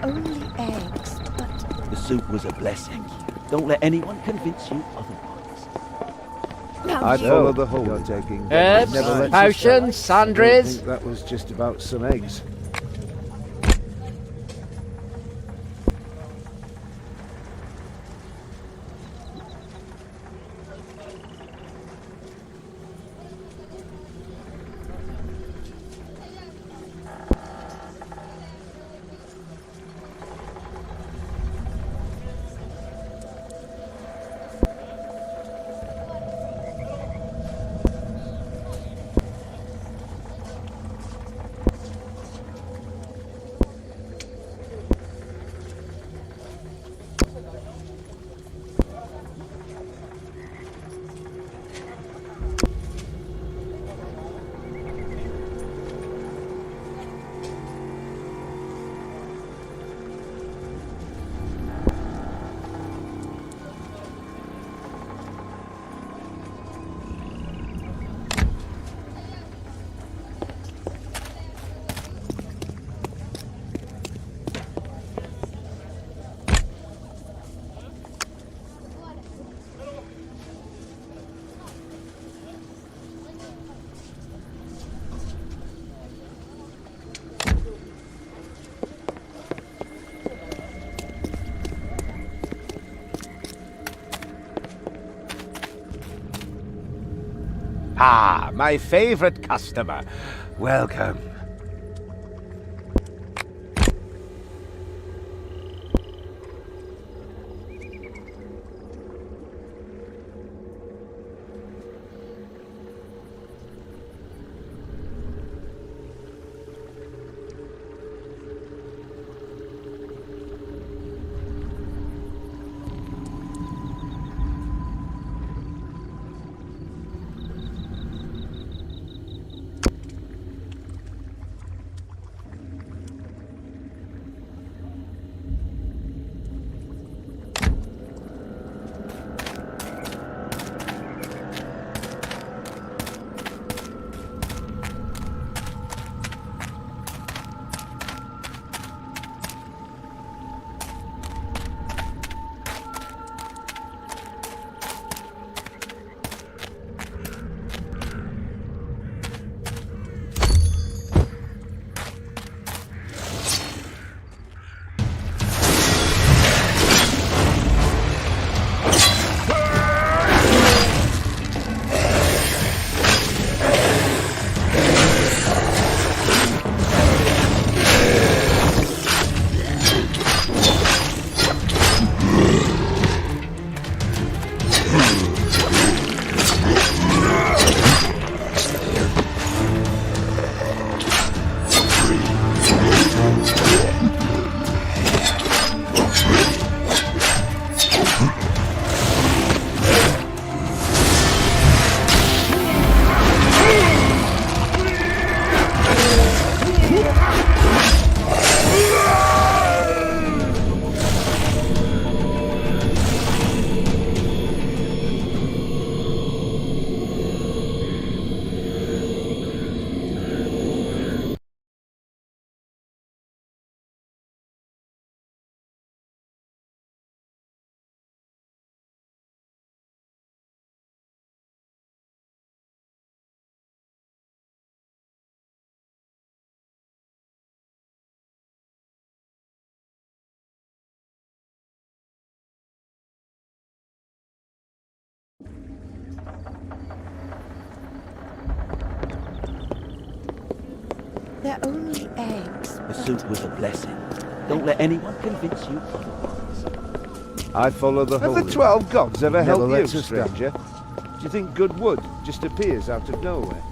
only eggs, but... The soup was a blessing. Don't let anyone convince you otherwise. I follow the whole. You're taking Herbs, potions, sundries. That was just about some eggs. Ah, my favorite customer. Welcome. They're only eggs. The soup was a blessing. Don't let anyone convince you otherwise. I follow the whole. Have the 12 gods ever helped you, lets us down. stranger? Do you think good wood just appears out of nowhere?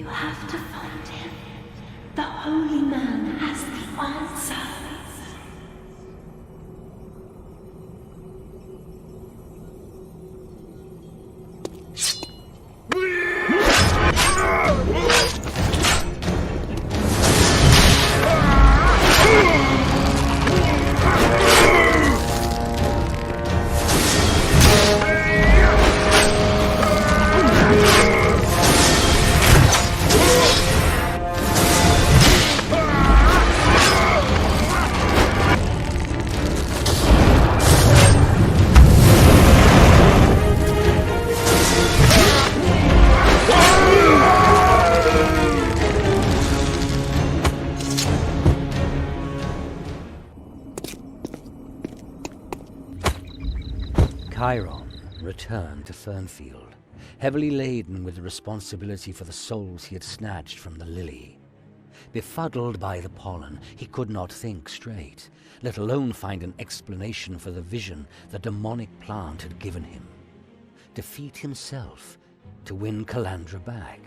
You have to find him. The holy man has the answer. Chiron returned to Fernfield, heavily laden with the responsibility for the souls he had snatched from the lily. Befuddled by the pollen, he could not think straight, let alone find an explanation for the vision the demonic plant had given him. Defeat himself to win Calandra back.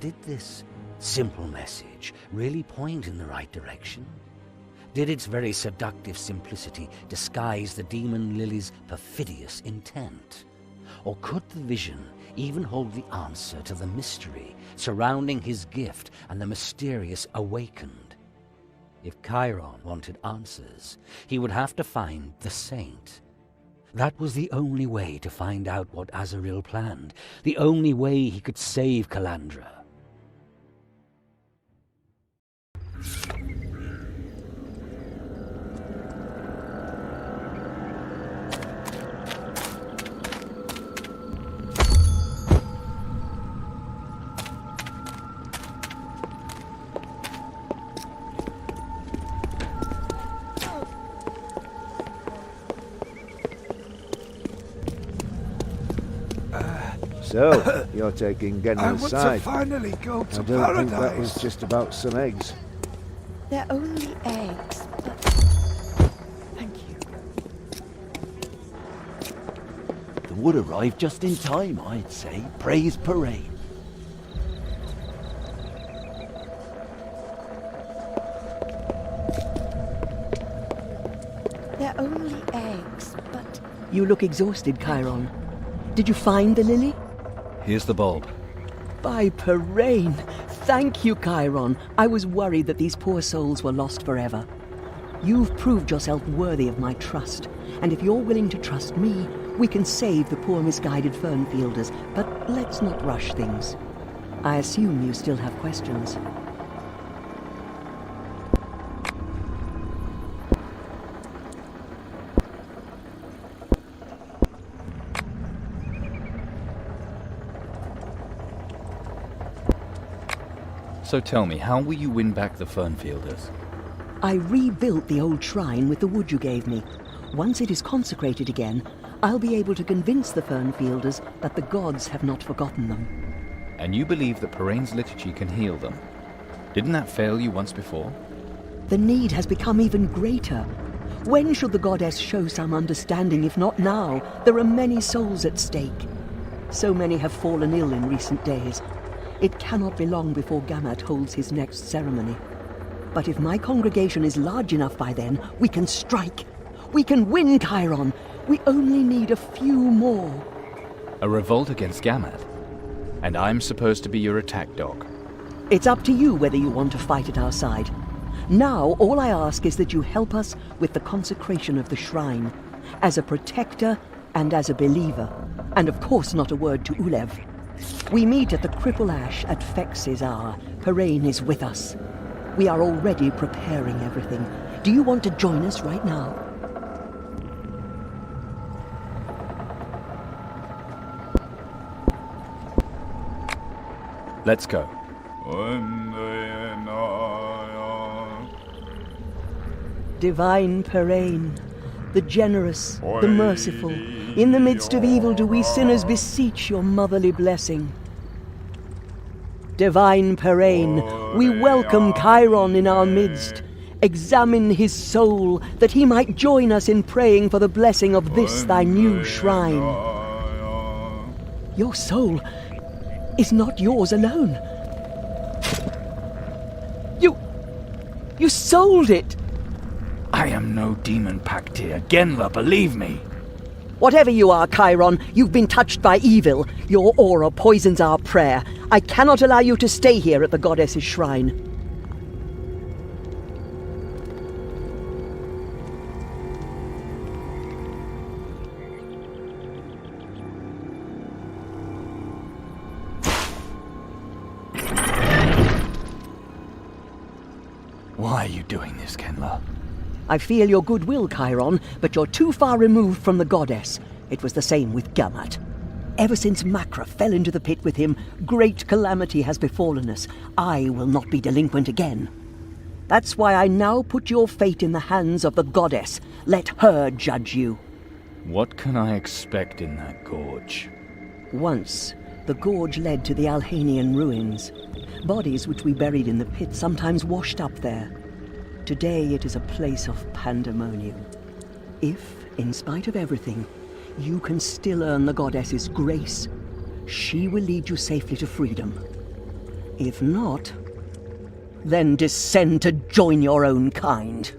Did this simple message really point in the right direction? Did its very seductive simplicity disguise the demon lily's perfidious intent? Or could the vision even hold the answer to the mystery surrounding his gift and the mysterious awakened? If Chiron wanted answers, he would have to find the saint. That was the only way to find out what Azrael planned, the only way he could save Calandra. So, you're taking I Genna's want side. to finally go to I don't think that was paradise. just about some eggs. They're only eggs, but... Thank you. The wood arrived just in time, I'd say. Praise parade. They're only eggs, but... You look exhausted, Chiron. Did you find the lily? Here's the bulb. By Parain! Thank you, Chiron. I was worried that these poor souls were lost forever. You've proved yourself worthy of my trust, and if you're willing to trust me, we can save the poor misguided Fernfielders, but let's not rush things. I assume you still have questions. So tell me, how will you win back the Fernfielders? I rebuilt the old shrine with the wood you gave me. Once it is consecrated again, I'll be able to convince the Fernfielders that the gods have not forgotten them. And you believe that Parain's liturgy can heal them? Didn't that fail you once before? The need has become even greater. When should the goddess show some understanding, if not now? There are many souls at stake. So many have fallen ill in recent days. It cannot be long before Gammat holds his next ceremony. But if my congregation is large enough by then, we can strike. We can win, Chiron. We only need a few more. A revolt against Gammat? And I'm supposed to be your attack dog? It's up to you whether you want to fight at our side. Now, all I ask is that you help us with the consecration of the shrine, as a protector and as a believer. And of course not a word to Ulev. We meet at the Cripple Ash at Fex's hour. Parain is with us. We are already preparing everything. Do you want to join us right now? Let's go. Divine Parain, the generous, the merciful, in the midst of evil do we sinners beseech your motherly blessing. Divine Parain, we welcome Chiron in our midst. Examine his soul, that he might join us in praying for the blessing of this thy new shrine. Your soul is not yours alone. You sold it! I am no demon pacteer, Genla, believe me. Whatever you are, Chiron, you've been touched by evil. Your aura poisons our prayer. I cannot allow you to stay here at the goddess's shrine. Why are you doing this, Genla? I feel your goodwill, Chiron, but you're too far removed from the goddess. It was the same with Gamat. Ever since Macra fell into the pit with him, great calamity has befallen us. I will not be delinquent again. That's why I now put your fate in the hands of the goddess. Let her judge you. What can I expect in that gorge? Once, the gorge led to the Alhanian ruins. Bodies which we buried in the pit sometimes washed up there. Today it is a place of pandemonium. If, in spite of everything, you can still earn the goddess's grace, she will lead you safely to freedom. If not, then descend to join your own kind.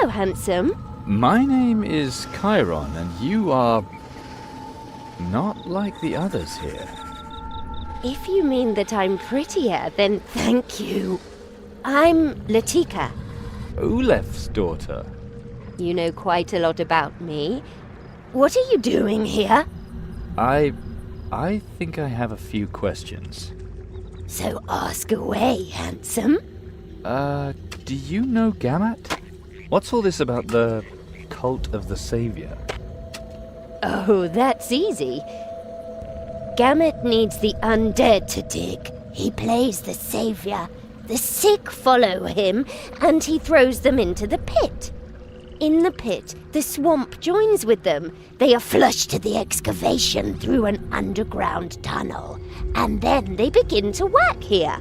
Hello, handsome. My name is Chiron, and you are not like the others here. If you mean that I'm prettier, then thank you. I'm Latika. Ulef's daughter. You know quite a lot about me. What are you doing here? I think I have a few questions. So ask away, handsome. Do you know Gammat? What's all this about the cult of the Savior? Oh, that's easy. Gammat needs the undead to dig. He plays the savior. The sick follow him, and he throws them into the pit. In the pit, the swamp joins with them. They are flushed to the excavation through an underground tunnel, and then they begin to work here.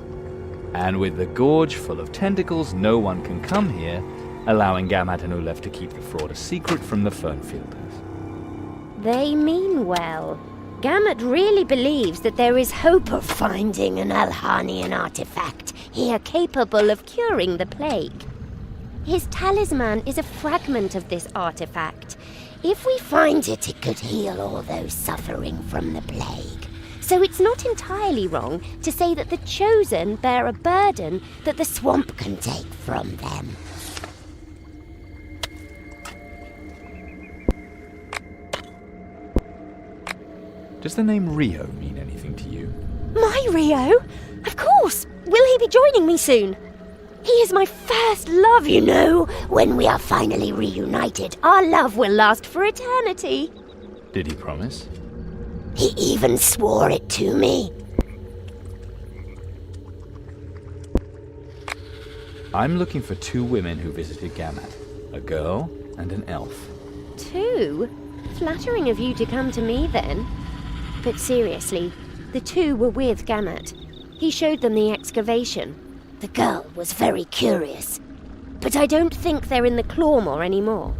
And with the gorge full of tentacles, no one can come here, allowing Gammat and Ulef to keep the fraud a secret from the Fernfielders. They mean well. Gammat really believes that there is hope of finding an Alhanian artifact here capable of curing the plague. His talisman is a fragment of this artifact. If we find it, it could heal all those suffering from the plague. So it's not entirely wrong to say that the Chosen bear a burden that the swamp can take from them. Does the name Rio mean anything to you? My Rio? Of course! Will he be joining me soon? He is my first love, you know. When we are finally reunited, our love will last for eternity. Did he promise? He even swore it to me. I'm looking for 2 women who visited Gammat. A girl and an elf. 2? Flattering of you to come to me, then. But seriously, the 2 were with Gammat. He showed them the excavation. The girl was very curious. But I don't think they're in the Clawmore anymore.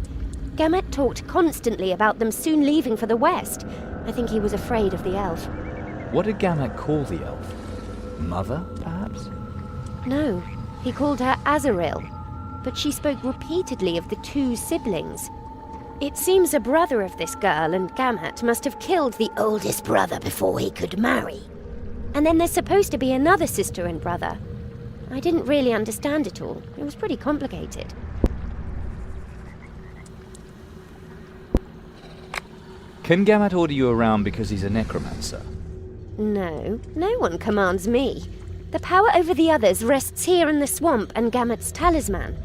Gammat talked constantly about them soon leaving for the west. I think he was afraid of the elf. What did Gammat call the elf? Mother, perhaps? No, he called her Azaril. But she spoke repeatedly of the 2 siblings. It seems a brother of this girl and Gammat must have killed the oldest brother before he could marry. And then there's supposed to be another sister and brother. I didn't really understand it all. It was pretty complicated. Can Gammat order you around because he's a necromancer? No, no one commands me. The power over the others rests here in the swamp and Gammat's talisman.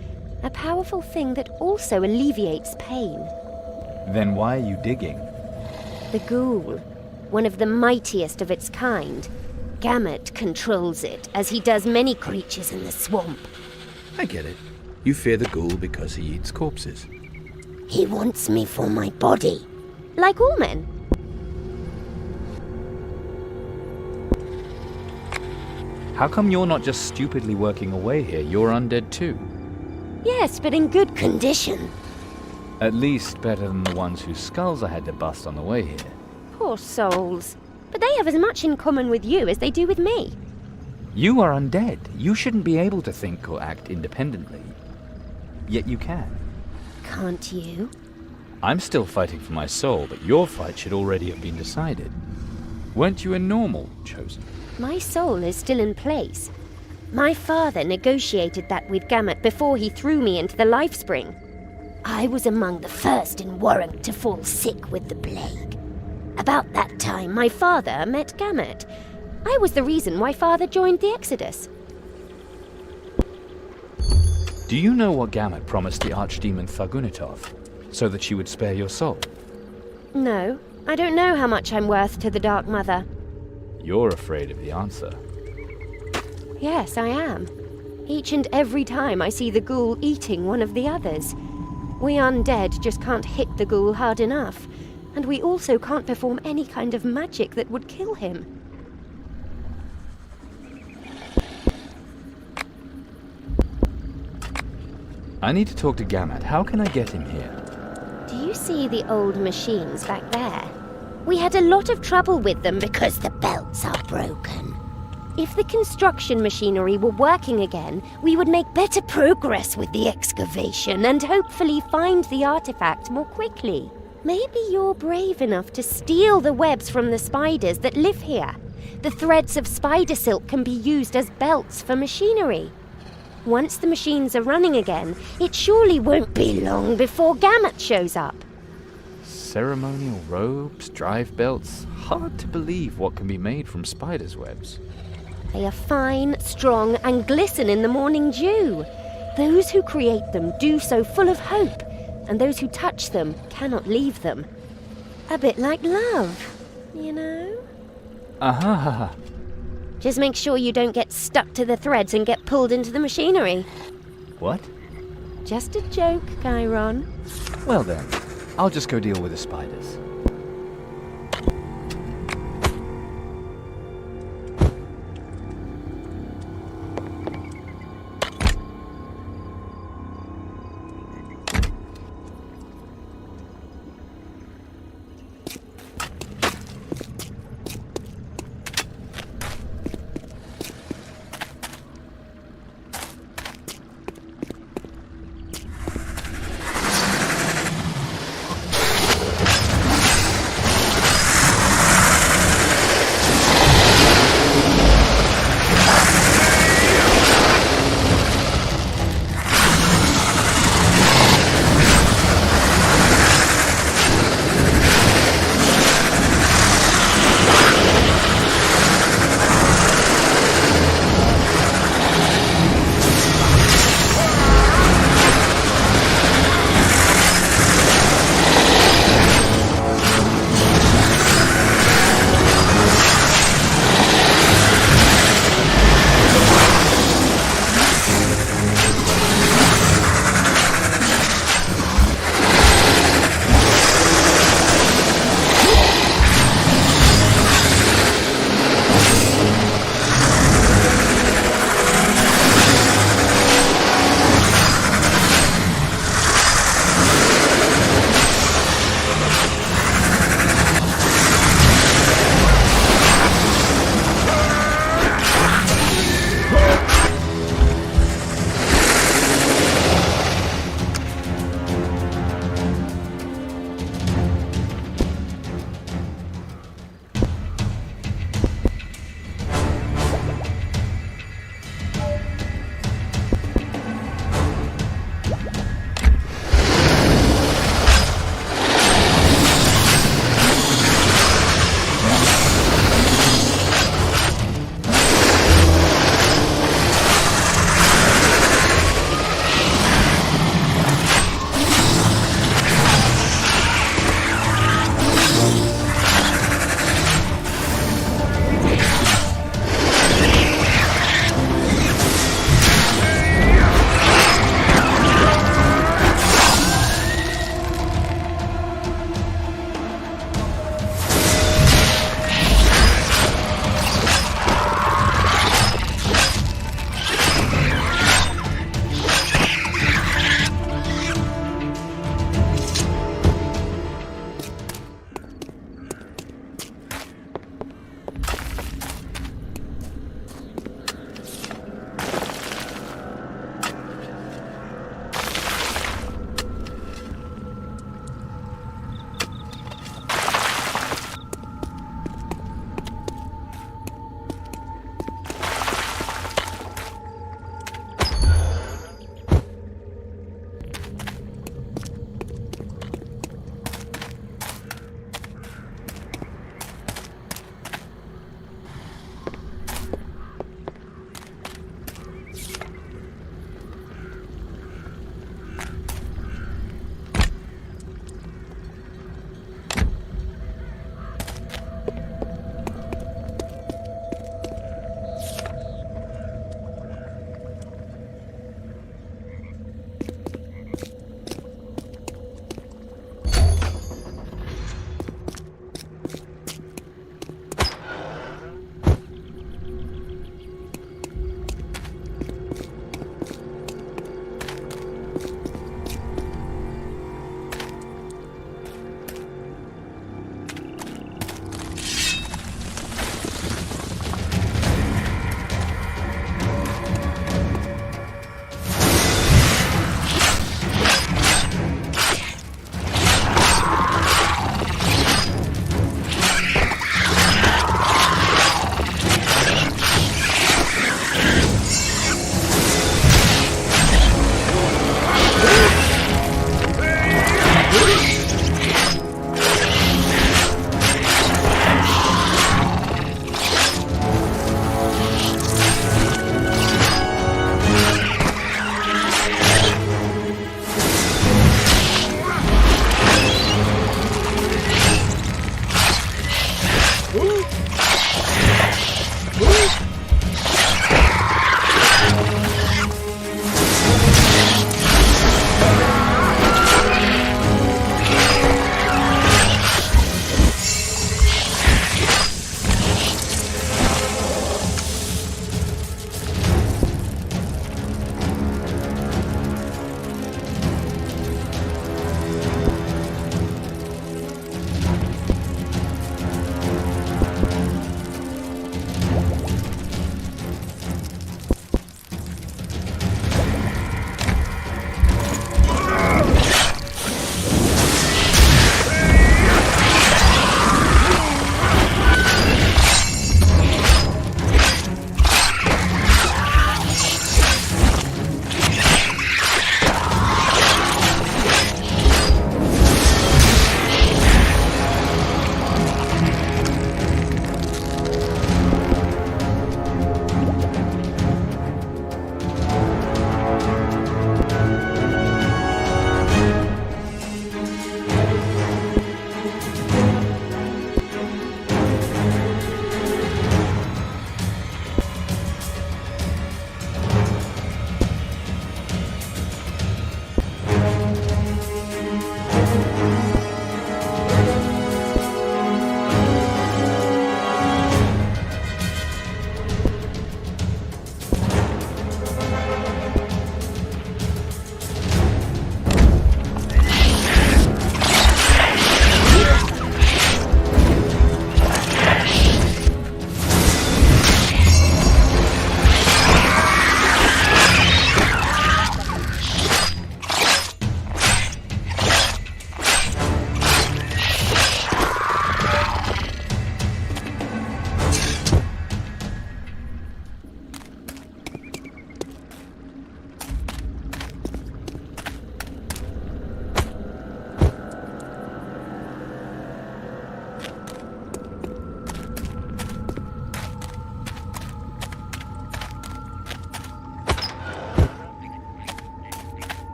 A powerful thing that also alleviates pain. Then why are you digging? The ghoul, one of the mightiest of its kind. Gammat controls it, as he does many creatures in the swamp. I get it. You fear the ghoul because he eats corpses. He wants me for my body, like all men. How come you're not just stupidly working away here? You're undead too. Yes, but in good condition. At least better than the ones whose skulls I had to bust on the way here. Poor souls. But they have as much in common with you as they do with me. You are undead. You shouldn't be able to think or act independently. Yet you can. Can't you? I'm still fighting for my soul, but your fight should already have been decided. Weren't you a normal Chosen? My soul is still in place. My father negotiated that with Gammat before he threw me into the life spring. I was among the first in Warwick to fall sick with the plague. About that time, my father met Gammat. I was the reason why father joined the Exodus. Do you know what Gammat promised the archdemon Thargunitov, so that she would spare your soul? No, I don't know how much I'm worth to the Dark Mother. You're afraid of the answer. Yes, I am. Each and every time I see the ghoul eating one of the others. We undead just can't hit the ghoul hard enough, and we also can't perform any kind of magic that would kill him. I need to talk to Gammat. How can I get him here? Do you see the old machines back there? We had a lot of trouble with them because the belts are broken. If the construction machinery were working again, we would make better progress with the excavation and hopefully find the artifact more quickly. Maybe you're brave enough to steal the webs from the spiders that live here. The threads of spider silk can be used as belts for machinery. Once the machines are running again, it surely won't be long before Gamut shows up. Ceremonial robes, drive belts. Hard to believe what can be made from spiders' webs. They are fine, strong, and glisten in the morning dew. Those who create them do so full of hope, and those who touch them cannot leave them. A bit like love, you know? Aha! Just make sure you don't get stuck to the threads and get pulled into the machinery. What? Just a joke, Chiron. Well then, I'll just go deal with the spiders.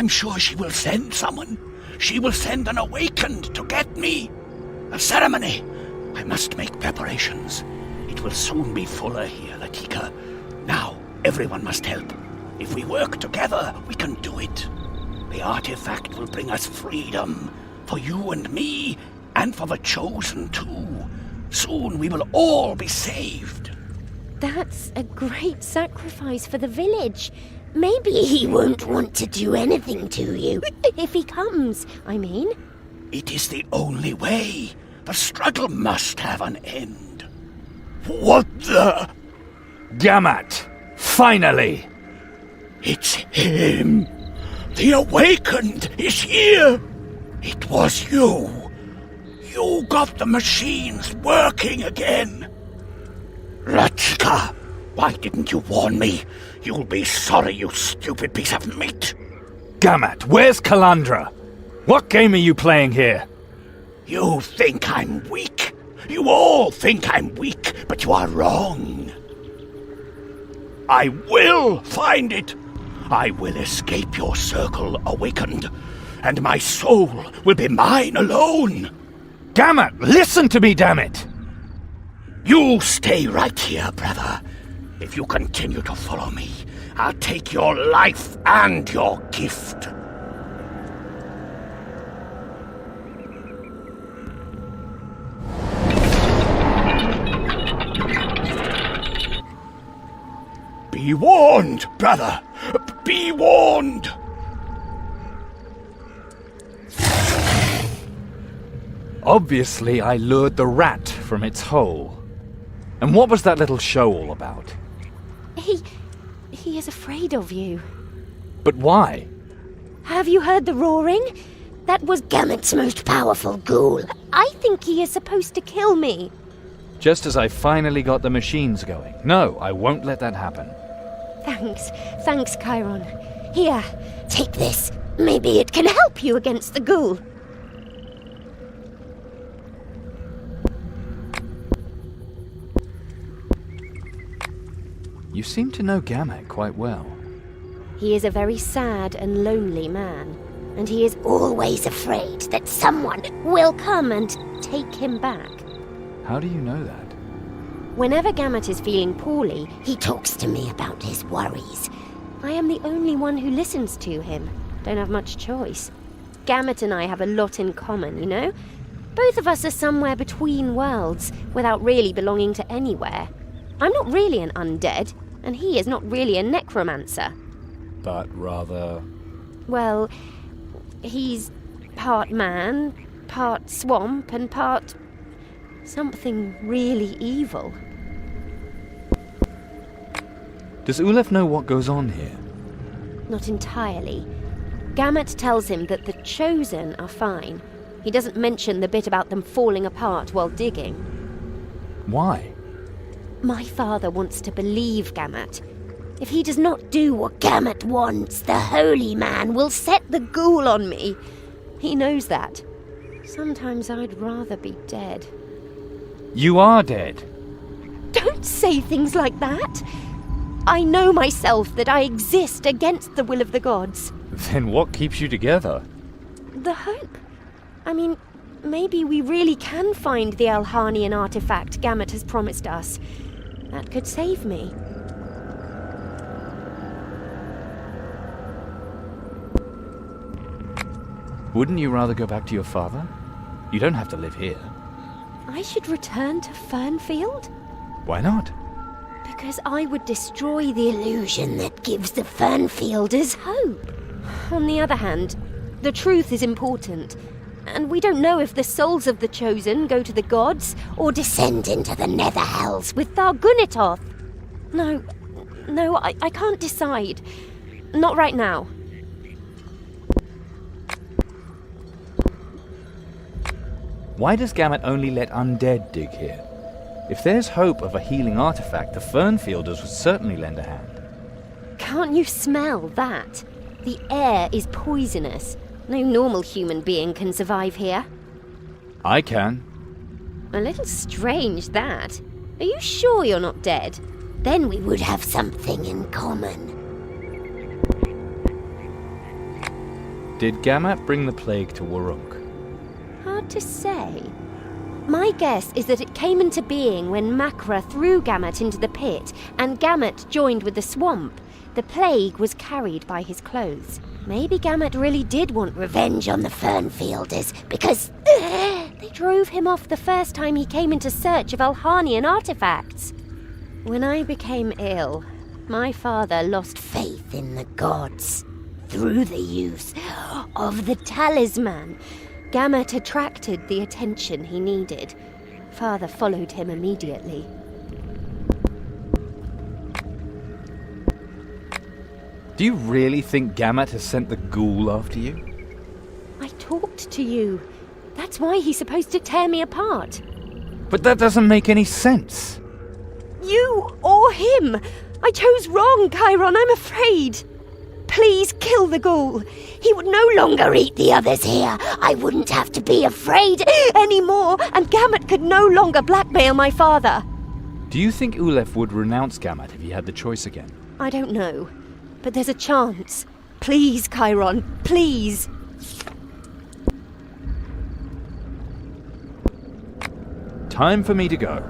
I'm sure she will send someone. She will send an awakened to get me. A ceremony. I must make preparations. It will soon be fuller here, Latika. Now, everyone must help. If we work together, we can do it. The artifact will bring us freedom. For you and me, and for the Chosen too. Soon we will all be saved. That's a great sacrifice for the village. Maybe he won't want to do anything to you. If he comes, I mean. It is the only way. The struggle must have an end. What the? Gamat! Finally! It's him. The Awakened is here. It was you. You got the machines working again. Latika, why didn't you warn me? You'll be sorry, you stupid piece of meat. Gamat, where's Kalandra? What game are you playing here? You think I'm weak. You all think I'm weak, but you are wrong. I will find it. I will escape your circle, Awakened, and my soul will be mine alone. Gamat, listen to me, damn it! You stay right here, brother. If you continue to follow me, I'll take your life and your gift. Be warned, brother. Be warned. Obviously, I lured the rat from its hole. And what was that little show all about? He is afraid of you. But why? Have you heard the roaring? That was Gamet's most powerful ghoul. I think he is supposed to kill me. Just as I finally got the machines going. No, I won't let that happen. Thanks, Chiron. Here, take this. Maybe it can help you against the ghoul. You seem to know Gamet quite well. He is a very sad and lonely man, and he is always afraid that someone will come and take him back. How do you know that? Whenever Gamet is feeling poorly, he talks to me about his worries. I am the only one who listens to him. Don't have much choice. Gamet and I have a lot in common, you know? Both of us are somewhere between worlds, without really belonging to anywhere. I'm not really an undead, and he is not really a necromancer. But rather... Well, he's part man, part swamp, and part... something really evil. Does Ulef know what goes on here? Not entirely. Gamet tells him that the Chosen are fine. He doesn't mention the bit about them falling apart while digging. Why? My father wants to believe Gamet. If he does not do what Gamet wants, the Holy Man will set the ghoul on me. He knows that. Sometimes I'd rather be dead. You are dead. Don't say things like that. I know myself that I exist against the will of the gods. Then what keeps you together? The hope. I mean, maybe we really can find the Alhanian artifact Gamet has promised us. That could save me. Wouldn't you rather go back to your father? You don't have to live here. I should return to Fernfield? Why not? Because I would destroy the illusion that gives the Fernfielders hope. On the other hand, the truth is important, and we don't know if the souls of the Chosen go to the gods or descend into the nether hells with Thargunitoth. No, I can't decide. Not right now. Why does Gamet only let undead dig here? If there's hope of a healing artifact, the Fernfielders would certainly lend a hand. Can't you smell that? The air is poisonous. No normal human being can survive here. I can. A little strange, that. Are you sure you're not dead? Then we would have something in common. Did Gamat bring the plague to Wurrung? Hard to say. My guess is that it came into being when Makra threw Gamat into the pit, and Gamat joined with the swamp. The plague was carried by his clothes. Maybe Gamat really did want revenge on the Fernfielders, because they drove him off the first time he came into search of Alhanian artifacts. When I became ill, my father lost faith in the gods. Through the use of the talisman, Gamat attracted the attention he needed. Father followed him immediately. Do you really think Gamat has sent the ghoul after you? I talked to you. That's why he's supposed to tear me apart. But that doesn't make any sense. You or him. I chose wrong, Chiron, I'm afraid. Please kill the ghoul. He would no longer eat the others here. I wouldn't have to be afraid anymore, and Gamat could no longer blackmail my father. Do you think Ulef would renounce Gamat if he had the choice again? I don't know, but there's a chance. Please, Chiron, please. Time for me to go.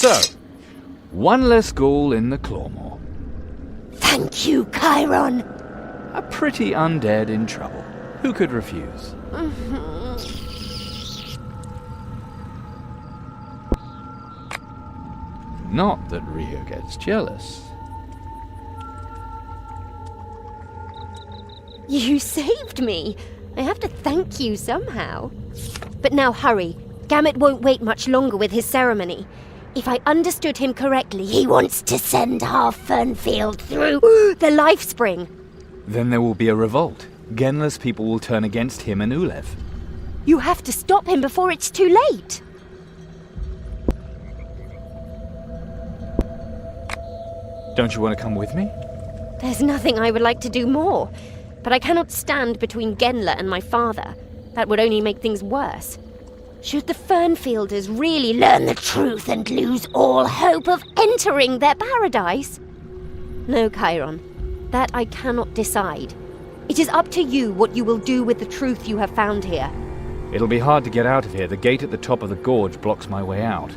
So, one less ghoul in the Clawmore. Thank you, Chiron. A pretty undead in trouble. Who could refuse? Not that Rio gets jealous. You saved me. I have to thank you somehow. But now hurry. Gamut won't wait much longer with his ceremony. If I understood him correctly, he wants to send half Fernfield through the life spring. Then there will be a revolt. Genla's people will turn against him and Ulev. You have to stop him before it's too late. Don't you want to come with me? There's nothing I would like to do more. But I cannot stand between Genla and my father. That would only make things worse. Should the Fernfielders really learn the truth and lose all hope of entering their paradise? No, Chiron. That I cannot decide. It is up to you what you will do with the truth you have found here. It'll be hard to get out of here. The gate at the top of the gorge blocks my way out.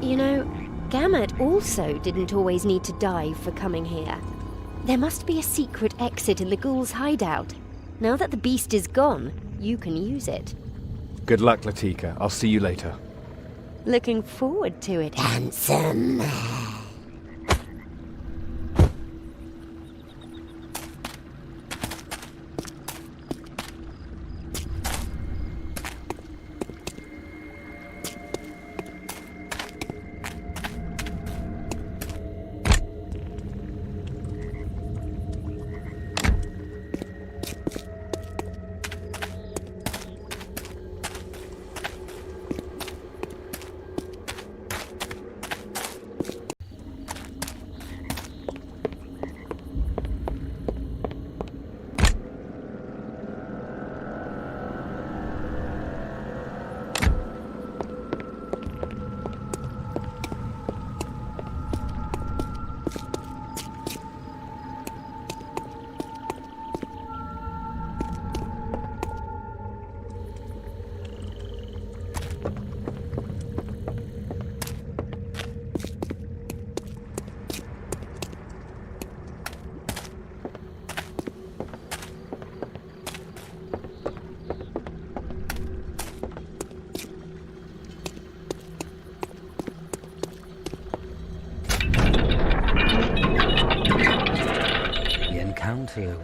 You know, Gamut also didn't always need to die for coming here. There must be a secret exit in the ghoul's hideout. Now that the beast is gone, you can use it. Good luck, Latika. I'll see you later. Looking forward to it, handsome.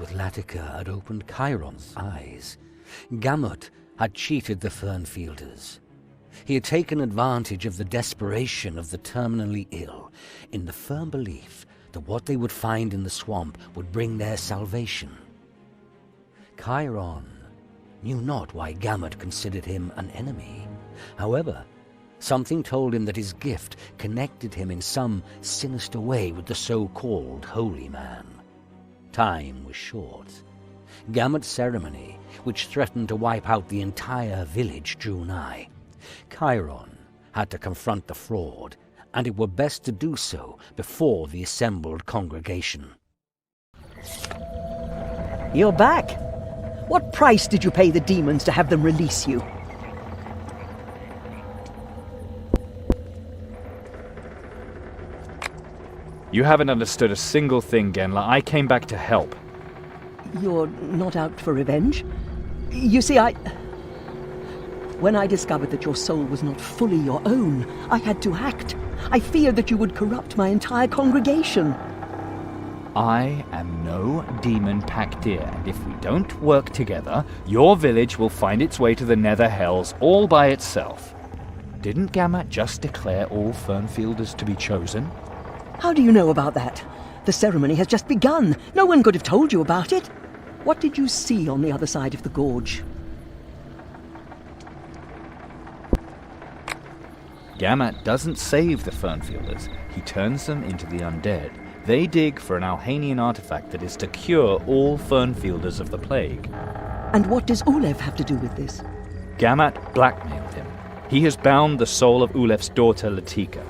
With Latika had opened Chiron's eyes. Gamut had cheated the Fernfielders. He had taken advantage of the desperation of the terminally ill, in the firm belief that what they would find in the swamp would bring their salvation. Chiron knew not why Gamut considered him an enemy. However, something told him that his gift connected him in some sinister way with the so-called Holy Man. Time was short. Gamut's ceremony, which threatened to wipe out the entire village, drew nigh. Chiron had to confront the fraud, and it were best to do so before the assembled congregation. You're back. What price did you pay the demons to have them release you? You haven't understood a single thing, Genla. I came back to help. You're not out for revenge? You see, when I discovered that your soul was not fully your own, I had to act. I feared that you would corrupt my entire congregation. I am no demon Pactyr, and if we don't work together, your village will find its way to the Nether Hells all by itself. Didn't Gamut just declare all Fernfielders to be chosen? How do you know about that? The ceremony has just begun. No one could have told you about it. What did you see on the other side of the gorge? Gamut doesn't save the Fernfielders. He turns them into the undead. They dig for an Alhanian artifact that is to cure all Fernfielders of the plague. And what does Ulev have to do with this? Gamut blackmailed him. He has bound the soul of Ulev's daughter, Latika.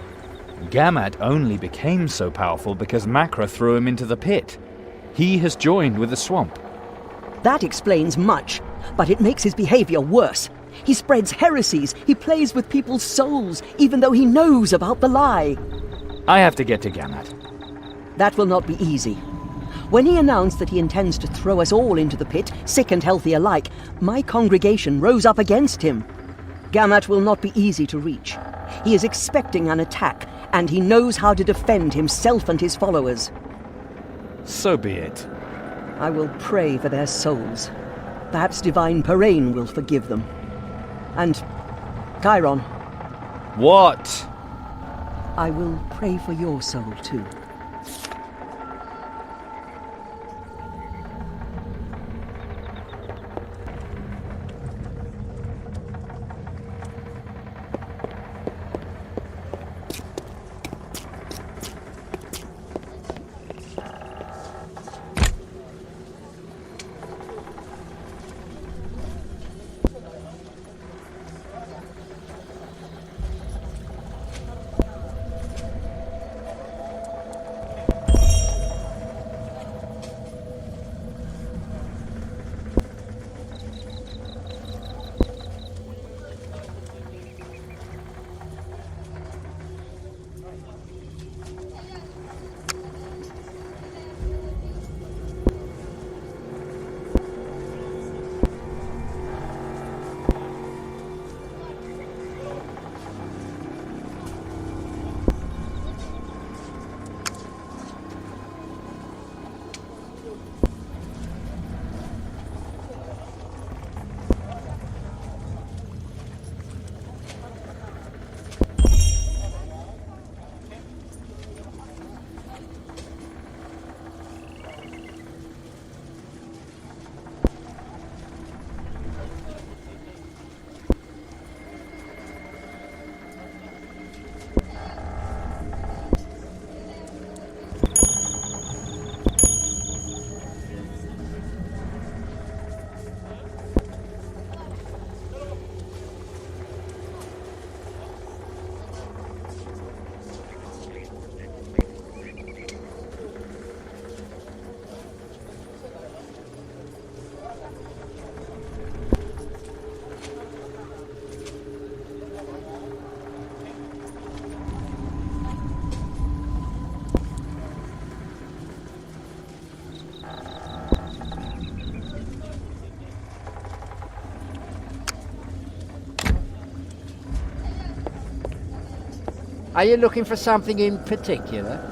Gamut only became so powerful because Makra threw him into the pit. He has joined with the swamp. That explains much. But it makes his behavior worse. He spreads heresies, he plays with people's souls, even though he knows about the lie. I have to get to Gammat. That will not be easy. When he announced that he intends to throw us all into the pit, sick and healthy alike, my congregation rose up against him. Gammat will not be easy to reach. He is expecting an attack, and he knows how to defend himself and his followers. So be it. I will pray for their souls. Perhaps Divine Parain will forgive them. And Chiron. What? I will pray for your soul too. Are you looking for something in particular?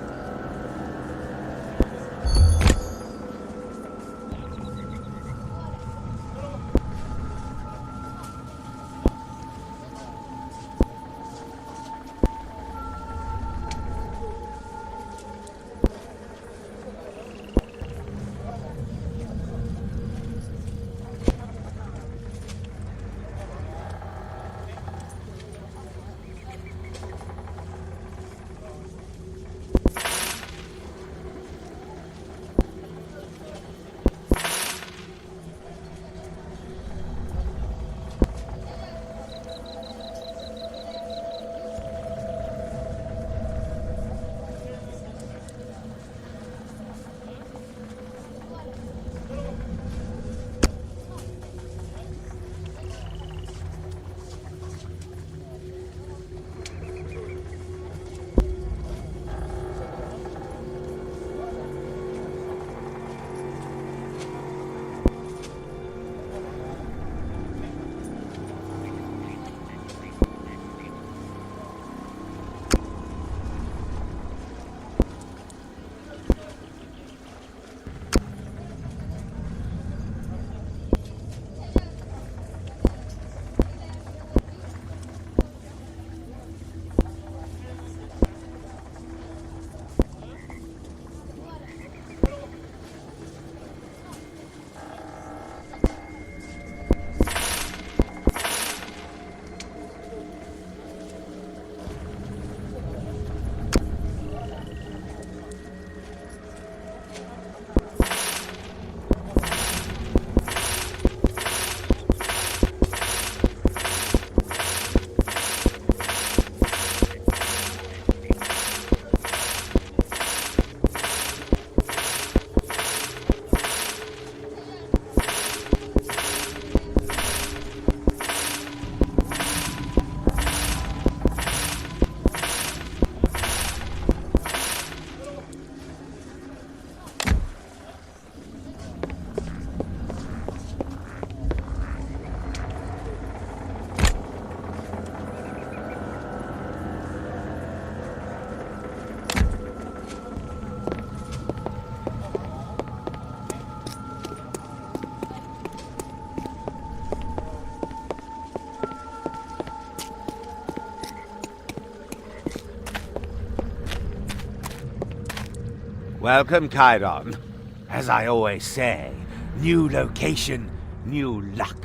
Welcome, Chiron. As I always say, new location, new luck.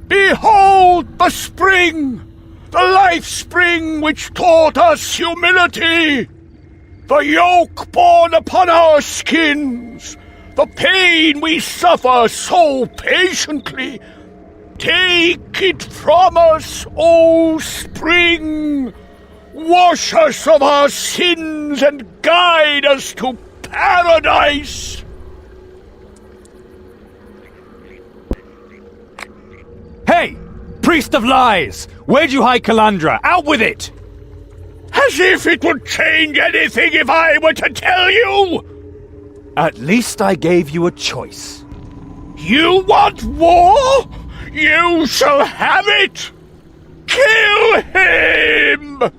Behold the spring! The life spring which taught us humility! The yoke borne upon our skins! The pain we suffer so patiently! Take it from us, O spring! Wash us of our sins and guide us to paradise! Hey! Priest of lies! Where'd you hide Calandra? Out with it! As if it would change anything if I were to tell you! At least I gave you a choice. You want war? You shall have it! Kill him!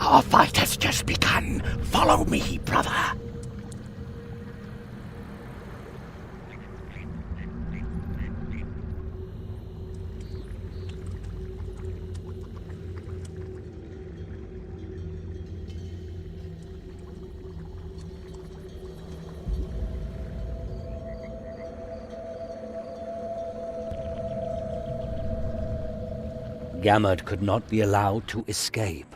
Our fight has just begun. Follow me, brother. Gamut could not be allowed to escape.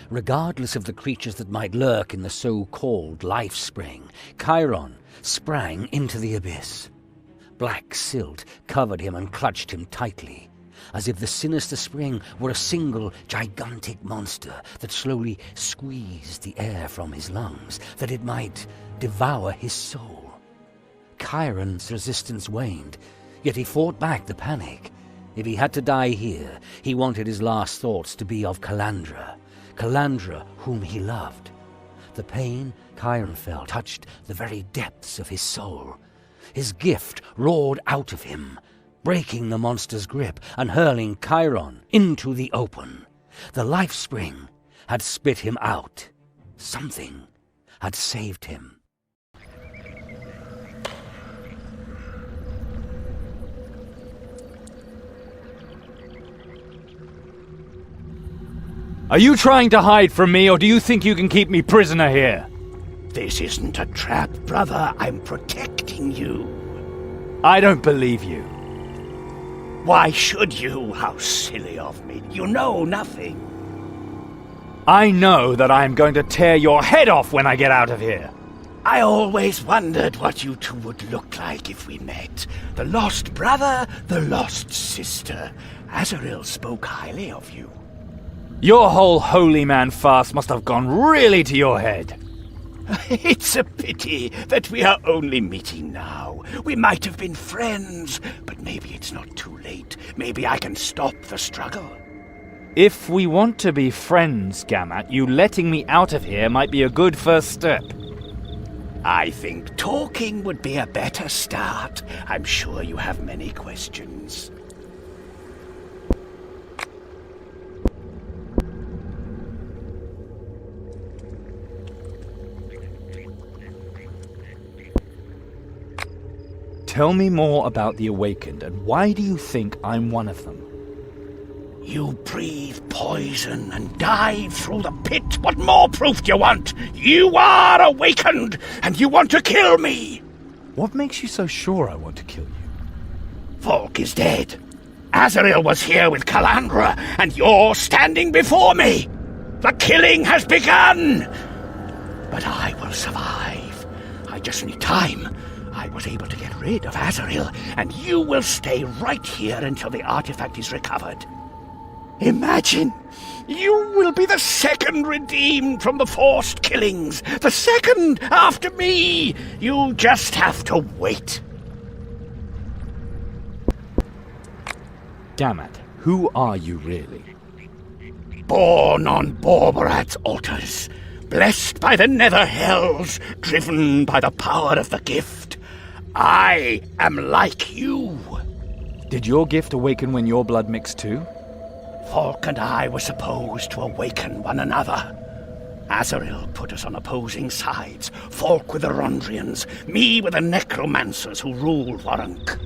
Regardless of the creatures that might lurk in the so-called life spring, Chiron sprang into the abyss. Black silt covered him and clutched him tightly, as if the sinister spring were a single gigantic monster that slowly squeezed the air from his lungs, that it might devour his soul. Chiron's resistance waned, yet he fought back the panic. If he had to die here, he wanted his last thoughts to be of Calandra whom he loved. The pain Chiron felt touched the very depths of his soul. His gift roared out of him, breaking the monster's grip and hurling Chiron into the open. The life spring had spit him out. Something had saved him. Are you trying to hide from me, or do you think you can keep me prisoner here? This isn't a trap, brother. I'm protecting you. I don't believe you. Why should you? How silly of me. You know nothing. I know that I'm going to tear your head off when I get out of here. I always wondered what you two would look like if we met. The lost brother, the lost sister. Azrael spoke highly of you. Your whole holy man fast must have gone really to your head. It's a pity that we are only meeting now. We might have been friends, but maybe it's not too late. Maybe I can stop the struggle. If we want to be friends, Gamut, you letting me out of here might be a good first step. I think talking would be a better start. I'm sure you have many questions. Tell me more about the Awakened, and why do you think I'm one of them? You breathe poison and dive through the pit. What more proof do you want? You are awakened, and you want to kill me. What makes you so sure I want to kill you? Volk is dead. Azrael was here with Calandra, and you're standing before me. The killing has begun. But I will survive. I just need time. I was able to get rid of Azrael, and you will stay right here until the artifact is recovered. Imagine, you will be the second redeemed from the forced killings, the second after me. You just have to wait. Gamut, who are you really? Born on Borbarat's altars, blessed by the nether hells, driven by the power of the gift. I am like you. Did your gift awaken when your blood mixed too? Volk and I were supposed to awaken one another. Azrael put us on opposing sides, Volk with the Rondrians, me with the necromancers who ruled Warunk.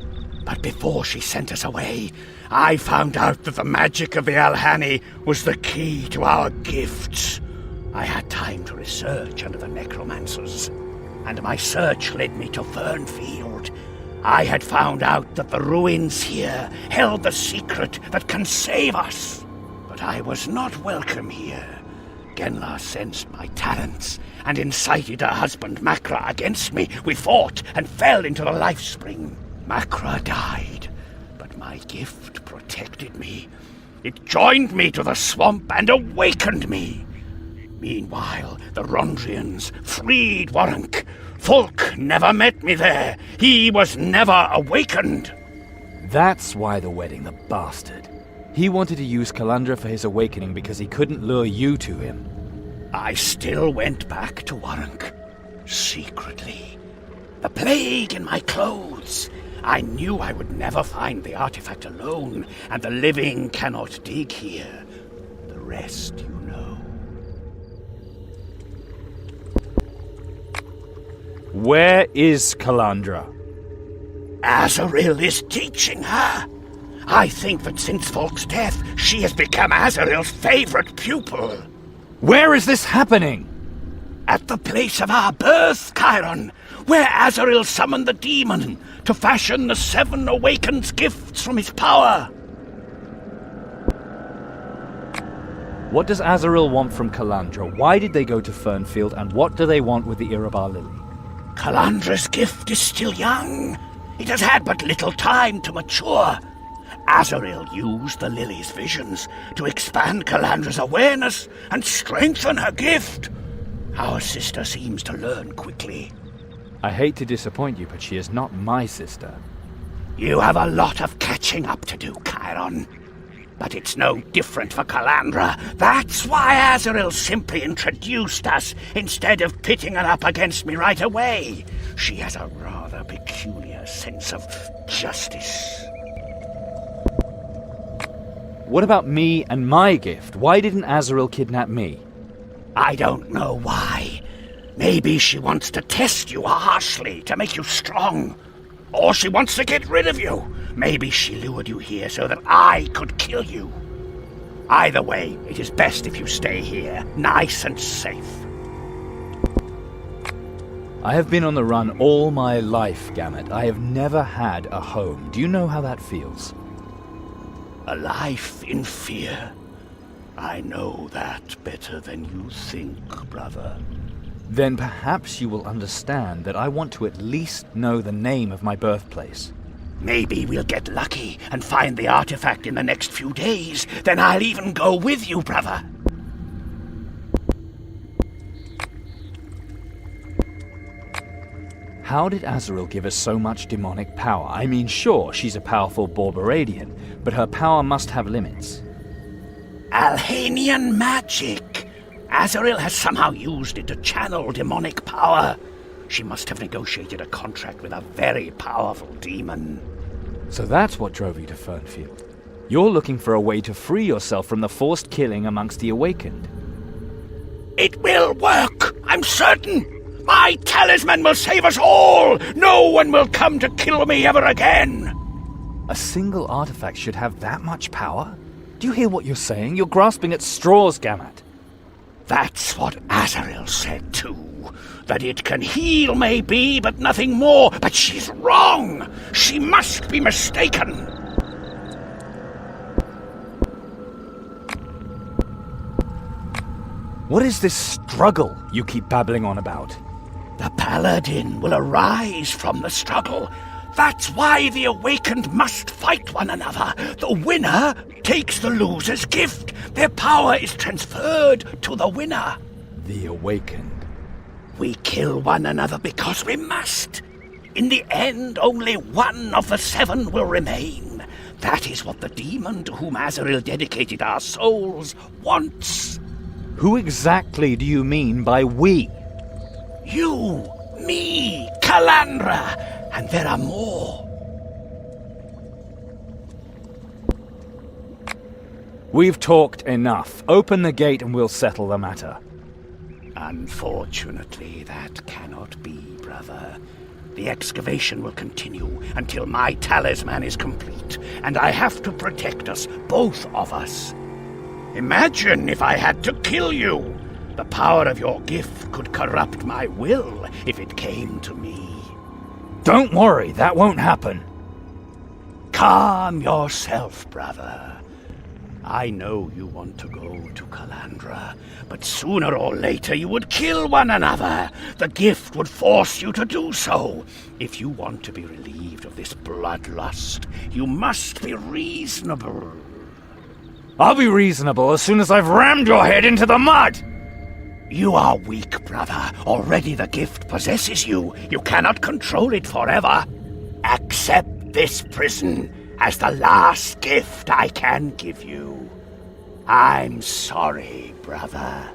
But before she sent us away, I found out that the magic of the Alhani was the key to our gifts. I had time to research under the necromancers, and my search led me to Fernfield. I had found out that the ruins here held the secret that can save us. But I was not welcome here. Genla sensed my talents and incited her husband Makra against me. We fought and fell into the life spring. Makra died, but my gift protected me. It joined me to the swamp and awakened me. Meanwhile, the Rondrians freed Warunk. Volk never met me there. He was never awakened. That's why the wedding, the bastard. He wanted to use Calandra for his awakening because he couldn't lure you to him. I still went back to Warunk, secretly. The plague in my clothes. I knew I would never find the artifact alone, and the living cannot dig here. The rest you know. Where is Calandra? Azrael is teaching her. I think that since Volk's death, she has become Azrael's favorite pupil. Where is this happening? At the place of our birth, Chiron, where Azrael summoned the demon to fashion the 7 awakened gifts from his power. What does Azrael want from Calandra? Why did they go to Fernfield, and what do they want with the Irabar Lily? Calandra's gift is still young. It has had but little time to mature. Azrael used the lily's visions to expand Calandra's awareness and strengthen her gift. Our sister seems to learn quickly. I hate to disappoint you, but she is not my sister. You have a lot of catching up to do, Chiron. But it's no different for Calandra. That's why Azrael simply introduced us instead of pitting her up against me right away. She has a rather peculiar sense of justice. What about me and my gift? Why didn't Azrael kidnap me? I don't know why. Maybe she wants to test you harshly to make you strong. Or she wants to get rid of you. Maybe she lured you here so that I could kill you. Either way, it is best if you stay here, nice and safe. I have been on the run all my life, Gamut. I have never had a home. Do you know how that feels? A life in fear. I know that better than you think, brother. Then perhaps you will understand that I want to at least know the name of my birthplace. Maybe we'll get lucky and find the artifact in the next few days. Then I'll even go with you, brother. How did Azrael give us so much demonic power? I mean, sure, she's a powerful Borberadian, but her power must have limits. Alhanian magic. Azrael has somehow used it to channel demonic power. She must have negotiated a contract with a very powerful demon. So that's what drove you to Fernfield. You're looking for a way to free yourself from the forced killing amongst the Awakened. It will work, I'm certain. My talisman will save us all. No one will come to kill me ever again. A single artifact should have that much power? Do you hear what you're saying? You're grasping at straws, Gamut. That's what Azrael said too. That it can heal, maybe, but nothing more. But she's wrong. She must be mistaken. What is this struggle you keep babbling on about? The Paladin will arise from the struggle. That's why the Awakened must fight one another. The winner takes the loser's gift. Their power is transferred to the winner. The Awakened. We kill one another because we must. In the end, only one of the 7 will remain. That is what the demon to whom Azrael dedicated our souls wants. Who exactly do you mean by we? You, me, Calandra, and there are more. We've talked enough. Open the gate and we'll settle the matter. Unfortunately, that cannot be, brother. The excavation will continue until my talisman is complete, and I have to protect us, both of us. Imagine if I had to kill you. The power of your gift could corrupt my will if it came to me. Don't worry, that won't happen. Calm yourself, brother. I know you want to go to Calandra, but sooner or later you would kill one another. The gift would force you to do so. If you want to be relieved of this bloodlust, you must be reasonable. I'll be reasonable as soon as I've rammed your head into the mud! You are weak, brother. Already the gift possesses you. You cannot control it forever. Accept this prison as the last gift I can give you. I'm sorry, brother.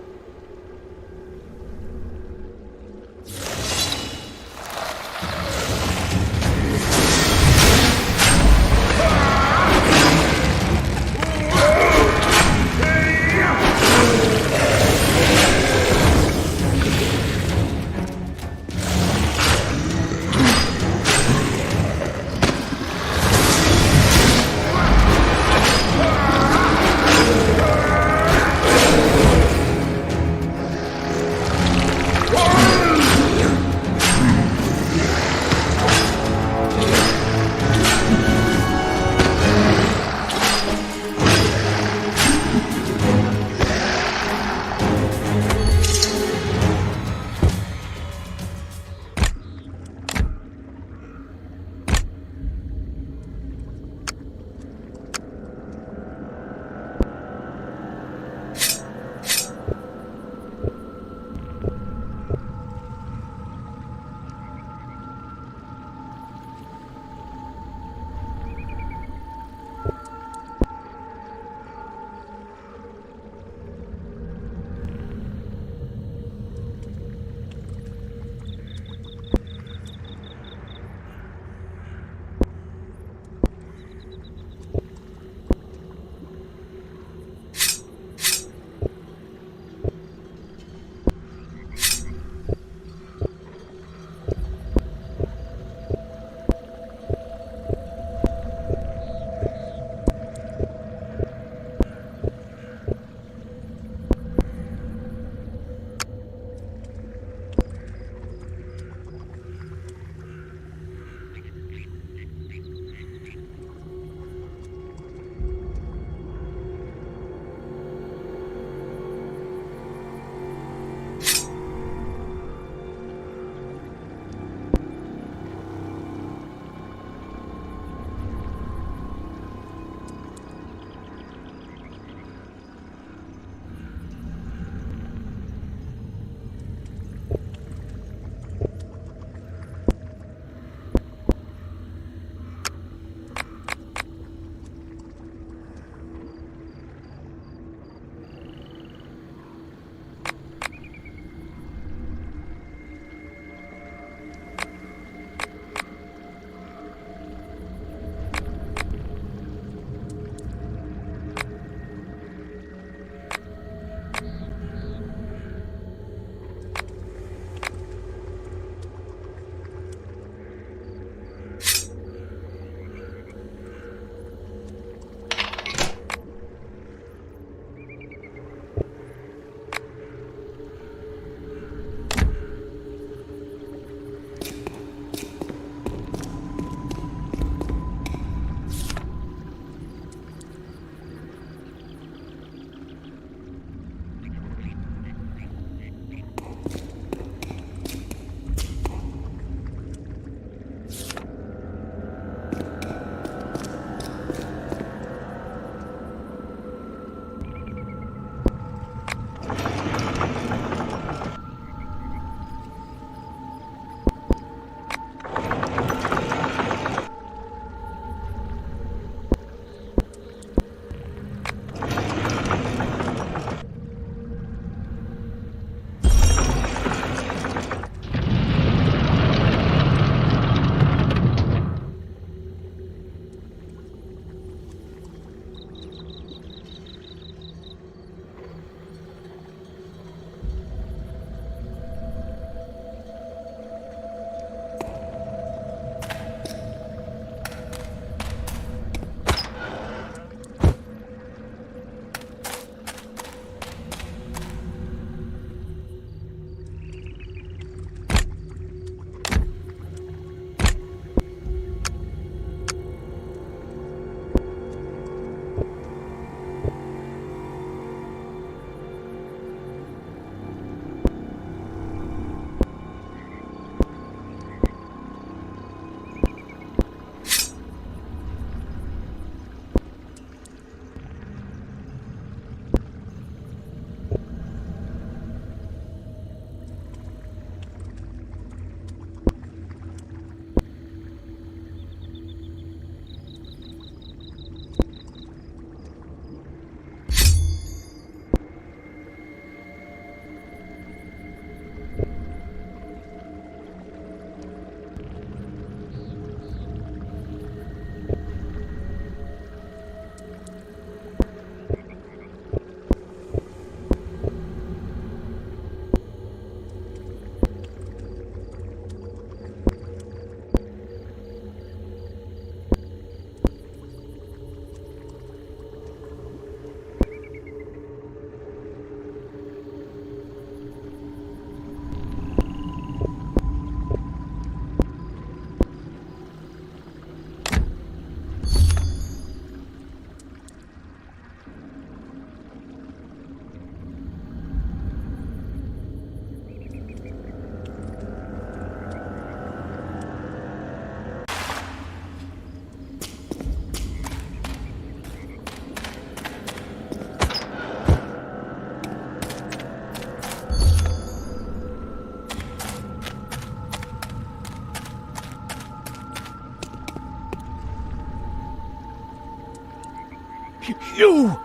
you!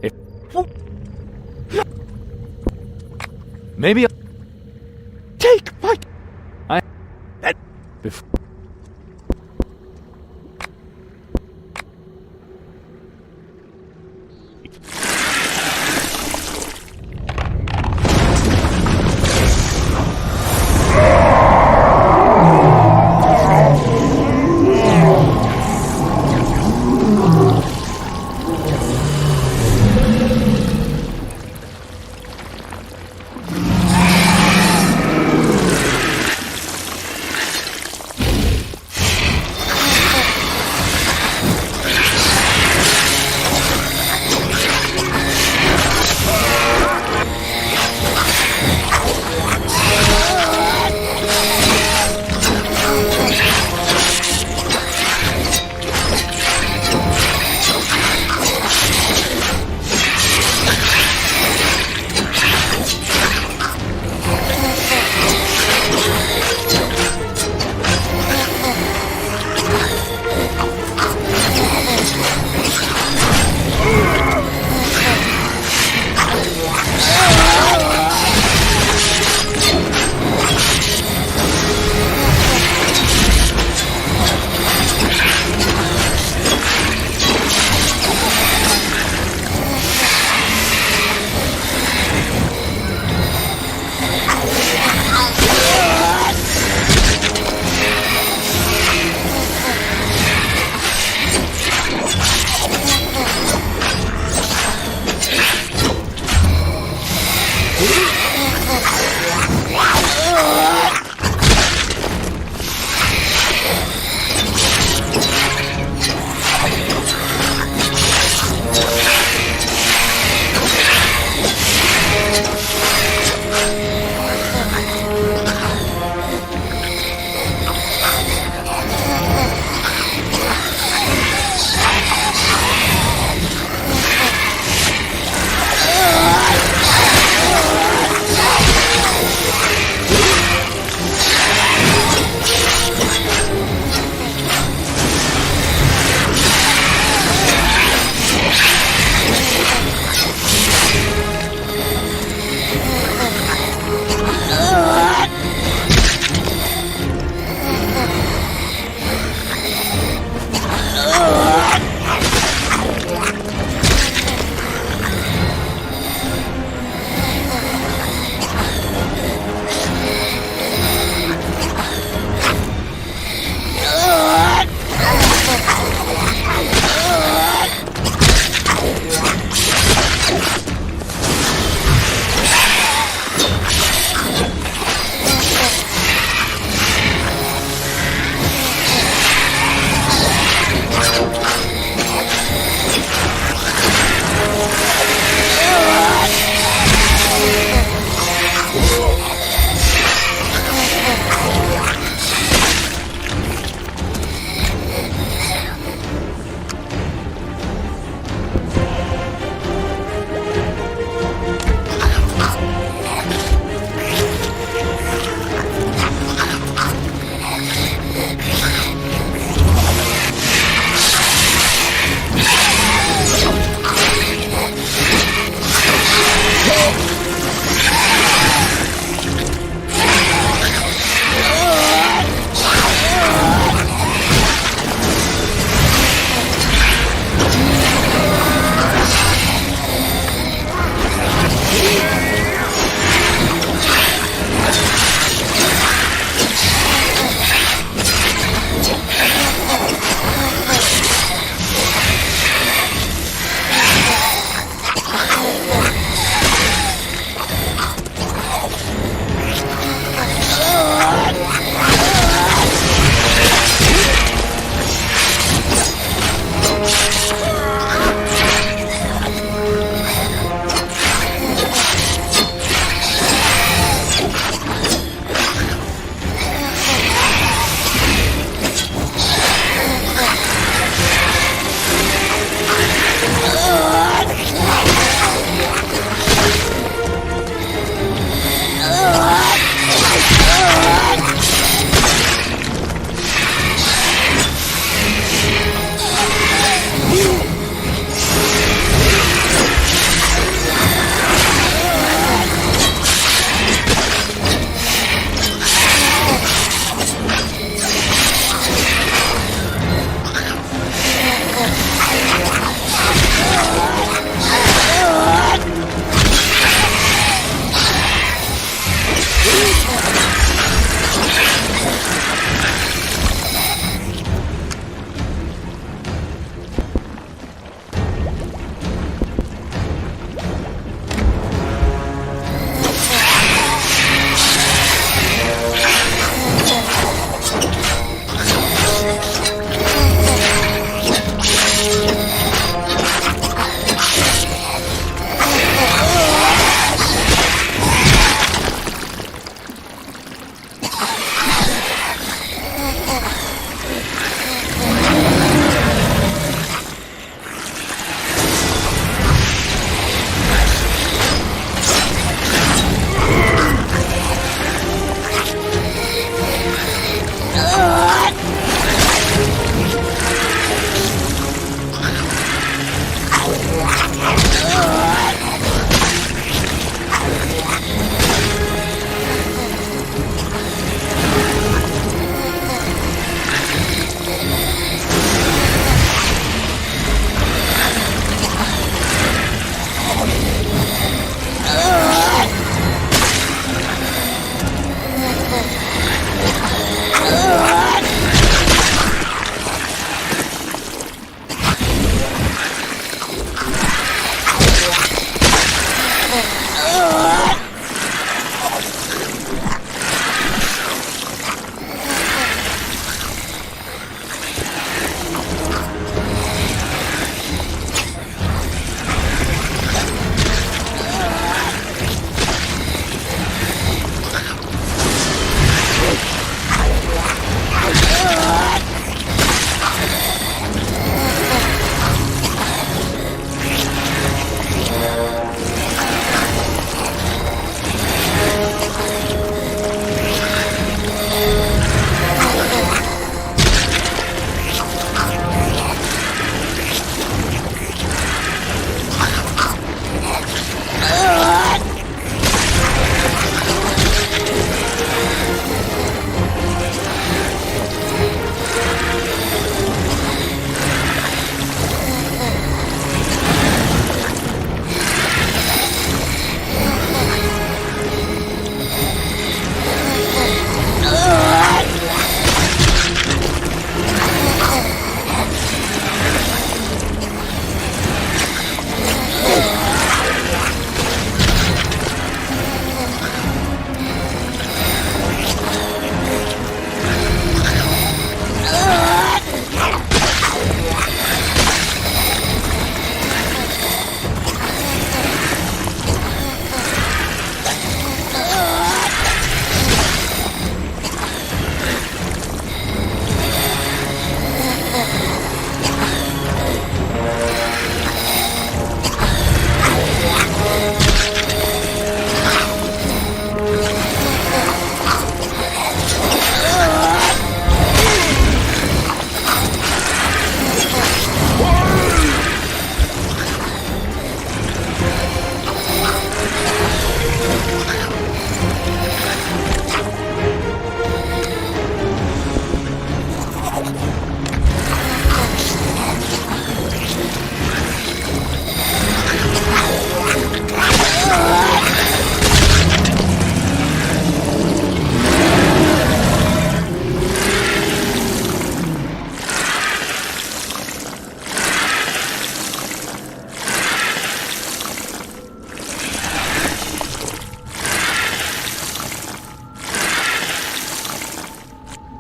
If... Maybe I'll... Take my... Before...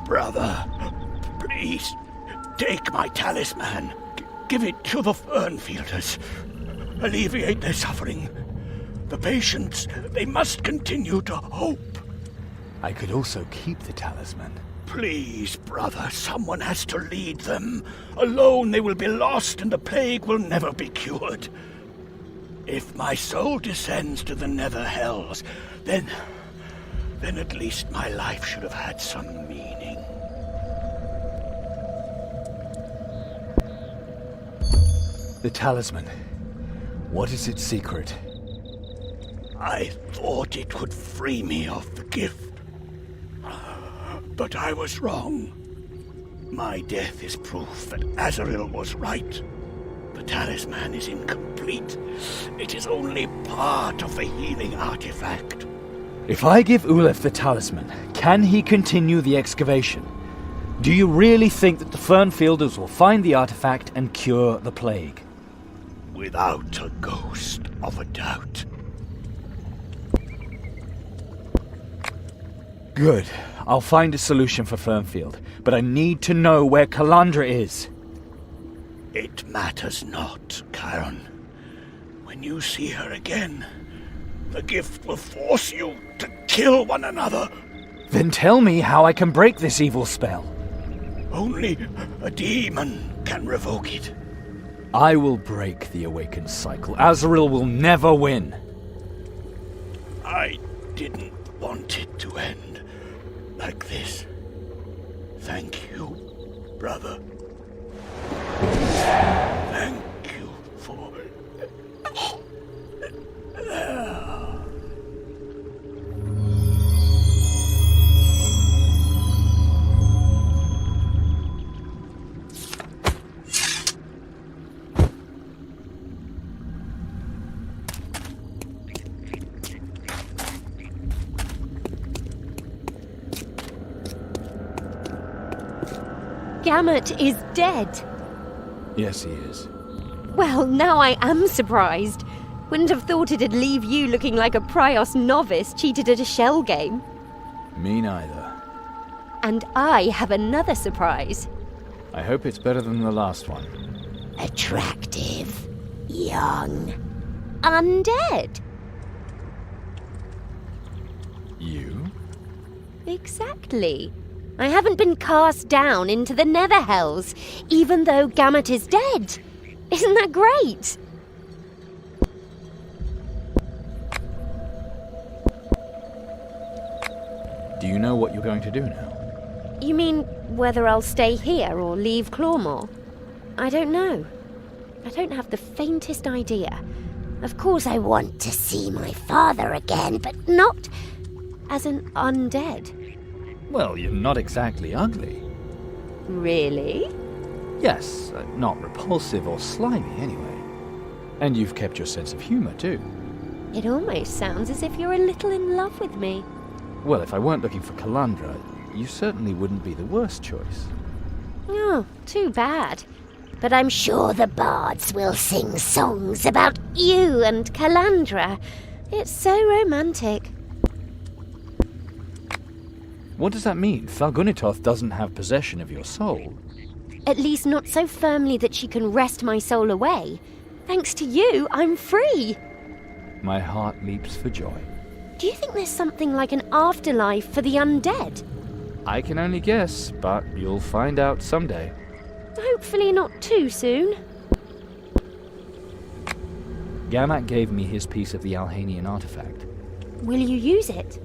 Brother, please, take my talisman. Give it to the Fernfielders. Alleviate their suffering. The patients, they must continue to hope. I could also keep the talisman. Please, brother, someone has to lead them. Alone they will be lost and the plague will never be cured. If my soul descends to the nether hells, then at least my life should have had some meaning. The talisman. What is its secret? I thought it would free me of the gift. But I was wrong. My death is proof that Azrael was right. The talisman is incomplete. It is only part of the healing artifact. If I give Ulef the talisman, can he continue the excavation? Do you really think that the Fernfielders will find the artifact and cure the plague? Without a ghost of a doubt. Good. I'll find a solution for Fernfield, but I need to know where Calandra is. It matters not, Chiron. When you see her again, the gift will force you to kill one another. Then tell me how I can break this evil spell. Only a demon can revoke it. I will break the awakened cycle. Azrael will never win. I didn't want it to end like this. Thank you, brother. Thank you for... Gamut is dead. Yes, he is. Well, now I am surprised. Wouldn't have thought it'd leave you looking like a Prios novice cheated at a shell game. Me neither. And I have another surprise. I hope it's better than the last one. Attractive. Young. Undead. You? Exactly. I haven't been cast down into the nether hells, even though Gamut is dead. Isn't that great? Do you know what you're going to do now? You mean whether I'll stay here or leave Clawmore? I don't know. I don't have the faintest idea. Of course I want to see my father again, but not as an undead. Well, you're not exactly ugly. Really? Yes, not repulsive or slimy anyway. And you've kept your sense of humor too. It almost sounds as if you're a little in love with me. Well, if I weren't looking for Calandra, you certainly wouldn't be the worst choice. Oh, too bad. But I'm sure the bards will sing songs about you and Calandra. It's so romantic. What does that mean? Thalgunitoth doesn't have possession of your soul. At least not so firmly that she can wrest my soul away. Thanks to you, I'm free. My heart leaps for joy. Do you think there's something like an afterlife for the undead? I can only guess, but you'll find out someday. Hopefully not too soon. Gamak gave me his piece of the Alhanian artifact. Will you use it?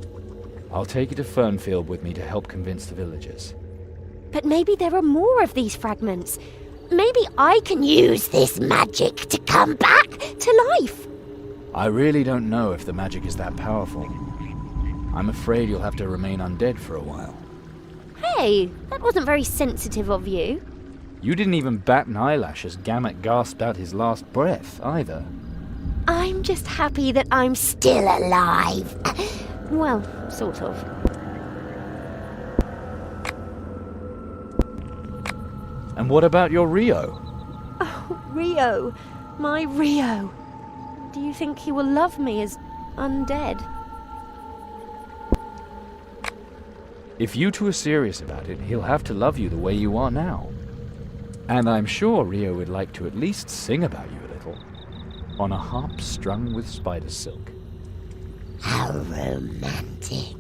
I'll take it to Fernfield with me to help convince the villagers. But maybe there are more of these fragments. Maybe I can use this magic to come back to life. I really don't know if the magic is that powerful. I'm afraid you'll have to remain undead for a while. Hey, that wasn't very sensitive of you. You didn't even bat an eyelash as Gamak gasped out his last breath, either. I'm just happy that I'm still alive. Well, sort of. And what about your Rio? Oh, Rio. My Rio. Do you think he will love me as undead? If you two are serious about it, he'll have to love you the way you are now. And I'm sure Rio would like to at least sing about you a little. On a harp strung with spider silk. How romantic.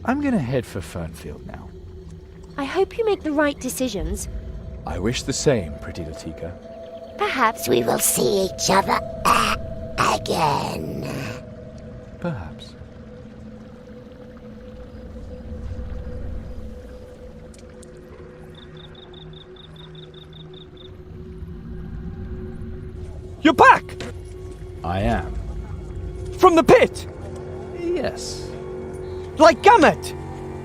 I'm gonna head for Fernfield now. I hope you make the right decisions. I wish the same, pretty Latika. Perhaps we will see each other again. Perhaps. You're back! I am. From the pit! Yes. Like Gamut!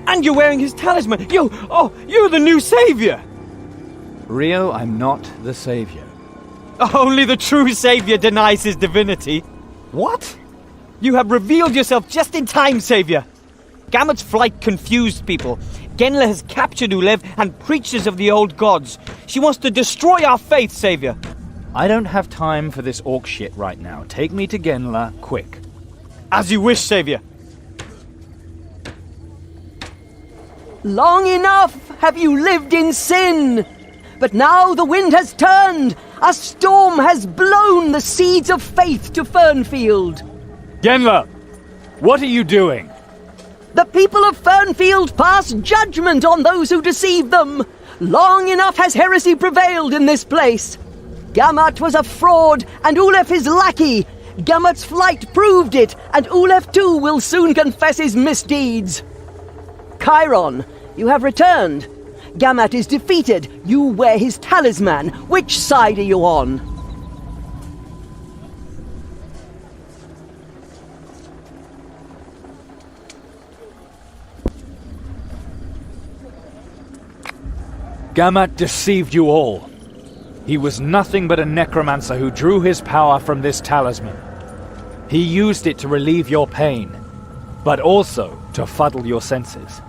And you're wearing his talisman! You're the new savior! Rio, I'm not the savior. Only the true savior denies his divinity. What? You have revealed yourself just in time, savior. Gamut's flight confused people. Genla has captured Ulev and preaches of the old gods. She wants to destroy our faith, savior. I don't have time for this orc shit right now. Take me to Genla, quick. As you wish, savior. Long enough have you lived in sin. But now the wind has turned. A storm has blown the seeds of faith to Fernfield. Genla, what are you doing? The people of Fernfield pass judgment on those who deceive them. Long enough has heresy prevailed in this place. Gamut was a fraud, and Ulef his lackey. Gamut's flight proved it, and Ulef too will soon confess his misdeeds. Chiron, you have returned. Gamut is defeated. You wear his talisman. Which side are you on? Gamut deceived you all. He was nothing but a necromancer who drew his power from this talisman. He used it to relieve your pain, but also to fuddle your senses.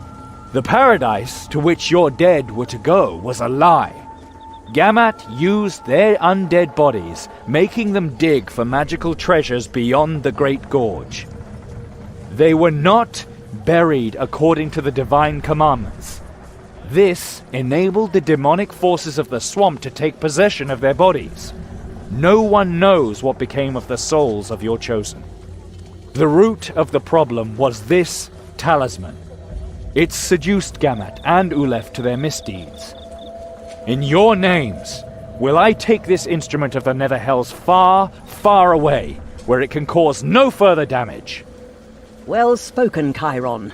The paradise to which your dead were to go was a lie. Gamut used their undead bodies, making them dig for magical treasures beyond the Great Gorge. They were not buried according to the divine commandments. This enabled the demonic forces of the swamp to take possession of their bodies. No one knows what became of the souls of your chosen. The root of the problem was this talisman. It seduced Gamut and Ulef to their misdeeds. In your names, will I take this instrument of the Nether Hells far, far away, where it can cause no further damage. Well spoken, Chiron.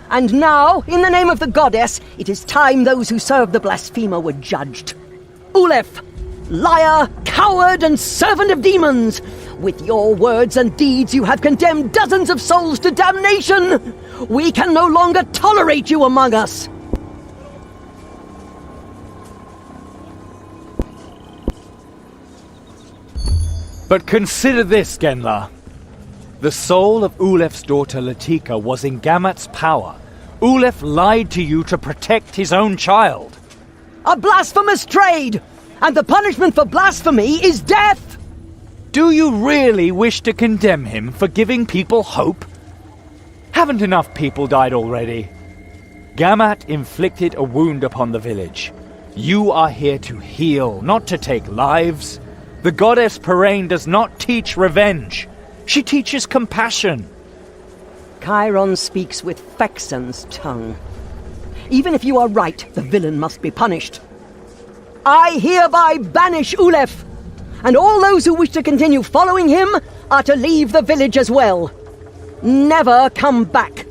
And now, in the name of the goddess, it is time those who serve the blasphemer were judged. Ulef, liar, coward, and servant of demons! With your words and deeds you have condemned dozens of souls to damnation! We can no longer tolerate you among us! But consider this, Genla. The soul of Ulef's daughter Latika was in Gamut's power. Ulef lied to you to protect his own child. A blasphemous trade! And the punishment for blasphemy is death! Do you really wish to condemn him for giving people hope? Haven't enough people died already? Gamut inflicted a wound upon the village. You are here to heal, not to take lives. The goddess Parain does not teach revenge. She teaches compassion. Chiron speaks with Phaxon's tongue. Even if you are right, the villain must be punished. I hereby banish Ulef, and all those who wish to continue following him are to leave the village as well. Never come back,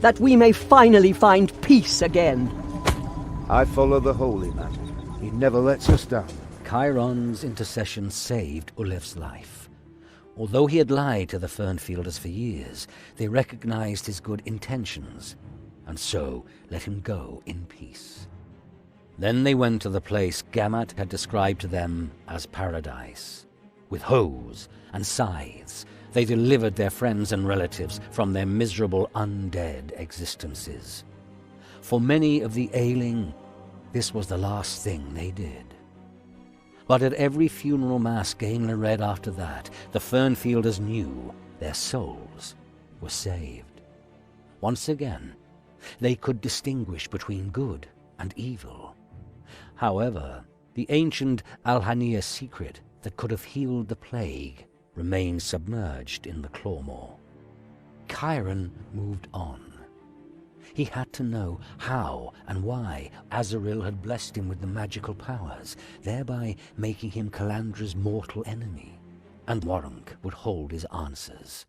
that we may finally find peace again. I follow the holy man. He never lets us down. Chiron's intercession saved Ulef's life. Although he had lied to the Fernfielders for years, they recognized his good intentions, and so let him go in peace. Then they went to the place Gamut had described to them as paradise. With hoes and scythes, they delivered their friends and relatives from their miserable undead existences. For many of the ailing, this was the last thing they did. But at every funeral mass Gainler read after that, the Fernfielders knew their souls were saved. Once again, they could distinguish between good and evil. However, the ancient Alhania secret that could have healed the plague remained submerged in the Clawmaw. Chiron moved on. He had to know how and why Azaril had blessed him with the magical powers, thereby making him Calandra's mortal enemy. And Warunk would hold his answers.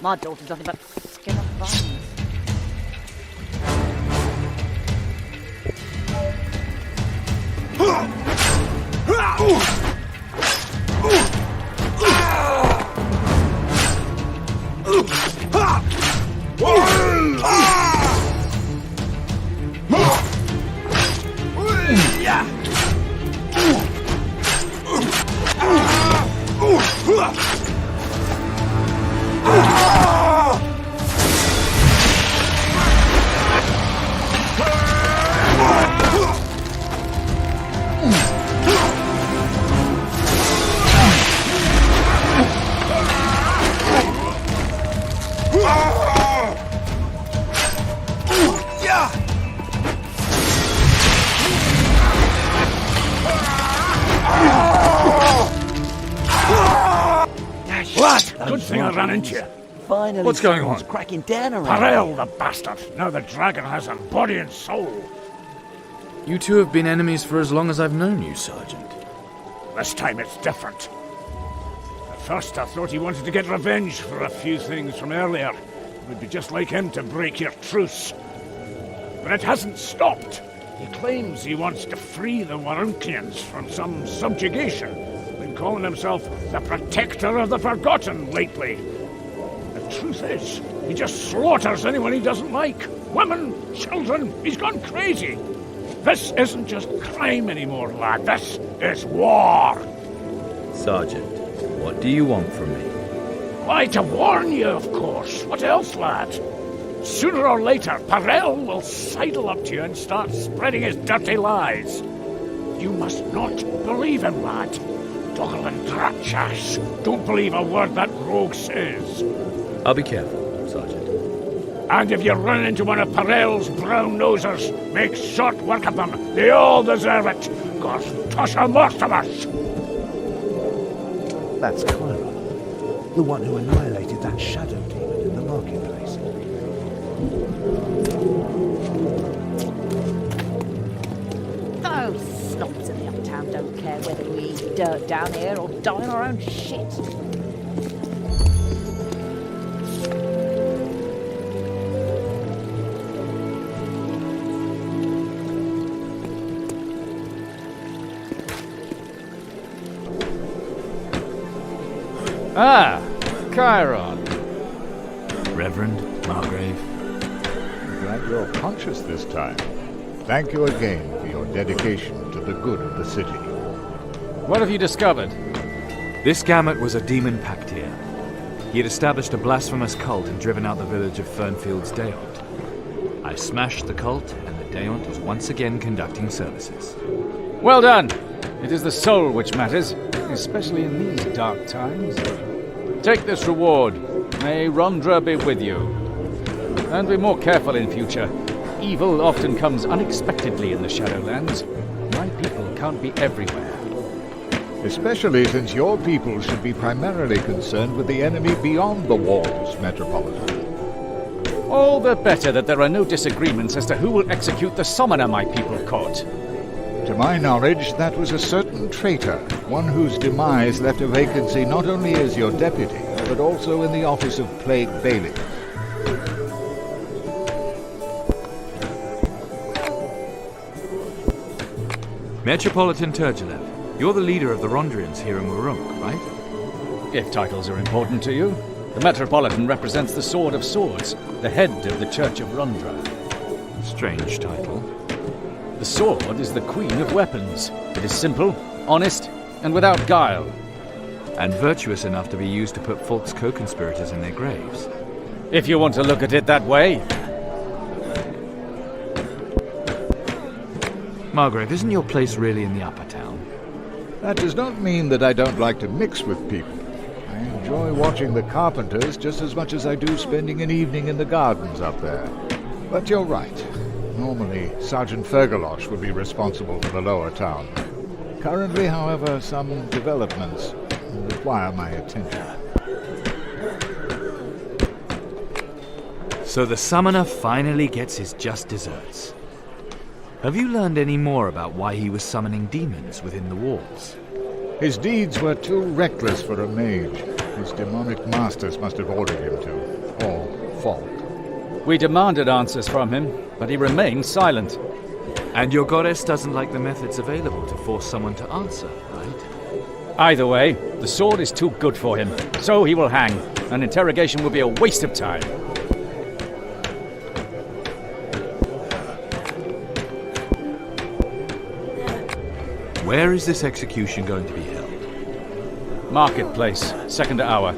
My daughter's nothing but skin and bones. What? Good thing I ran into you. Finally, What's going someone's on? cracking down around Parel, the bastard. Now the dragon has a body and soul. You two have been enemies for as long as I've known you, Sergeant. This time it's different. At first I thought he wanted to get revenge for a few things from earlier. It would be just like him to break your truce. But it hasn't stopped. He claims he wants to free the Warunkians from some subjugation. Been calling himself the Protector of the Forgotten lately. The truth is, he just slaughters anyone he doesn't like. Women, children, he's gone crazy. This isn't just crime anymore, lad. This is war. Sergeant, what do you want from me? Why, to warn you, of course. What else, lad? Sooner or later, Parel will sidle up to you and start spreading his dirty lies. You must not believe him, lad. Doggle and Dratchash. Don't believe a word that rogue says. I'll be careful, Sergeant. And if you run into one of Parel's brown nosers, make short work of them. They all deserve it. God, toss a most of us. That's Kyra, the one who annihilated that shadow demon in the marketplace. Those snobs in the uptown don't care whether we eat dirt down here or die in our own shit. Ah, Chiron. Reverend Margrave. I'm glad you're conscious this time. Thank you again for your dedication to the good of the city. What have you discovered? This Gamut was a demon Pactier. He had established a blasphemous cult and driven out the village of Fernfield's Deont. I smashed the cult, and the Deont is once again conducting services. Well done! It is the soul which matters, especially in these dark times. Take this reward. May Rondra be with you. And be more careful in future. Evil often comes unexpectedly in the Shadowlands. My people can't be everywhere. Especially since your people should be primarily concerned with the enemy beyond the walls, Metropolitan. All the better that there are no disagreements as to who will execute the summoner my people caught. To my knowledge, that was a certain traitor, one whose demise left a vacancy not only as your deputy, but also in the office of Plague Bailiff. Metropolitan Turgilev, you're the leader of the Rondrians here in Warunk, right? If titles are important to you, the Metropolitan represents the Sword of Swords, the head of the Church of Rondra. Strange title. The sword is the queen of weapons. It is simple, honest, and without guile. And virtuous enough to be used to put false co-conspirators in their graves. If you want to look at it that way. Margrave, isn't your place really in the upper town? That does not mean that I don't like to mix with people. I enjoy watching the carpenters just as much as I do spending an evening in the gardens up there. But you're right. Normally, Sergeant Fergalosh would be responsible for the lower town. Currently, however, some developments require my attention. So the summoner finally gets his just desserts. Have you learned any more about why he was summoning demons within the walls? His deeds were too reckless for a mage. His demonic masters must have ordered him to. Or Falk. We demanded answers from him, but he remained silent. And your goddess doesn't like the methods available to force someone to answer, right? Either way, the sword is too good for him, so he will hang. An interrogation will be a waste of time. Where is this execution going to be held? Marketplace, second hour.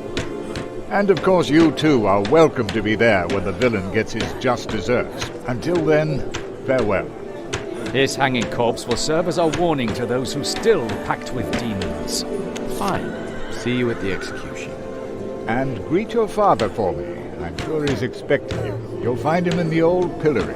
And of course you too are welcome to be there when the villain gets his just deserts. Until then, farewell. His hanging corpse will serve as a warning to those who still pact with demons. Fine. See you at the execution. And greet your father for me. I'm sure he's expecting you. You'll find him in the old pillory.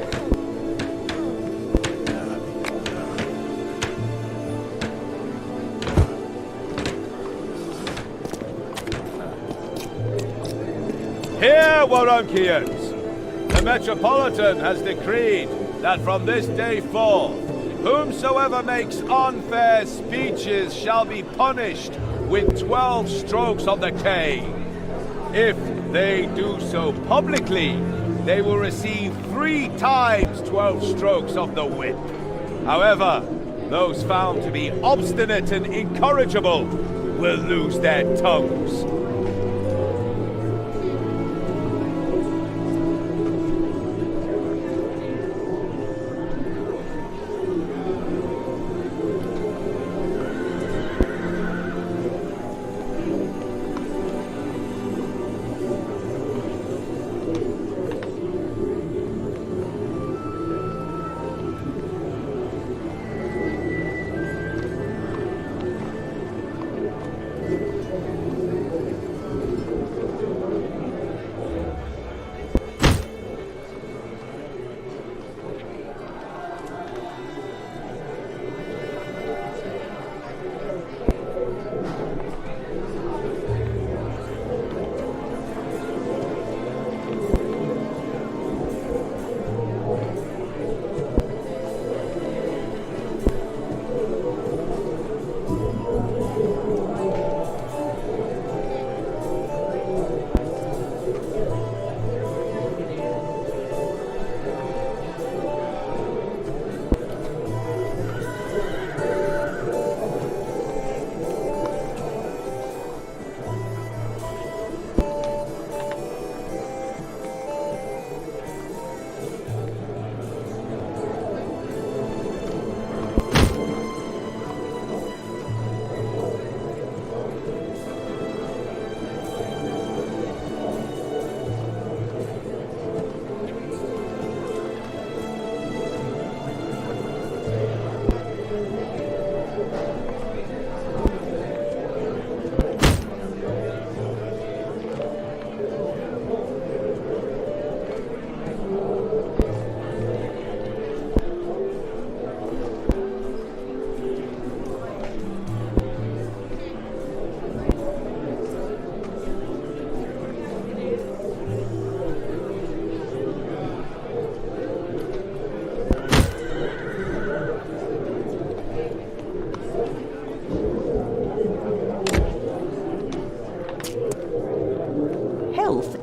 Hear, Warunkians! The Metropolitan has decreed that from this day forth, whomsoever makes unfair speeches shall be punished with 12 strokes of the cane. If they do so publicly, they will receive 3 times 12 strokes of the whip. However, those found to be obstinate and incorrigible will lose their tongues.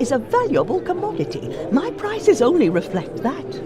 Is a valuable commodity. My prices only reflect that.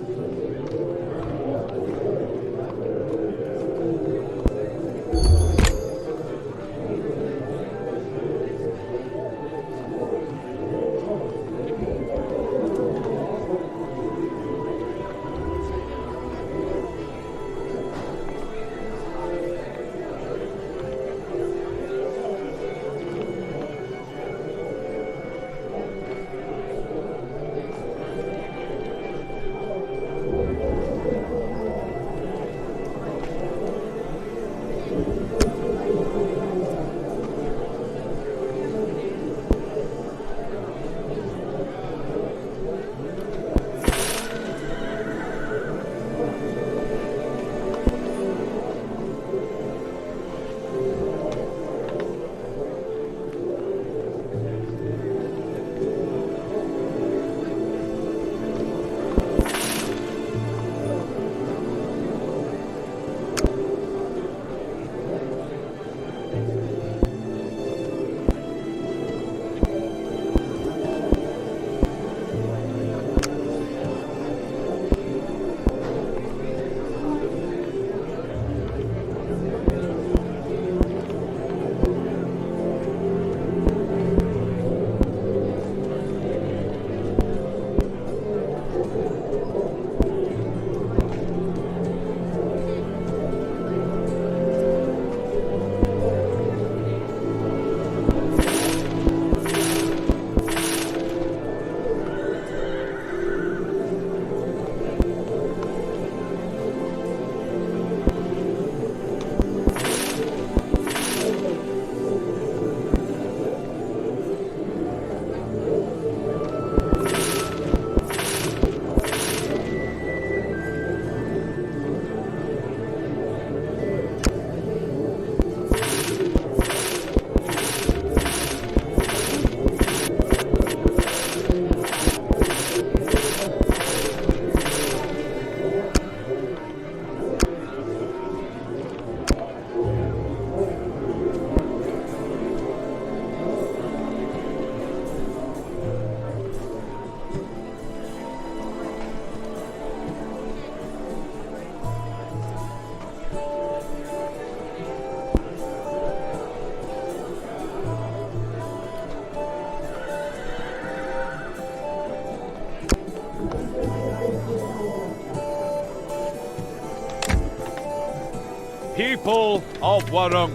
People of Warunk,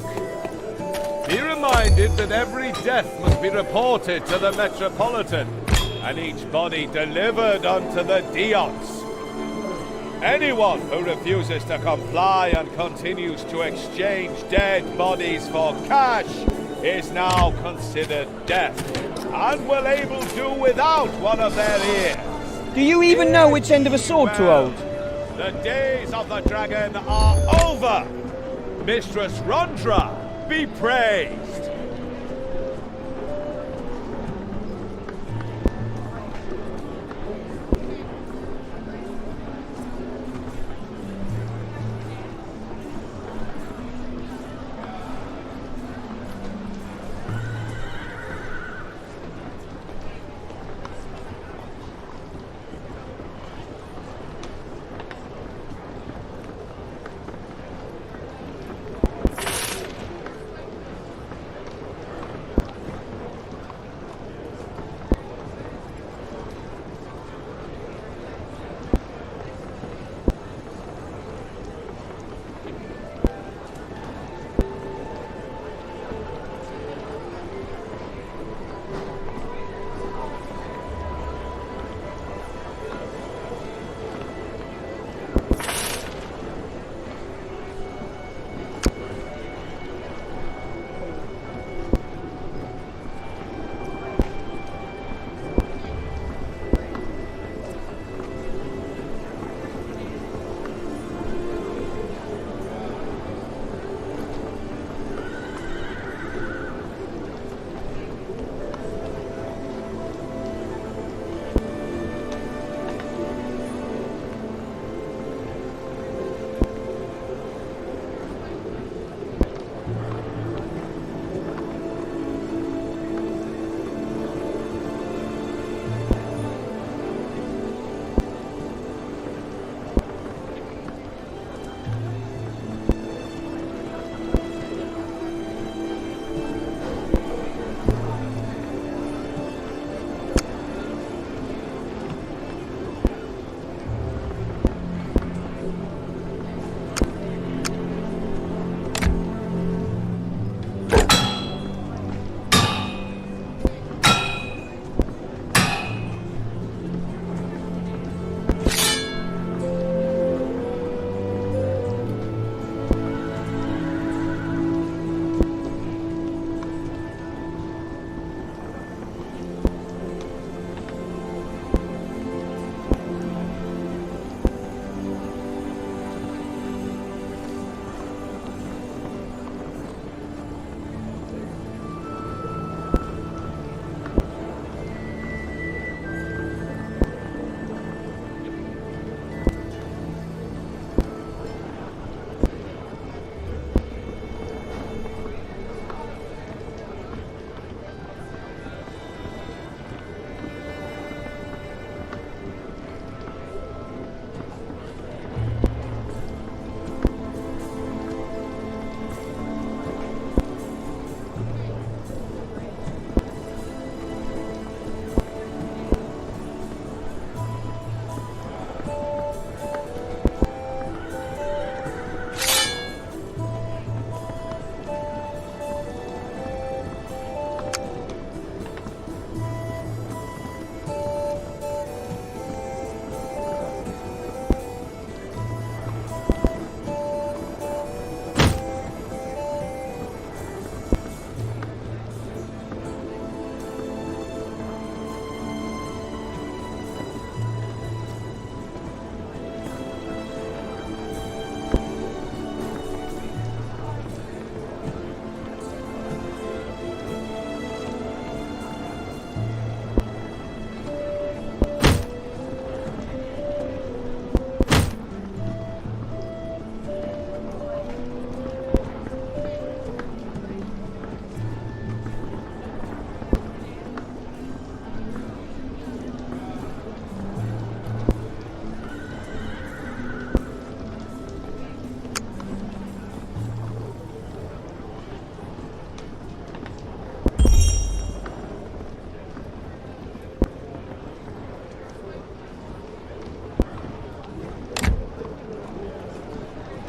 be reminded that every death must be reported to the Metropolitan, and each body delivered unto the Diots. Anyone who refuses to comply and continues to exchange dead bodies for cash is now considered deaf, and will able do without one of their ears. Do you even know which end of a sword to hold? The days of the dragon are over! Mistress Rondra, be praised!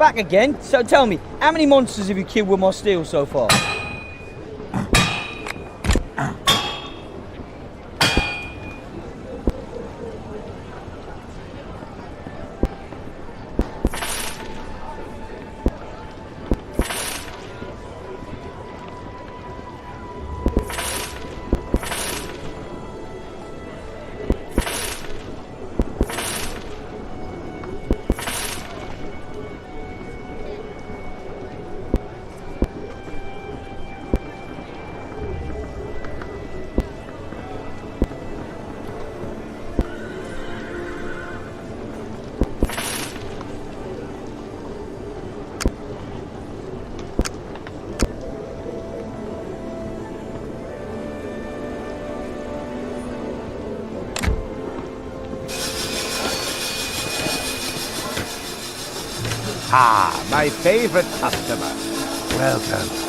Back again? So tell me, how many monsters have you killed with my steel so far? Ah, my favorite customer. Welcome.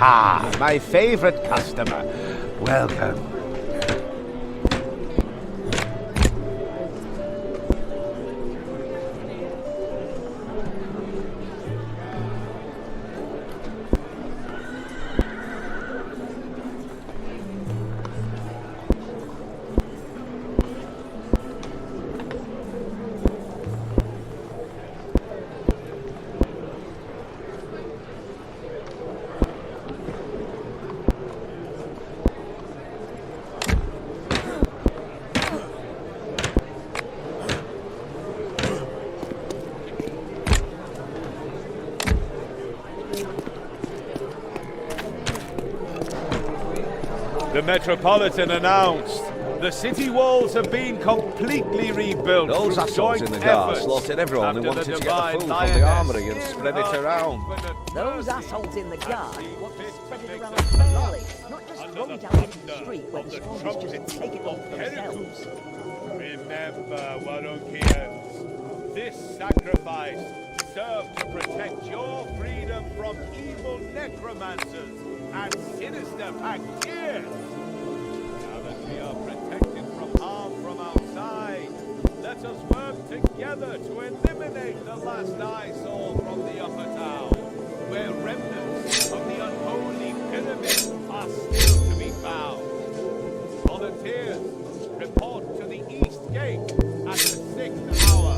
Ah, my favorite customer. Welcome. The Metropolitan announced the city walls have been completely rebuilt. Those through assholes joint in the guard efforts slaughtered everyone who after wanted to get the divine food from lioness the armory and spread it around. Those assholes in the guard want to spread it around fairly, not just throw it out into the street where the strongest just take it all for themselves. Remember, Waronkians, this sacrifice served to protect your freedom from evil necromancers and sinister Paktirs. Now that we are protected from harm from outside, let us work together to eliminate the last eyesore from the upper town, where remnants of the unholy pyramid are still to be found. Volunteers, report to the east gate at the 6th hour.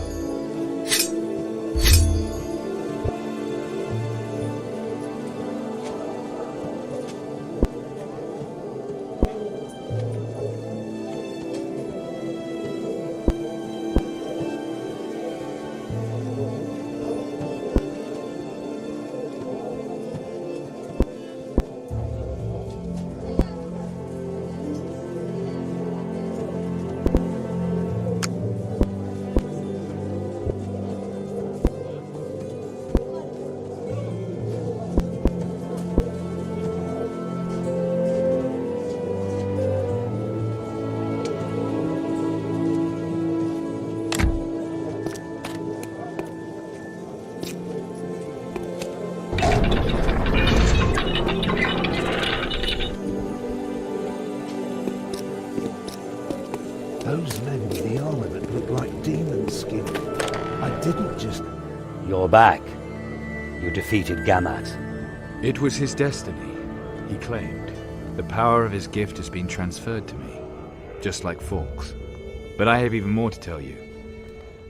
Those men with the armament look like demon skin. I didn't just... You're back. You defeated Gammat. It was his destiny, he claimed. The power of his gift has been transferred to me, just like Falk's. But I have even more to tell you.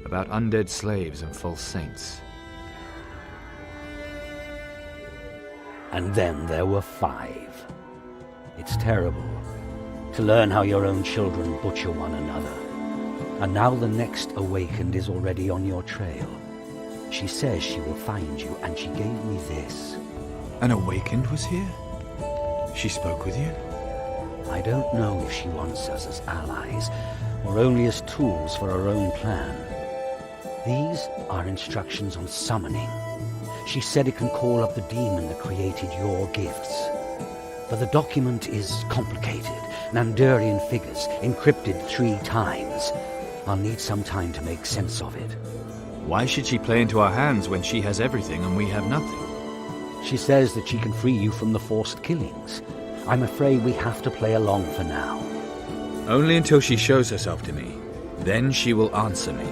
About undead slaves and false saints. And then there were 5. It's terrible to learn how your own children butcher one another. And now the next awakened is already on your trail. She says she will find you, and she gave me this. An awakened was here? She spoke with you? I don't know if she wants us as allies, or only as tools for her own plan. These are instructions on summoning. She said it can call up the demon that created your gifts. But the document is complicated. Nandurian figures, encrypted 3 times. I'll need some time to make sense of it. Why should she play into our hands when she has everything and we have nothing? She says that she can free you from the forced killings. I'm afraid we have to play along for now. Only until she shows herself to me. Then she will answer me.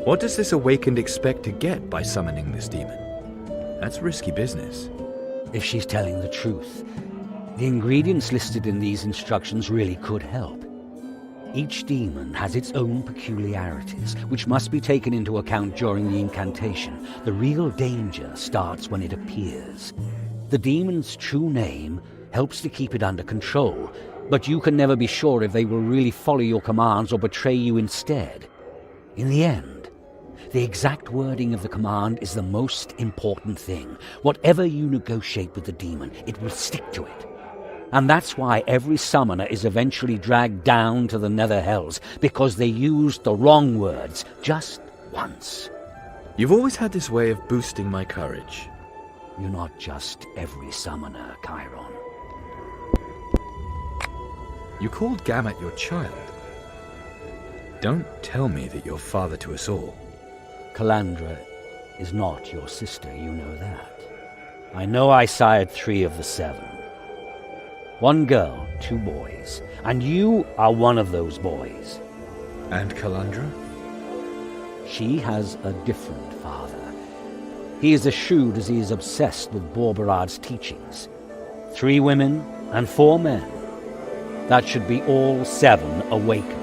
What does this awakened expect to get by summoning this demon? That's risky business. If she's telling the truth, the ingredients listed in these instructions really could help. Each demon has its own peculiarities, which must be taken into account during the incantation. The real danger starts when it appears. The demon's true name helps to keep it under control, but you can never be sure if they will really follow your commands or betray you instead. In the end, the exact wording of the command is the most important thing. Whatever you negotiate with the demon, it will stick to it. And that's why every summoner is eventually dragged down to the nether hells, because they used the wrong words just once. You've always had this way of boosting my courage. You're not just every summoner, Chiron. You called Gammat your child. Don't tell me that you're father to us all. Calandra is not your sister, you know that. I know I sired 3 of the 7. 1 girl, 2 boys, and you are one of those boys. And Calandra? She has a different father. He is as shrewd as he is obsessed with Borbarad's teachings. 3 women and 4 men. That should be all 7 awakened.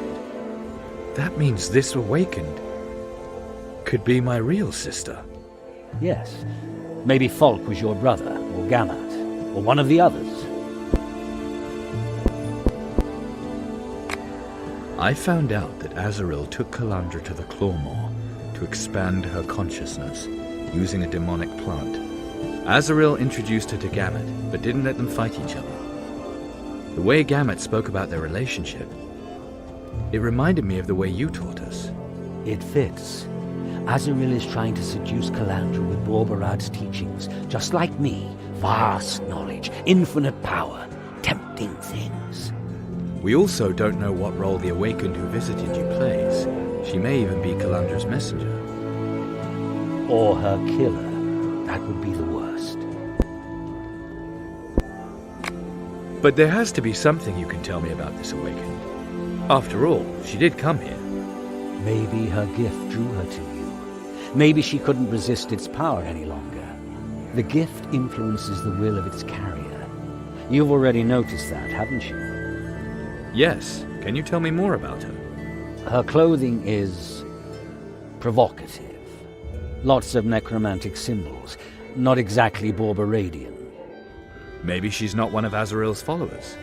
That means this awakened could be my real sister. Yes. Maybe Falk was your brother, or Gammat, or one of the others. I found out that Azrael took Calandra to the Clawmaw to expand her consciousness using a demonic plant. Azrael introduced her to Gammat, but didn't let them fight each other. The way Gammat spoke about their relationship, it reminded me of the way you taught us. It fits. Azrael is trying to seduce Calandra with Borbarad's teachings, just like me. Vast knowledge, infinite power, tempting things. We also don't know what role the Awakened who visited you plays. She may even be Calandra's messenger. Or her killer. That would be the worst. But there has to be something you can tell me about this Awakened. After all, she did come here. Maybe her gift drew her to you. Maybe she couldn't resist its power any longer. The gift influences the will of its carrier. You've already noticed that, haven't you? Yes. Can you tell me more about her? Her clothing is provocative. Lots of necromantic symbols. Not exactly Borbaradian. Maybe she's not one of Azrael's followers.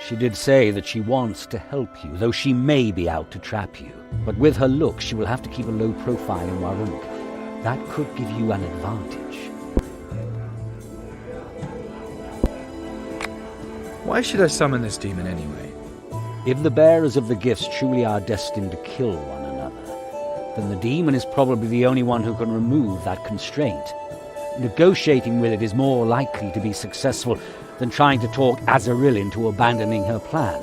She did say that she wants to help you, though she may be out to trap you. But with her look, she will have to keep a low profile in Warunk. That could give you an advantage. Why should I summon this demon anyway? If the bearers of the gifts truly are destined to kill one another, then the demon is probably the only one who can remove that constraint. Negotiating with it is more likely to be successful than trying to talk Azrael into abandoning her plan.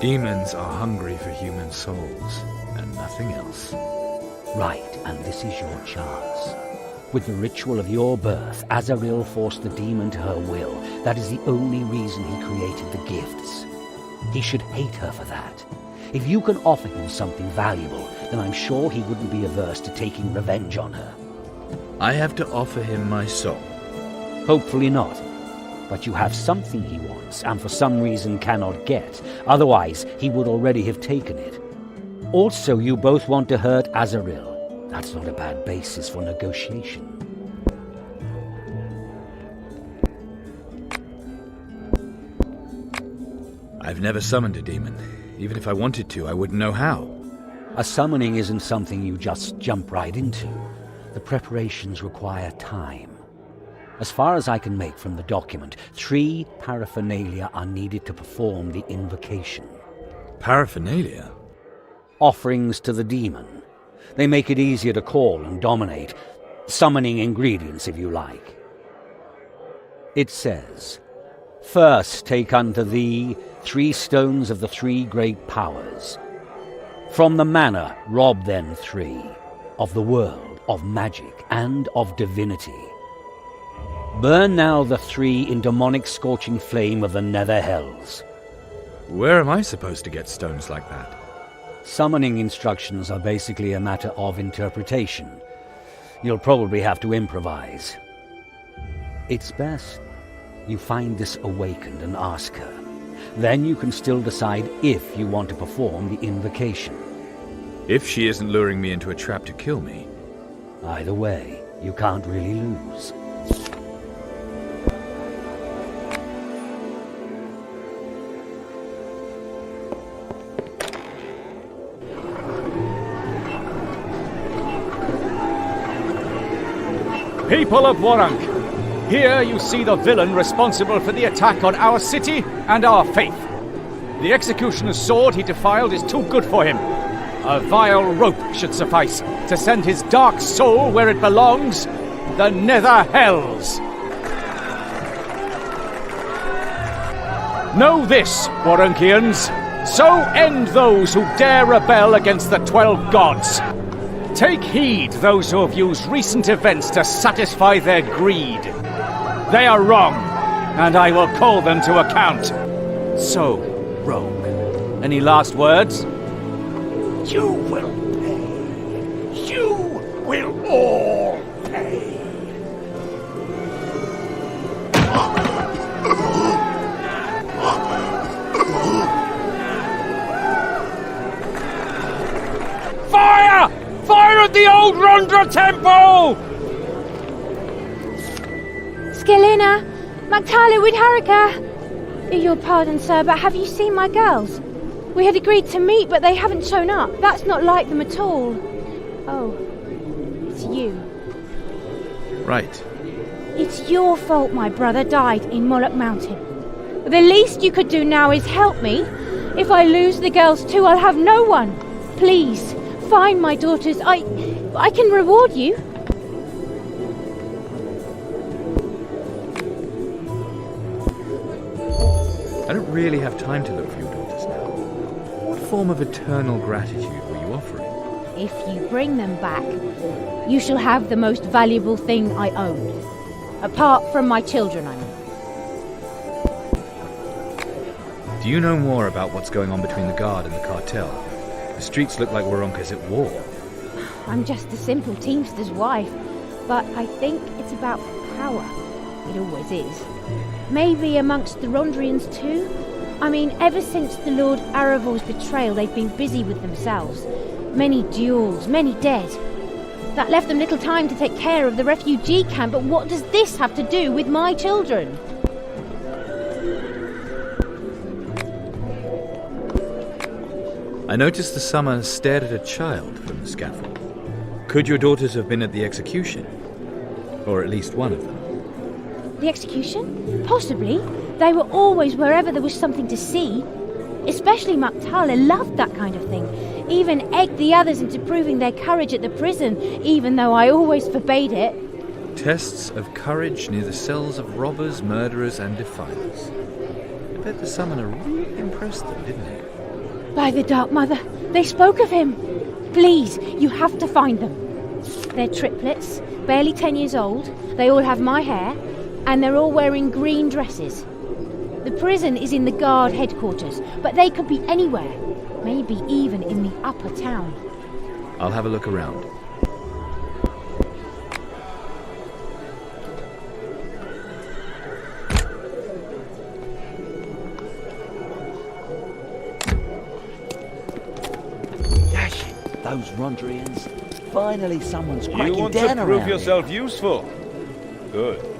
Demons are hungry for human souls, and nothing else. Right, and this is your chance. With the ritual of your birth, Azaril forced the demon to her will. That is the only reason he created the gifts. He should hate her for that. If you can offer him something valuable, then I'm sure he wouldn't be averse to taking revenge on her. I have to offer him my soul. Hopefully not. But you have something he wants, and for some reason cannot get. Otherwise, he would already have taken it. Also, you both want to hurt Azaril. That's not a bad basis for negotiation. I've never summoned a demon. Even if I wanted to, I wouldn't know how. A summoning isn't something you just jump right into. The preparations require time. As far as I can make from the document, 3 paraphernalia are needed to perform the invocation. Paraphernalia? Offerings to the demon. They make it easier to call and dominate. Summoning ingredients, if you like. It says, "First take unto thee 3 stones of the 3 great powers. From the manor rob then 3, of the world, of magic, and of divinity. Burn now the 3 in demonic scorching flame of the nether hells." Where am I supposed to get stones like that? Summoning instructions are basically a matter of interpretation. You'll probably have to improvise. It's best you find this awakened and ask her. Then you can still decide if you want to perform the invocation. If she isn't luring me into a trap to kill me. Either way, you can't really lose. People of Warrank, here you see the villain responsible for the attack on our city and our faith. The executioner's sword he defiled is too good for him. A vile rope should suffice to send his dark soul where it belongs, the nether hells. Know this, Warrankians. So end those who dare rebel against the 12 gods. Take heed, those who have used recent events to satisfy their greed. They are wrong, and I will call them to account. So, Rogue, any last words? You will pay. You will all pay. Fire! Fire at the old Rondra temple! Skelina, Magtala Widharika. Your pardon, sir, but have you seen my girls? We had agreed to meet, but they haven't shown up. That's not like them at all. Oh, it's you. Right. It's your fault my brother died in Moloch Mountain. The least you could do now is help me. If I lose the girls too, I'll have no one. Please, find my daughters. I can reward you. I don't really have time to look for your daughters now. What form of eternal gratitude were you offering? If you bring them back, you shall have the most valuable thing I own. Apart from my children, I mean. Do you know more about what's going on between the Guard and the cartel? The streets look like Waronka's at war. I'm just a simple teamster's wife, but I think it's about power. It always is. Maybe amongst the Rondrians too? I mean, ever since the Lord Aravor's betrayal, they've been busy with themselves. Many duels, many dead. That left them little time to take care of the refugee camp, but what does this have to do with my children? I noticed the summer stared at a child from the scaffold. Could your daughters have been at the execution? Or at least one of them? The execution? Possibly. They were always wherever there was something to see. Especially Magtala loved that kind of thing. Even egged the others into proving their courage at the prison, even though I always forbade it. Tests of courage near the cells of robbers, murderers, and defilers. I bet the summoner really impressed them, didn't he? By the Dark Mother, they spoke of him. Please, you have to find them. They're triplets, barely 10 years old. They all have my hair, and they're all wearing green dresses. The prison is in the guard headquarters, but they could be anywhere. Maybe even in the upper town. I'll have a look around. Dash it, those Rondrians. Finally someone's You cracking want down to prove around yourself useful? Good.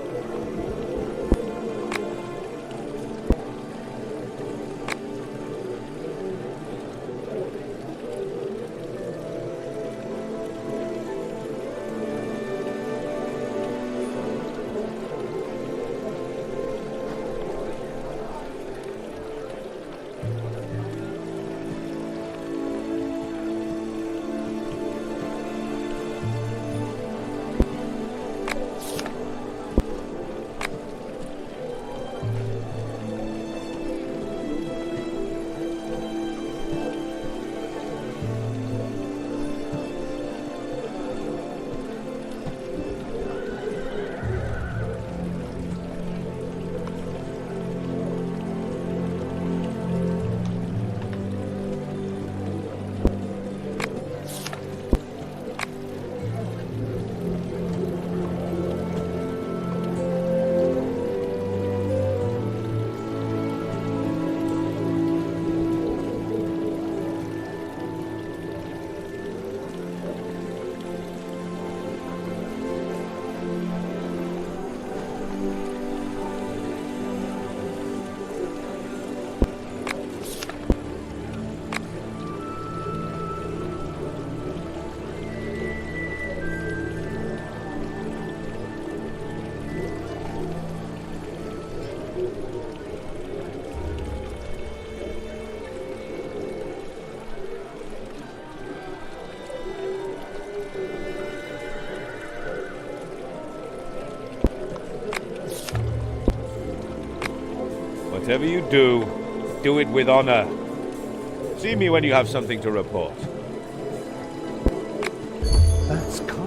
Whatever you do it with honor. See me when you have something to report. That's kind.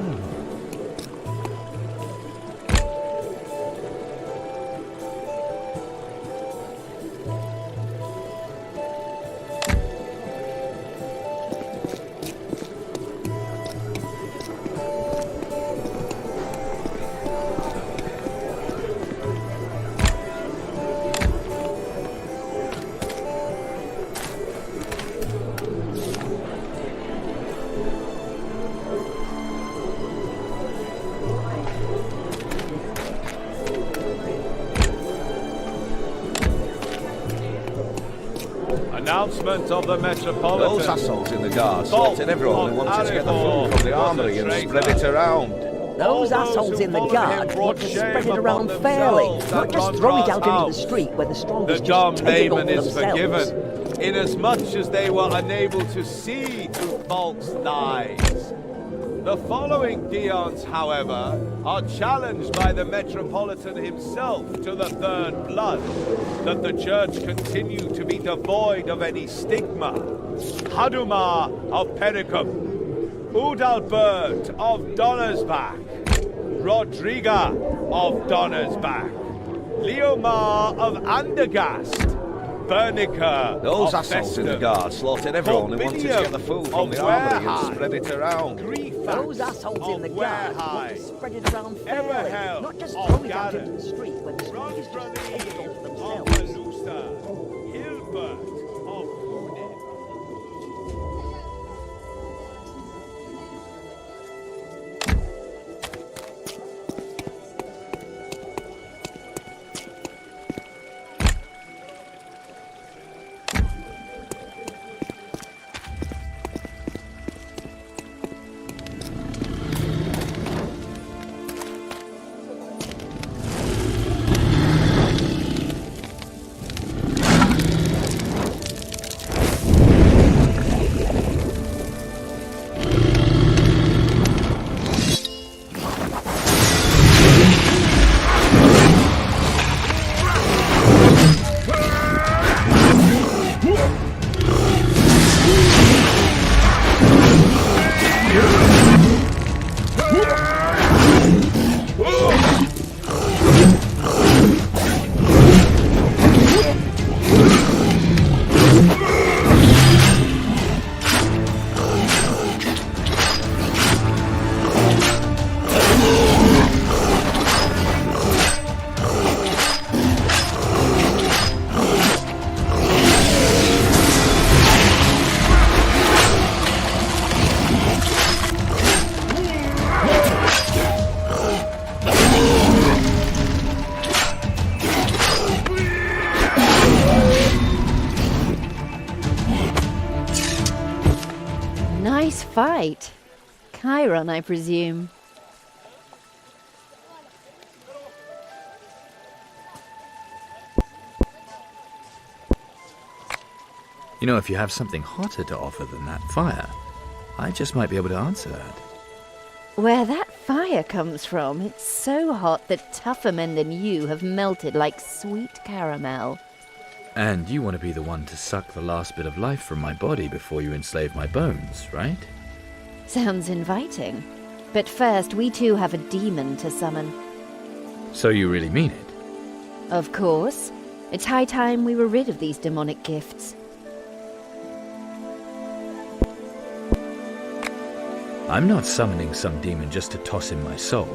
Announcement of the Metropolitan. Those assholes in the guard Salt slaughtered everyone who wanted to get the Aragorn food from the was a armory and traitor. spread it around. Those assholes in the guard want to spread it around fairly, not just throw it out into the street where the The strongest dumb just take it all Noumena for is themselves. forgiven, inasmuch as they were unable to see through false lies. The following Deons, however, are challenged by the Metropolitan himself to the third blood, that the Church continue to be devoid of any stigma. Hadumar of Pericum, Udalbert of Donnersbach, Rodriga of Donnersbach, Leomar of Andergast, Bernica Those of assholes in the Festum, guard slaughtered everyone who wanted to get the food from the armory and spread it around. Those assholes in the guard want to spread it around fairly, Everhell not just of throw it out Gareth, into the street where the strongest just take it all for themselves. Valusa, Hilbert of Hunin. Nice fight. Chiron, I presume. You know, if you have something hotter to offer than that fire, I just might be able to answer that. Where that fire comes from, it's so hot that tougher men than you have melted like sweet caramel. And you want to be the one to suck the last bit of life from my body before you enslave my bones, right? Sounds inviting. But first, we too have a demon to summon. So you really mean it? Of course. It's high time we were rid of these demonic gifts. I'm not summoning some demon just to toss in my soul.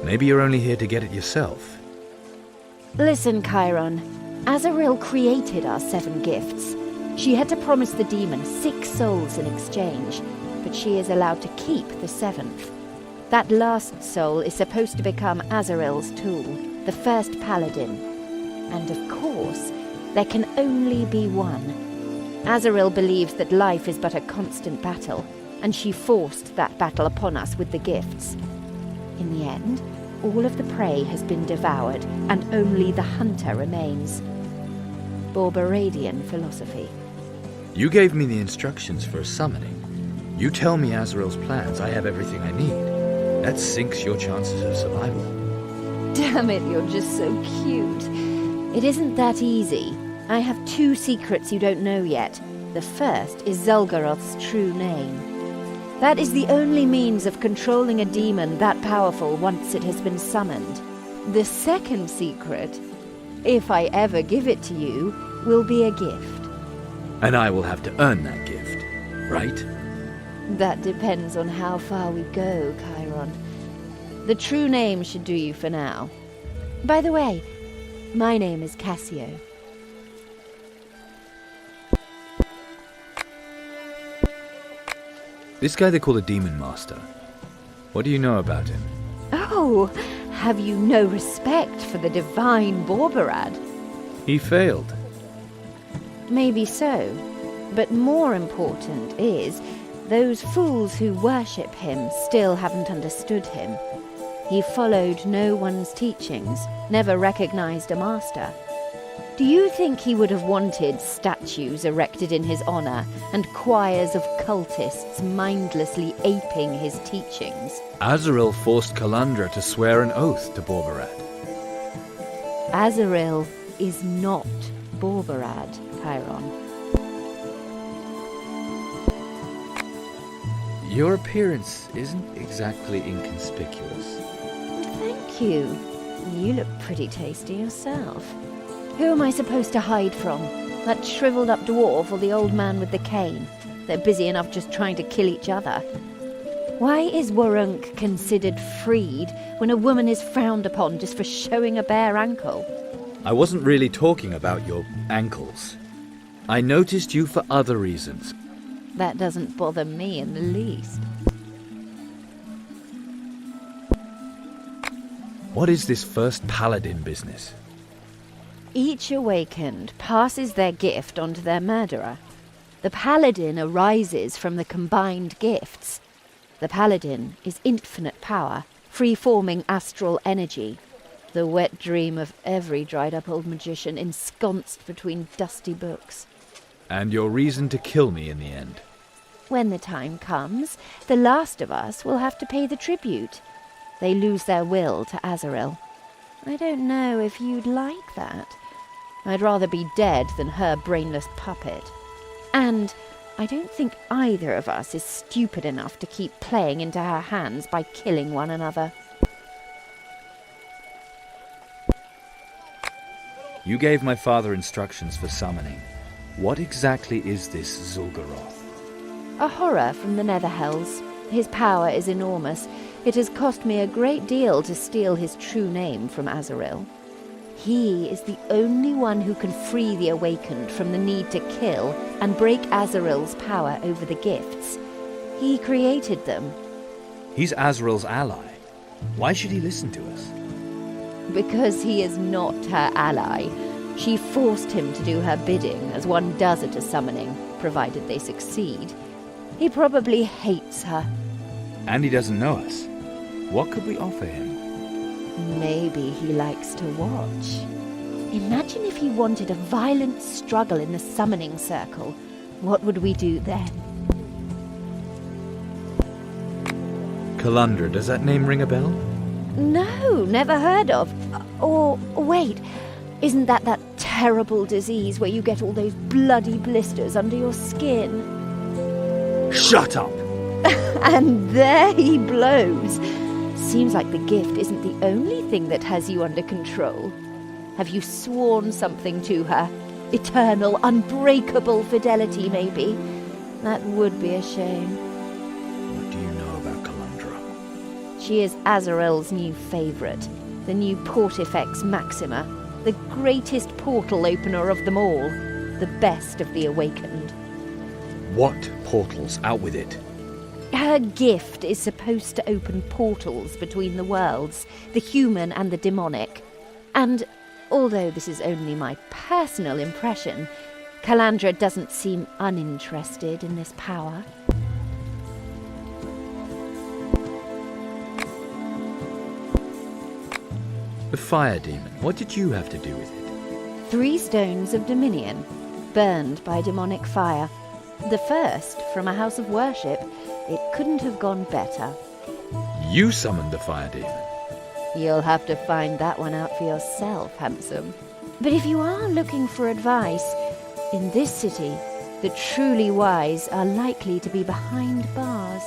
Maybe you're only here to get it yourself. Listen, Chiron. Azrael created our 7 gifts. She had to promise the demon 6 souls in exchange, but she is allowed to keep the 7th. That last soul is supposed to become Azrael's tool, the first paladin. And of course, there can only be one. Azrael believes that life is but a constant battle, and she forced that battle upon us with the gifts. In the end, all of the prey has been devoured, and only the hunter remains. Borberadian philosophy. You gave me the instructions for a summoning. You tell me Azrael's plans, I have everything I need. That sinks your chances of survival. Damn it, you're just so cute. It isn't that easy. I have 2 secrets you don't know yet. The first is Zul'Garoth's true name. That is the only means of controlling a demon that powerful once it has been summoned. The second secret, if I ever give it to you, will be a gift. And I will have to earn that gift, right? That depends on how far we go, Chiron. The true name should do you for now. By the way, my name is Cassio. This guy they call the Demon Master. What do you know about him? Oh, have you no respect for the divine Borberad? He failed. Maybe so. But more important is, those fools who worship him still haven't understood him. He followed no one's teachings, never recognized a master. Do you think he would have wanted statues erected in his honor and choirs of cultists mindlessly aping his teachings? Azrael forced Kalandra to swear an oath to Borberad. Azrael is not Borberad, Chiron. Your appearance isn't exactly inconspicuous. Thank you. You look pretty tasty yourself. Who am I supposed to hide from? That shriveled-up dwarf or the old man with the cane? They're busy enough just trying to kill each other. Why is Warunk considered freed when a woman is frowned upon just for showing a bare ankle? I wasn't really talking about your ankles. I noticed you for other reasons. That doesn't bother me in the least. What is this first paladin business? Each awakened passes their gift on to their murderer. The paladin arises from the combined gifts. The paladin is infinite power, free-forming astral energy, the wet dream of every dried-up old magician ensconced between dusty books. And your reason to kill me in the end? When the time comes, the last of us will have to pay the tribute. They lose their will to Azrael. I don't know if you'd like that. I'd rather be dead than her brainless puppet. And I don't think either of us is stupid enough to keep playing into her hands by killing one another. You gave my father instructions for summoning. What exactly is this Zul'Garoth? A horror from the Netherhells. His power is enormous. It has cost me a great deal to steal his true name from Azrael. He is the only one who can free the Awakened from the need to kill and break Azrael's power over the gifts. He created them. He's Azrael's ally. Why should he listen to us? Because he is not her ally. She forced him to do her bidding, as one does at a summoning, provided they succeed. He probably hates her. And he doesn't know us. What could we offer him? Maybe he likes to watch. Imagine if he wanted a violent struggle in the summoning circle. What would we do then? Kalandra, does that name ring a bell? No, never heard of. Or, wait, isn't that terrible disease where you get all those bloody blisters under your skin? Shut up! And there he blows. Seems like the gift isn't the only thing that has you under control. Have you sworn something to her? Eternal, unbreakable fidelity, maybe? That would be a shame. What do you know about Kalandra? She is Azarel's new favourite, the new Portifex Maxima, the greatest portal opener of them all, the best of the awakened. What portals? Out with it. Her gift is supposed to open portals between the worlds, the human and the demonic. And although this is only my personal impression, Kalandra doesn't seem uninterested in this power. The fire demon, what did you have to do with it? 3 stones of dominion, burned by demonic fire. The first from a house of worship. It couldn't have gone better. You summoned the fire demon. You'll have to find that one out for yourself, handsome. But if you are looking for advice, in this city, the truly wise are likely to be behind bars.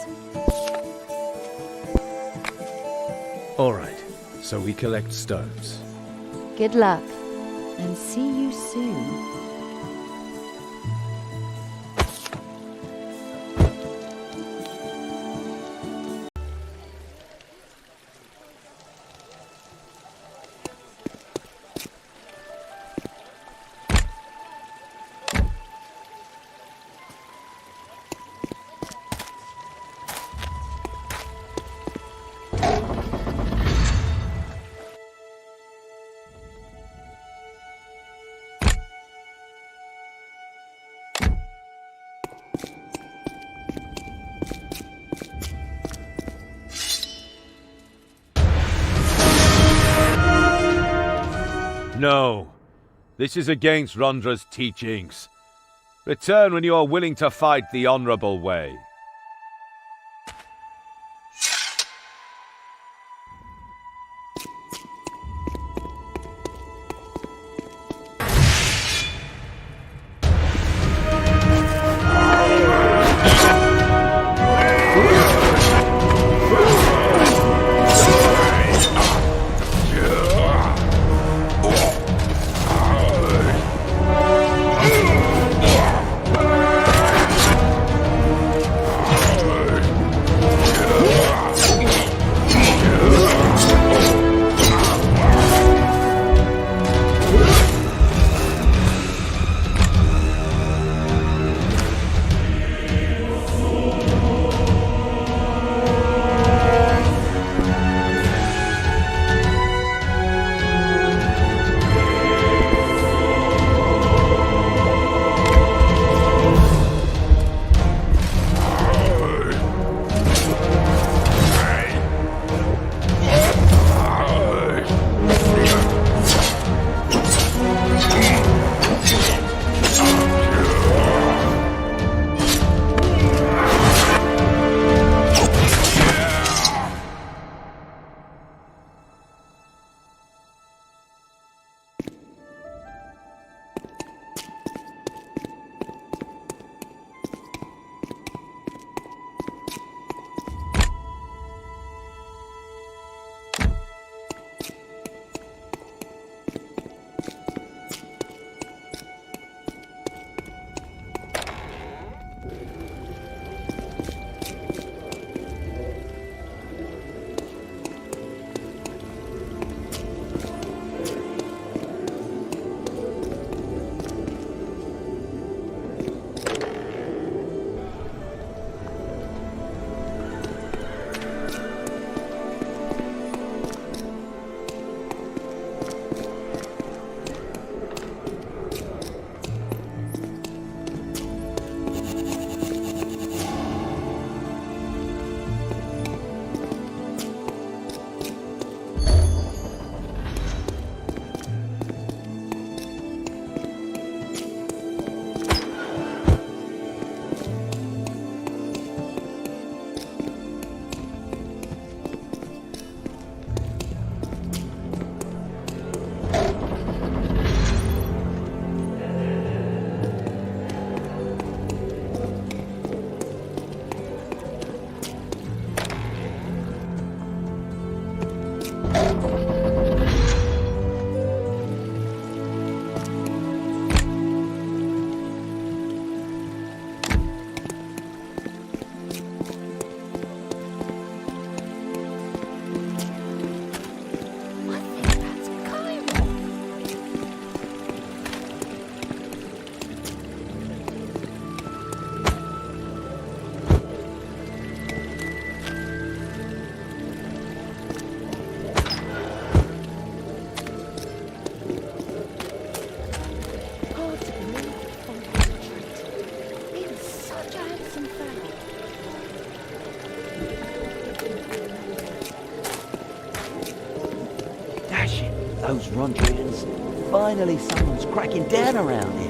All right, so we collect stones. Good luck, and see you soon. No, this is against Rondra's teachings. Return when you are willing to fight the honorable way. been found. Dash it, those Rondrians. Finally someone's cracking down around here.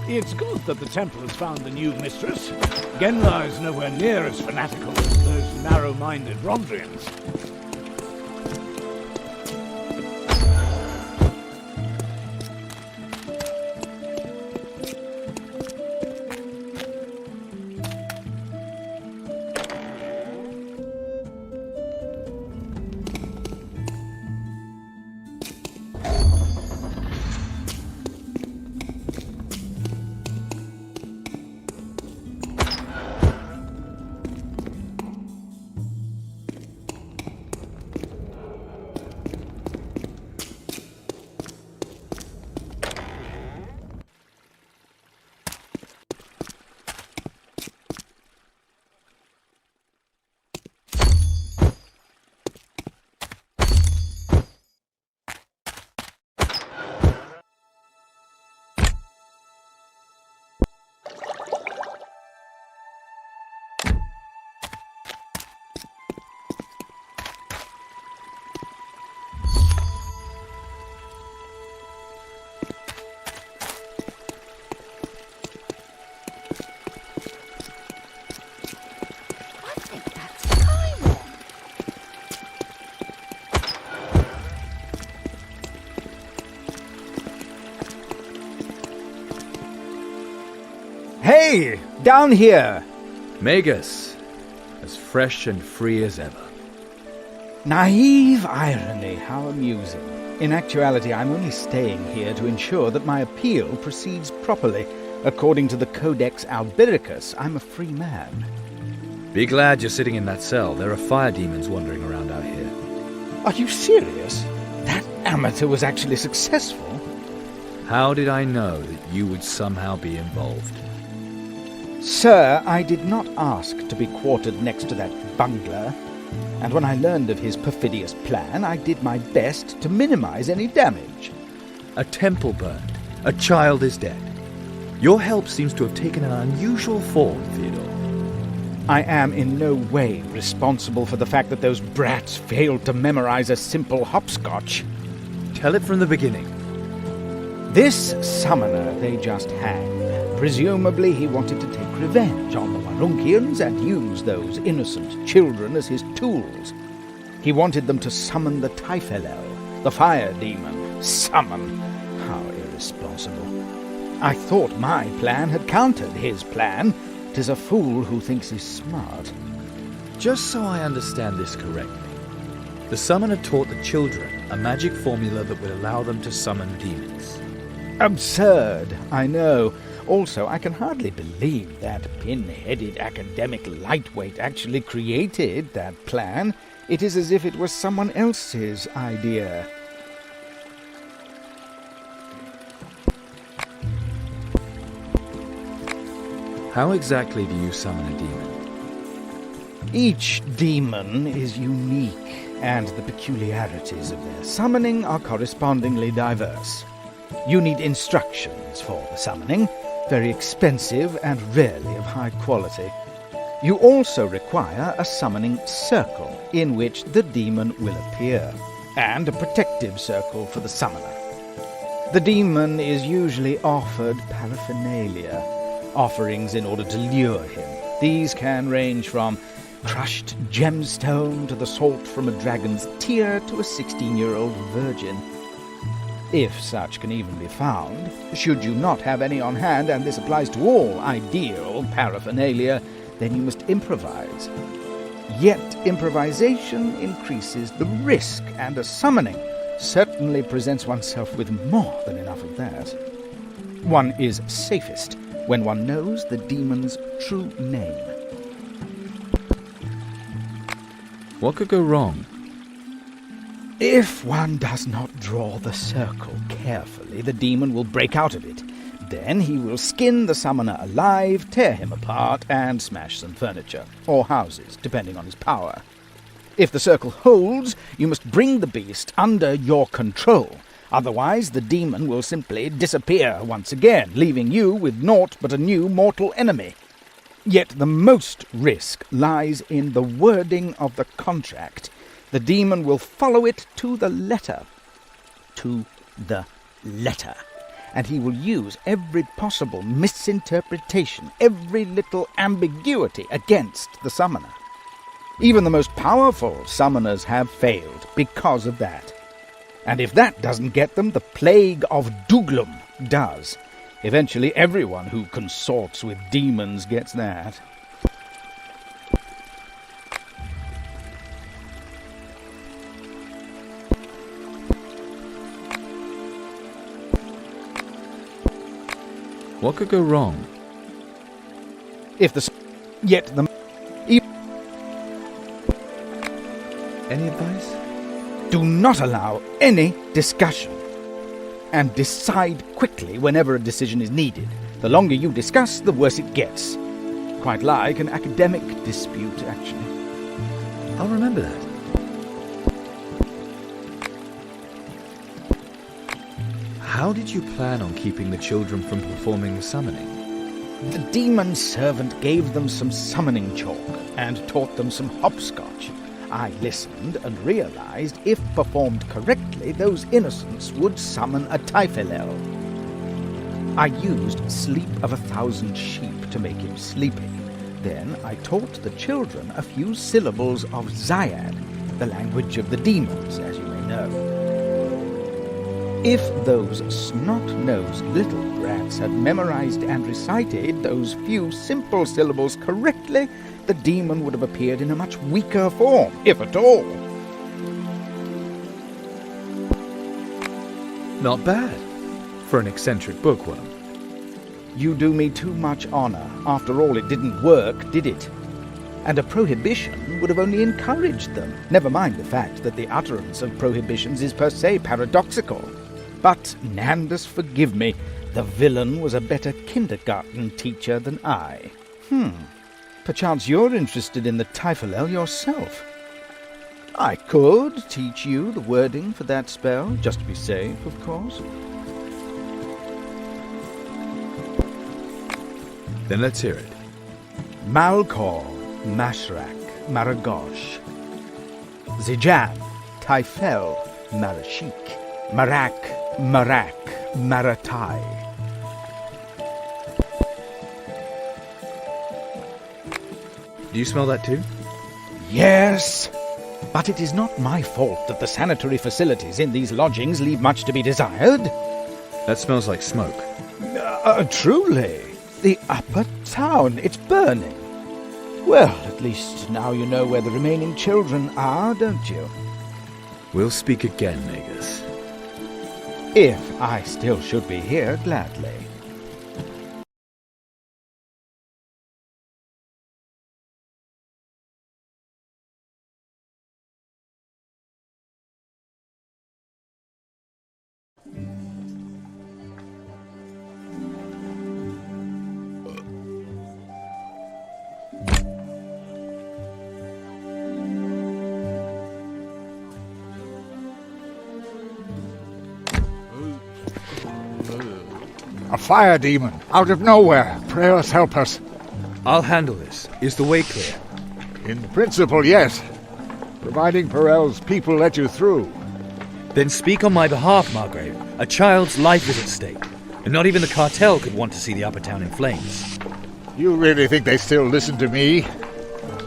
It's good that the Templars found the new mistress. Genla is nowhere near as fanatical as those narrow-minded Rondrians. Hey! Down here! Magus, as fresh and free as ever. Naive irony, how amusing. In actuality, I'm only staying here to ensure that my appeal proceeds properly. According to the Codex Albiricus, I'm a free man. Be glad you're sitting in that cell. There are fire demons wandering around out here. Are you serious? That amateur was actually successful? How did I know that you would somehow be involved? Sir, I did not ask to be quartered next to that bungler, and when I learned of his perfidious plan, I did my best to minimize any damage. A temple burned. A child is dead. Your help seems to have taken an unusual form, Theodore. I am in no way responsible for the fact that those brats failed to memorize a simple hopscotch. Tell it from the beginning. This summoner they just hanged. Presumably he wanted to take revenge on the Marunkians and use those innocent children as his tools. He wanted them to summon the Typhelel, the fire demon. Summon? How irresponsible. I thought my plan had countered his plan. 'Tis a fool who thinks he's smart. Just so I understand this correctly, the summoner taught the children a magic formula that would allow them to summon demons. Absurd, I know. Also, I can hardly believe that pin-headed academic lightweight actually created that plan. It is as if it was someone else's idea. How exactly do you summon a demon? Each demon is unique, and the peculiarities of their summoning are correspondingly diverse. You need instructions for the summoning, very expensive and rarely of high quality. You also require a summoning circle in which the demon will appear, and a protective circle for the summoner. The demon is usually offered paraphernalia, offerings in order to lure him. These can range from crushed gemstone to the salt from a dragon's tear to a 16-year-old virgin. If such can even be found, should you not have any on hand, and this applies to all ideal paraphernalia, then you must improvise. Yet improvisation increases the risk, and a summoning certainly presents oneself with more than enough of that. One is safest when one knows the demon's true name. What could go wrong? If one does not draw the circle carefully, the demon will break out of it. Then he will skin the summoner alive, tear him apart, and smash some furniture, or houses, depending on his power. If the circle holds, you must bring the beast under your control. Otherwise, the demon will simply disappear once again, leaving you with naught but a new mortal enemy. Yet the most risk lies in the wording of the contract. The demon will follow it to the letter. To the letter. And he will use every possible misinterpretation, every little ambiguity against the summoner. Even the most powerful summoners have failed because of that. And if that doesn't get them, the plague of Douglum does. Eventually everyone who consorts with demons gets that. What could go wrong? If the... Yet the... Any advice? Do not allow any discussion. And decide quickly whenever a decision is needed. The longer you discuss, the worse it gets. Quite like an academic dispute, actually. I'll remember that. How did you plan on keeping the children from performing the summoning? The demon servant gave them some summoning chalk and taught them some hopscotch. I listened and realized if performed correctly, those innocents would summon a Typhilel. I used Sleep of 1,000 Sheep to make him sleepy. Then I taught the children a few syllables of Zyad, the language of the demons, as you may know. If those snot-nosed little brats had memorized and recited those few simple syllables correctly, the demon would have appeared in a much weaker form, if at all. Not bad, for an eccentric bookworm. You do me too much honor. After all, it didn't work, did it? And a prohibition would have only encouraged them. Never mind the fact that the utterance of prohibitions is per se paradoxical. But, Nandus, forgive me, the villain was a better kindergarten teacher than I. Perchance you're interested in the Typhilel yourself. I could teach you the wording for that spell, just to be safe, of course. Then let's hear it. Malkor, Mashrak, Maragosh. Zijab, Typhel, Marashik. Marak, Maratai. Do you smell that too? Yes, but it is not my fault that the sanitary facilities in these lodgings leave much to be desired. That smells like smoke. Truly. The upper town, it's burning. Well, at least now you know where the remaining children are, don't you? We'll speak again, Magus. If I still should be here, gladly. A fire demon, out of nowhere. Pray us, help us. I'll handle this. Is the way clear? In principle, yes. Providing Perel's people let you through. Then speak on my behalf, Margrave. A child's life is at stake. And not even the cartel could want to see the upper town in flames. You really think they still listen to me?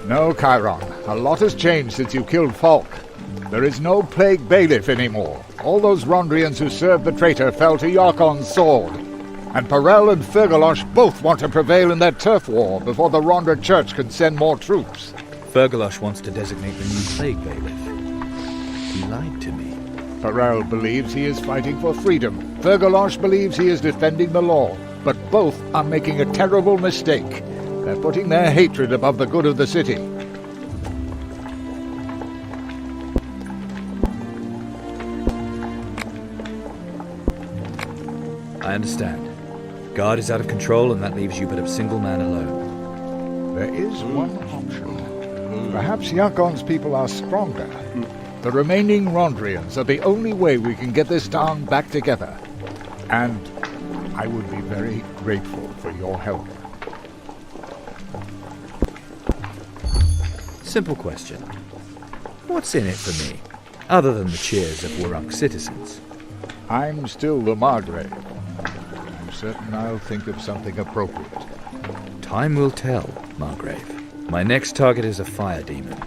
No, Chiron. A lot has changed since you killed Falk. There is no plague bailiff anymore. All those Rondrians who served the traitor fell to Yarkon's sword. And Perel and Fergalosh both want to prevail in that turf war before the Rondra Church can send more troops. Fergalosh wants to designate the new plague bailiff. He lied to me. Pharrell believes he is fighting for freedom. Fergalosh believes he is defending the law. But both are making a terrible mistake. They're putting their hatred above the good of the city. I understand. Guard is out of control, and that leaves you but a single man alone. There is one option. Perhaps Yakon's people are stronger. The remaining Rondrians are the only way we can get this town back together. And I would be very grateful for your help. Simple question. What's in it for me, other than the cheers of Wurruk citizens? I'm still the Margrave. I'm certain I'll think of something appropriate. Time will tell, Margrave. My next target is a fire demon.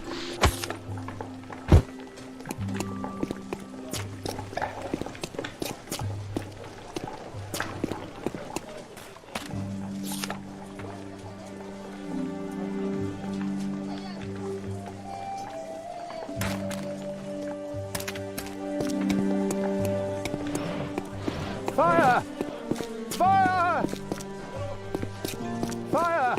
Fire! Fire! Fire!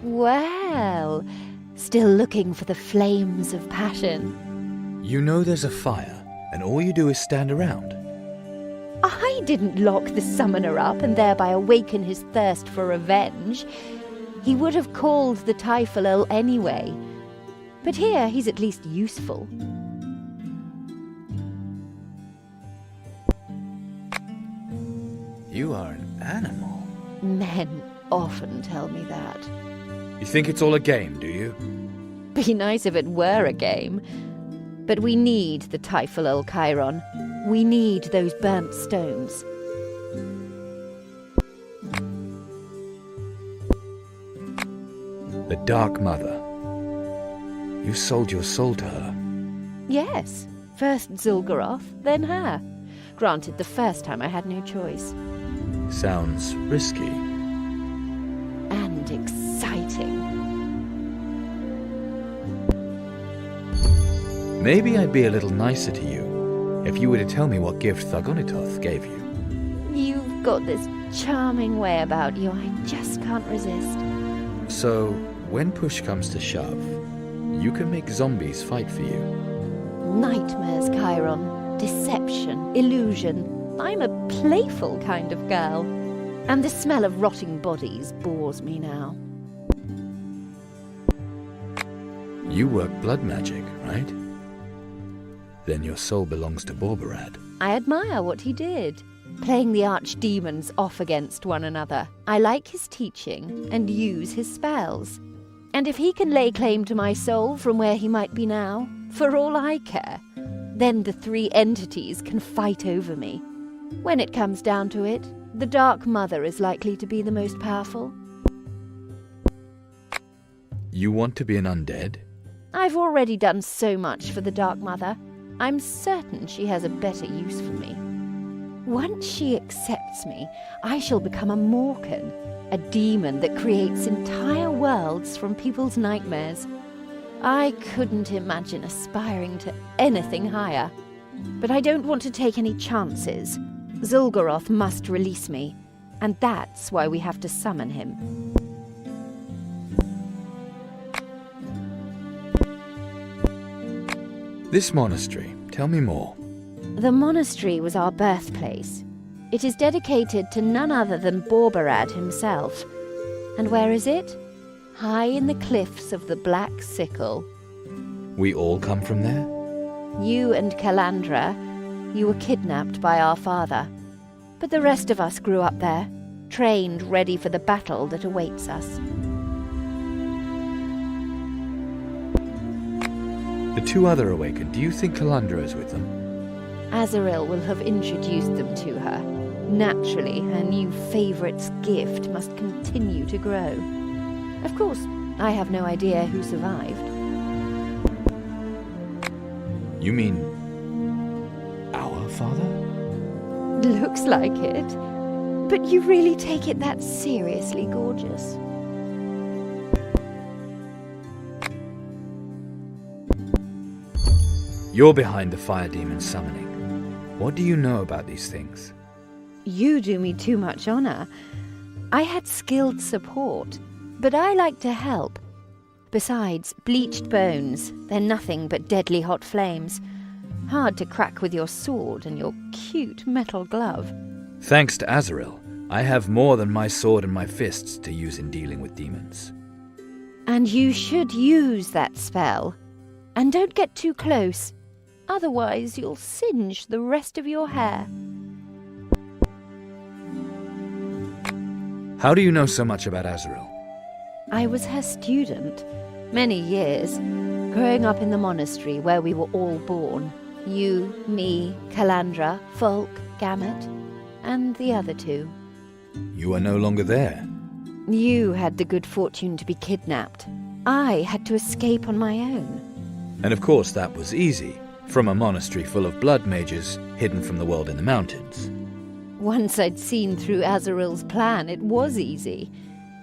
Well, still looking for the flames of passion. You know there's a fire, and all you do is stand around. I didn't lock the summoner up and thereby awaken his thirst for revenge. He would have called the Typhonal anyway. But here he's at least useful. You are an animal. Men often tell me that. You think it's all a game, do you? Be nice if it were a game. But we need the Typhonal Chiron. We need those burnt stones. The Dark Mother. You sold your soul to her. Yes. First Zul'Goroth, then her. Granted, the first time I had no choice. Sounds risky. And exciting. Maybe I'd be a little nicer to you if you were to tell me what gift Thargonitoth gave you. You've got this charming way about you I just can't resist. So, when push comes to shove, you can make zombies fight for you. Nightmares, Chiron. Deception, illusion. I'm a playful kind of girl. And the smell of rotting bodies bores me now. You work blood magic, right? Then your soul belongs to Borbarad. I admire what he did. Playing the archdemons off against one another. I like his teaching and use his spells. And if he can lay claim to my soul from where he might be now, for all I care, then the three entities can fight over me. When it comes down to it, the Dark Mother is likely to be the most powerful. You want to be an undead? I've already done so much for the Dark Mother. I'm certain she has a better use for me. Once she accepts me, I shall become a Morkan, a demon that creates entire worlds from people's nightmares. I couldn't imagine aspiring to anything higher. But I don't want to take any chances. Zul'Goroth must release me, and that's why we have to summon him. This monastery, tell me more. The monastery was our birthplace. It is dedicated to none other than Borbarad himself. And where is it? High in the cliffs of the Black Sickle. We all come from there? You and Calandra, you were kidnapped by our father. But the rest of us grew up there, trained ready for the battle that awaits us. The two other awakened, do you think Calandra is with them? Azrael will have introduced them to her. Naturally, her new favourite's gift must continue to grow. Of course, I have no idea who survived. You mean our father? Looks like it. But you really take it that seriously, gorgeous. You're behind the fire demon summoning. What do you know about these things? You do me too much honour. I had skilled support, but I like to help. Besides, bleached bones, they're nothing but deadly hot flames. Hard to crack with your sword and your cute metal glove. Thanks to Azrael, I have more than my sword and my fists to use in dealing with demons. And you should use that spell. And don't get too close. Otherwise, you'll singe the rest of your hair. How do you know so much about Azrael? I was her student. Many years. Growing up in the monastery where we were all born. You, me, Calandra, Folk, Gamut, and the other two. You are no longer there. You had the good fortune to be kidnapped. I had to escape on my own. And of course that was easy, from a monastery full of blood mages hidden from the world in the mountains. Once I'd seen through Azrael's plan, it was easy.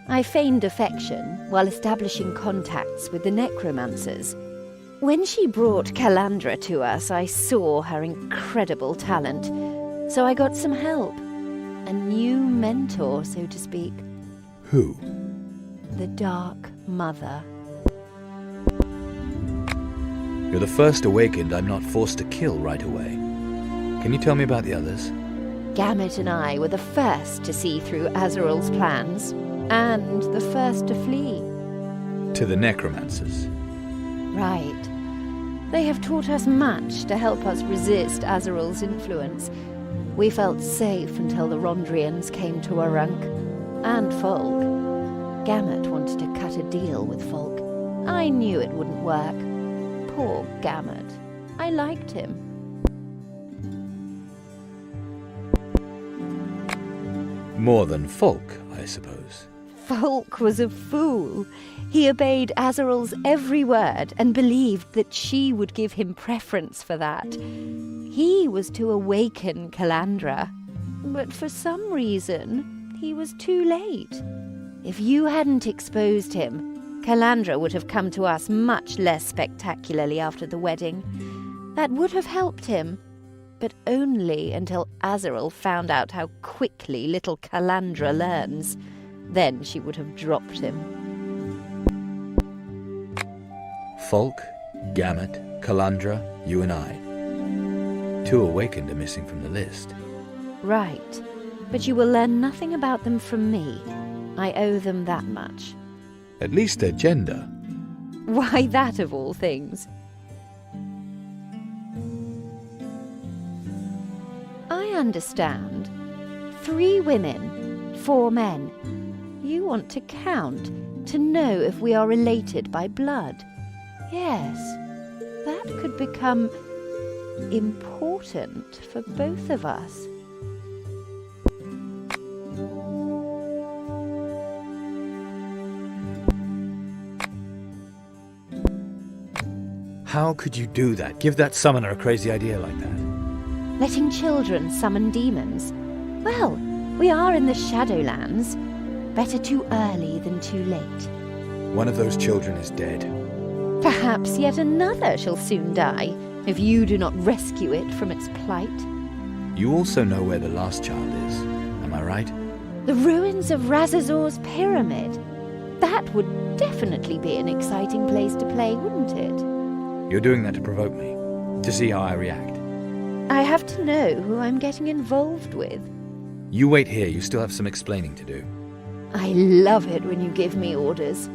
I feigned affection while establishing contacts with the necromancers. When she brought Calandra to us, I saw her incredible talent, so I got some help. A new mentor, so to speak. Who? The Dark Mother. You're the first awakened I'm not forced to kill right away. Can you tell me about the others? Gamut and I were the first to see through Azrael's plans, and the first to flee. To the necromancers. Right. They have taught us much to help us resist Azrael's influence. We felt safe until the Rondrians came to Arunk, and Folk. Gamut wanted to cut a deal with Folk. I knew it wouldn't work. Poor Gamut. I liked him. More than Folk, I suppose. Folk was a fool. He obeyed Azrael's every word and believed that she would give him preference for that. He was to awaken Calandra, but for some reason, he was too late. If you hadn't exposed him, Calandra would have come to us much less spectacularly after the wedding. That would have helped him, but only until Azrael found out how quickly little Calandra learns. Then she would have dropped him. Folk, Gamut, Calandra, you and I. 2 awakened are missing from the list. Right, but you will learn nothing about them from me. I owe them that much. At least their gender. Why that of all things? I understand. 3 women, 4 men. You want to count, to know if we are related by blood. Yes, that could become important for both of us. How could you do that? Give that summoner a crazy idea like that? Letting children summon demons. Well, we are in the Shadowlands. Better too early than too late. One of those children is dead. Perhaps yet another shall soon die, if you do not rescue it from its plight. You also know where the last child is, am I right? The ruins of Razazor's pyramid. That would definitely be an exciting place to play, wouldn't it? You're doing that to provoke me, to see how I react. I have to know who I'm getting involved with. You wait here, you still have some explaining to do. I love it when you give me orders.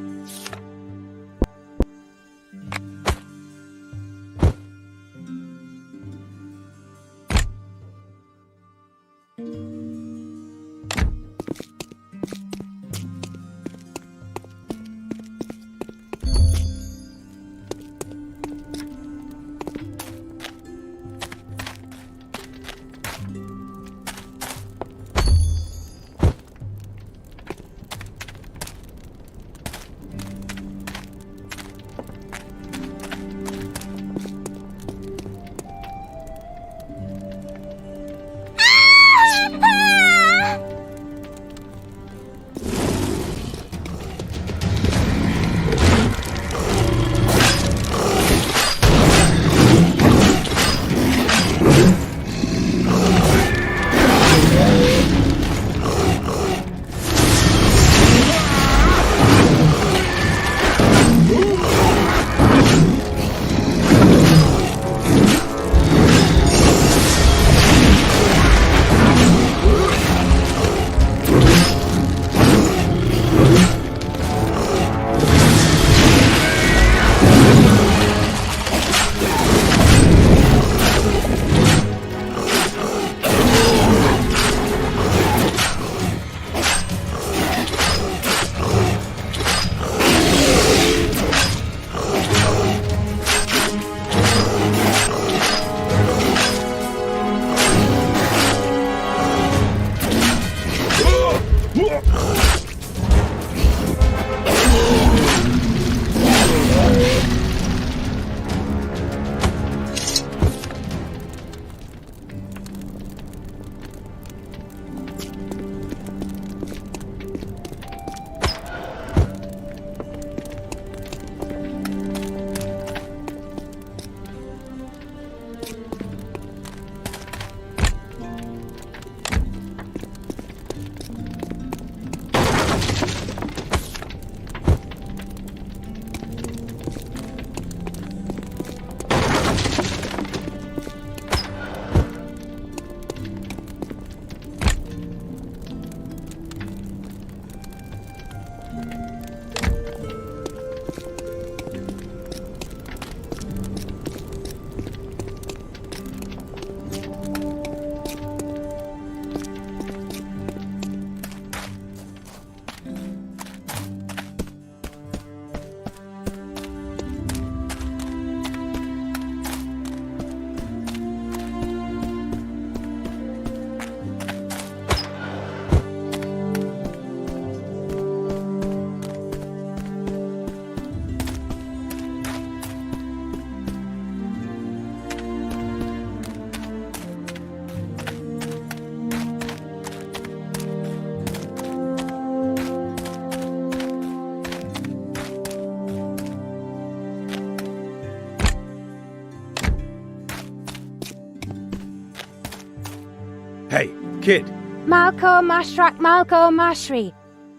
Hey, kid, Malko Mashrak Malko Mashri.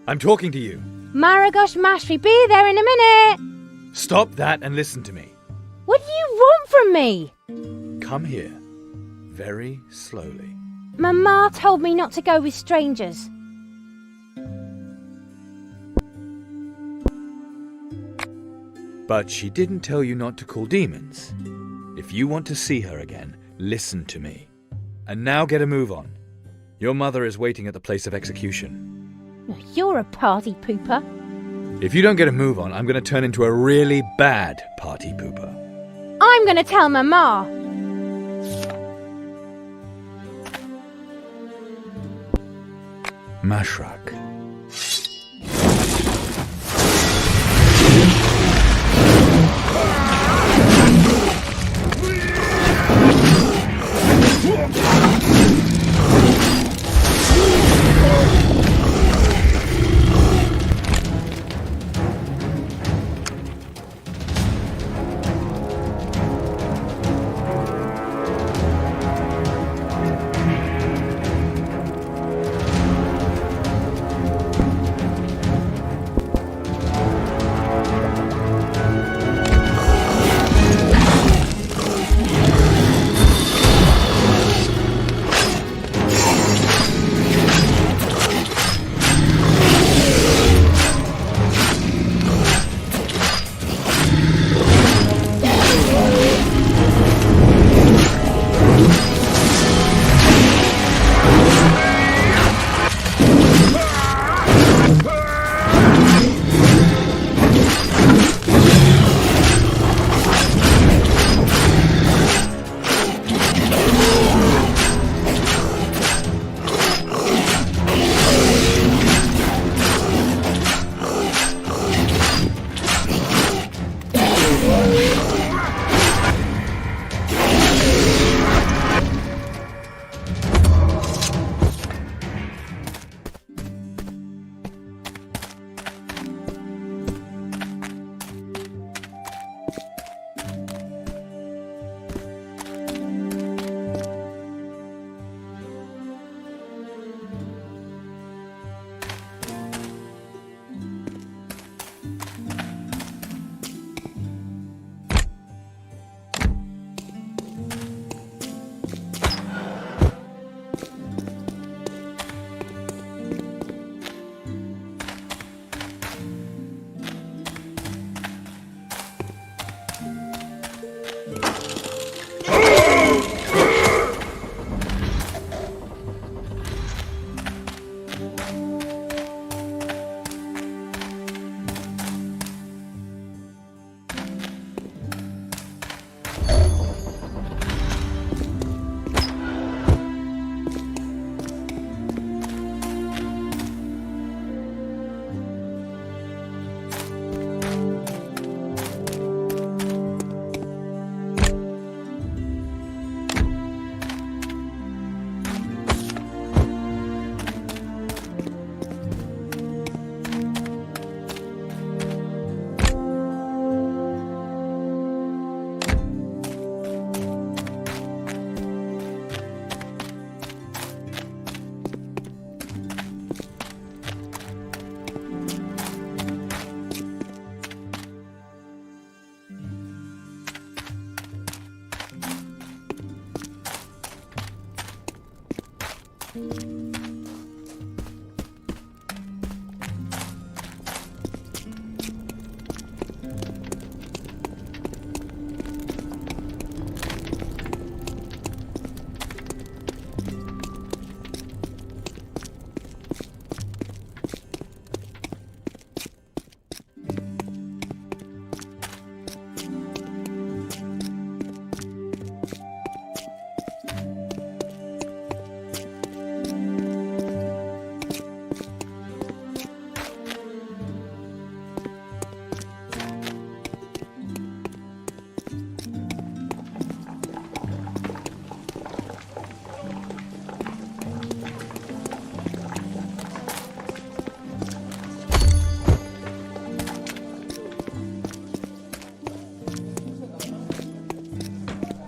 I'm talking to you. Maragosh Mashri, be there in a minute! Stop that and listen to me. What do you want from me? Come here. Very slowly. Mama told me not to go with strangers. But she didn't tell you not to call demons. If you want to see her again, listen to me. And now get a move on. Your mother is waiting at the place of execution. You're a party pooper. If you don't get a move on, I'm going to turn into a really bad party pooper. I'm going to tell Mama. Mashrak.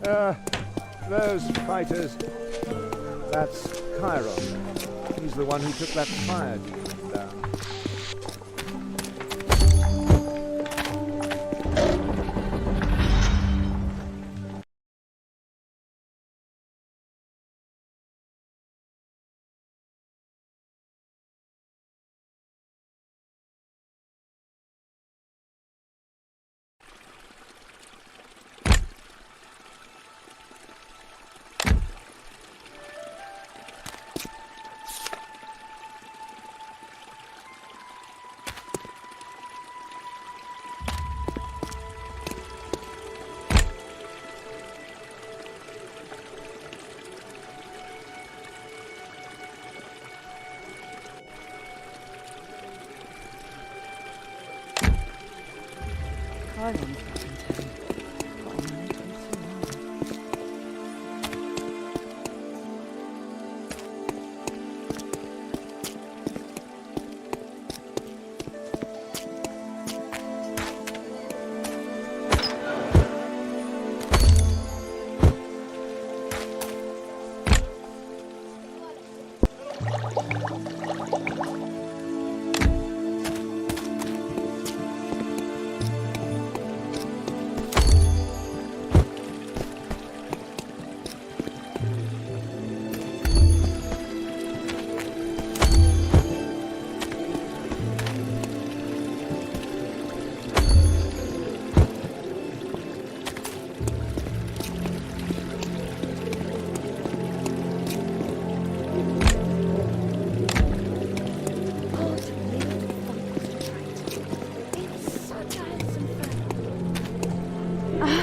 Those fighters... That's Chiron. He's the one who took that fire demon down.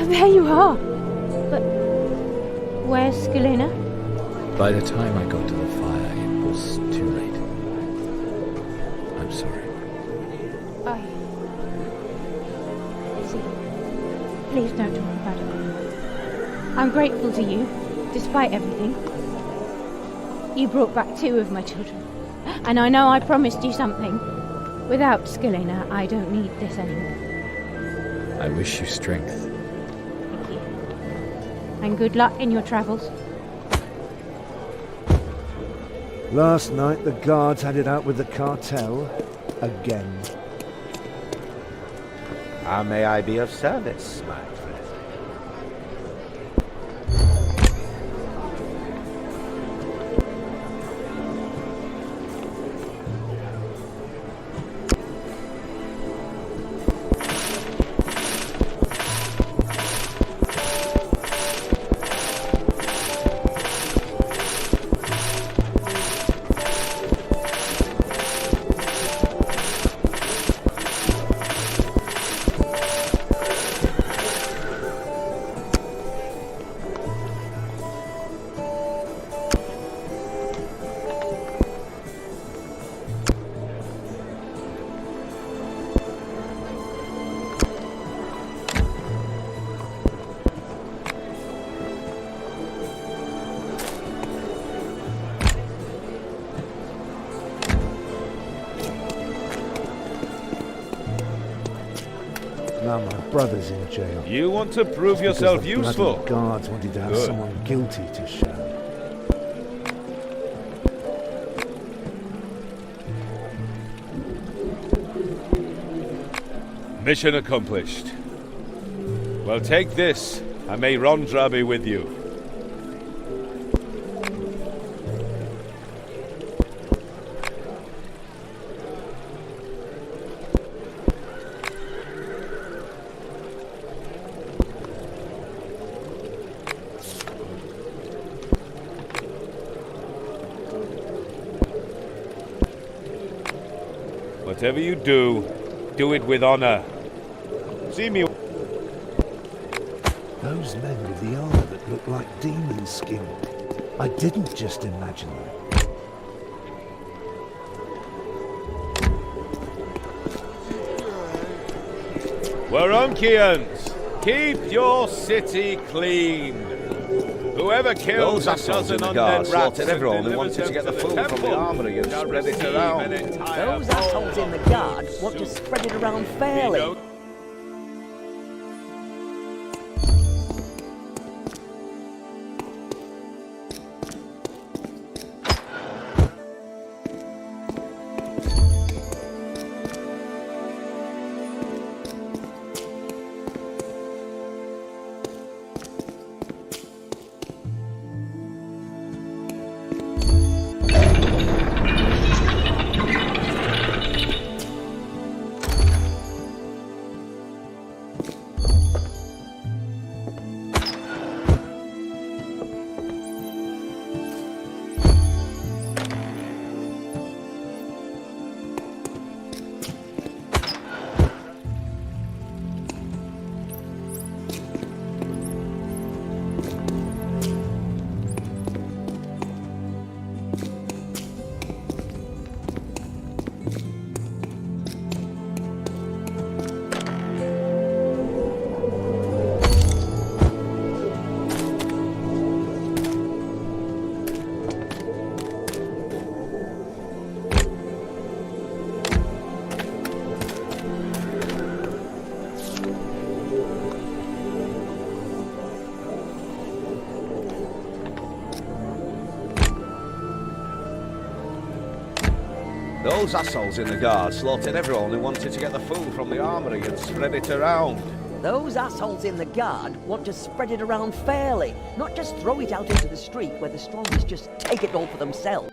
There you are. But where's Skelina? By the time I got to the fire, it was too late. I'm sorry. Lizzie, please don't talk about it. I'm grateful to you, despite everything. You brought back 2 of my children. And I know I promised you something. Without Skelina, I don't need this anymore. I wish you strength. And good luck in your travels. Last night the guards had it out with the cartel again. How may I be of service, my friend? Now my brother's in jail. You want to prove yourself the useful? bloody guards wanted to have Good. someone guilty to show. Mission accomplished. Well, take this, and may Rondra be with you. Whatever you do it with honor. See me. Those men with the armor that look like demon skin. I didn't just imagine them. Waronkians, keep your city clean. Whoever kills Those a dozen in the guard undead rats slaughtered everyone who wanted to get the food from the armory and spread it around. Those assholes in the guard want to spread it around fairly. Those assholes in the guard slaughtered everyone who wanted to get the food from the armory and spread it around. Those assholes in the guard want to spread it around fairly, not just throw it out into the street where the strongest just take it all for themselves.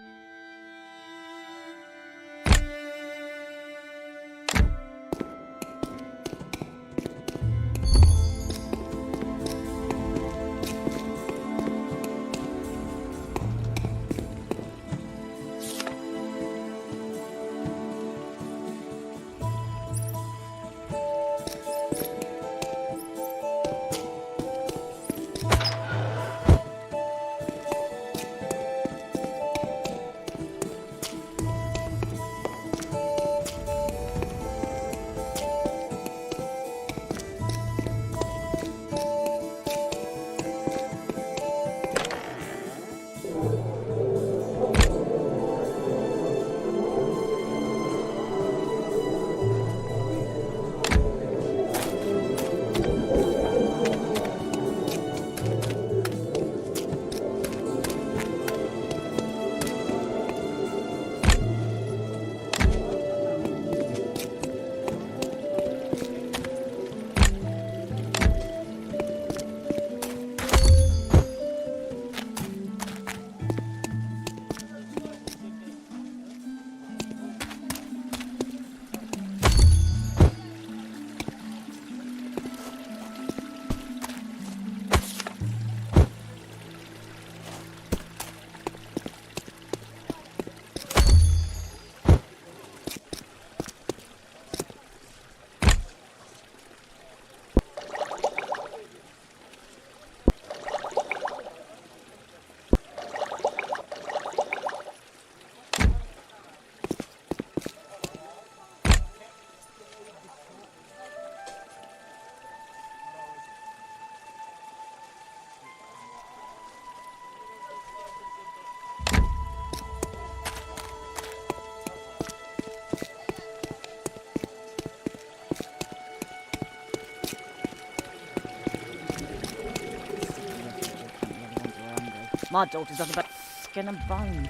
My daughter's nothing but skin and bones.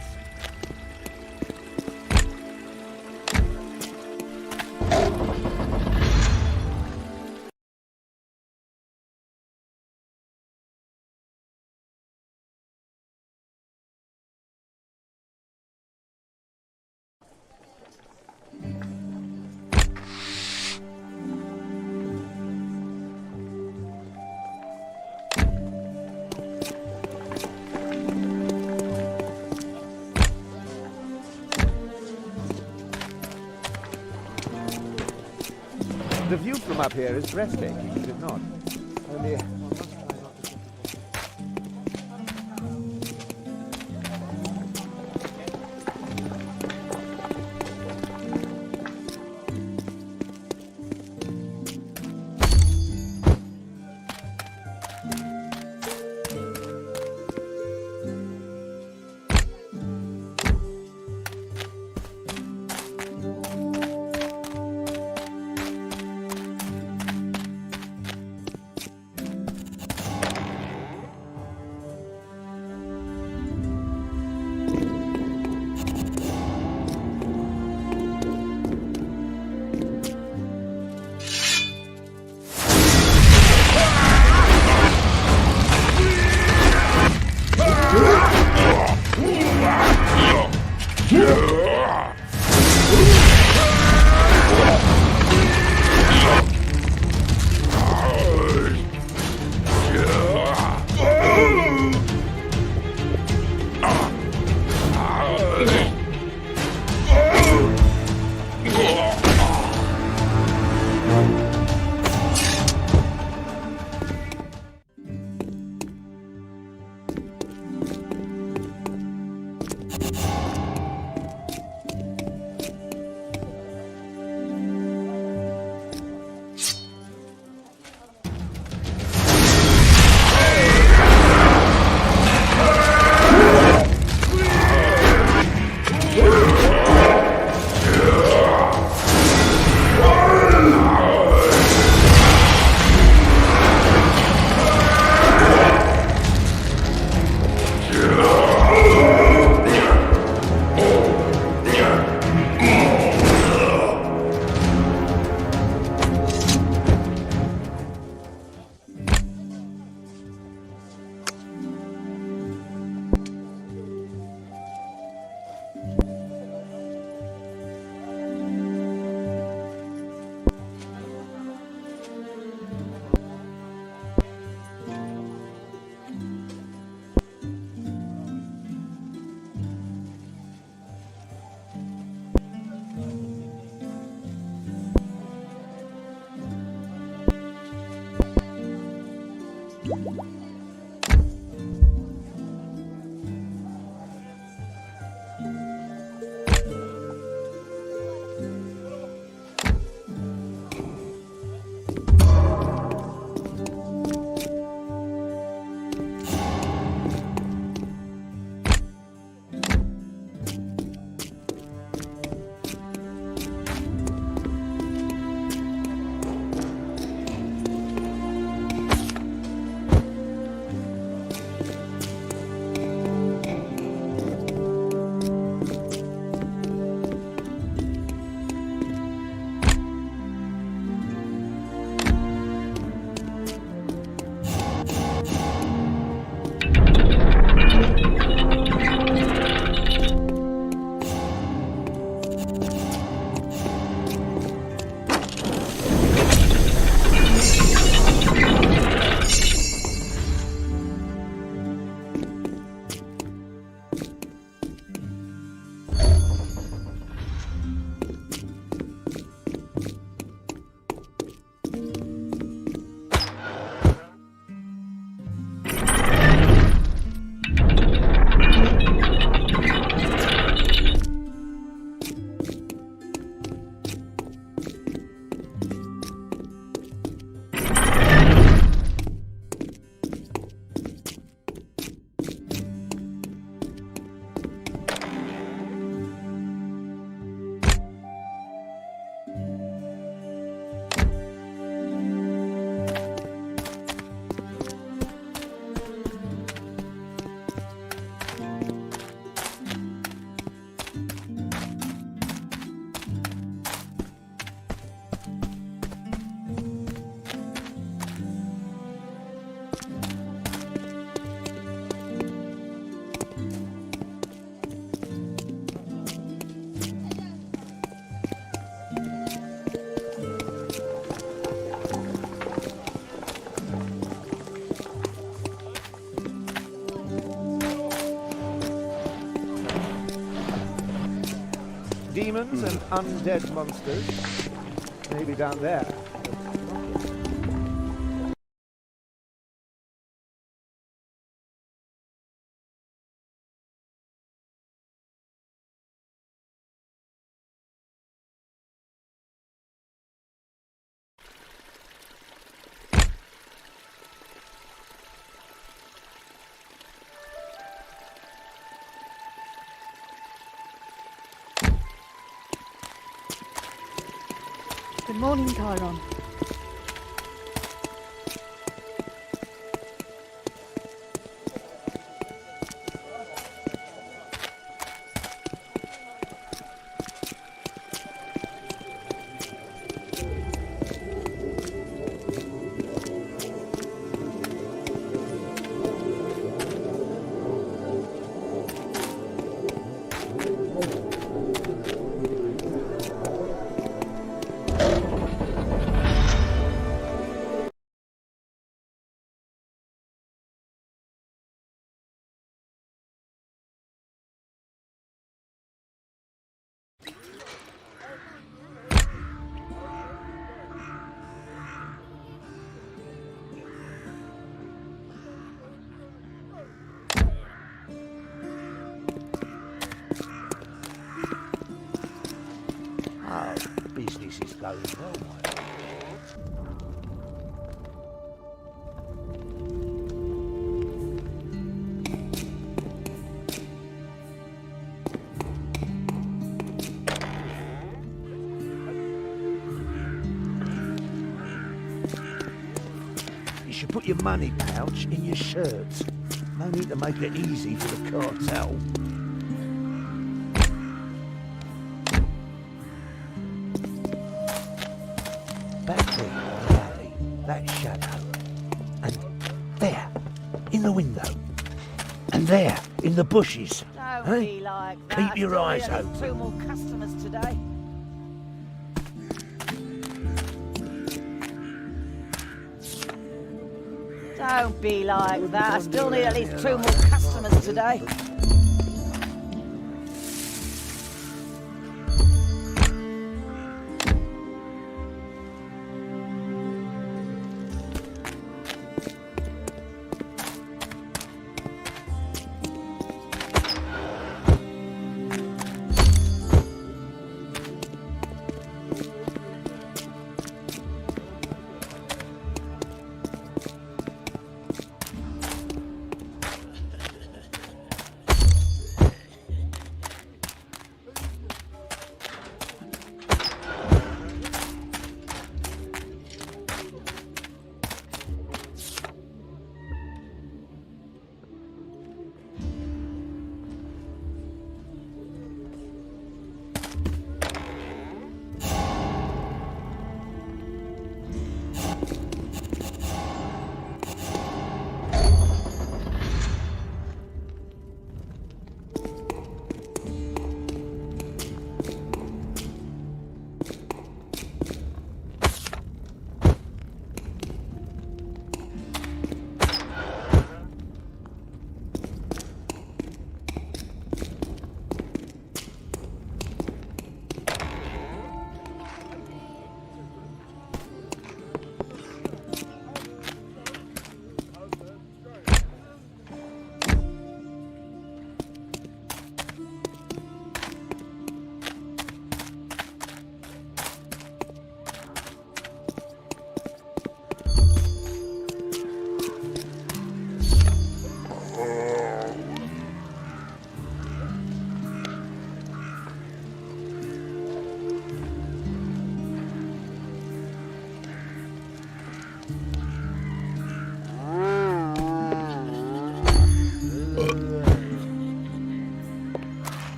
The view from up here is breathtaking, is it not? Only... Demons and undead monsters. Maybe down there. Good morning, Chiron. Oh, business is going well, my lord. You should put your money pouch in your shirt. No need to make it easy for the cartel. Back there in the alley, that shadow. And there, in the window. And there, in the bushes. Don't be like that. Keep your eyes Still open. 2 more customers today. Don't be like that. I still need at least 2 more customers today.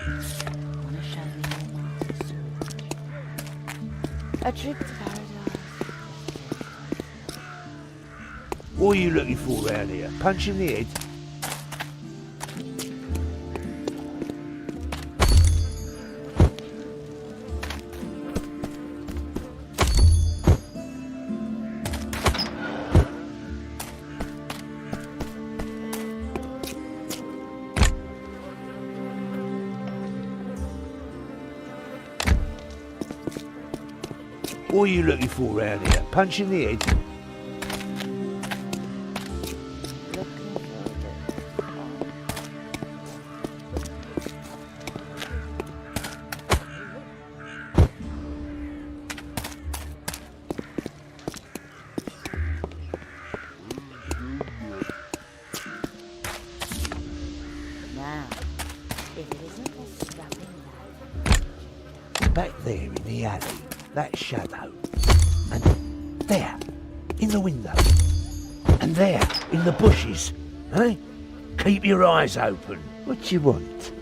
Wanna show me your marks? A trip to paradise. What are you looking for round here? Punch in the head? What are you looking for round here? Punch in the head? Now, if it isn't a strapping Back there in the alley, that shadow. And there, in the window. And there, in the bushes. Eh? Keep your eyes open. What do you want?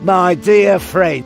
My dear friend.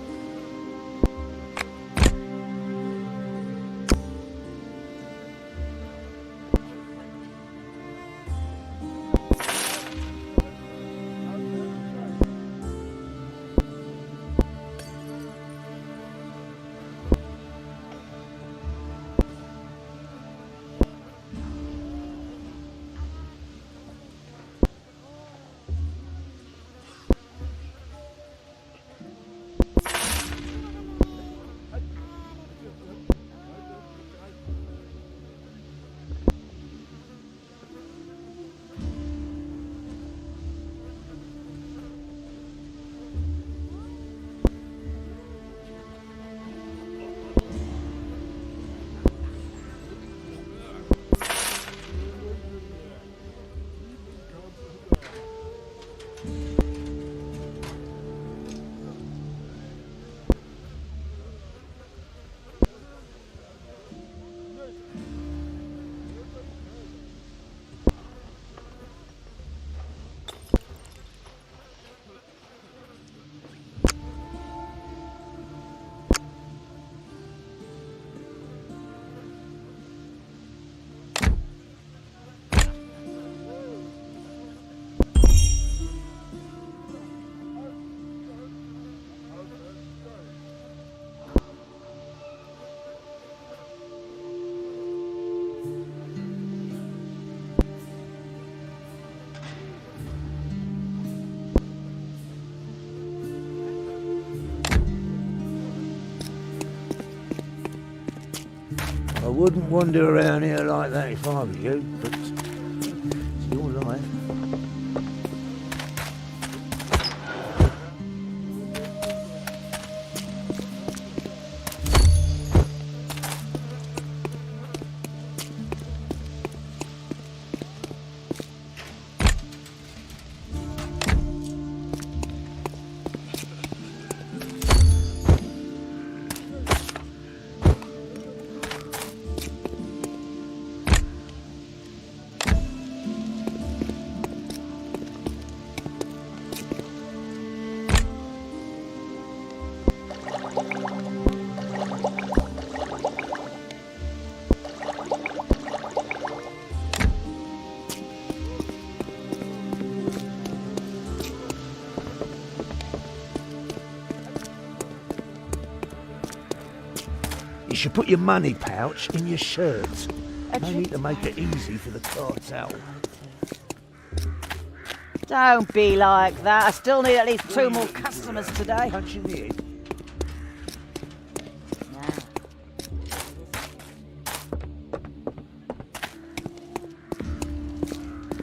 I wouldn't wander around here like that if I were you, but it's your life. should put your money pouch in your shirt. No need to make it easy for the cartel. Don't be like that. I still need at least 2 more customers today. Punch in the head.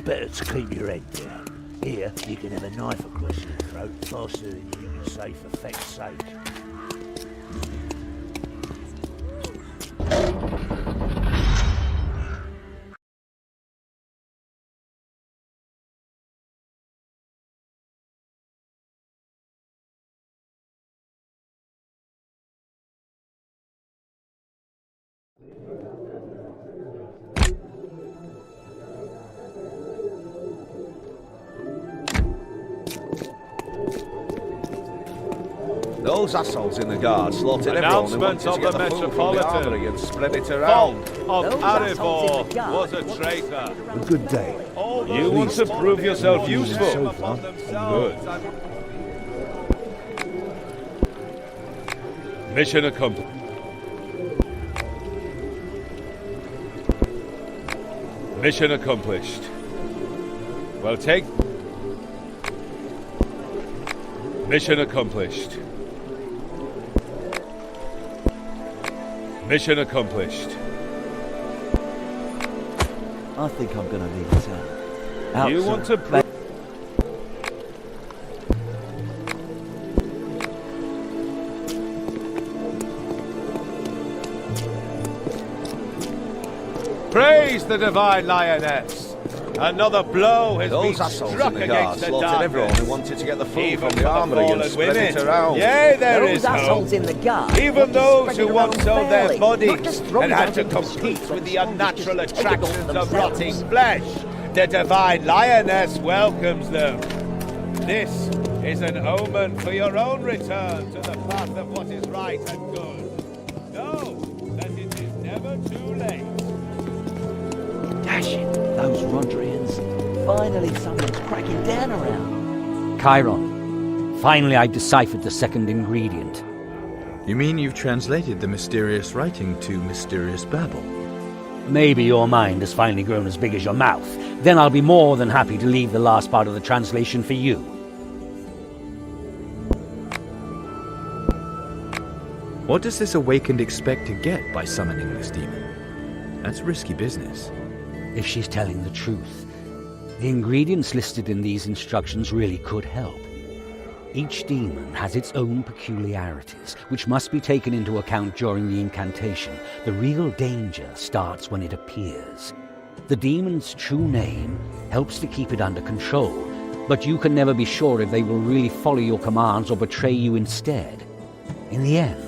Better to keep your head down. Here, you can have a knife across your throat faster than you can say for effect's sake. Those assholes in the guard slaughtered everyone who wanted to get the food from the armory and spread it around. Of Arivor was a traitor. A good day. You want to prove yourself useful. So far. Good. Mission accomplished. Mission accomplished. Well, take... Mission accomplished. Mission accomplished. I think I'm going to leave it out. You want to... Praise the divine lioness! Another blow has Those been assholes struck in the guard against the slaughtered everyone darkness. who wanted to get the food Even from the armory and fallen spread it women. around. Yea, there Those is hope. assholes in the guard. Even those who once sold their Not bodies just throw and it had out to into the compete streets with when the soldiers unnatural just take it all attractions of themselves. rotting flesh, the divine lioness welcomes them. This is an omen for your own return to the path of what is right and good. Know that it is never too late. Dash it, those Rondrians. Finally someone's cracking down around. Chiron, finally I deciphered the second ingredient. You mean you've translated the mysterious writing to mysterious babble? Maybe your mind has finally grown as big as your mouth. Then I'll be more than happy to leave the last part of the translation for you. What does this awakened expect to get by summoning this demon? That's risky business. If she's telling the truth, the ingredients listed in these instructions really could help. Each demon has its own peculiarities, which must be taken into account during the incantation. The real danger starts when it appears. The demon's true name helps to keep it under control, but you can never be sure if they will really follow your commands or betray you instead. In the end,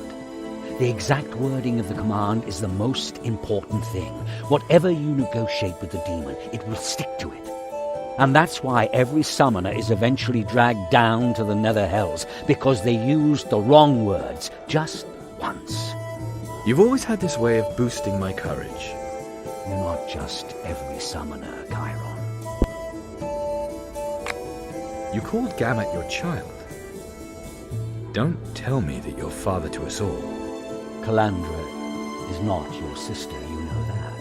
the exact wording of the command is the most important thing. Whatever you negotiate with the demon, it will stick to it. And that's why every summoner is eventually dragged down to the nether hells, because they used the wrong words just once. You've always had this way of boosting my courage. You're not just every summoner, Chiron. You called Gamut your child. Don't tell me that you're father to us all. Calandra is not your sister, you know that.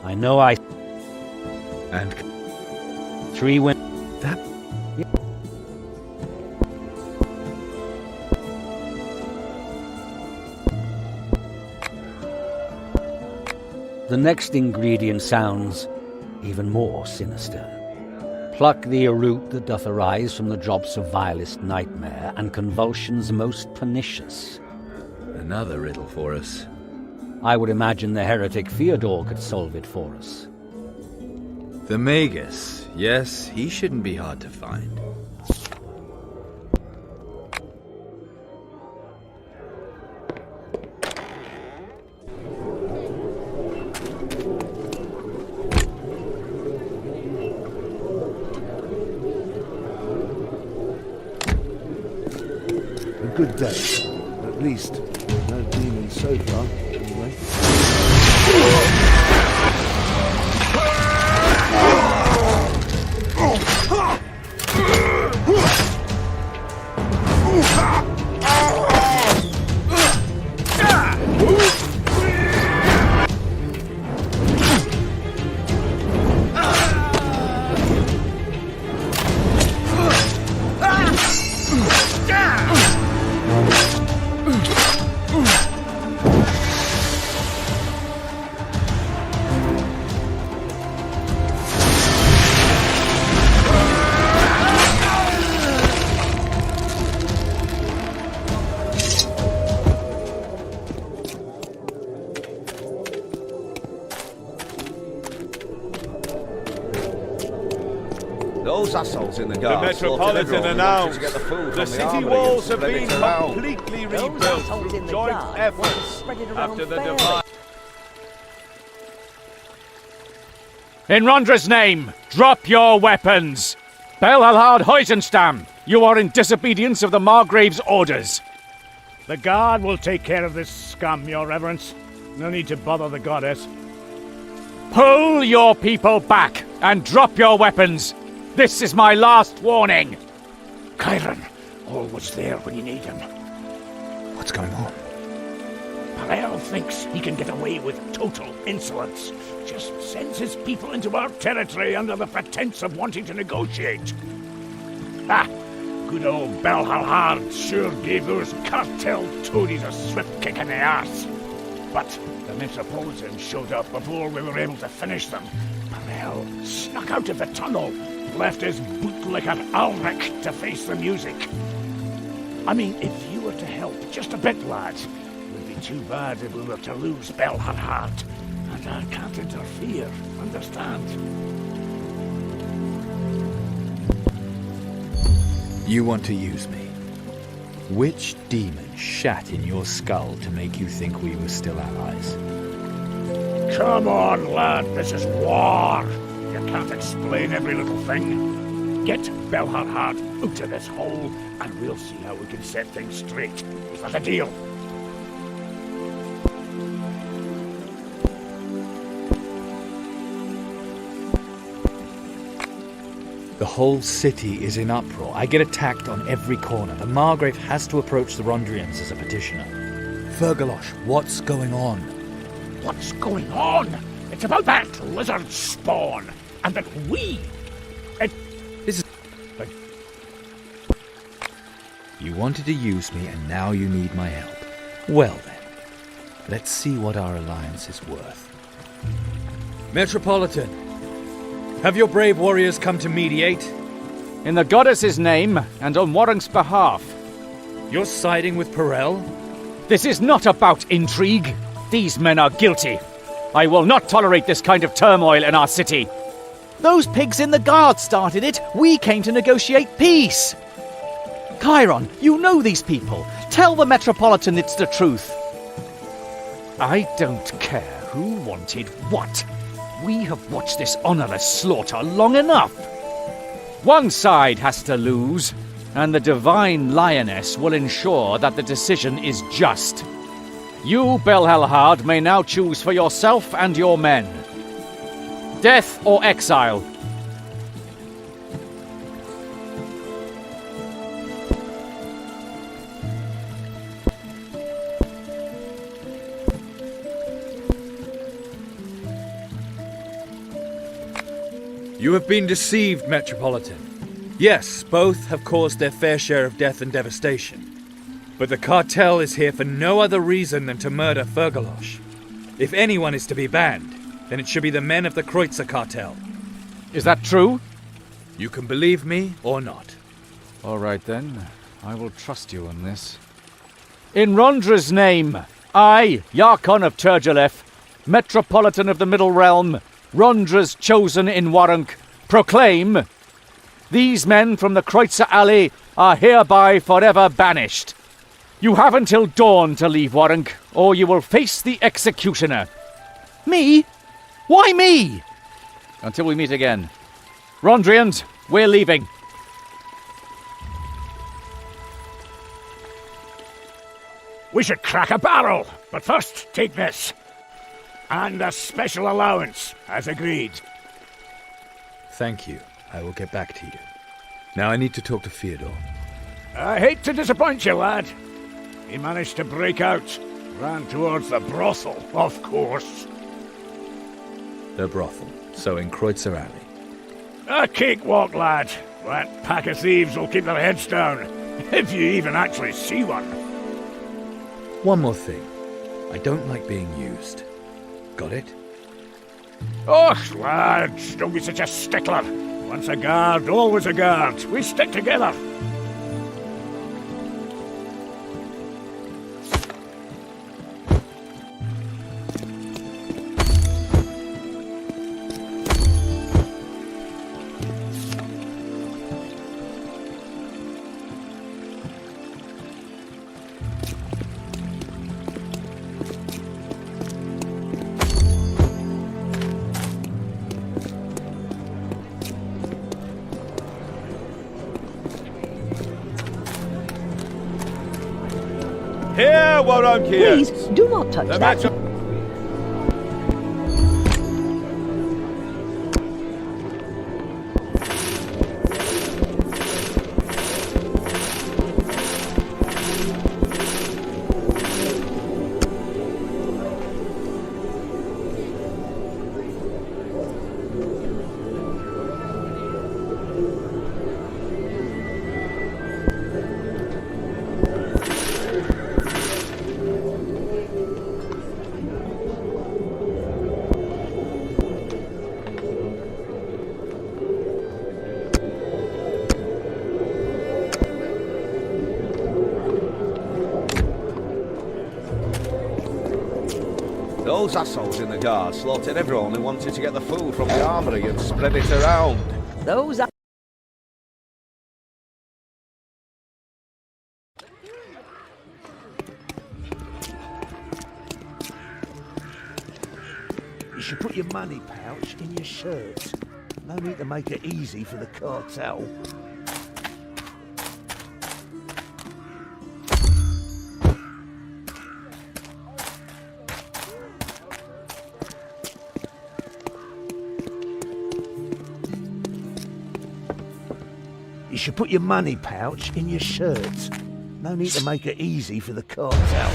I know I... And... 3 women... That... The next ingredient sounds even more sinister. Pluck thee a root that doth arise from the drops of vilest nightmare and convulsions most pernicious. Another riddle for us. I would imagine the heretic Theodore could solve it for us. The Magus. Yes, he shouldn't be hard to find. A good day. At least, no demons so far, anyway. Those assholes in the The guard Metropolitan announced to get the food the from city armory walls and have spread it been around. completely Those rebuilt assholes in through the joint guard want to efforts spread it around after the fairly. divine. In Rondra's name, drop your weapons! Belhalhard Heusenstam, you are in disobedience of the Margrave's orders. The guard will take care of this scum, your reverence. No need to bother the goddess. Pull your people back and drop your weapons. This is my last warning. Chiron, always there when you need him. What's going on? Parel thinks he can get away with total insolence. Just sends his people into our territory under the pretense of wanting to negotiate. Ah, good old Belhalhard sure gave those cartel toadies a swift kick in the arse. But the Metropolitan showed up before we were able to finish them. Parel snuck out of the tunnel, left his bootlicker Ulrich to face the music. I mean, if you were to help just a bit, lads, it would be too bad if we were to lose Belhalhard. And I can't interfere, understand? You want to use me? Which demon shat in your skull to make you think we were still allies? Come on, lad, this is war. You can't explain every little thing. Get Belhalhard out of this hole, and we'll see how we can set things straight. Is that a deal? The whole city is in uproar. I get attacked on every corner. The Margrave has to approach the Rondrians as a petitioner. Fergalosh, what's going on? What's going on? It's about that lizard spawn, and that we... You wanted to use me, and now you need my help. Well then, let's see what our alliance is worth. Metropolitan, have your brave warriors come to mediate? In the goddess's name, and on Warrank's behalf. You're siding with Parel? This is not about intrigue. These men are guilty. I will not tolerate this kind of turmoil in our city. Those pigs in the guard started it. We came to negotiate peace. Chiron, you know these people. Tell the Metropolitan it's the truth. I don't care who wanted what. We have watched this honorless slaughter long enough. One side has to lose, and the Divine Lioness will ensure that the decision is just. You, Belhalhard, may now choose for yourself and your men. Death or exile. You have been deceived, Metropolitan. Yes, both have caused their fair share of death and devastation. But the cartel is here for no other reason than to murder Fergalosh. If anyone is to be banned, then it should be the men of the Kreutzer cartel. Is that true? You can believe me or not. All right then, I will trust you on this. In Rondra's name, I, Yarkon of Turgelef, Metropolitan of the Middle Realm, Rondra's chosen in Warrank, proclaim, these men from the Kreutzer Alley are hereby forever banished. You have until dawn to leave Warrank, or you will face the executioner. Me? Why me? Until we meet again. Rondrians, we're leaving. We should crack a barrel, but first take this. And a special allowance, as agreed. Thank you. I will get back to you. Now I need to talk to Fyodor. I hate to disappoint you, lad. He managed to break out. Ran towards the brothel, of course. The brothel. So in Kreutzer Alley. A cakewalk, lad. That pack of thieves will keep their heads down, if you even actually see one. One more thing. I don't like being used. Got it? Oh, lads, don't be such a stickler. Once a guard, always a guard. We stick together. Here, Waronkians! Please, do not touch The that. Those assholes in the guard slaughtered everyone who wanted to get the food from the armory and spread it around. Those are... You should put your money pouch in your shirt. No need to make it easy for the cartel. You should put your money pouch in your shirt. No need to make it easy for the cartel.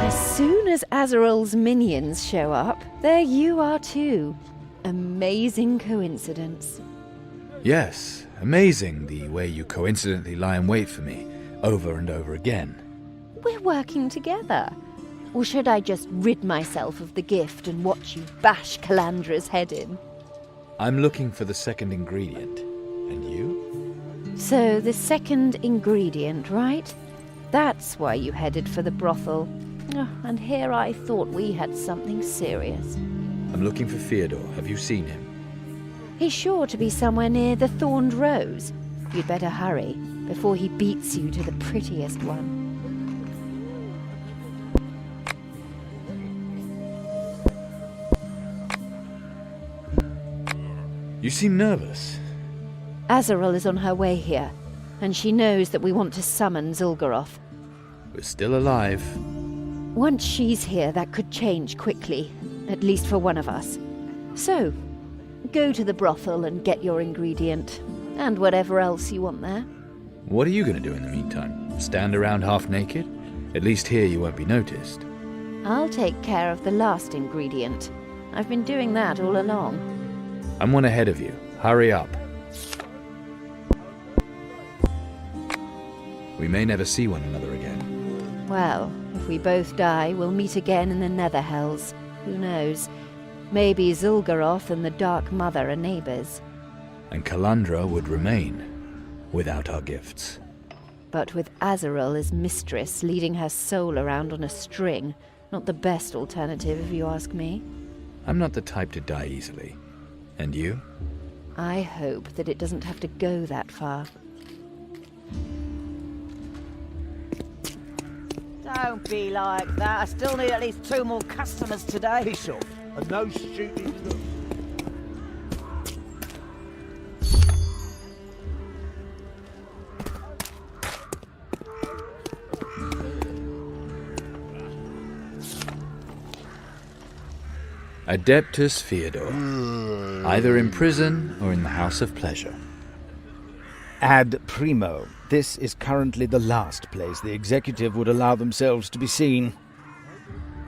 As soon as Azrael's minions show up, there you are too. Amazing coincidence. Yes, amazing the way you coincidentally lie in wait for me, over and over again. We're working together. Or should I just rid myself of the gift and watch you bash Calandra's head in? I'm looking for the second ingredient. And you? So, the second ingredient, right? That's why you headed for the brothel. Oh, and here I thought we had something serious. I'm looking for Theodore. Have you seen him? He's sure to be somewhere near the Thorned Rose. You'd better hurry, before he beats you to the prettiest one. You seem nervous. Azrael is on her way here, and she knows that we want to summon Zul'Goroth. We're still alive. Once she's here, that could change quickly, at least for one of us. So, go to the brothel and get your ingredient, and whatever else you want there. What are you going to do in the meantime? Stand around half naked? At least here you won't be noticed. I'll take care of the last ingredient. I've been doing that all along. I'm one ahead of you. Hurry up. We may never see one another again. Well, if we both die, we'll meet again in the Nether Hells. Who knows? Maybe Zul'Garoth and the Dark Mother are neighbors. And Kalandra would remain without our gifts. But with Azarel as mistress, leading her soul around on a string, not the best alternative if you ask me. I'm not the type to die easily. And you? I hope that it doesn't have to go that far. Don't be like that. I still need at least 2 more customers today. Piss off, and no stupid look. Adeptus Feodor, either in prison or in the House of Pleasure. Ad primo, this is currently the last place the executive would allow themselves to be seen.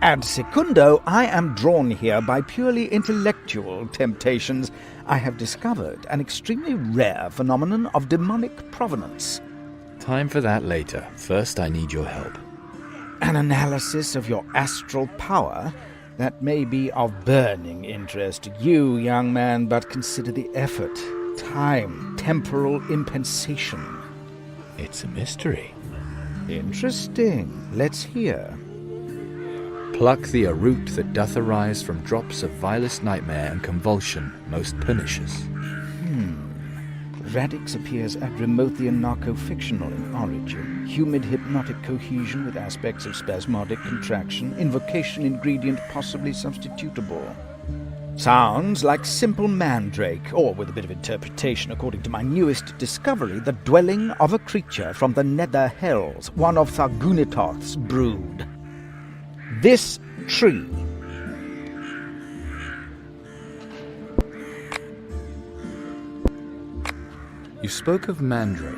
Ad secundo, I am drawn here by purely intellectual temptations. I have discovered an extremely rare phenomenon of demonic provenance. Time for that later. First, I need your help. An analysis of your astral power? That may be of burning interest to you, young man, but consider the effort, time, temporal impensation. It's a mystery. Interesting. Let's hear. Pluck thee a root that doth arise from drops of vilest nightmare and convulsion, most pernicious. Radix appears Adrimothian narco-fictional in origin. Humid hypnotic cohesion with aspects of spasmodic contraction. Invocation ingredient possibly substitutable. Sounds like simple mandrake, or with a bit of interpretation according to my newest discovery, the dwelling of a creature from the Nether Hells, one of Thargunitoth's brood. This tree. You spoke of mandrake.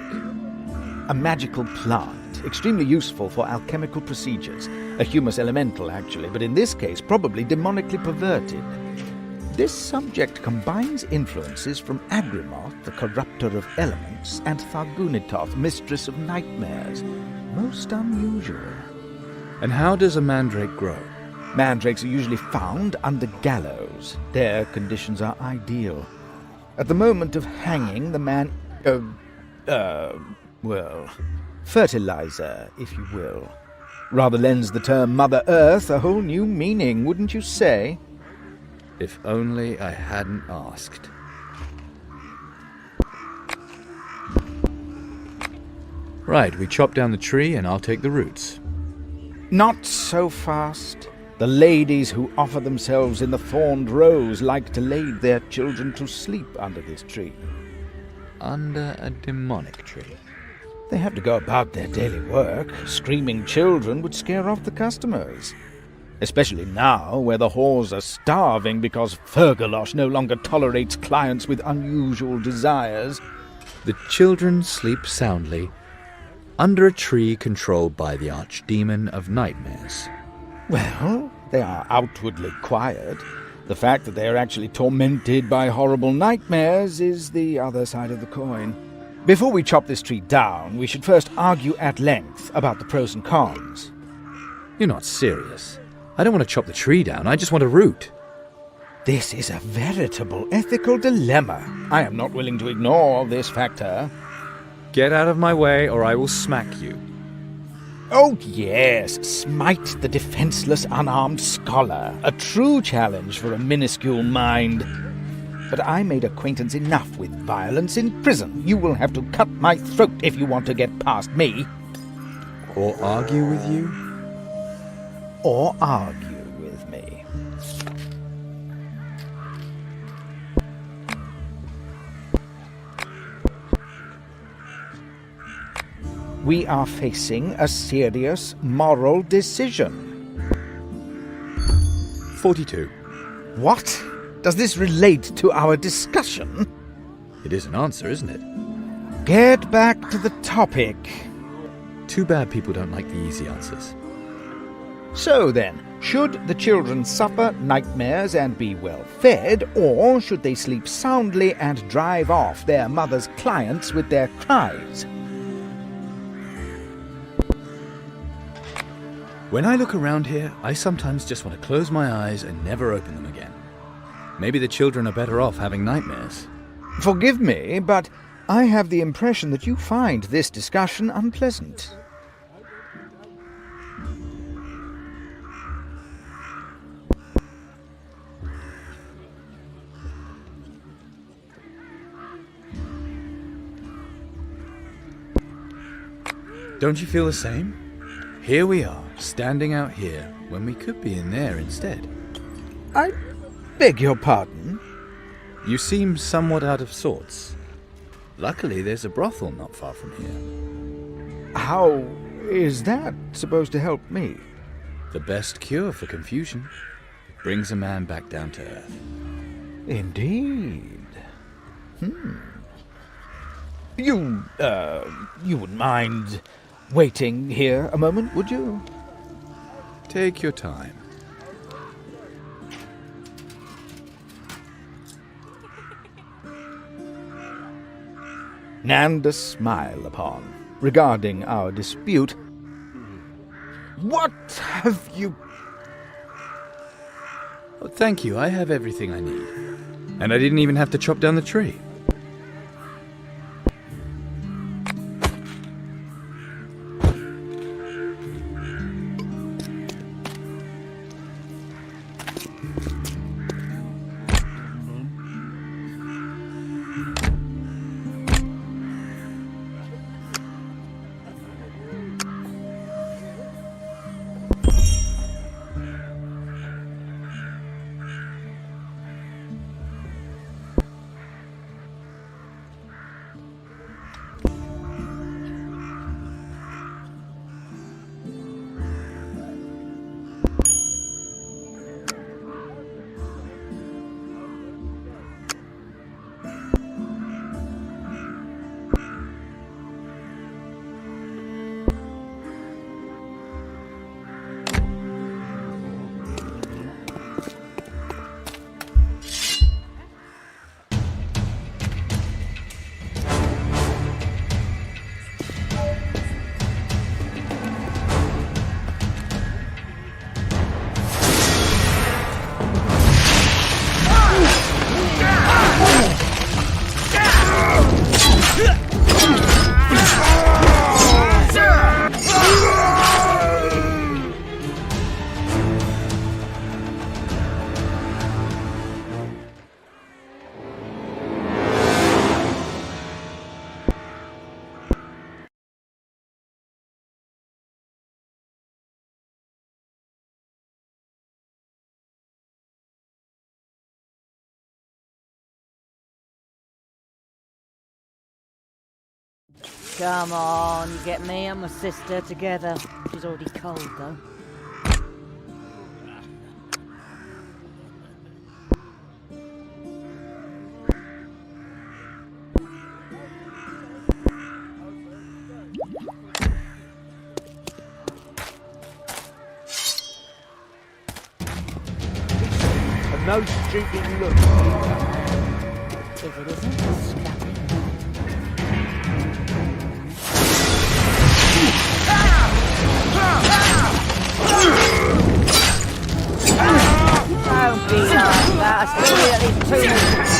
A magical plant, extremely useful for alchemical procedures. A humus elemental, actually, but in this case probably demonically perverted. This subject combines influences from Agrimoth, the corrupter of elements, and Thargunitoth, mistress of nightmares. Most unusual. And how does a mandrake grow? Mandrakes are usually found under gallows. Their conditions are ideal. At the moment of hanging, the man... fertilizer, if you will. Rather lends the term Mother Earth a whole new meaning, wouldn't you say? If only I hadn't asked. Right, we chop down the tree and I'll take the roots. Not so fast. The ladies who offer themselves in the thorned rose like to lay their children to sleep under this tree. Under a demonic tree? They have to go about their daily work. Screaming children would scare off the customers. Especially now, where the whores are starving because Fergalosh no longer tolerates clients with unusual desires. The children sleep soundly under a tree controlled by the archdemon of nightmares. Well, they are outwardly quiet. The fact that they are actually tormented by horrible nightmares is the other side of the coin. Before we chop this tree down, we should first argue at length about the pros and cons. You're not serious. I don't want to chop the tree down, I just want a root. This is a veritable ethical dilemma. I am not willing to ignore this factor. Get out of my way or I will smack you. Oh yes, smite the defenseless unarmed scholar. A true challenge for a minuscule mind. But I made acquaintance enough with violence in prison. You will have to cut my throat if you want to get past me. Or argue with you? Or argue with me. We are facing a serious moral decision. 42. What? Does this relate to our discussion? It is an answer, isn't it? Get back to the topic. Too bad people don't like the easy answers. So then, should the children suffer nightmares and be well fed, or should they sleep soundly and drive off their mother's clients with their cries? When I look around here, I sometimes just want to close my eyes and never open them again. Maybe the children are better off having nightmares. Forgive me, but I have the impression that you find this discussion unpleasant. Don't you feel the same? Here we are, standing out here, when we could be in there instead. I beg your pardon? You seem somewhat out of sorts. Luckily, there's a brothel not far from here. How is that supposed to help me? The best cure for confusion. It brings a man back down to earth. Indeed. You wouldn't mind waiting here a moment, would you? Take your time. And a smile upon, regarding our dispute. What have you... Oh, thank you, I have everything I need. And I didn't even have to chop down the tree. Come on, you get me and my sister together. She's already cold, though. A no stupid look. If it isn't, scrap it. Don't be like that. I still feel at least 2 minutes.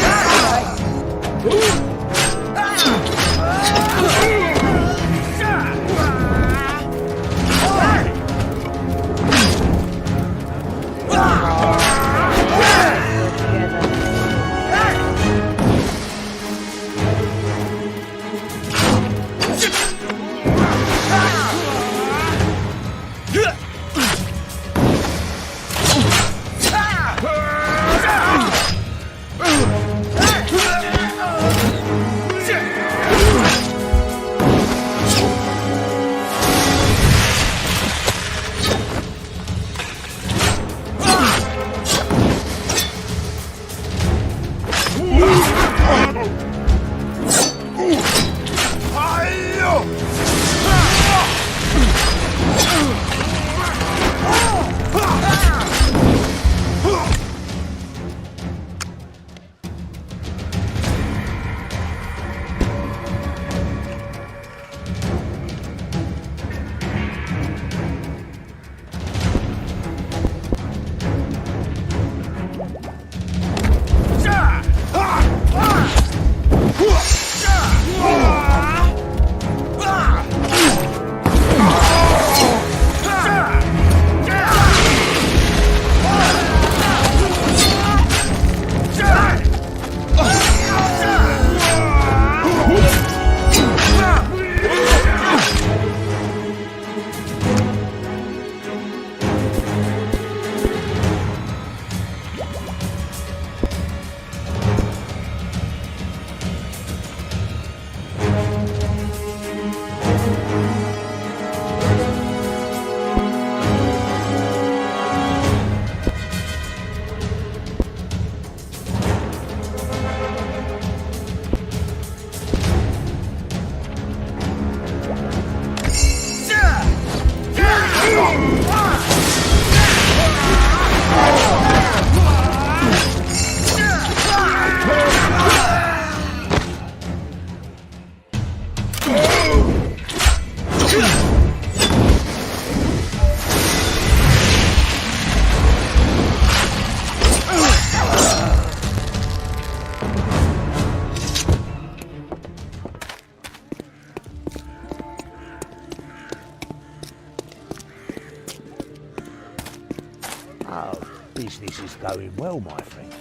All's going well, my friend.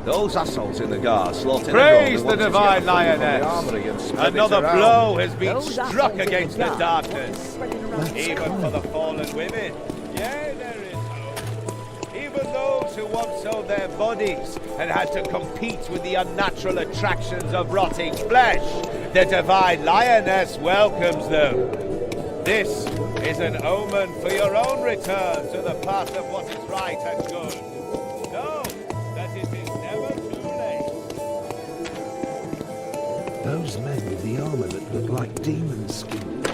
Those assholes in the guard slaughtered Praise everyone the who wanted to divine get the food from the lioness! armoury and spread it Another around. blow has been Those struck assholes in against the the dark. darkness. That's Even for the fallen women. Yea, there is hope. Even those who once sold their bodies and had to compete with the unnatural attractions of rotting flesh. The divine lioness welcomes them. This is an omen for your own return to the path of what is right and good. Know that it is never too late. Those men with the armour that look like demon skin.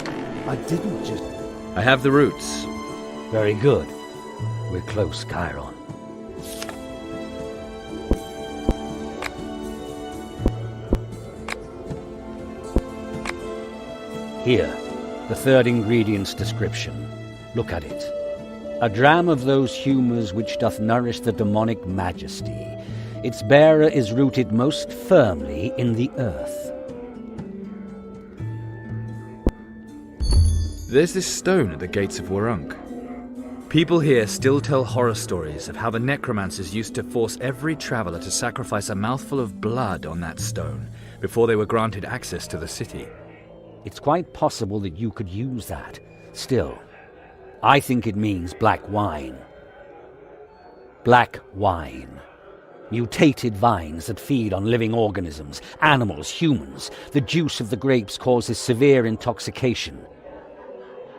I didn't just... I have the roots. Very good. We're close, Chiron. Here, the third ingredient's description. Look at it. A dram of those humours which doth nourish the demonic majesty. Its bearer is rooted most firmly in the earth. There's this stone at the gates of Warunk. People here still tell horror stories of how the necromancers used to force every traveller to sacrifice a mouthful of blood on that stone before they were granted access to the city. It's quite possible that you could use that. Still, I think it means black wine. Black wine. Mutated vines that feed on living organisms, animals, humans. The juice of the grapes causes severe intoxication.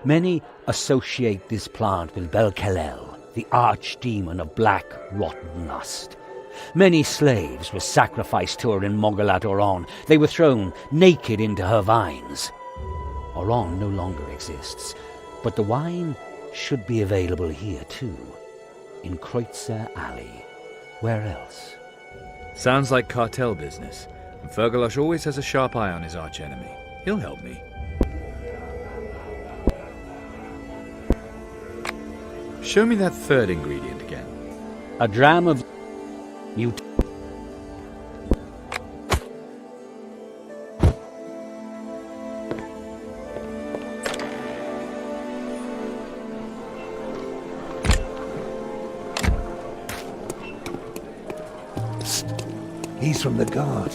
Many associate this plant with Bel-Kelel, the archdemon of black, rotten lust. Many slaves were sacrificed to her in Mogalat Oron. They were thrown naked into her vines. Oron no longer exists, but the wine should be available here too, in Kreutzer Alley. Where else? Sounds like cartel business, and Fergalosh always has a sharp eye on his archenemy. He'll help me. Show me that third ingredient again. A dram of He's from the guard.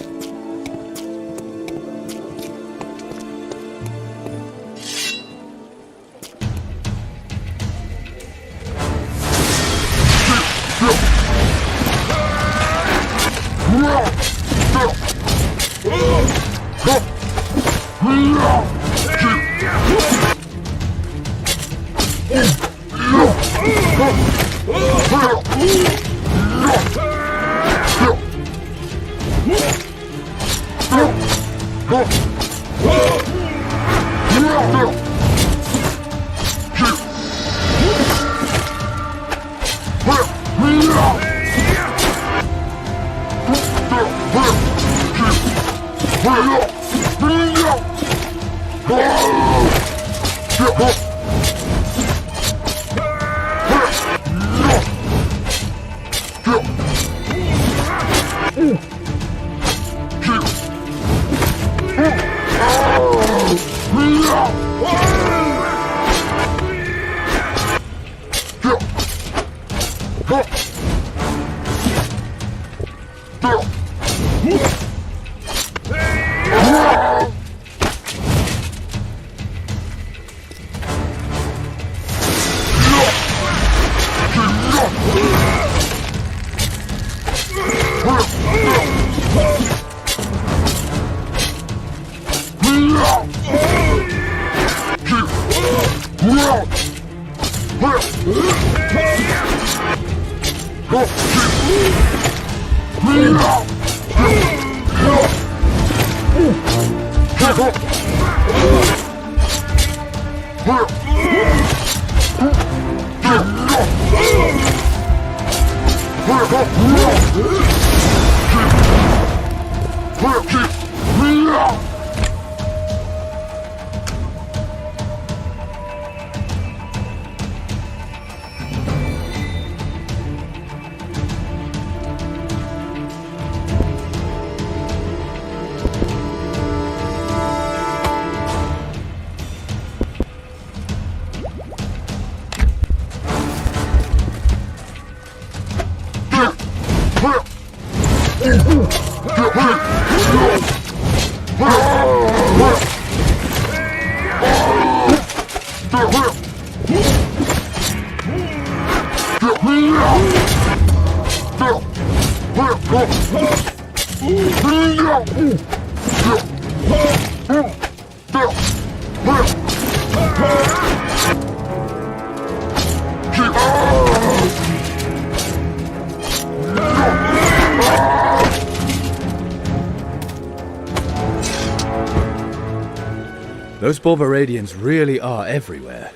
Those Borvaradians really are everywhere.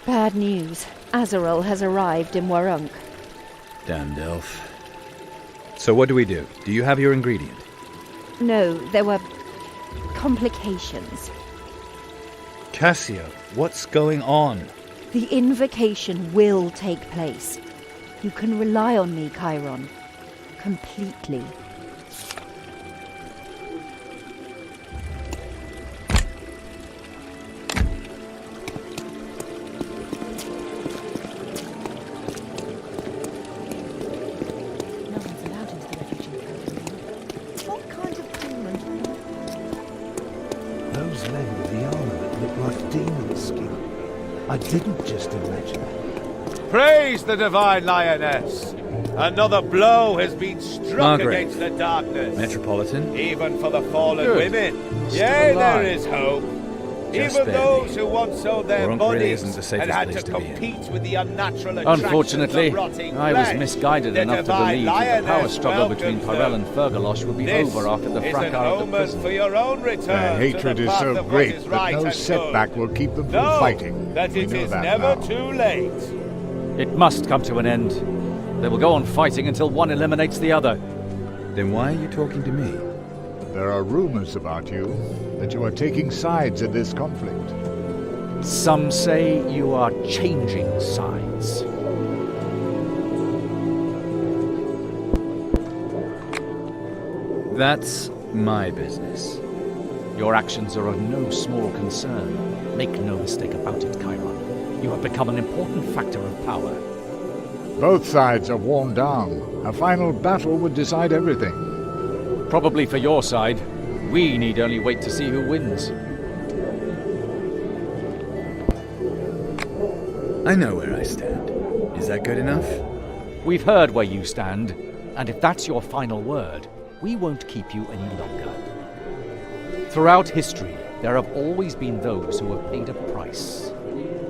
Bad news. Azarel has arrived in Warunk. Damned elf. So what do we do? Do you have your ingredient? No, there were complications. Cassio, what's going on? The invocation will take place. You can rely on me, Chiron. Completely. Those men with the armor that look like demon skin. I didn't just imagine it. Praise the divine lioness! Another blow has been struck Margaret. against the darkness. Metropolitan? Even for the fallen Good. women. Still Yea, alive. there is hope. Just Even barely. those who once sold their Warunk really bodies isn't the and safest had place to to be in. compete with the unnatural attractions Unfortunately, of rotting I was flesh. misguided The enough to divine believe that the power lioness struggle between welcomes Pyrel them. and Fergalosh would be This over after the is fracas an of the omen prison. for your own return Their to hatred the is path so of what great is that right no and setback good. will keep them from Know fighting. that We it know is that never now. too late. It must come to an end. They will go on fighting until one eliminates the other. Then why are you talking to me? There are rumors about you, that you are taking sides in this conflict. Some say you are changing sides. That's my business. Your actions are of no small concern. Make no mistake about it, Chiron. You have become an important factor of power. Both sides are worn down. A final battle would decide everything. Probably for your side. We need only wait to see who wins. I know where I stand. Is that good enough? We've heard where you stand, and if that's your final word, we won't keep you any longer. Throughout history, there have always been those who have paid a price.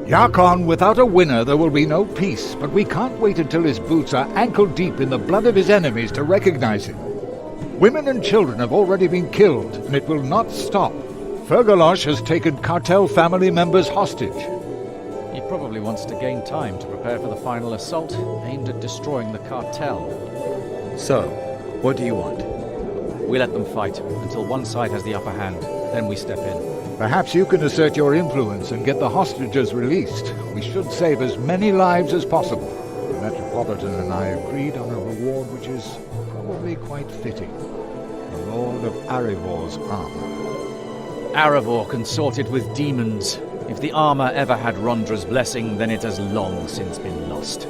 Yarkon, without a winner there will be no peace, but we can't wait until his boots are ankle-deep in the blood of his enemies to recognize him. Women and children have already been killed, and it will not stop. Fergalosh has taken cartel family members hostage. He probably wants to gain time to prepare for the final assault, aimed at destroying the cartel. So, what do you want? We let them fight, until one side has the upper hand, then we step in. Perhaps you can assert your influence and get the hostages released. We should save as many lives as possible. The Metropolitan and I agreed on a reward which is probably quite fitting. The Lord of Arivor's armor. Arivor consorted with demons. If the armor ever had Rondra's blessing, then it has long since been lost.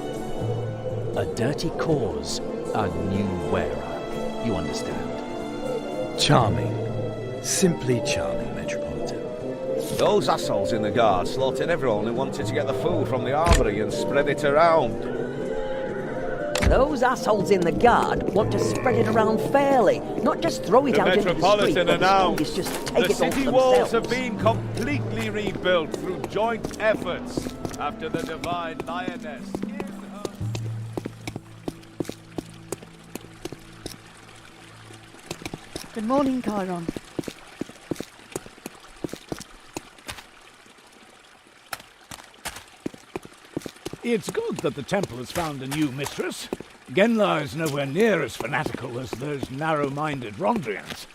A dirty cause, a new wearer. You understand? Charming. Simply charming, Metropolitan. Those assholes in the guard slaughtered everyone who wanted to get the food from the armory and spread it around. Those assholes in the guard want to spread it around fairly, not just throw it out into the street. The Metropolitan announced just the take it all city for walls themselves. have been completely rebuilt through joint efforts after the divine lioness. Good morning, Chiron. It's good that the temple has found a new mistress. Genla is nowhere near as fanatical as those narrow-minded Rondrians.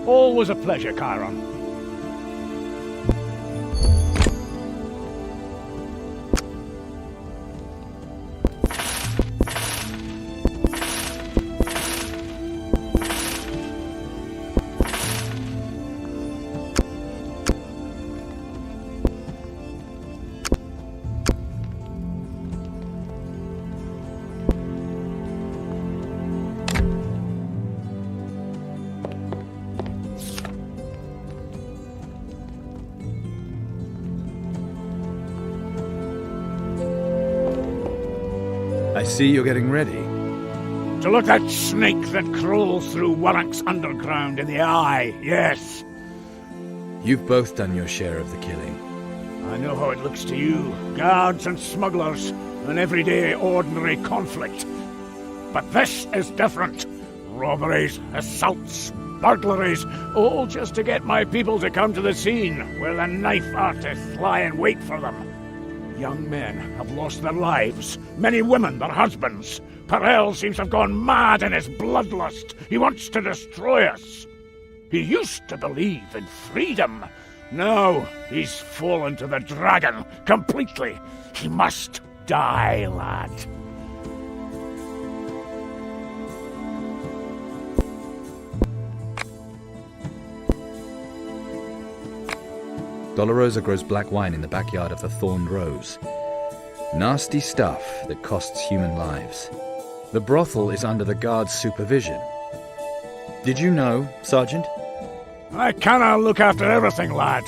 Always a pleasure, Chiron. I see you're getting ready. To look that snake that crawls through Warrank's underground in the eye, yes. You've both done your share of the killing. I know how it looks to you. Guards and smugglers, an everyday ordinary conflict. But this is different. Robberies, assaults, burglaries, all just to get my people to come to the scene, where the knife artists lie in wait for them. Young men have lost their lives, many women their husbands. Perel seems to have gone mad in his bloodlust. He wants to destroy us. He used to believe in freedom. Now he's fallen to the dragon completely. He must die, lad. Dolorosa grows black wine in the backyard of the Thorned Rose. Nasty stuff that costs human lives. The brothel is under the guard's supervision. Did you know, Sergeant? I cannot look after everything, lad.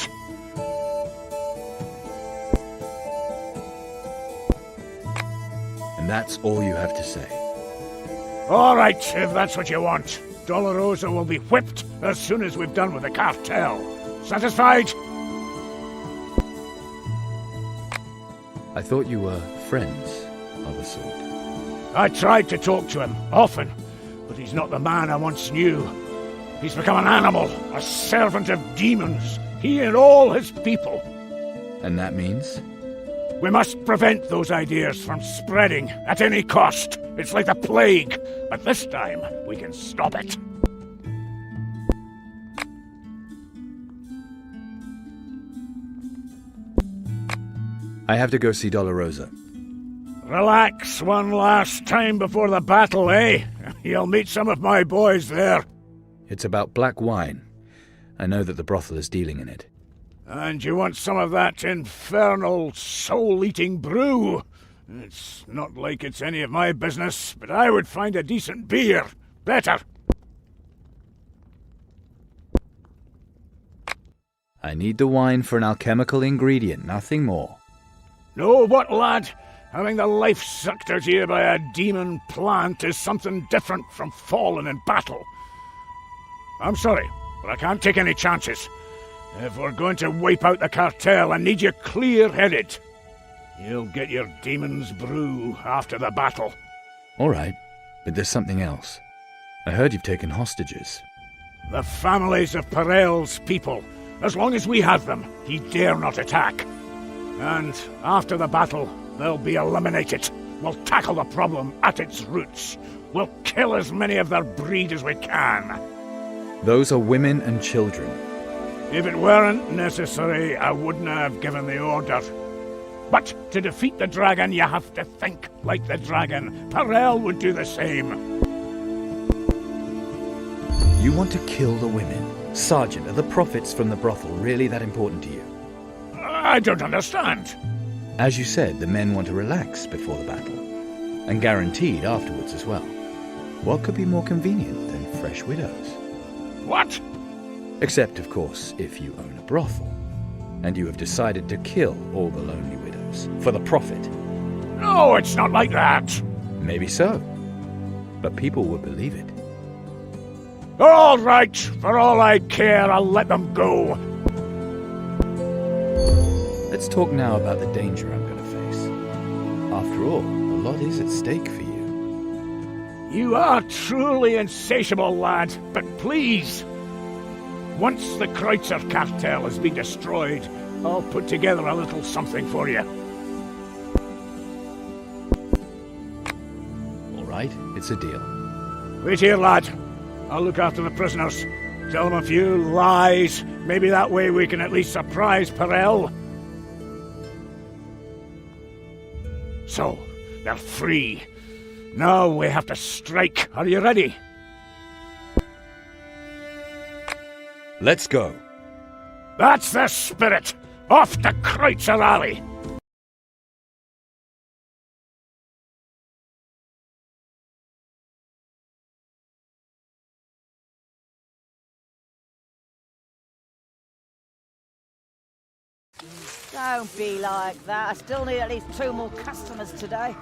And that's all you have to say. All right, if that's what you want. Dolorosa will be whipped as soon as we've done with the cartel. Satisfied? I thought you were friends of a sort. I tried to talk to him, often, but he's not the man I once knew. He's become an animal, a servant of demons, he and all his people. And that means? We must prevent those ideas from spreading at any cost. It's like the plague, but this time we can stop it. I have to go see Dolorosa. Relax one last time before the battle, eh? You'll meet some of my boys there. It's about black wine. I know that the brothel is dealing in it. And you want some of that infernal, soul-eating brew? It's not like it's any of my business, but I would find a decent beer better. I need the wine for an alchemical ingredient, nothing more. Know what, lad? Having the life sucked out of you by a demon plant is something different from falling in battle. I'm sorry, but I can't take any chances. If we're going to wipe out the cartel, I need you clear-headed. You'll get your demon's brew after the battle. All right, but there's something else. I heard you've taken hostages. The families of Perel's people. As long as we have them, he dare not attack. And after the battle, they'll be eliminated. We'll tackle the problem at its roots. We'll kill as many of their breed as we can. Those are women and children. If it weren't necessary, I wouldn't have given the order. But to defeat the dragon, you have to think like the dragon. Perel would do the same. You want to kill the women? Sergeant, are the profits from the brothel really that important to you? I don't understand. As you said, the men want to relax before the battle. And guaranteed afterwards as well. What could be more convenient than fresh widows? What? Except, of course, if you own a brothel. And you have decided to kill all the lonely widows for the profit. No, it's not like that. Maybe so. But people would believe it. All right, for all I care, I'll let them go. Let's talk now about the danger I'm going to face. After all, a lot is at stake for you. You are truly insatiable, lad, but please. Once the Kreutzer cartel has been destroyed, I'll put together a little something for you. All right, it's a deal. Wait here, lad. I'll look after the prisoners. Tell them a few lies. Maybe that way we can at least surprise Perel. So, they're free. Now we have to strike. Are you ready? Let's go. That's the spirit! Off to extraordinarily! Don't be like that. I still need at least 2 more customers today.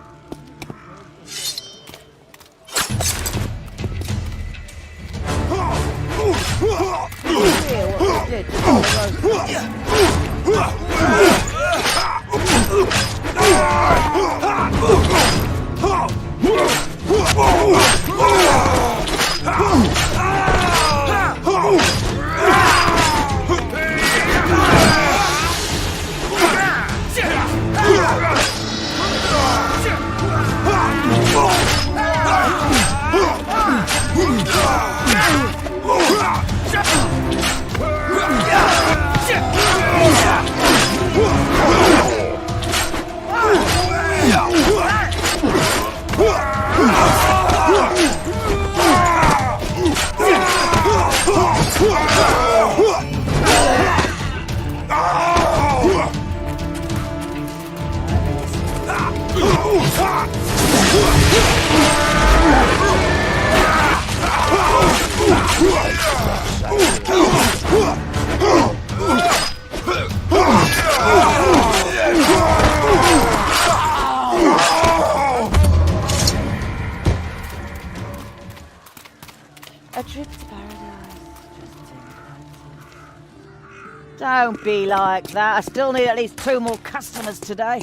Don't be like that. I still need at least 2 more customers today.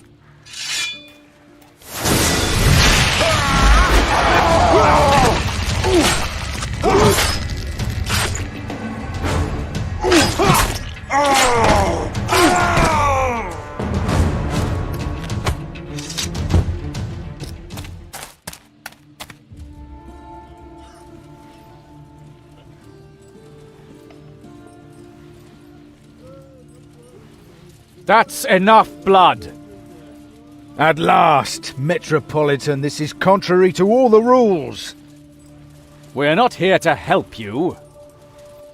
That's enough blood. At last, Metropolitan, this is contrary to all the rules. We're not here to help you.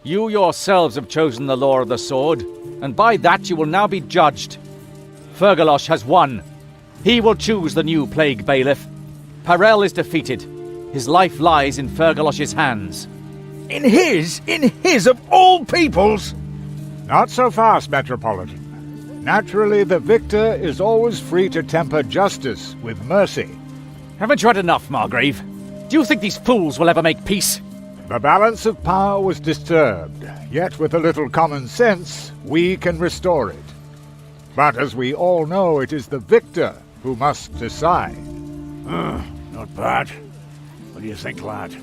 You yourselves have chosen the law of the sword, and by that you will now be judged. Fergalosh has won. He will choose the new plague bailiff. Parel is defeated. His life lies in Fergalosh's hands. In his of all peoples? Not so fast, Metropolitan. Naturally, the victor is always free to temper justice with mercy. Haven't you had enough, Margrave? Do you think these fools will ever make peace? The balance of power was disturbed, yet with a little common sense, we can restore it. But as we all know, it is the victor who must decide. Not bad. What do you think, lad?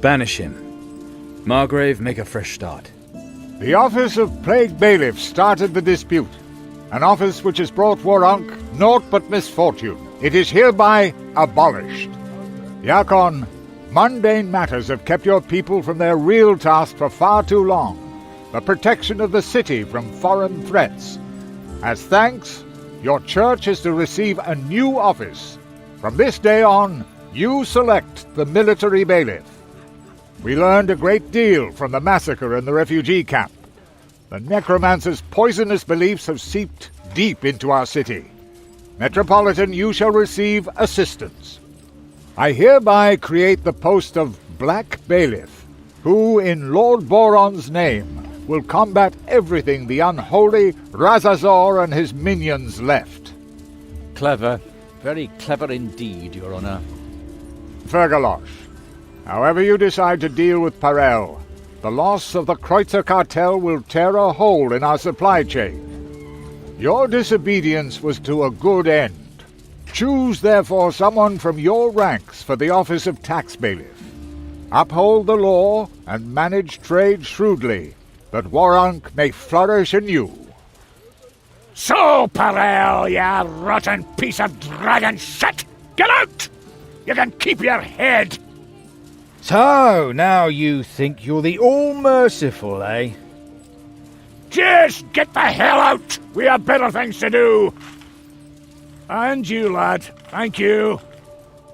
Banish him. Margrave, make a fresh start. The office of Plague Bailiff started the dispute, an office which has brought Warunk naught but misfortune. It is hereby abolished. Yakon, mundane matters have kept your people from their real task for far too long, the protection of the city from foreign threats. As thanks, your church is to receive a new office. From this day on, you select the military bailiff. We learned a great deal from the massacre in the refugee camp. The necromancer's poisonous beliefs have seeped deep into our city. Metropolitan, you shall receive assistance. I hereby create the post of Black Bailiff, who, in Lord Boron's name, will combat everything the unholy Razazor and his minions left. Clever. Very clever indeed, Your Honor. Fergalosh, however you decide to deal with Parel, the loss of the Kreutzer cartel will tear a hole in our supply chain. Your disobedience was to a good end. Choose, therefore, someone from your ranks for the office of tax bailiff. Uphold the law and manage trade shrewdly, that Warunk may flourish anew. So, Parel, ya rotten piece of dragon shit! Get out! You can keep your head! So, now you think you're the all-merciful, eh? Just get the hell out! We have better things to do! And you, lad, thank you.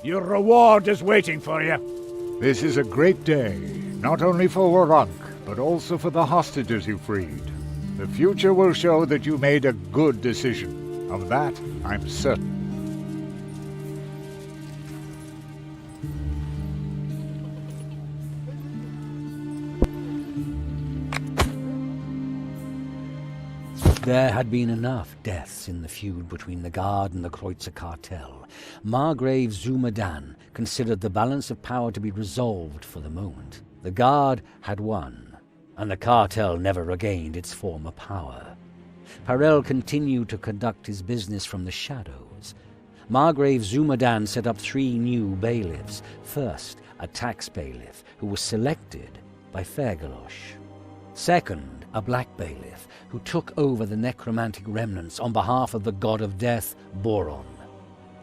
Your reward is waiting for you. This is a great day, not only for Warunk, but also for the hostages you freed. The future will show that you made a good decision. Of that, I'm certain. There had been enough deaths in the feud between the Guard and the Kreutzer cartel. Margrave Noumena considered the balance of power to be resolved for the moment. The Guard had won, and the cartel never regained its former power. Parel continued to conduct his business from the shadows. Margrave Noumena set up 3 new bailiffs. First, a tax bailiff, who was selected by Fergalosh. Second, a black bailiff, who took over the necromantic remnants on behalf of the god of death, Boron.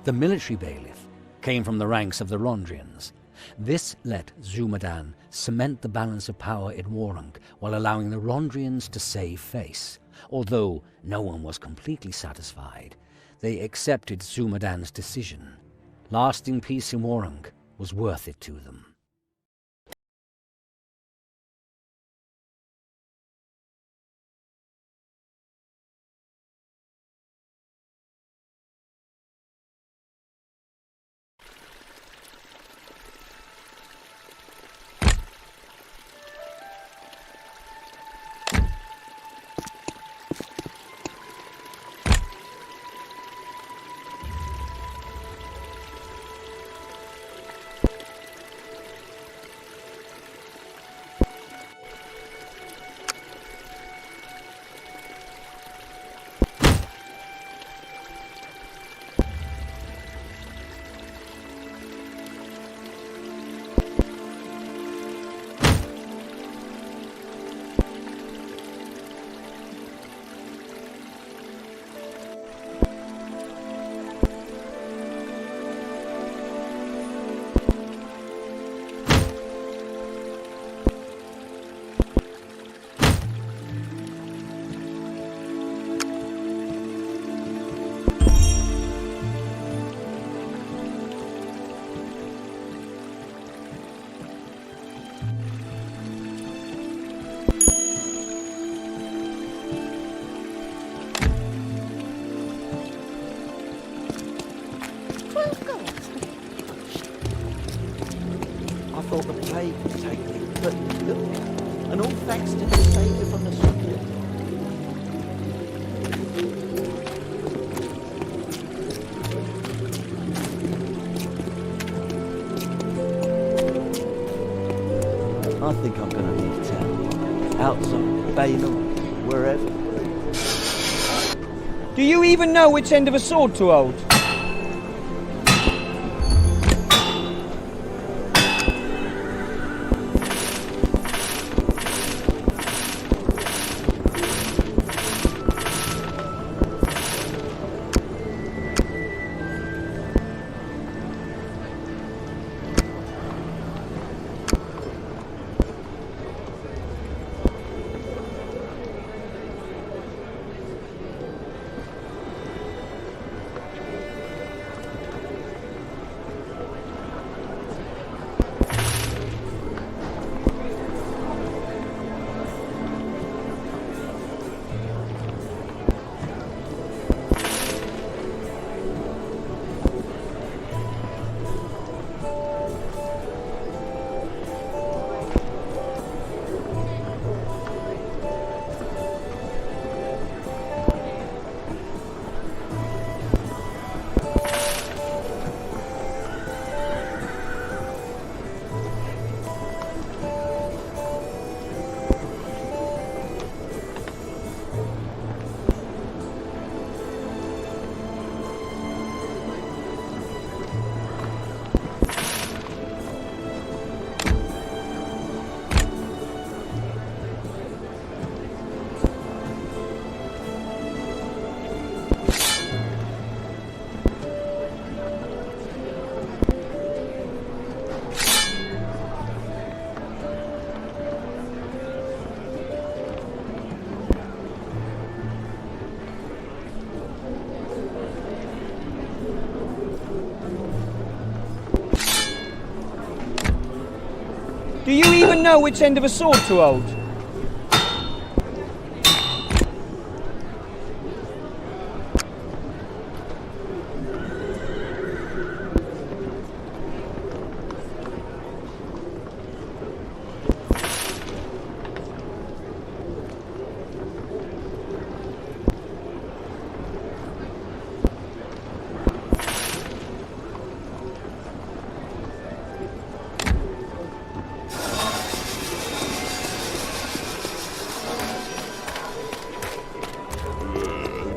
The military bailiff came from the ranks of the Rondrians. This let Noumena cement the balance of power in Warunk while allowing the Rondrians to save face. Although no one was completely satisfied, they accepted Noumena's decision. Lasting peace in Warunk was worth it to them. And all thanks to the Saviour from the street. I think I'm gonna leave town. Outside, Bainham, wherever. Do you even know which end of a sword to hold? Do you even know which end of a sword to hold?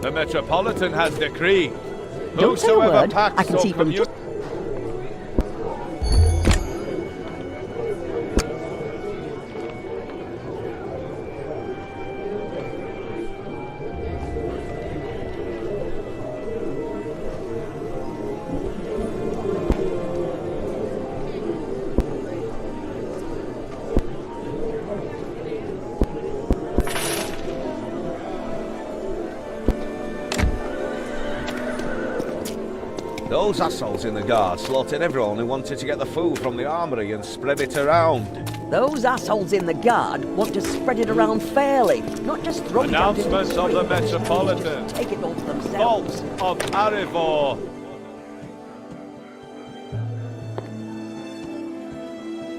The Metropolitan has decreed. Don't say a Whosoever word. packs I can or see from commu- just... Those assholes in the guard slaughtered everyone who wanted to get the food from the armory and spread it around. Those assholes in the guard want to spread it around fairly, not just throw it out into the Announcements of the street. Metropolitan. Take it all for themselves. Vault of Arivor.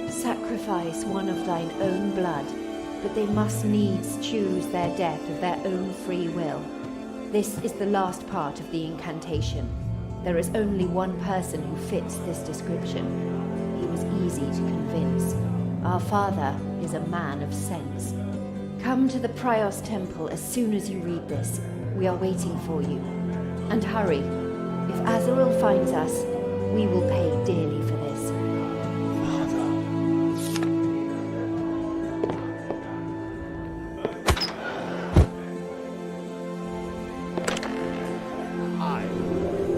Sacrifice one of thine own blood, but they must needs choose their death of their own free will. This is the last part of the incantation. There is only one person who fits this description. He was easy to convince. Our father is a man of sense. Come to the Prior's temple as soon as you read this. We are waiting for you. And hurry. If Azaril finds us, we will pay dearly for this.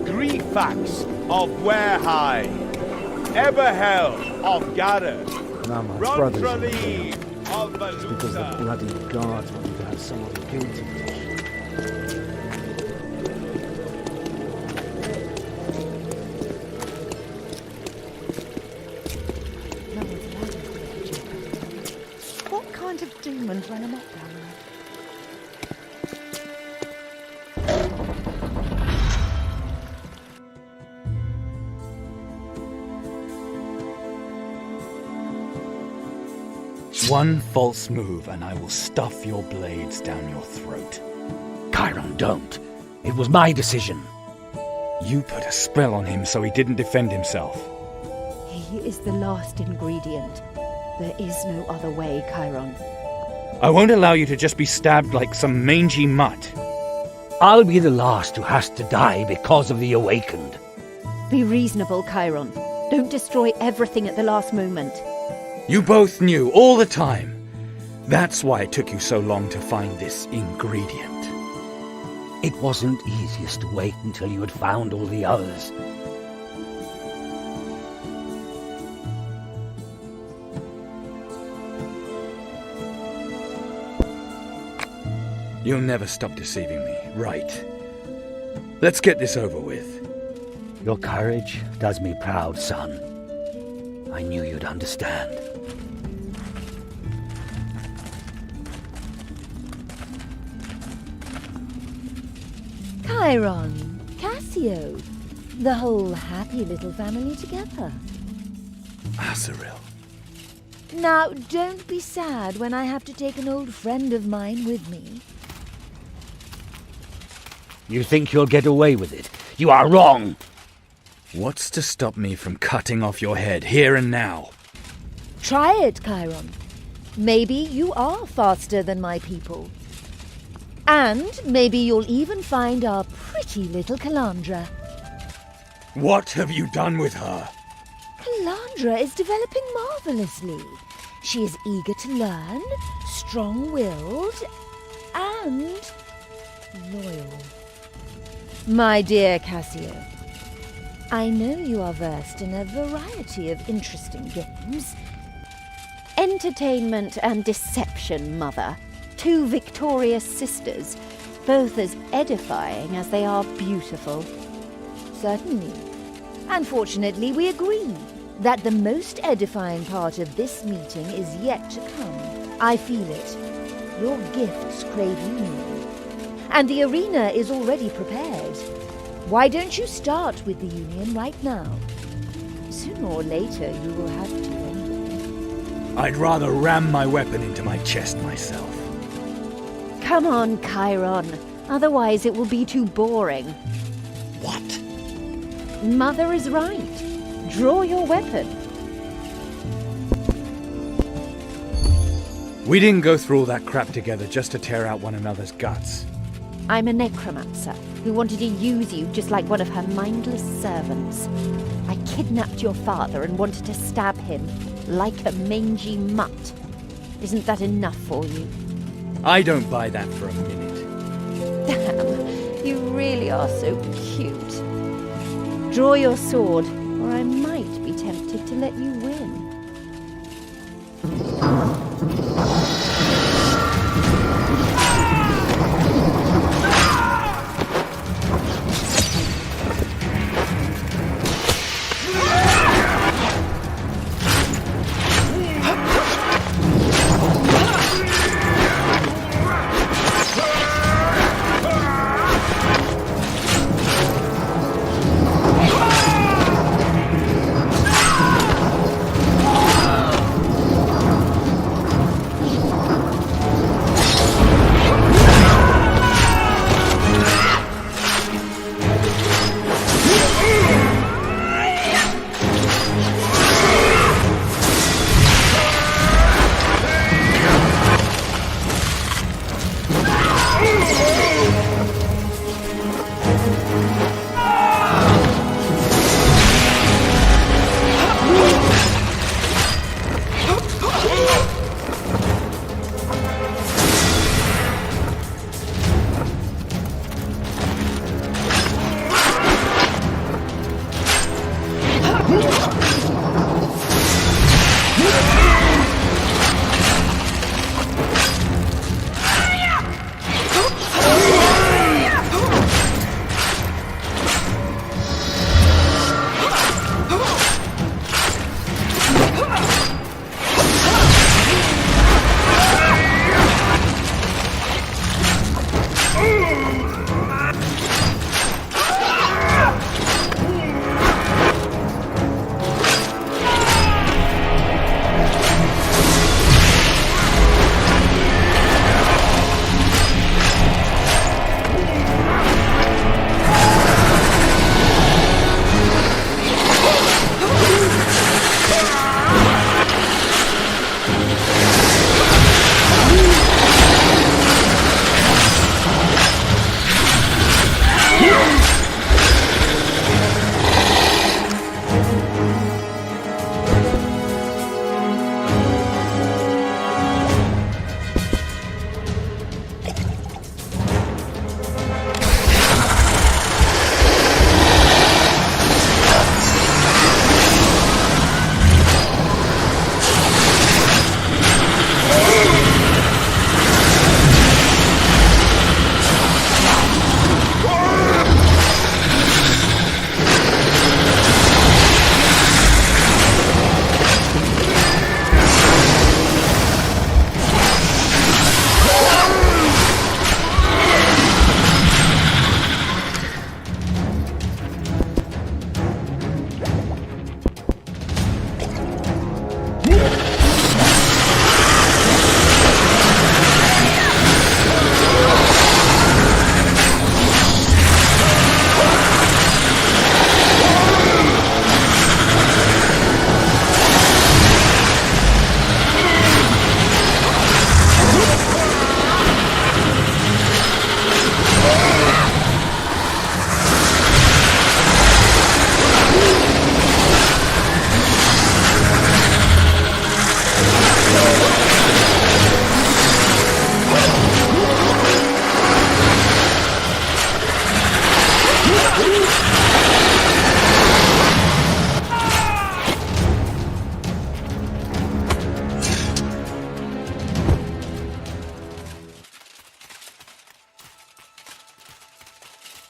Grifax of Warehigh, Eberhel of Gareth, Now my brothers are Rontraleave of It's because the Valusa. bloody guards wanted to have someone guilty to shoot. What kind of demons ran amok down there? One false move and I will stuff your blades down your throat. Chiron, don't. It was my decision. You put a spell on him so he didn't defend himself. He is the last ingredient. There is no other way, Chiron. I won't allow you to just be stabbed like some mangy mutt. I'll be the last who has to die because of the Awakened. Be reasonable, Chiron. Don't destroy everything at the last moment. You both knew all the time. That's why it took you so long to find this ingredient. It wasn't easiest to wait until you had found all the others. You'll never stop deceiving me, right? Let's get this over with. Your courage does me proud, son. I knew you'd understand. Chiron, Cassio, the whole happy little family together. Azaril. Now, don't be sad when I have to take an old friend of mine with me. You think you'll get away with it? You are wrong! What's to stop me from cutting off your head here and now? Try it, Chiron. Maybe you are faster than my people. And maybe you'll even find our pretty little Kalandra. What have you done with her? Kalandra is developing marvelously. She is eager to learn, strong-willed, and loyal. My dear Cassio, I know you are versed in a variety of interesting games. Entertainment and deception, Mother. Two victorious sisters, both as edifying as they are beautiful. Certainly. Unfortunately, we agree that the most edifying part of this meeting is yet to come. I feel it. Your gifts crave union. And the arena is already prepared. Why don't you start with the union right now? Sooner or later, you will have to anyway. I'd rather ram my weapon into my chest myself. Come on, Chiron. Otherwise it will be too boring. What? Mother is right. Draw your weapon. We didn't go through all that crap together just to tear out one another's guts. I'm a necromancer who wanted to use you just like one of her mindless servants. I kidnapped your father and wanted to stab him like a mangy mutt. Isn't that enough for you? I don't buy that for a minute. Damn, you really are so cute. Draw your sword, or I might be tempted to let you win.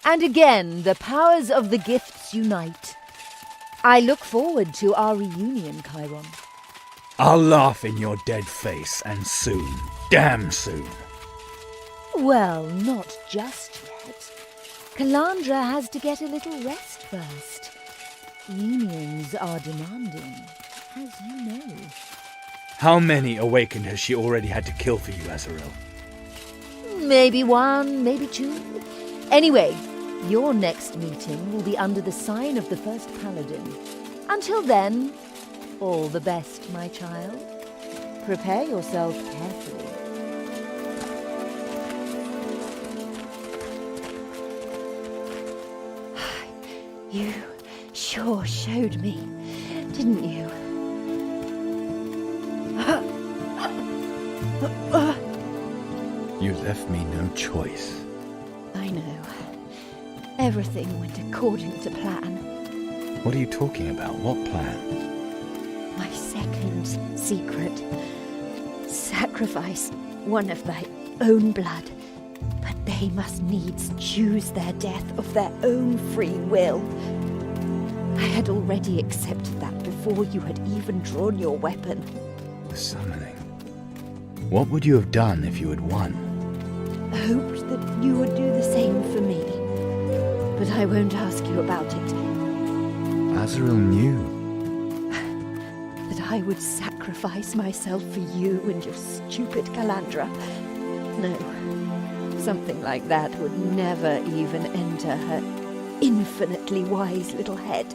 And again, the powers of the gifts unite. I look forward to our reunion, Chiron. I'll laugh in your dead face, and soon. Damn soon. Well, not just yet. Calandra has to get a little rest first. Unions are demanding, as you know. How many awakened has she already had to kill for you, Azrael? Maybe one, maybe two. Anyway, your next meeting will be under the sign of the first paladin. Until then, all the best, my child. Prepare yourself carefully. You sure showed me, didn't you? You left me no choice. I know. Everything went according to plan. What are you talking about? What plan? My second secret. Sacrifice one of thy own blood. But they must needs choose their death of their own free will. I had already accepted that before you had even drawn your weapon. The summoning. What would you have done if you had won? Hoped that you would do the same for me. But I won't ask you about it. Azrael knew. That I would sacrifice myself for you and your stupid Calandra. No. Something like that would never even enter her infinitely wise little head.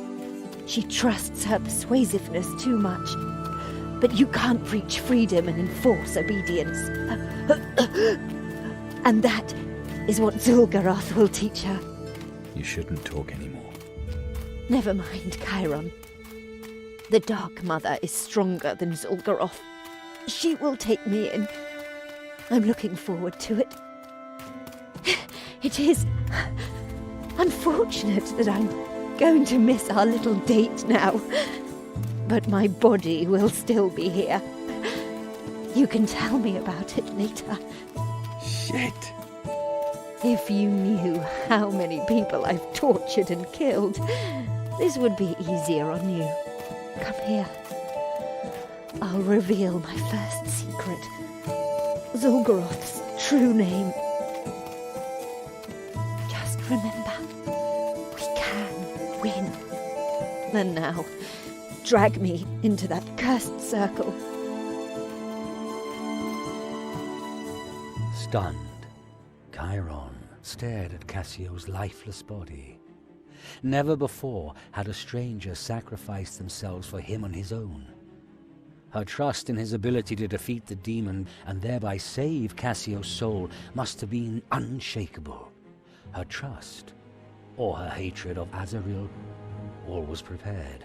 She trusts her persuasiveness too much. But you can't preach freedom and enforce obedience. And that is what Zul'Goroth will teach her. You shouldn't talk anymore. Never mind, Chiron. The Dark Mother is stronger than Zul'Goroth. She will take me in. I'm looking forward to it. It is unfortunate that I'm going to miss our little date now. But my body will still be here. You can tell me about it later. Shit. If you knew how many people I've tortured and killed, this would be easier on you. Come here. I'll reveal my first secret. Zul'Goroth's true name. Just remember, we can win. And now, drag me into that cursed circle. Stunned, Chiron stared at Cassio's lifeless body. Never before had a stranger sacrificed themselves for him and his own. Her trust in his ability to defeat the demon and thereby save Cassio's soul must have been unshakable. Her trust, or her hatred of Azrael, all was prepared.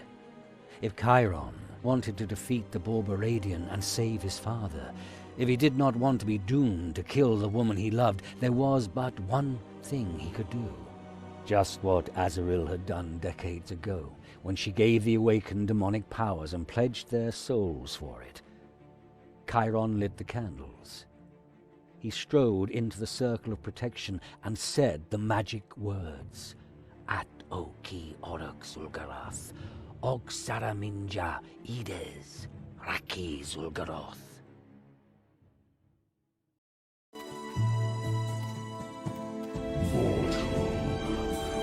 If Chiron wanted to defeat the Borberadian and save his father, if he did not want to be doomed to kill the woman he loved, there was but one thing he could do. Just what Azrael had done decades ago, when she gave the awakened demonic powers and pledged their souls for it. Chiron lit the candles. He strode into the circle of protection and said the magic words. At Oki Orok Zul'Goroth, Og Saraminja Ides, Raki Zul'Goroth.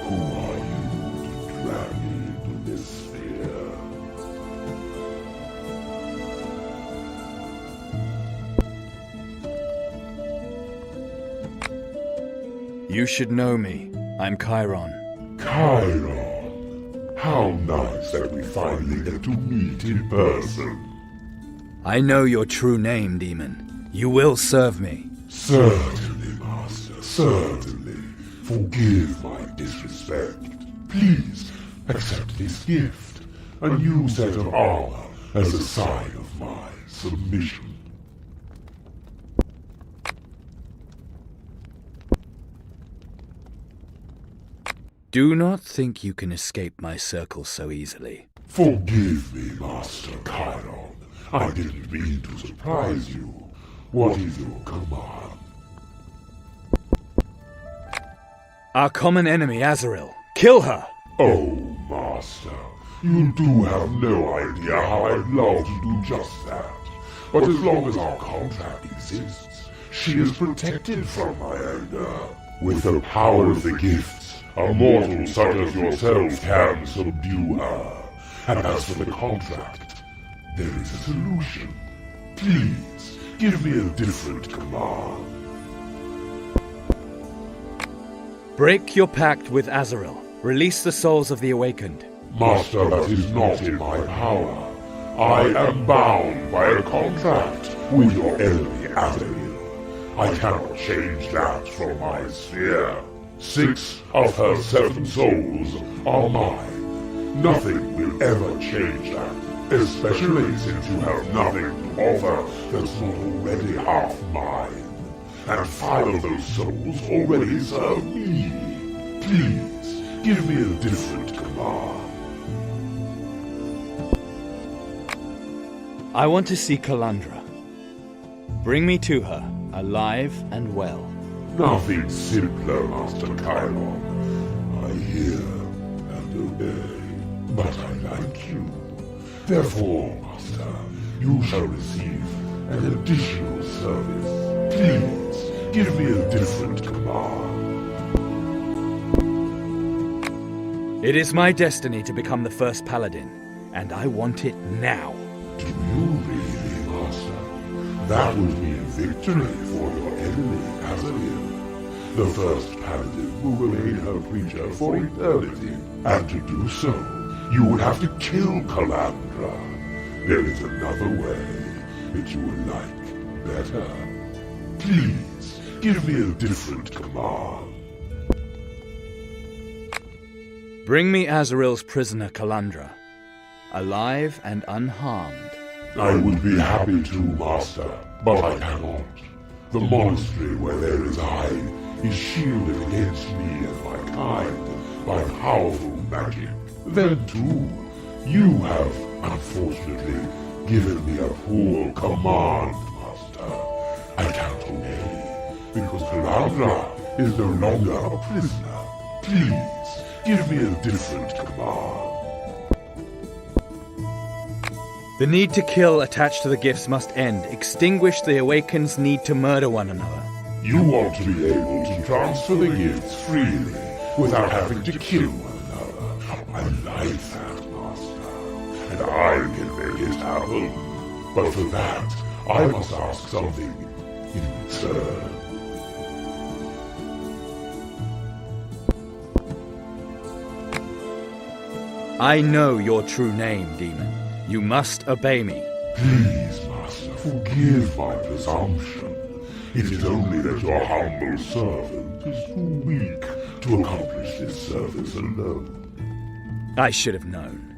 Who are you to drag me into this sphere? You should know me. I'm Chiron. Chiron! How nice that we finally get to meet in person. I know your true name, demon. You will serve me. Certainly, Master, certainly. Forgive my disrespect. Please accept this gift, a new set of armor as a sign of my submission. Do not think you can escape my circle so easily. Forgive me, Master Chiron. I didn't mean to surprise you. What is your command? Our common enemy, Azrael. Kill her! Oh, Master, you do have no idea how I'd love to do just that. But as long as our contract exists, she is protected from my anger. With the power of the gifts, a mortal such as yourself can subdue her. And as for the contract, there is a solution. Please, give me a different command. Break your pact with Azrael. Release the souls of the awakened. Master, that is not in my power. I am bound by a contract with your enemy, Azrael. I cannot change that from my sphere. 6 of her 7 souls are mine. Nothing will ever change that, especially since you have nothing to offer that's not already half mine. And 5 of those souls already serve me. Please, give me a different command. I want to see Kalandra. Bring me to her, alive and well. Nothing simpler, Master Chiron. I hear and obey, but I like you. Therefore, Master, you shall receive an additional service. Please, give me a different command. It is my destiny to become the first paladin, and I want it now. Do you really, Master? That would be a victory for your enemy, Azrael. The first paladin will remain her preacher for eternity, and to do so, you would have to kill Kalandra. There is another way that you would like better. Please, give me a different command. Bring me Azrael's prisoner, Kalandra, alive and unharmed. I would be happy to, Master, but I cannot. The monastery where they reside is shielded against me and my kind by powerful magic. Then, too, you have, unfortunately, given me a poor command, Master. I can't obey, because Kalandra is no longer a prisoner. Please, give me a different command. The need to kill attached to the gifts must end. Extinguish the Awakened's need to murder one another. You want to be able to transfer the gifts freely without having to kill one another. I like that, Master, and I can make it happen. But for that, I must ask something in return. I know your true name, demon. You must obey me. Please, Master, forgive my presumption. It is only that your humble servant is too weak to accomplish this service alone. I should have known.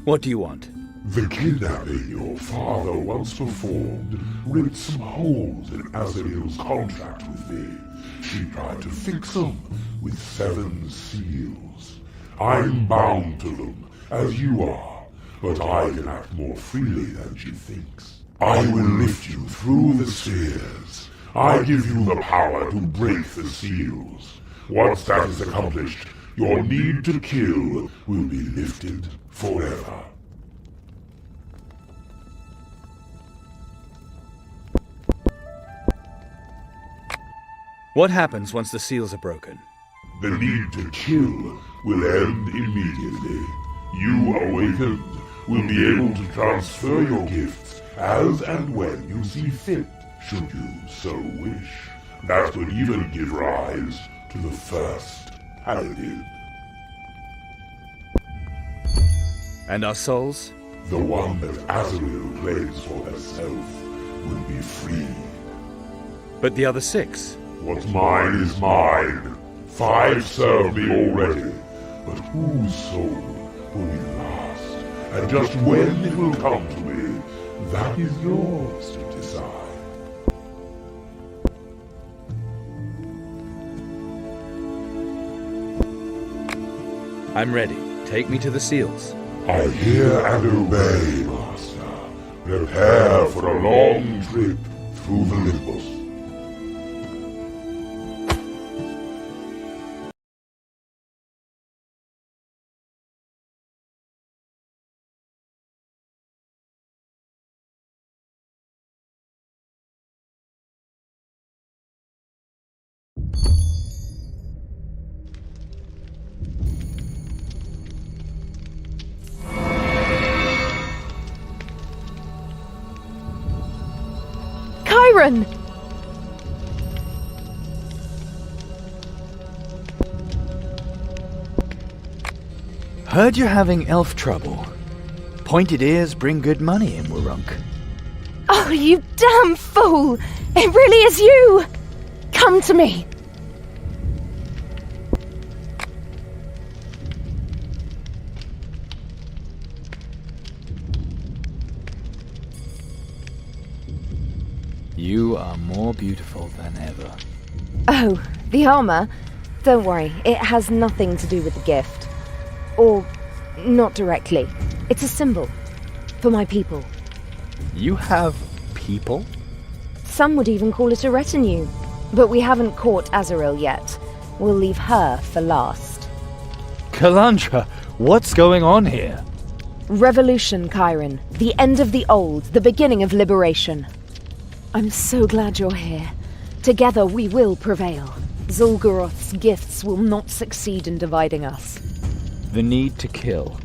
What do you want? The kidnapping your father once performed ripped some holes in Azrael's contract with me. She tried to fix them with 7 seals. I'm bound to them, as you are. But I can act more freely than she thinks. I will lift you through the spheres. I give you the power to break the seals. Once that is accomplished, your need to kill will be lifted forever. What happens once the seals are broken? The need to kill will end immediately. You, awakened, will be able to transfer your gifts as and when you see fit, should you so wish. That would even give rise to the first paladin. And our souls? The one that Azrael claims for herself will be free. But the other 6? What's mine is mine. 5 serve me already, but whose soul will be last? And just when it will come to me, that is yours to decide. I'm ready. Take me to the seals. I hear and obey, Master. Prepare for a long trip through the limbus. Chiron! Heard you're having elf trouble. Pointed ears bring good money in Wurunk. Oh, you damn fool! It really is you! Come to me! You are more beautiful than ever. Oh, the armor? Don't worry, it has nothing to do with the gift. Or, not directly. It's a symbol. For my people. You have people? Some would even call it a retinue. But we haven't caught Azrael yet. We'll leave her for last. Kalandra, what's going on here? Revolution, Chiron. The end of the old, the beginning of liberation. I'm so glad you're here. Together we will prevail. Zul'Goroth's gifts will not succeed in dividing us. The need to kill.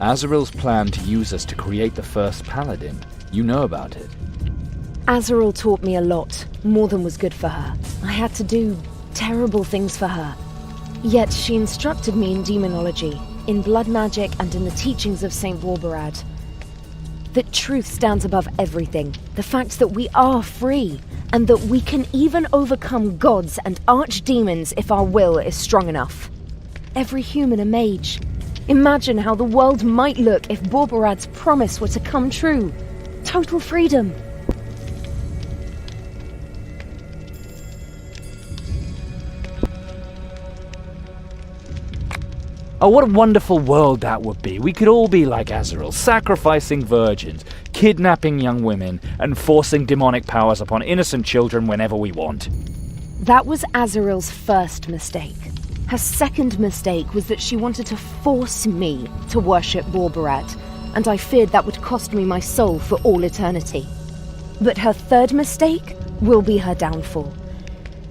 Azrael's plan to use us to create the first paladin. You know about it. Azrael taught me a lot, more than was good for her. I had to do terrible things for her. Yet she instructed me in demonology, in blood magic, and in the teachings of Saint Borberad. That truth stands above everything. The fact that we are free, and that we can even overcome gods and archdemons if our will is strong enough. Every human a mage. Imagine how the world might look if Borberad's promise were to come true. Total freedom. Oh, what a wonderful world that would be. We could all be like Azrael, sacrificing virgins, kidnapping young women, and forcing demonic powers upon innocent children whenever we want. That was Azrael's first mistake. Her second mistake was that she wanted to force me to worship Borberad, and I feared that would cost me my soul for all eternity. But her third mistake will be her downfall.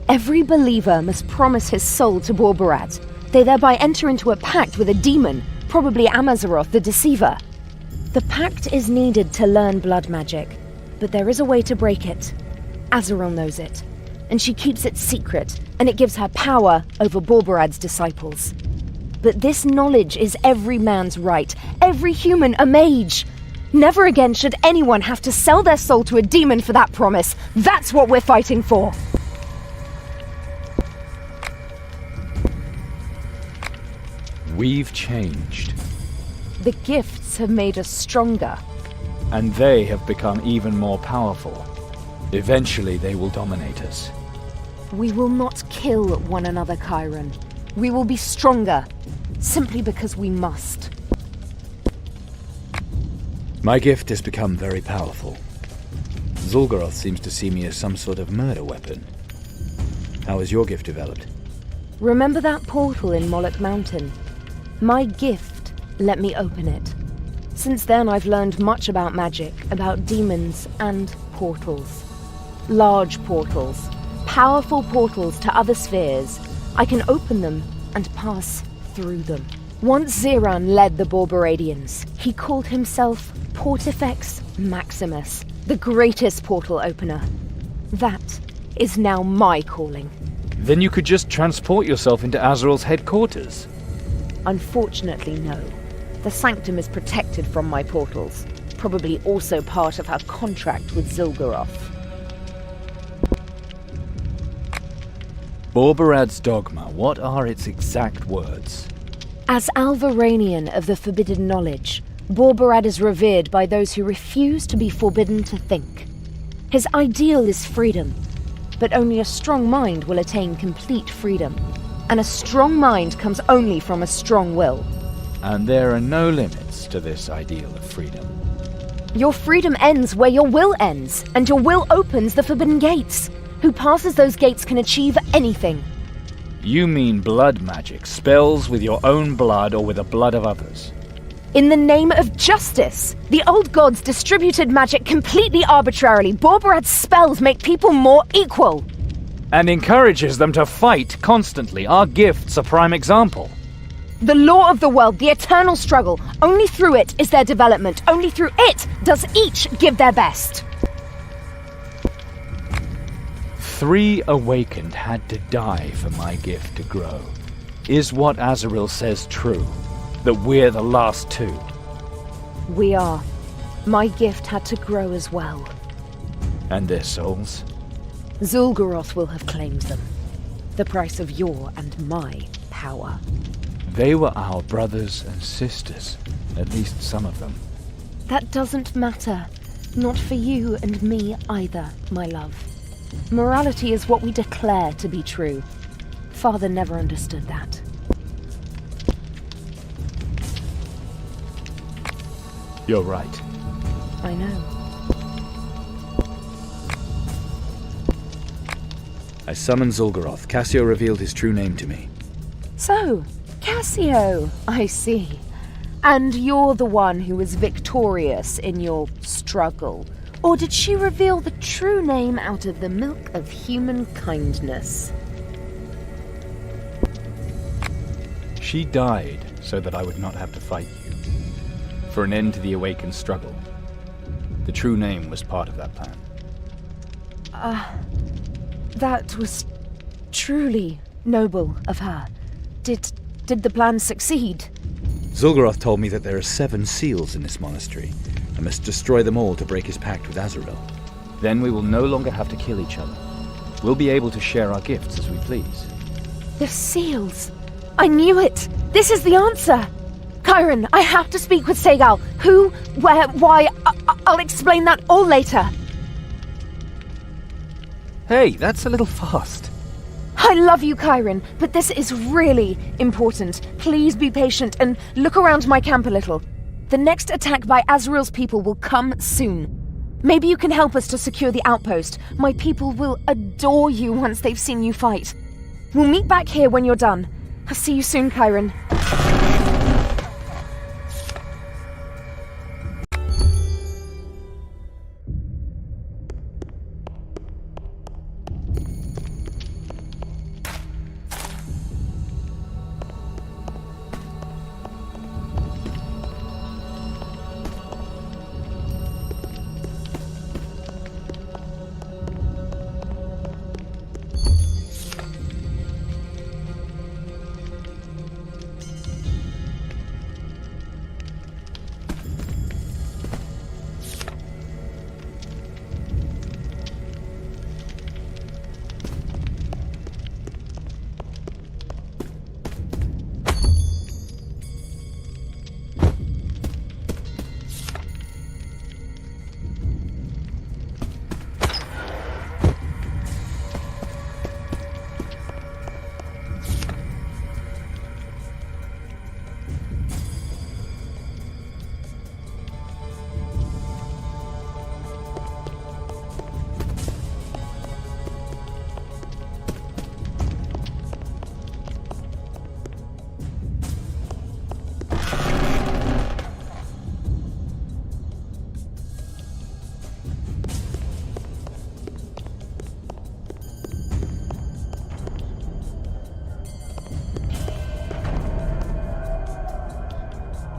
Every believer must promise his soul to Borberad. They thereby enter into a pact with a demon, probably Amazaroth the Deceiver. The pact is needed to learn blood magic, but there is a way to break it. Azrael knows it, and she keeps it secret, and it gives her power over Borberad's disciples. But this knowledge is every man's right, every human a mage. Never again should anyone have to sell their soul to a demon for that promise. That's what we're fighting for. We've changed. The gifts have made us stronger. And they have become even more powerful. Eventually they will dominate us. We will not kill one another, Chiron. We will be stronger, simply because we must. My gift has become very powerful. Zul'Goroth seems to see me as some sort of murder weapon. How has your gift developed? Remember that portal in Moloch Mountain? My gift let me open it. Since then I've learned much about magic, about demons and portals. Large portals. Powerful portals to other spheres. I can open them and pass through them. Once Zeran led the Borberadians. He called himself Portifex Maximus, the greatest portal opener. That is now my calling. Then you could just transport yourself into Azrael's headquarters. Unfortunately, no. The Sanctum is protected from my portals. Probably also part of her contract with Zul'Goroth. Borberad's dogma, what are its exact words? As Alvaranian of the Forbidden Knowledge, Borberad is revered by those who refuse to be forbidden to think. His ideal is freedom, but only a strong mind will attain complete freedom. And a strong mind comes only from a strong will. And there are no limits to this ideal of freedom. Your freedom ends where your will ends, and your will opens the forbidden gates. Who passes those gates can achieve anything. You mean blood magic, spells with your own blood or with the blood of others? In the name of justice, the old gods distributed magic completely arbitrarily. Borberad's spells make people more equal. And encourages them to fight constantly. Our gift's a prime example. The law of the world, the eternal struggle. Only through it is there development. Only through it does each give their best. 3 awakened had to die for my gift to grow. Is what Azrael says true? That we're the last 2? We are. My gift had to grow as well. And their souls? Zul'Goroth will have claimed them. The price of your and my power. They were our brothers and sisters. At least some of them. That doesn't matter. Not for you and me either, my love. Morality is what we declare to be true. Father never understood that. You're right. I know. I summoned Zul'Goroth. Cassio revealed his true name to me. So, Cassio, I see. And you're the one who was victorious in your struggle. Or did she reveal the true name out of the milk of human kindness? She died so that I would not have to fight you. For an end to the awakened struggle. The true name was part of that plan. That was truly noble of her. Did the plan succeed? Zul'Goroth told me that there are 7 seals in this monastery. I must destroy them all to break his pact with Azrael. Then we will no longer have to kill each other. We'll be able to share our gifts as we please. The seals! I knew it! This is the answer! Chiron, I have to speak with Segal. Who, where, why... I'll explain that all later. Hey, that's a little fast. I love you, Chiron, but this is really important. Please be patient and look around my camp a little. The next attack by Azrael's people will come soon. Maybe you can help us to secure the outpost. My people will adore you once they've seen you fight. We'll meet back here when you're done. I'll see you soon, Chiron.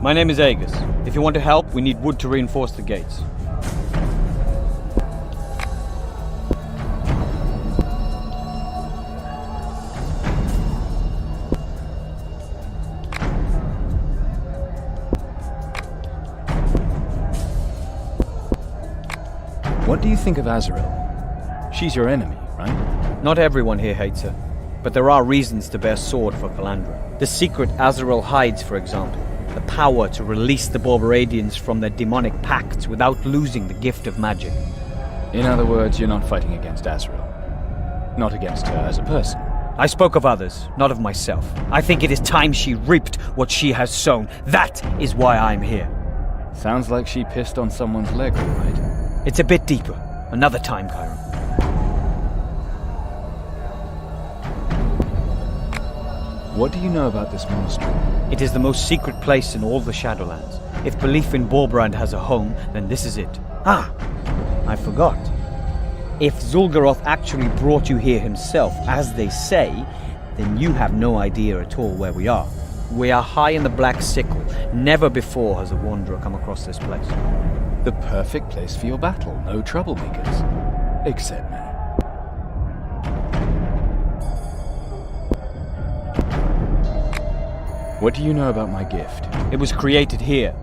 My name is Aegis. If you want to help, we need wood to reinforce the gates. What do you think of Azrael? She's your enemy, right? Not everyone here hates her, but there are reasons to bear sword for Calandra. The secret Azrael hides, for example. The power to release the Borberadians from their demonic pacts without losing the gift of magic. In other words, you're not fighting against Azrael. Not against her as a person. I spoke of others, not of myself. I think it is time she reaped what she has sown. That is why I'm here. Sounds like she pissed on someone's leg, all right? It's a bit deeper. Another time, Chiron. What do you know about this monastery? It is the most secret place in all the Shadowlands. If belief in Borbrand has a home, then this is it. Ah, I forgot. If Zul'Goroth actually brought you here himself, as they say, then you have no idea at all where we are. We are high in the Black Sickle. Never before has a wanderer come across this place. The perfect place for your battle. No troublemakers. Except me. What do you know about my gift? It was created here,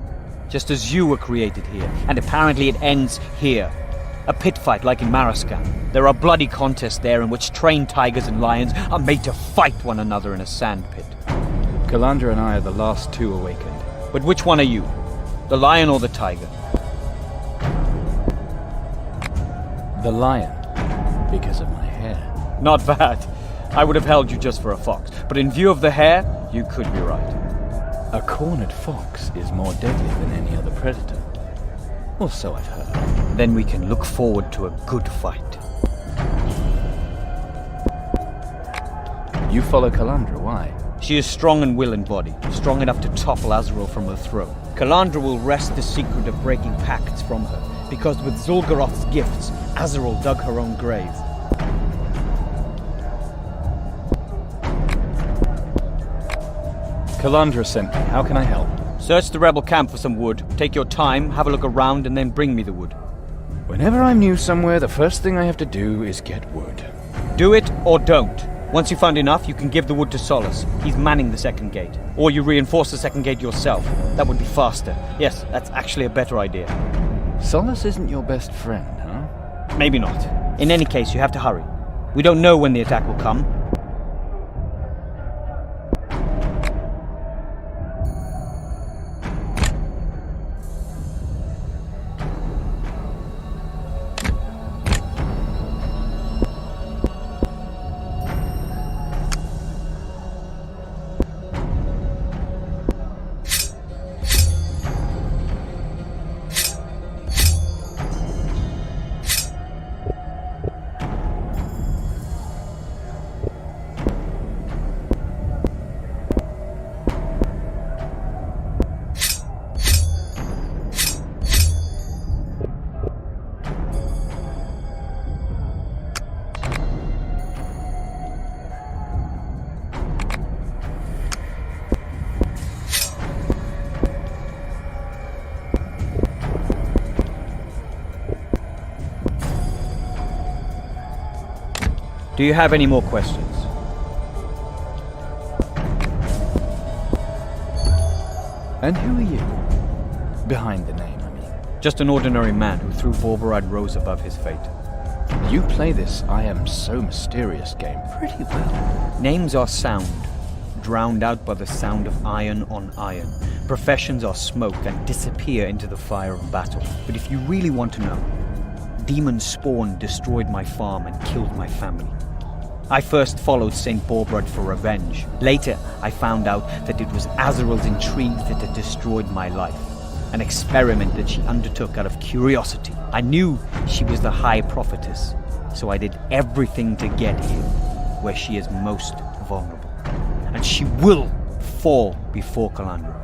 just as you were created here, and apparently it ends here. A pit fight like in Maraskan. There are bloody contests there in which trained tigers and lions are made to fight one another in a sand pit. Kalandra and I are the last two awakened. But which one are you? The lion or the tiger? The lion, because of my hair. Not bad. I would have held you just for a fox, but in view of the hair, you could be right. A cornered fox is more deadly than any other predator. Or so I've heard. Then we can look forward to a good fight. You follow Kalandra, why? She is strong in will and body, strong enough to topple Azrael from her throne. Kalandra will wrest the secret of breaking pacts from her, because with Zul'Garoth's gifts, Azrael dug her own grave. Kalandra sent me. How can I help? Search the rebel camp for some wood. Take your time, have a look around, and then bring me the wood. Whenever I'm new somewhere, the first thing I have to do is get wood. Do it or don't. Once you find enough, you can give the wood to Solace. He's manning the second gate. Or you reinforce the second gate yourself. That would be faster. Yes, that's actually a better idea. Solace isn't your best friend, huh? Maybe not. In any case, you have to hurry. We don't know when the attack will come. Do you have any more questions? And who are you? Behind the name, I mean. Just an ordinary man who threw Borberide rose above his fate. You play this I am so mysterious game pretty well. Names are sound, drowned out by the sound of iron on iron. Professions are smoke and disappear into the fire of battle. But if you really want to know, demon spawn destroyed my farm and killed my family. I first followed St. Borberide for revenge. Later, I found out that it was Azrael's intrigue that had destroyed my life. An experiment that she undertook out of curiosity. I knew she was the High Prophetess, so I did everything to get here, where she is most vulnerable. And she will fall before Kalandra.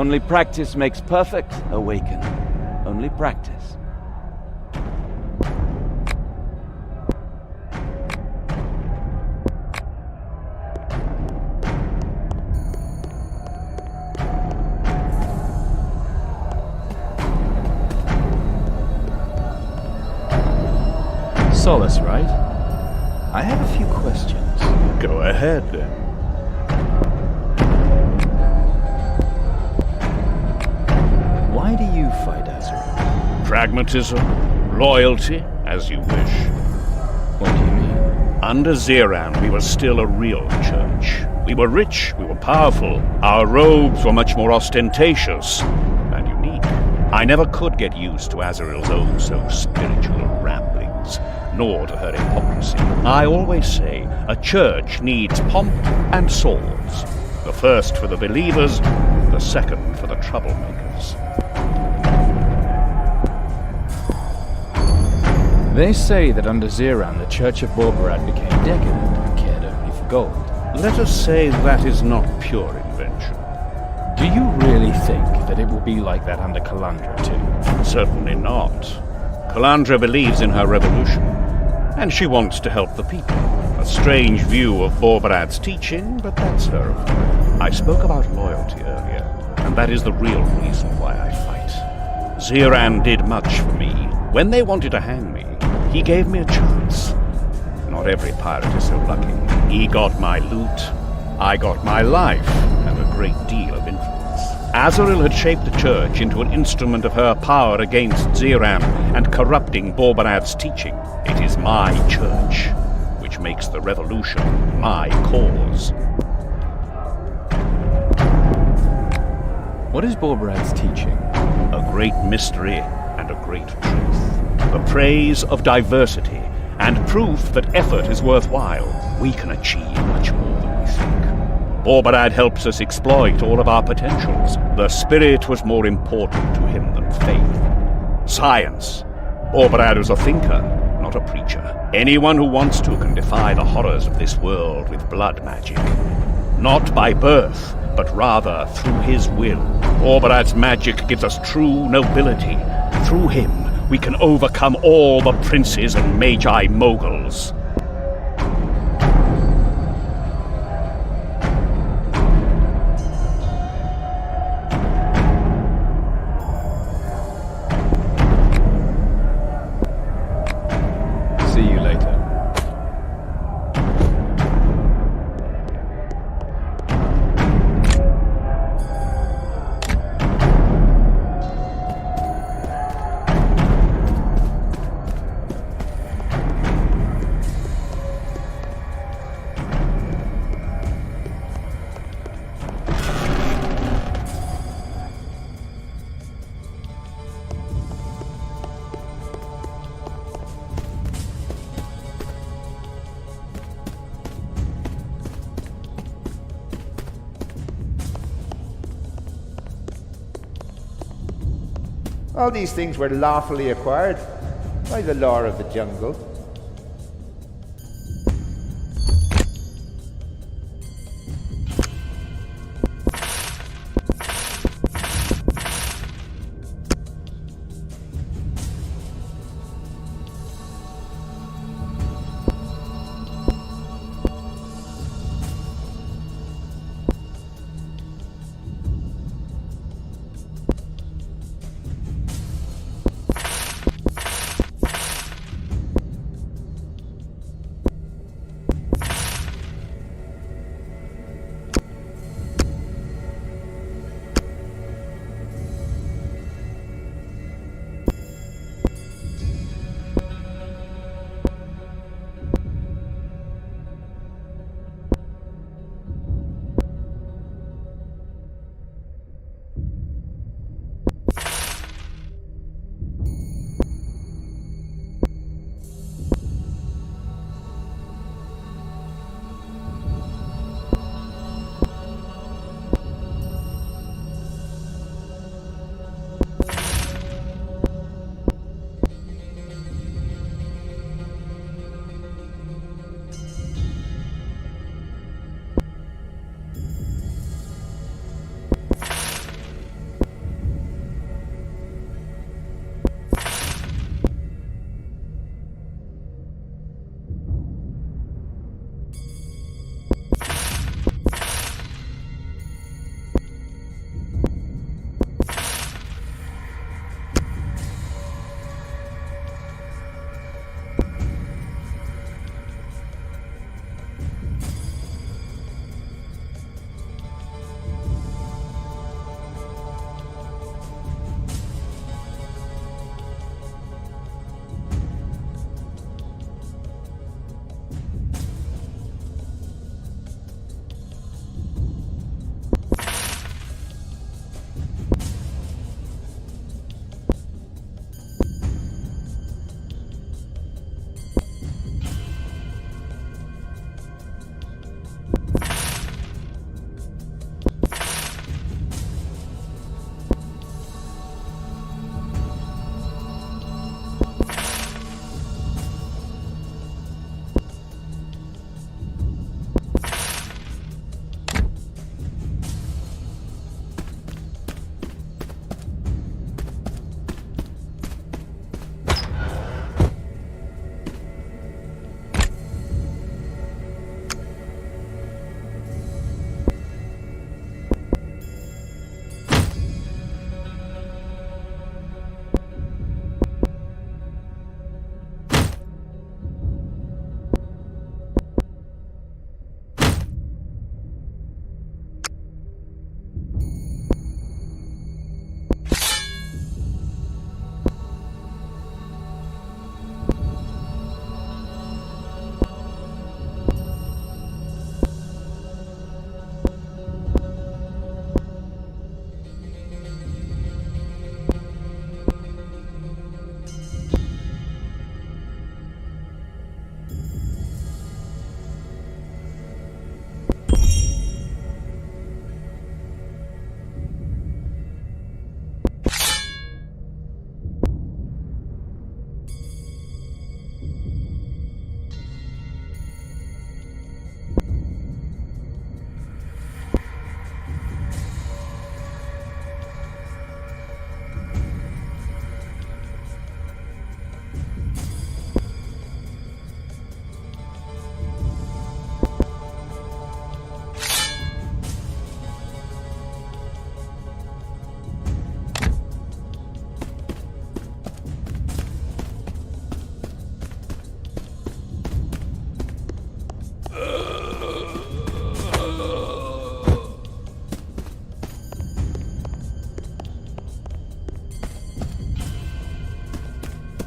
Only practice makes perfect, Awaken. Only practice. Solace, right? I have a few questions. Go ahead, then. Why do you fight Azrael? Pragmatism, loyalty, as you wish. What do you mean? Under Zeran, we were still a real church. We were rich, we were powerful. Our robes were much more ostentatious and unique. I never could get used to Azrael's oh-so-spiritual ramblings, nor to her hypocrisy. I always say a church needs pomp and swords. The first for the believers, the second for the troublemakers. They say that under Zeran, the Church of Borbarad became decadent and cared only for gold. Let us say that is not pure invention. Do you really think that it will be like that under Kalandra, too? Certainly not. Kalandra believes in her revolution, and she wants to help the people. A strange view of Borbarad's teaching, but that's her affair. I spoke about loyalty earlier, and that is the real reason why I fight. Zeran did much for me. When they wanted to hang me, he gave me a chance. Not every pirate is so lucky. He got my loot, I got my life, and a great deal of influence. Azrael had shaped the church into an instrument of her power against Zeran and corrupting Borbarad's teaching. It is my church, which makes the revolution my cause. What is Borbarad's teaching? A great mystery and a great truth. The praise of diversity and proof that effort is worthwhile. We can achieve much more than we think. Borbarad helps us exploit all of our potentials. The spirit was more important to him than faith. Science. Borbarad was a thinker, not a preacher. Anyone who wants to can defy the horrors of this world with blood magic. Not by birth, but rather through his will. Borbarad's magic gives us true nobility. Through him, we can overcome all the princes and magi moguls. See you later. All these things were lawfully acquired by the law of the jungle.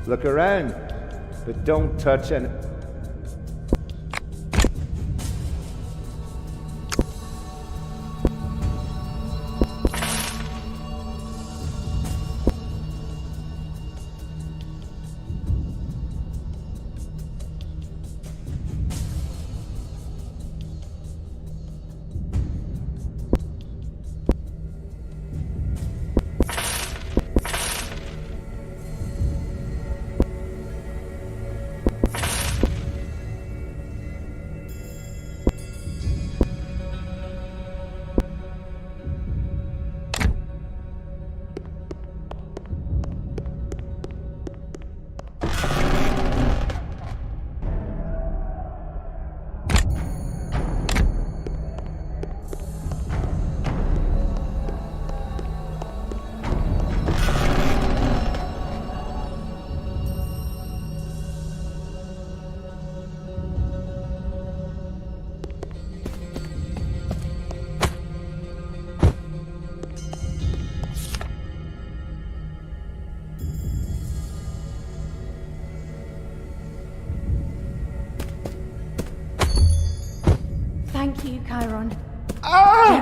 Look around, but don't touch any... Thank you, Chiron. Get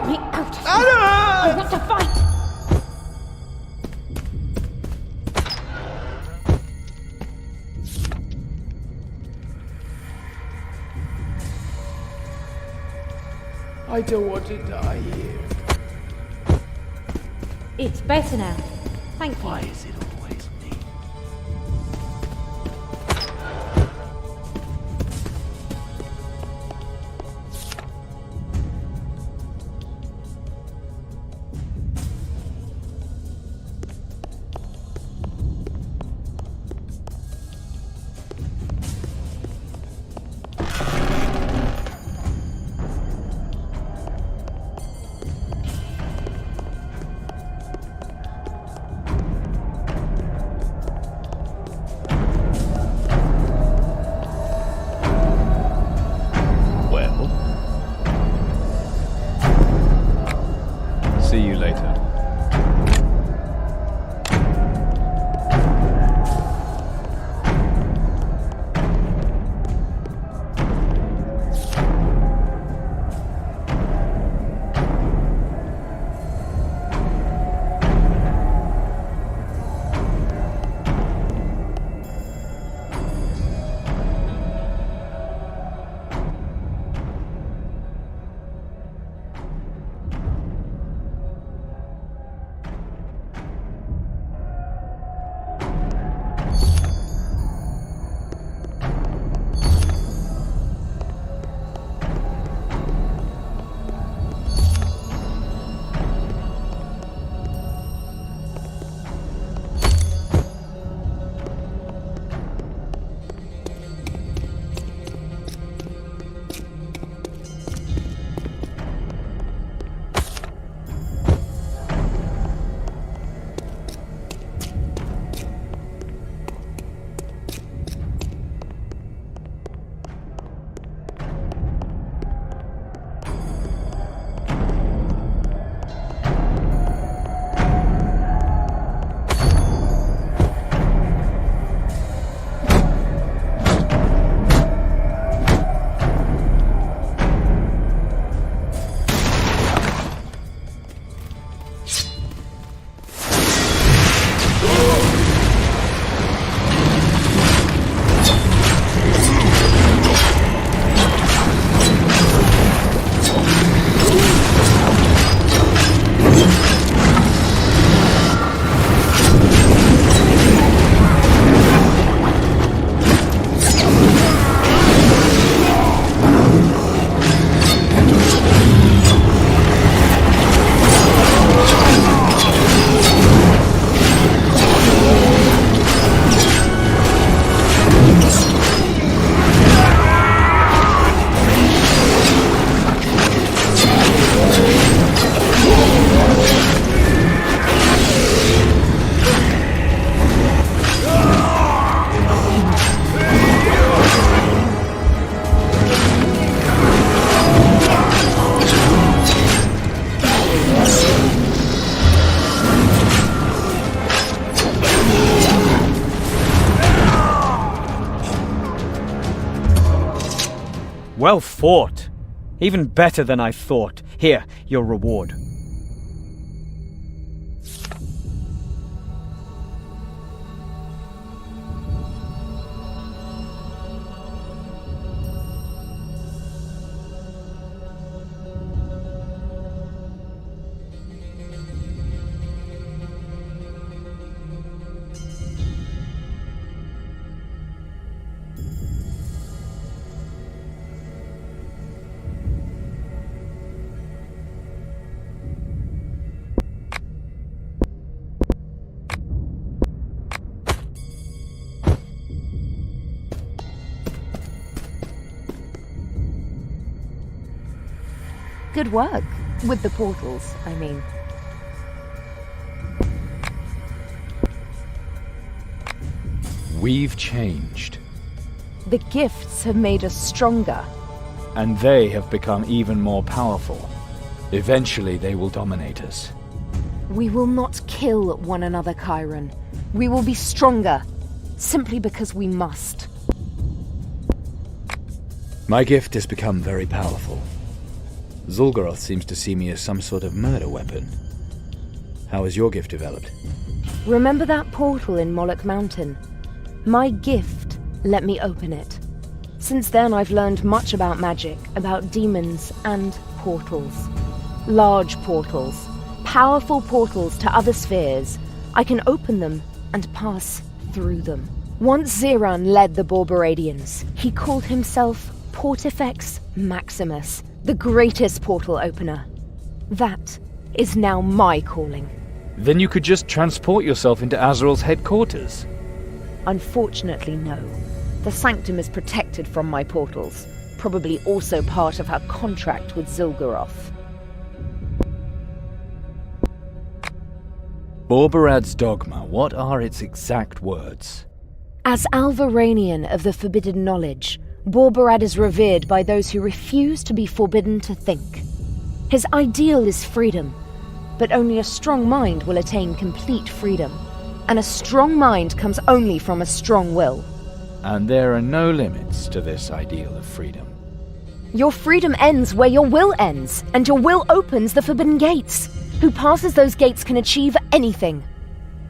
me out of here. I want to fight! I don't want to die here. It's better now. Thank you. Why is it always me? Well fought. Even better than I thought. Here, your reward. Good work. With the portals, I mean. We've changed. The gifts have made us stronger. And they have become even more powerful. Eventually they will dominate us. We will not kill one another, Chiron. We will be stronger, simply because we must. My gift has become very powerful. Zul'Goroth seems to see me as some sort of murder weapon. How has your gift developed? Remember that portal in Moloch Mountain? My gift let me open it. Since then I've learned much about magic, about demons and portals. Large portals. Powerful portals to other spheres. I can open them and pass through them. Once Zeran led the Borberadians. He called himself Portifex Maximus, the greatest portal opener. That is now my calling. Then you could just transport yourself into Azrael's headquarters. Unfortunately, no. The Sanctum is protected from my portals, probably also part of her contract with Zul'Goroth. Borberad's dogma, what are its exact words? As Alvaranian of the Forbidden Knowledge, Borberad is revered by those who refuse to be forbidden to think. His ideal is freedom, but only a strong mind will attain complete freedom, and a strong mind comes only from a strong will. And there are no limits to this ideal of freedom. Your freedom ends where your will ends, and your will opens the Forbidden Gates. Who passes those gates can achieve anything.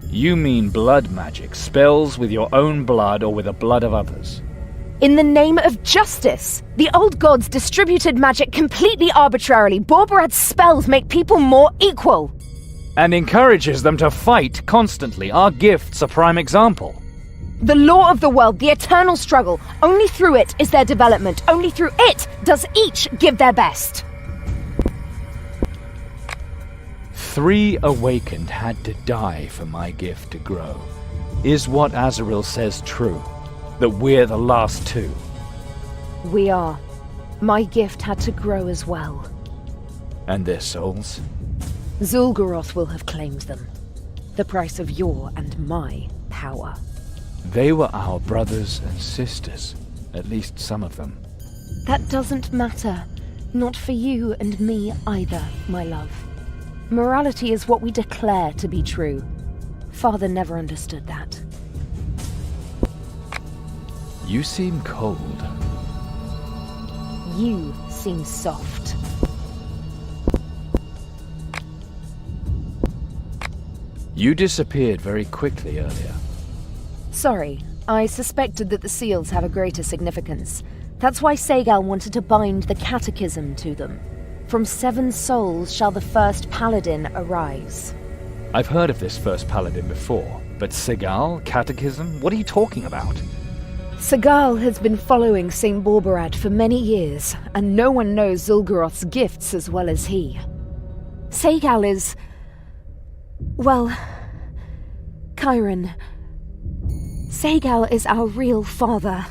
You mean blood magic, spells with your own blood or with the blood of others. In the name of justice, the old gods distributed magic completely arbitrarily. Borberad's spells make people more equal. And encourages them to fight constantly. Our gift's a prime example. The law of the world, the eternal struggle, only through it is their development. Only through it does each give their best. 3 awakened had to die for my gift to grow. Is what Azrael says true? That we're the last 2? We are. My gift had to grow as well. And their souls? Zul'Goroth will have claimed them. The price of your and my power. They were our brothers and sisters. At least some of them. That doesn't matter. Not for you and me either, my love. Morality is what we declare to be true. Father never understood that. You seem cold. You seem soft. You disappeared very quickly earlier. Sorry, I suspected that the seals have a greater significance. That's why Segal wanted to bind the catechism to them. From 7 souls shall the first paladin arise. I've heard of this first paladin before, but Segal, catechism, what are you talking about? Segal has been following St. Borberad for many years, and no one knows Zul'Goroth's gifts as well as he. Segal is... well... Chiron. Segal is our real father.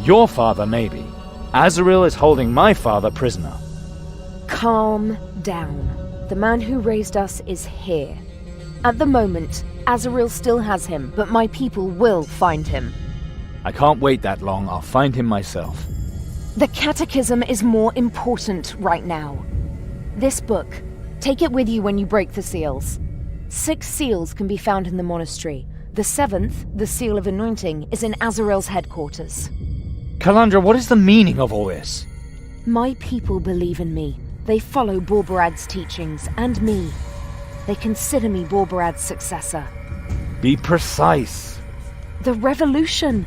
Your father, maybe. Azrael is holding my father prisoner. Calm down. The man who raised us is here. At the moment, Azrael still has him, but my people will find him. I can't wait that long. I'll find him myself. The catechism is more important right now. This book, take it with you when you break the seals. 6 seals can be found in the monastery. The 7th, the Seal of Anointing, is in Azrael's headquarters. Kalandra, what is the meaning of all this? My people believe in me. They follow Borbarad's teachings, and me. They consider me Borbarad's successor. Be precise. The revolution.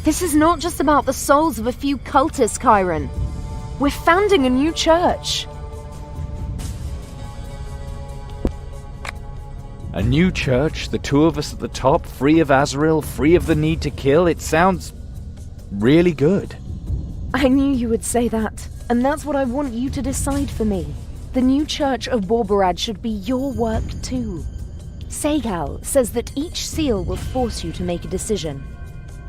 This is not just about the souls of a few cultists, Chiron. We're founding a new church. A new church, the two of us at the top, free of Azrael, free of the need to kill. It sounds really good. I knew you would say that, and that's what I want you to decide for me. The new church of Borbarad should be your work too. Segal says that each seal will force you to make a decision.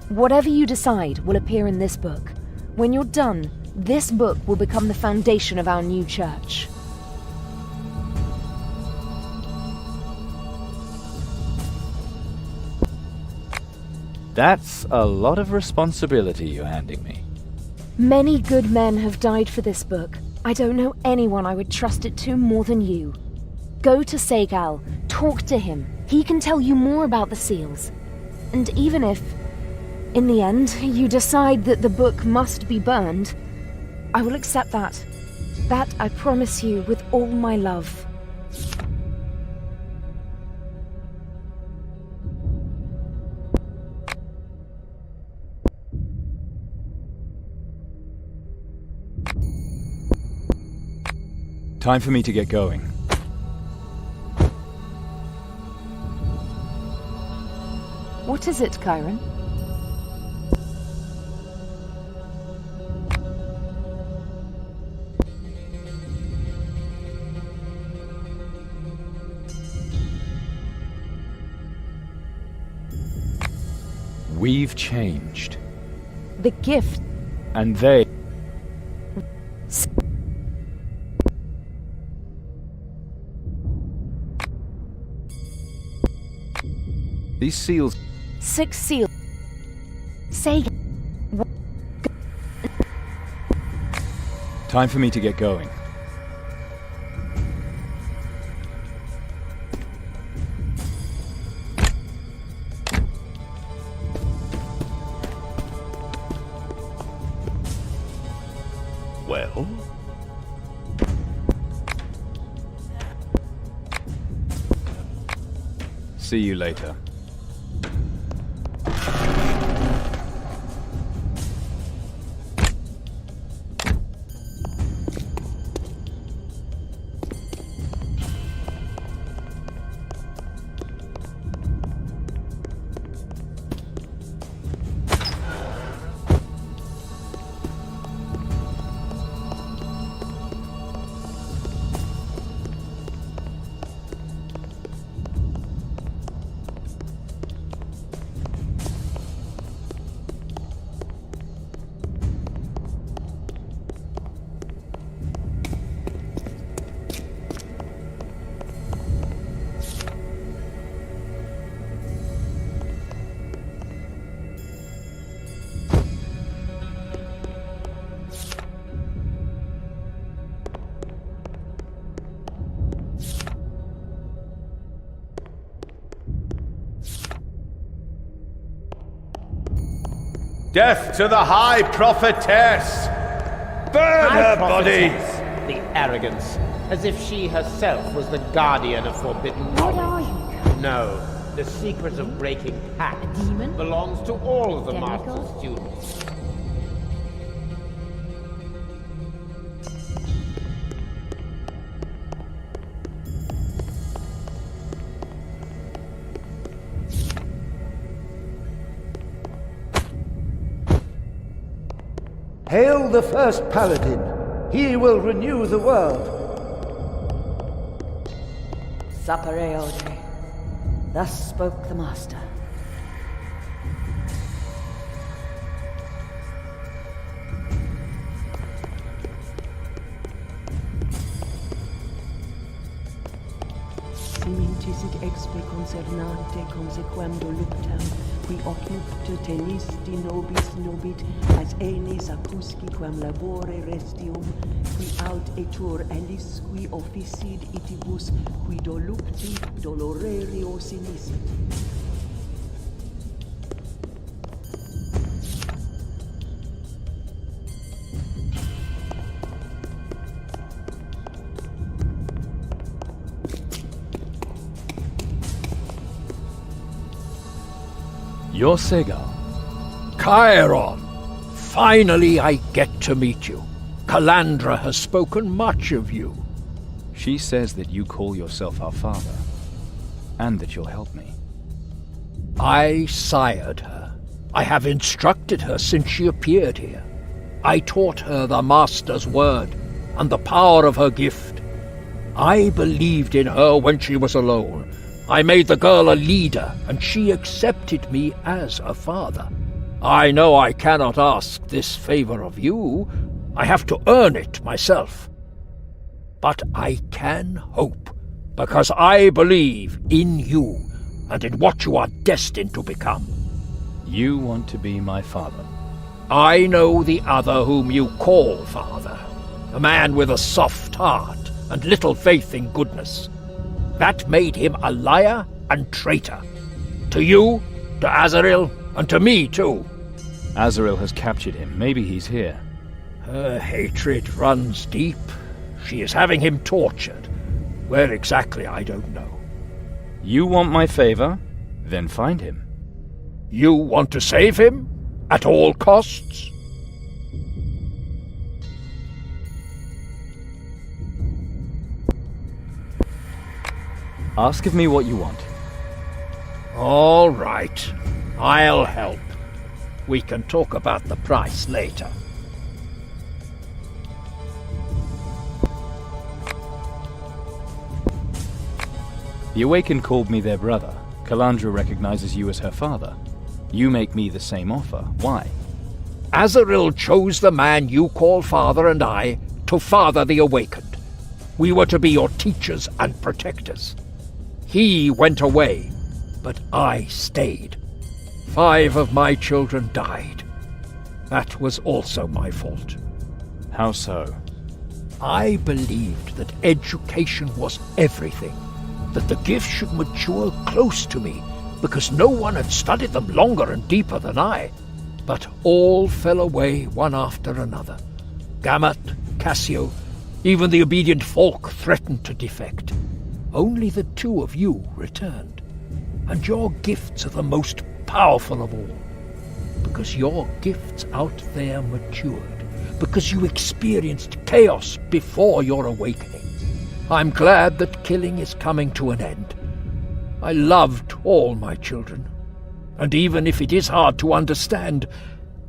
Whatever you decide will appear in this book. When you're done, this book will become the foundation of our new church. That's a lot of responsibility you're handing me. Many good men have died for this book. I don't know anyone I would trust it to more than you. Go to Segal, talk to him. He can tell you more about the seals. And even if, in the end, you decide that the book must be burned, I will accept that. That I promise you with all my love. Time for me to get going. What is it, Chiron? We've changed. The gift. And they... These seals... 6 seals. Say... Time for me to get going. Well? See you later. Death to the High Prophetess! Burn her body! The arrogance, as if she herself was the guardian of forbidden knowledge. What are you? No, the secret of breaking pacts belongs to all of the Master's students. Hail the first paladin. He will renew the world. Sapere Aude. Thus spoke the Master. Simintisit expe concernante consequando luctam, qui ocnupte tenisti nobis nobit, as enis acusci quam labore restium, qui aut etur elis qui officid itibus, qui dolupti dolorerio sinisit. You're Segal. Chiron! Finally I get to meet you. Calandra has spoken much of you. She says that you call yourself our father, and that you'll help me. I sired her. I have instructed her since she appeared here. I taught her the Master's word and the power of her gift. I believed in her when she was alone. I made the girl a leader, and she accepted me as a father. I know I cannot ask this favor of you. I have to earn it myself. But I can hope, because I believe in you and in what you are destined to become. You want to be my father? I know the other whom you call father, a man with a soft heart and little faith in goodness. That made him a liar and traitor. To you, to Azrael, and to me too. Azrael has captured him. Maybe he's here. Her hatred runs deep. She is having him tortured. Where exactly, I don't know. You want my favor? Then find him. You want to save him? At all costs? Ask of me what you want. All right. I'll help. We can talk about the price later. The Awakened called me their brother. Calandra recognizes you as her father. You make me the same offer. Why? Azrael chose the man you call father and I to father the Awakened. We were to be your teachers and protectors. He went away, but I stayed. 5 of my children died. That was also my fault. How so? I believed that education was everything, that the gifts should mature close to me, because no one had studied them longer and deeper than I. But all fell away one after another. Gamut, Cassio, even the obedient folk threatened to defect. Only the 2 of you returned. And your gifts are the most powerful of all. Because your gifts out there matured. Because you experienced chaos before your awakening. I'm glad that killing is coming to an end. I loved all my children. And even if it is hard to understand,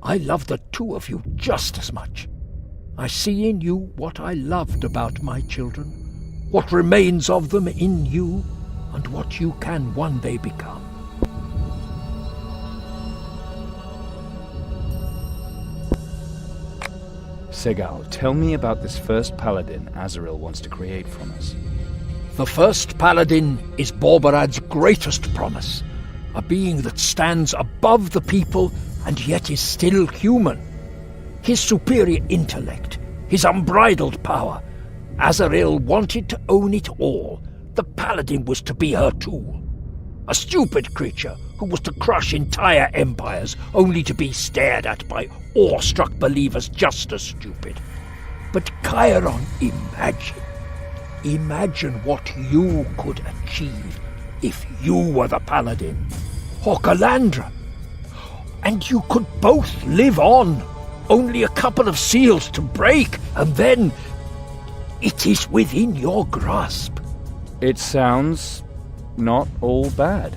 I love the 2 of you just as much. I see in you what I loved about my children, what remains of them in you, and what you can one day become. Segal, tell me about this first paladin Azrael wants to create from us. The first paladin is Borbarad's greatest promise, a being that stands above the people and yet is still human. His superior intellect, his unbridled power. Azrael wanted to own it all. The paladin was to be her tool. A stupid creature who was to crush entire empires, only to be stared at by awestruck believers just as stupid. But Chiron, imagine what you could achieve if you were the paladin, or Calandra. And you could both live on. Only a couple of seals to break, and then it is within your grasp. It sounds not all bad.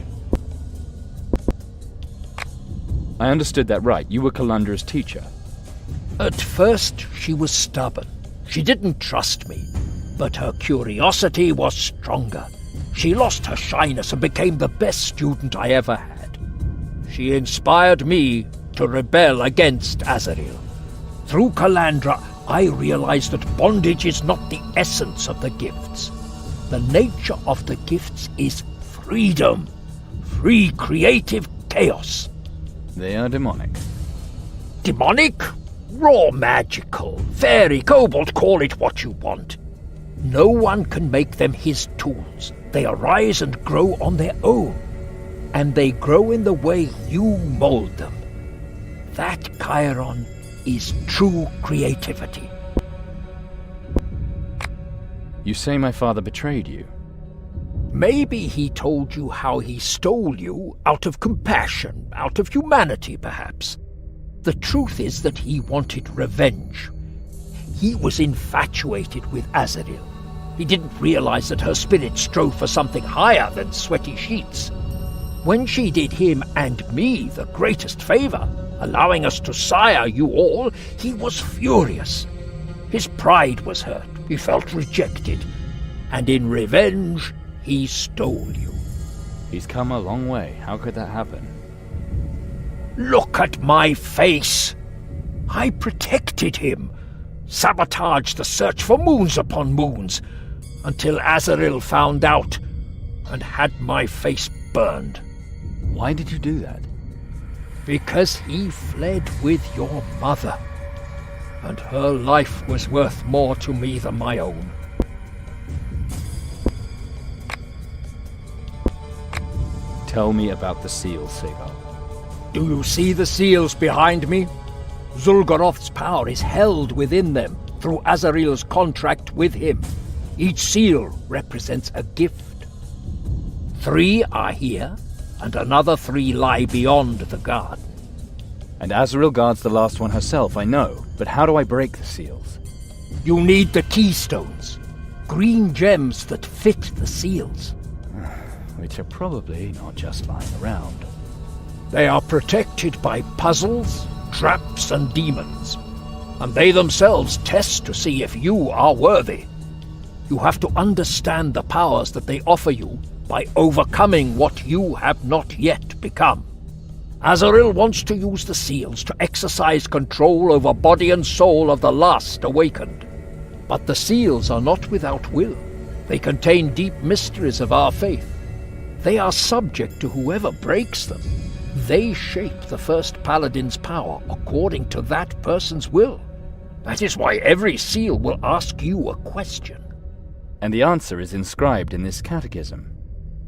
I understood that right. You were Calandra's teacher. At first, she was stubborn. She didn't trust me, but her curiosity was stronger. She lost her shyness and became the best student I ever had. She inspired me to rebel against Azrael. Through Calandra, I realized that bondage is not the essence of the gifts. The nature of the gifts is freedom, free creative chaos. They are demonic. Demonic? Raw magical, fairy, kobold, call it what you want. No one can make them his tools. They arise and grow on their own. And they grow in the way you mold them. That, Chiron, is true creativity. You say my father betrayed you? Maybe he told you how he stole you out of compassion, out of humanity, perhaps. The truth is that he wanted revenge. He was infatuated with Azrael. He didn't realize that her spirit strove for something higher than sweaty sheets. When she did him and me the greatest favor, allowing us to sire you all, he was furious. His pride was hurt. He felt rejected. And in revenge, he stole you. He's come a long way. How could that happen? Look at my face! I protected him, sabotaged the search for moons upon moons, until Azrael found out and had my face burned. Why did you do that? Because he fled with your mother, and her life was worth more to me than my own. Tell me about the seals, Seagull. Do you see the seals behind me? Zul'Goroth's power is held within them through Azrael's contract with him. Each seal represents a gift. 3 are here, and another 3 lie beyond the garden. And Azrael guards the last one herself, I know. But how do I break the seals? You need the keystones. Green gems that fit the seals. Which are probably not just lying around. They are protected by puzzles, traps, and demons. And they themselves test to see if you are worthy. You have to understand the powers that they offer you by overcoming what you have not yet become. Azrael wants to use the seals to exercise control over body and soul of the last awakened. But the seals are not without will. They contain deep mysteries of our faith. They are subject to whoever breaks them. They shape the first paladin's power according to that person's will. That is why every seal will ask you a question. And the answer is inscribed in this catechism.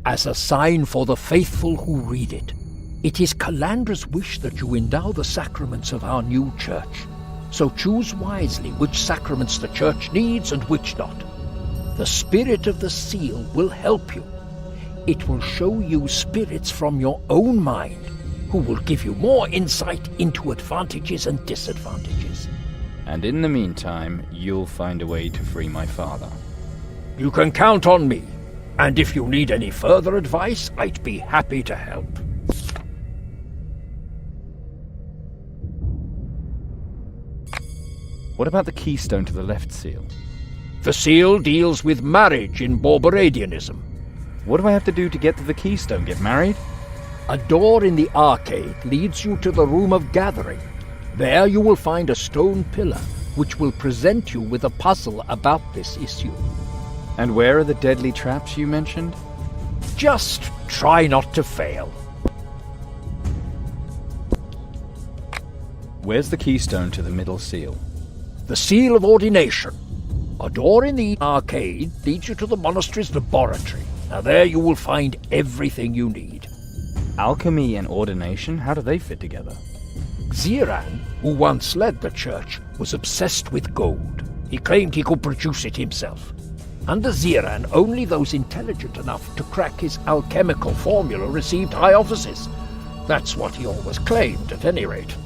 As a sign for the faithful who read it, it is Calandra's wish that you endow the sacraments of our new church. So choose wisely which sacraments the church needs and which not. The spirit of the seal will help you. It will show you spirits from your own mind who will give you more insight into advantages and disadvantages. And in the meantime, you'll find a way to free my father. You can count on me, and if you need any further advice, I'd be happy to help. What about the keystone to the left seal? The seal deals with marriage in Borboradianism. What do I have to do to get to the keystone? Get married? A door in the arcade leads you to the Room of Gathering. There you will find a stone pillar, which will present you with a puzzle about this issue. And where are the deadly traps you mentioned? Just try not to fail. Where's the keystone to the middle seal? The Seal of Ordination. A door in the arcade leads you to the monastery's laboratory. Now there you will find everything you need. Alchemy and ordination? How do they fit together? Ziran, who once led the church, was obsessed with gold. He claimed he could produce it himself. Under Ziran, only those intelligent enough to crack his alchemical formula received high offices. That's what he always claimed, at any rate.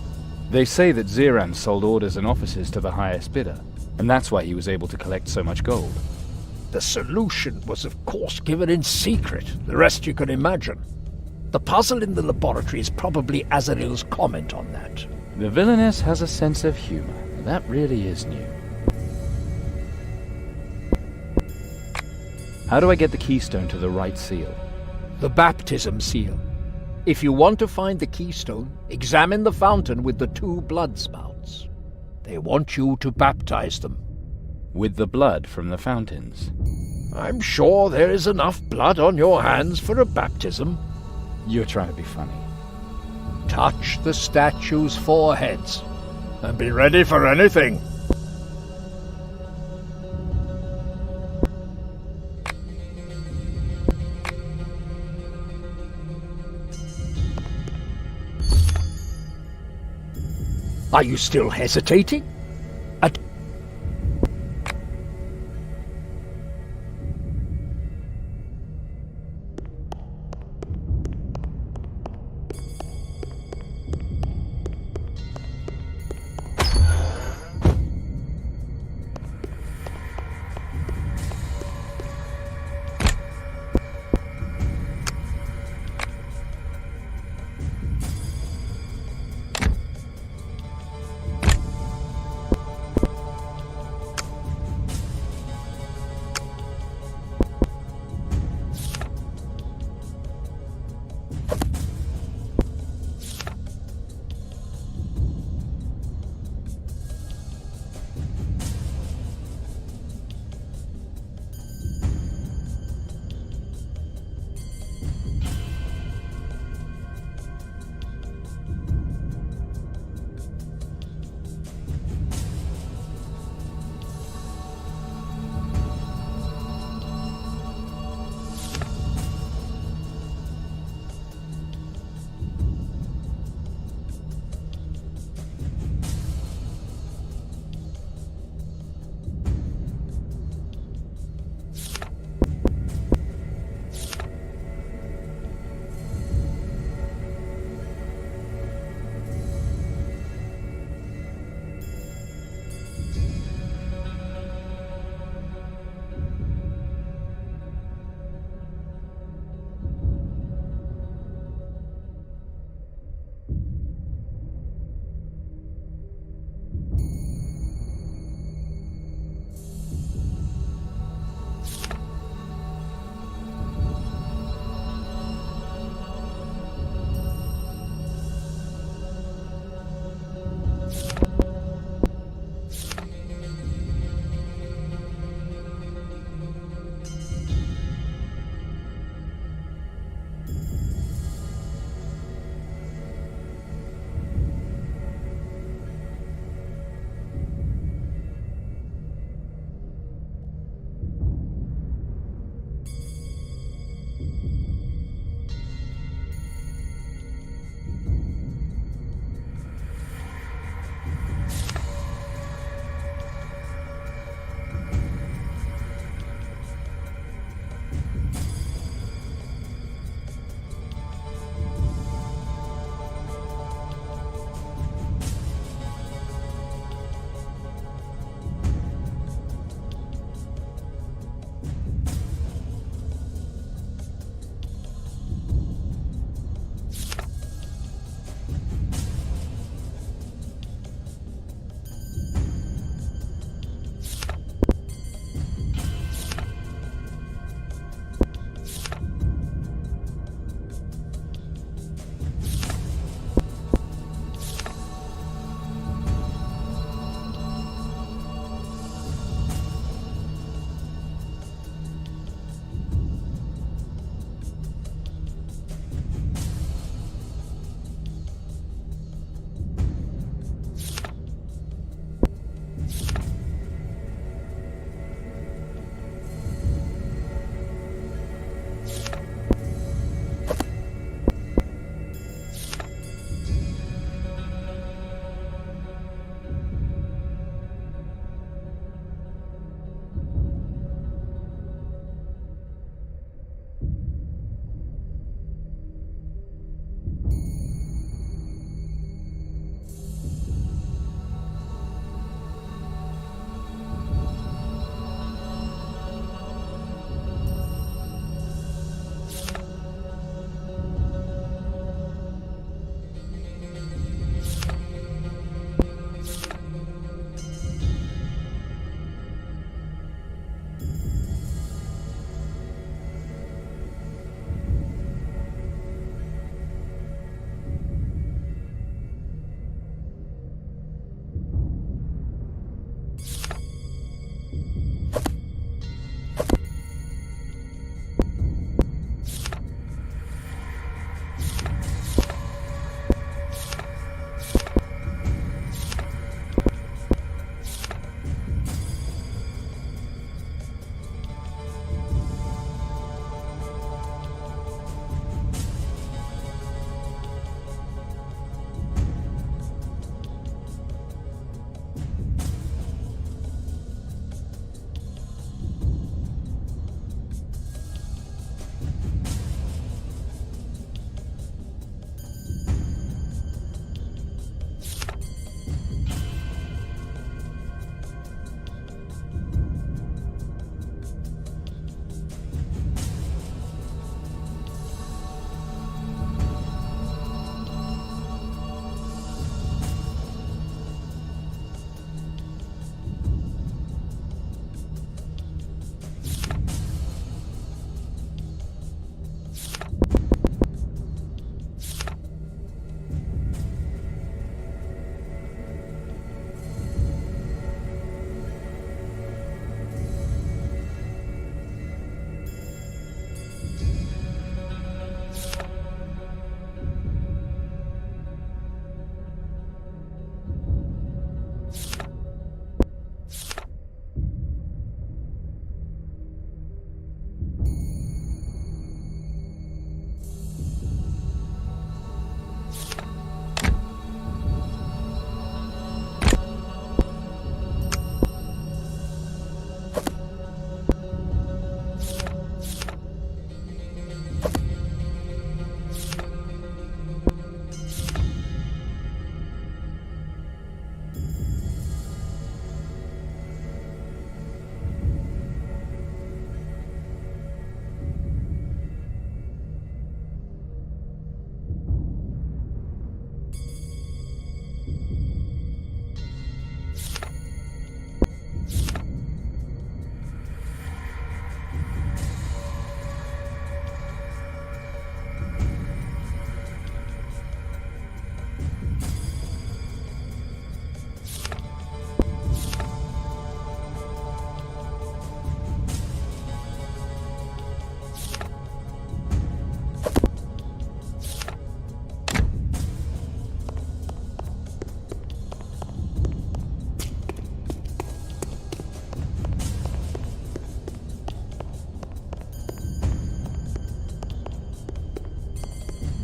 They say that Ziran sold orders and offices to the highest bidder, and that's why he was able to collect so much gold. The solution was, of course, given in secret. The rest you can imagine. The puzzle in the laboratory is probably Azrael's comment on that. The villainess has a sense of humor. That really is new. How do I get the keystone to the right seal? The baptism seal. If you want to find the keystone, examine the fountain with the 2 blood spouts. They want you to baptize them. With the blood from the fountains? I'm sure there is enough blood on your hands for a baptism. You're trying to be funny. Touch the statue's foreheads, and be ready for anything. Are you still hesitating?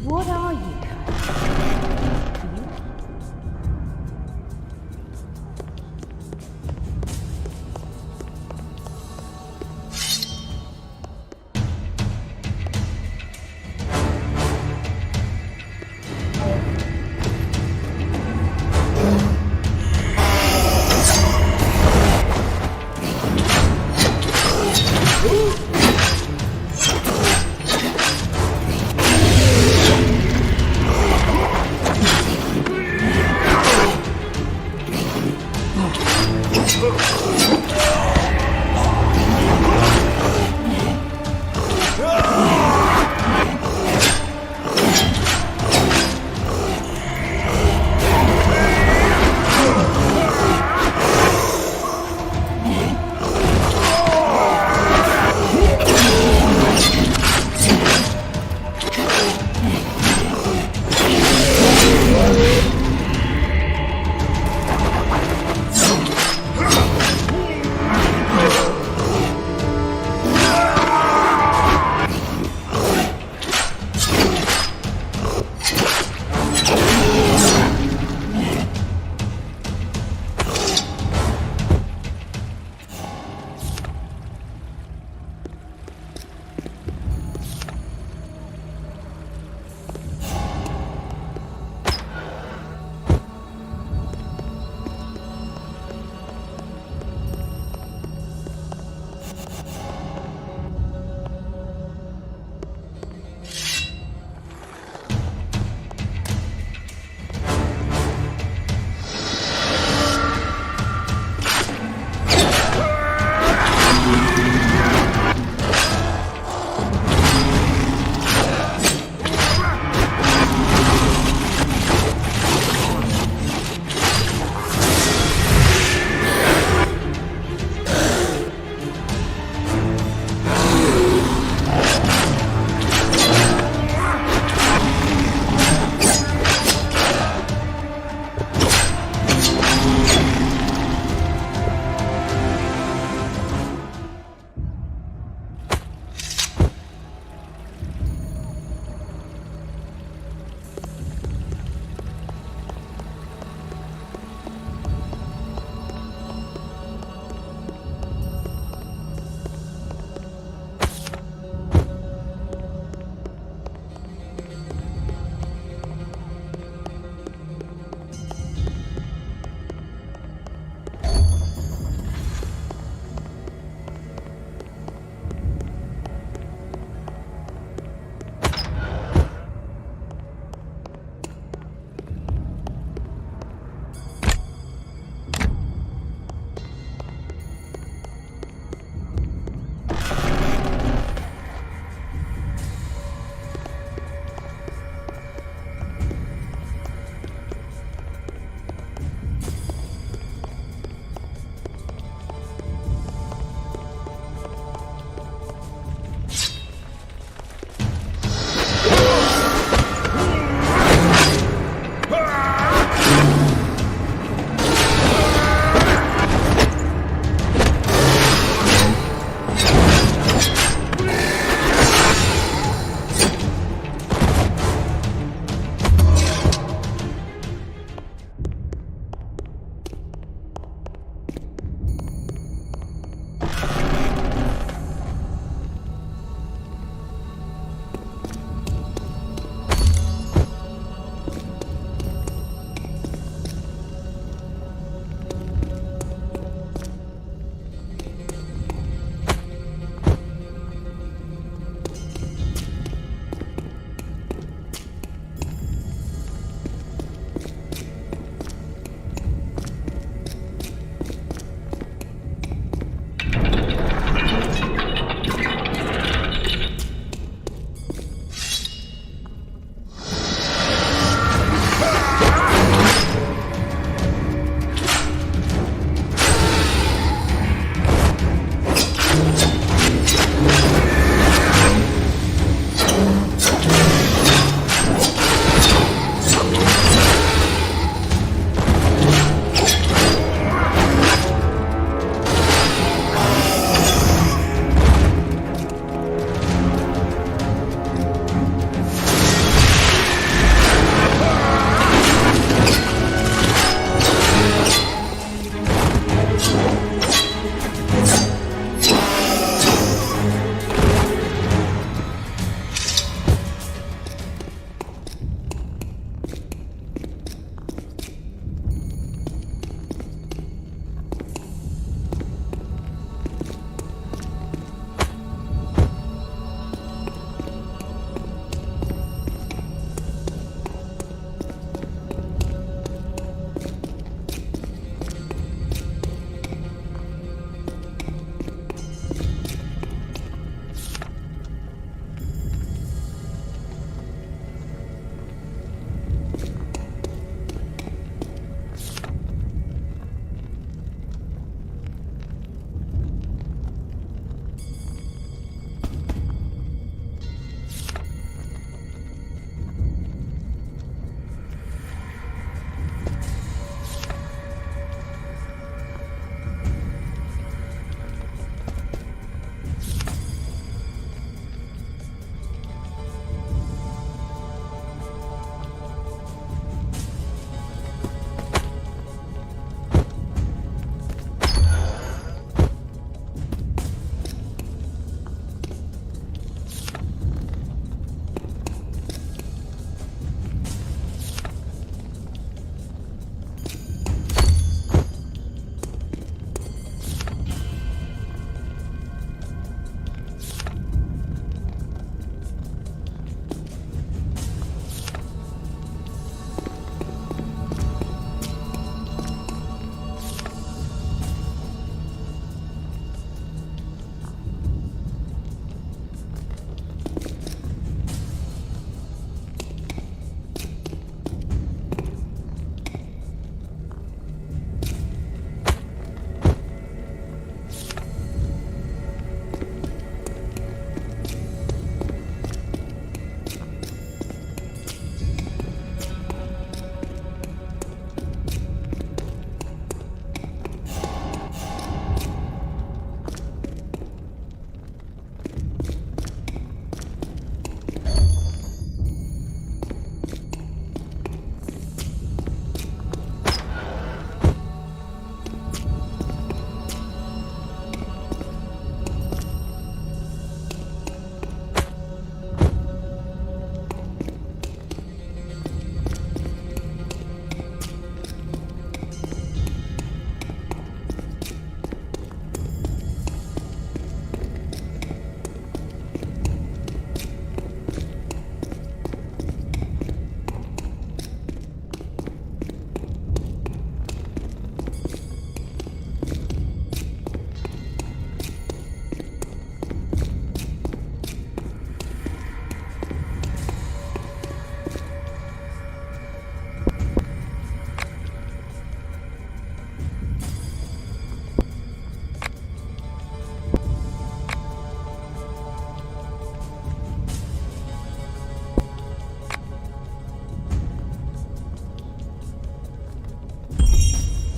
What are you,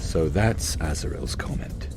So that's Azaril's comment.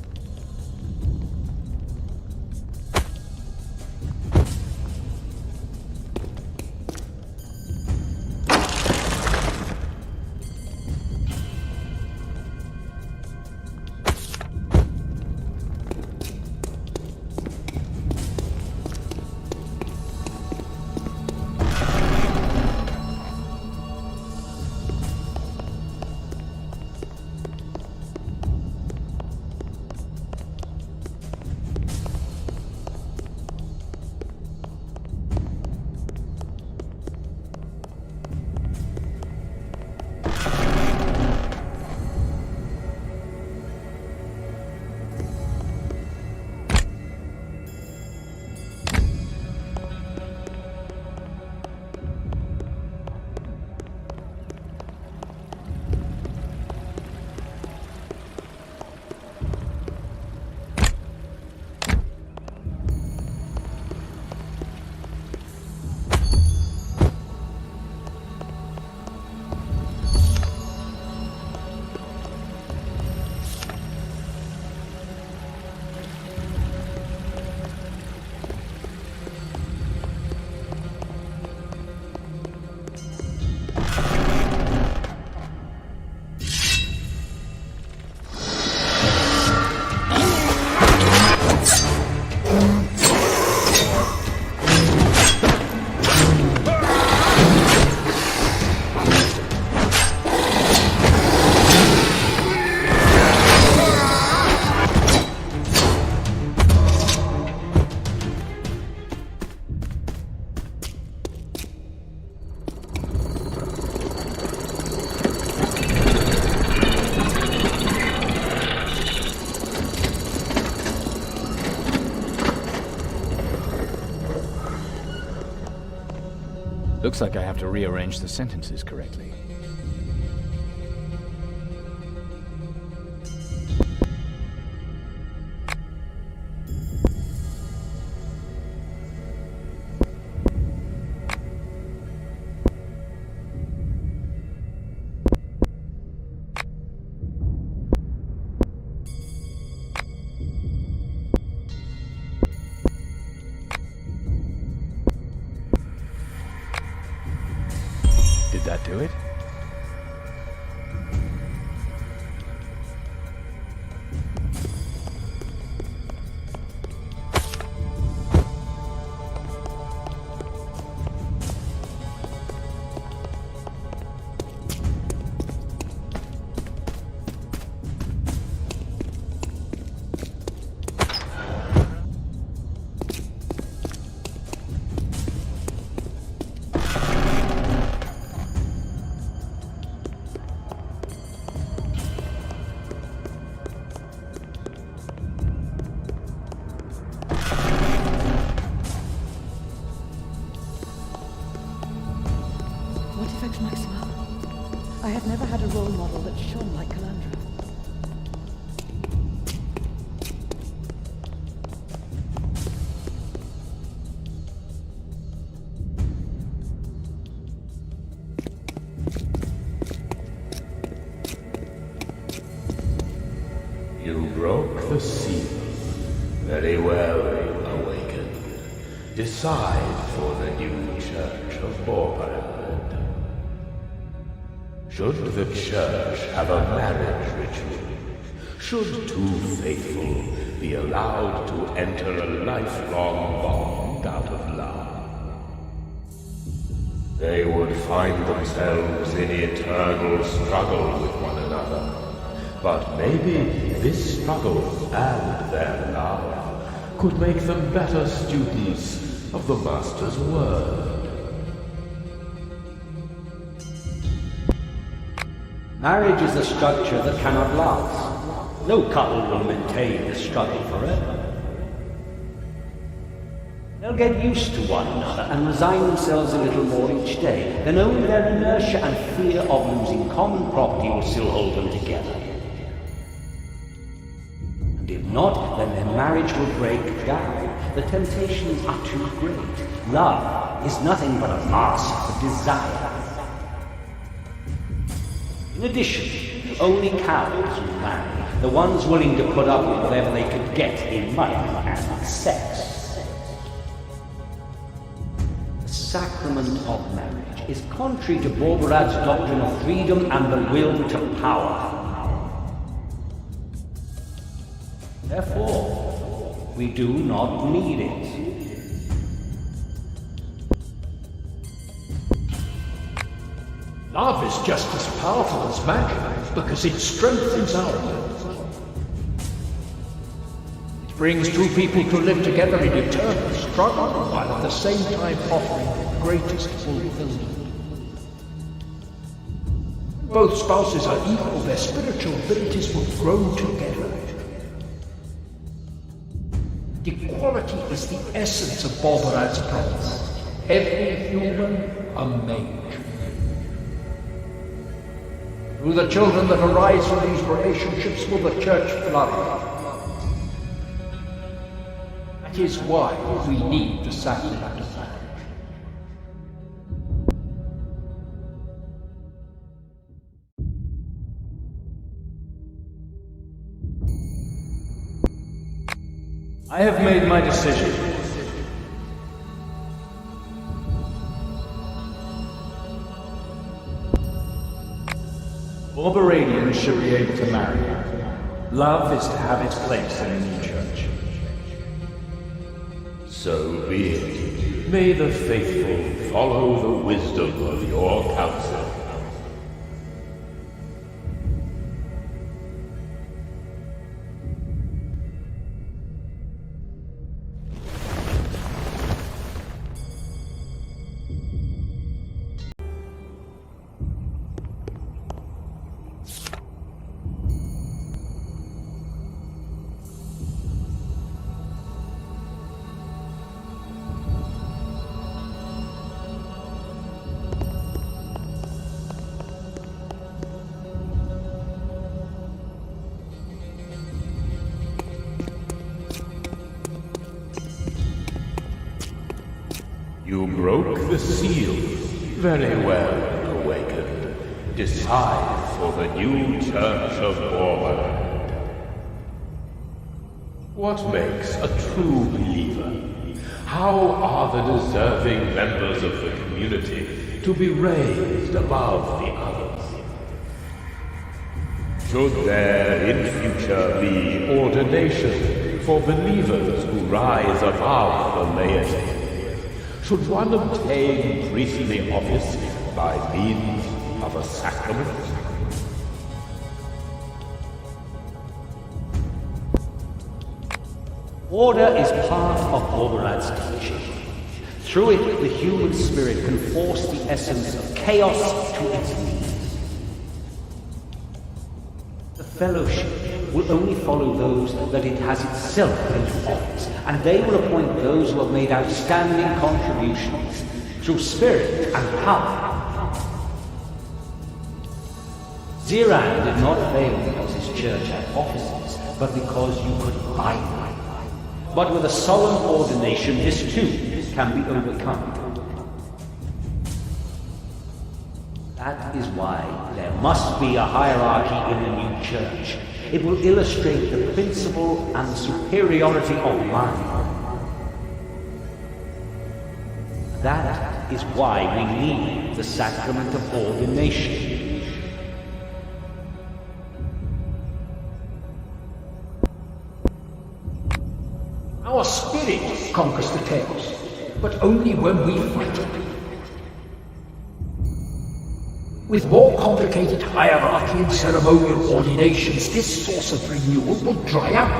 Looks like I have to rearrange the sentences correctly. Did that do it? I have never had a role model that shone like Calandra. You broke the seal. Very well, Awakened. Decide for the new Church of Borbarad. Should the Church have a marriage ritual? Should two faithful be allowed to enter a lifelong bond out of love? They would find themselves in eternal struggle with one another. But maybe this struggle and their love could make them better students of the Master's word. Marriage is a structure that cannot last. No couple will maintain this struggle forever. They'll get used to one another and resign themselves a little more each day. Then only their inertia and fear of losing common property will still hold them together. And if not, then their marriage will break down. The temptations are too great. Love is nothing but a mask of desire. In addition, Only cowards will marry, the ones willing to put up with whatever they could get in money and sex. The sacrament of marriage is contrary to Borberad's doctrine of freedom and the will to power. Therefore, we do not need it. Love is just as powerful as magic because it strengthens our will. It brings two people to live together in eternal struggle while at the same time offering the greatest fulfillment. When both spouses are equal, their spiritual abilities will grow together. Equality is the essence of Borberad's promise. Every human a mage. Through the children that arise from these relationships will the church flourish. That is why we need the sacrament of marriage. I have made my decision. Borberadians should be able to marry. Love is to have its place in a new church. So be it. May the faithful follow the wisdom of your counsel. You broke the seal. Very well, Awakened. Decide for the new Church of Borberad. What makes a true believer? How are the deserving members of the community to be raised above the others? Should there in future be ordination for believers who rise above the laity? Should one obtain priestly office by means of a sacrament? Order is part of Borberad's teaching. Through it, the human spirit can force the essence of chaos to its needs. The Fellowship will only follow those that it has itself into office, and they will appoint those who have made outstanding contributions through spirit and power. Ziran did not fail because his church had offices, but because you could buy them. But with a solemn ordination, this too can be overcome. That is why there must be a hierarchy in the new church. It will illustrate the principle and superiority of mind. That is why we need the sacrament of ordination. Our spirit conquers the chaos, but only when we fight it. With more complicated hierarchy and ceremonial ordinations, this source of renewal will dry up.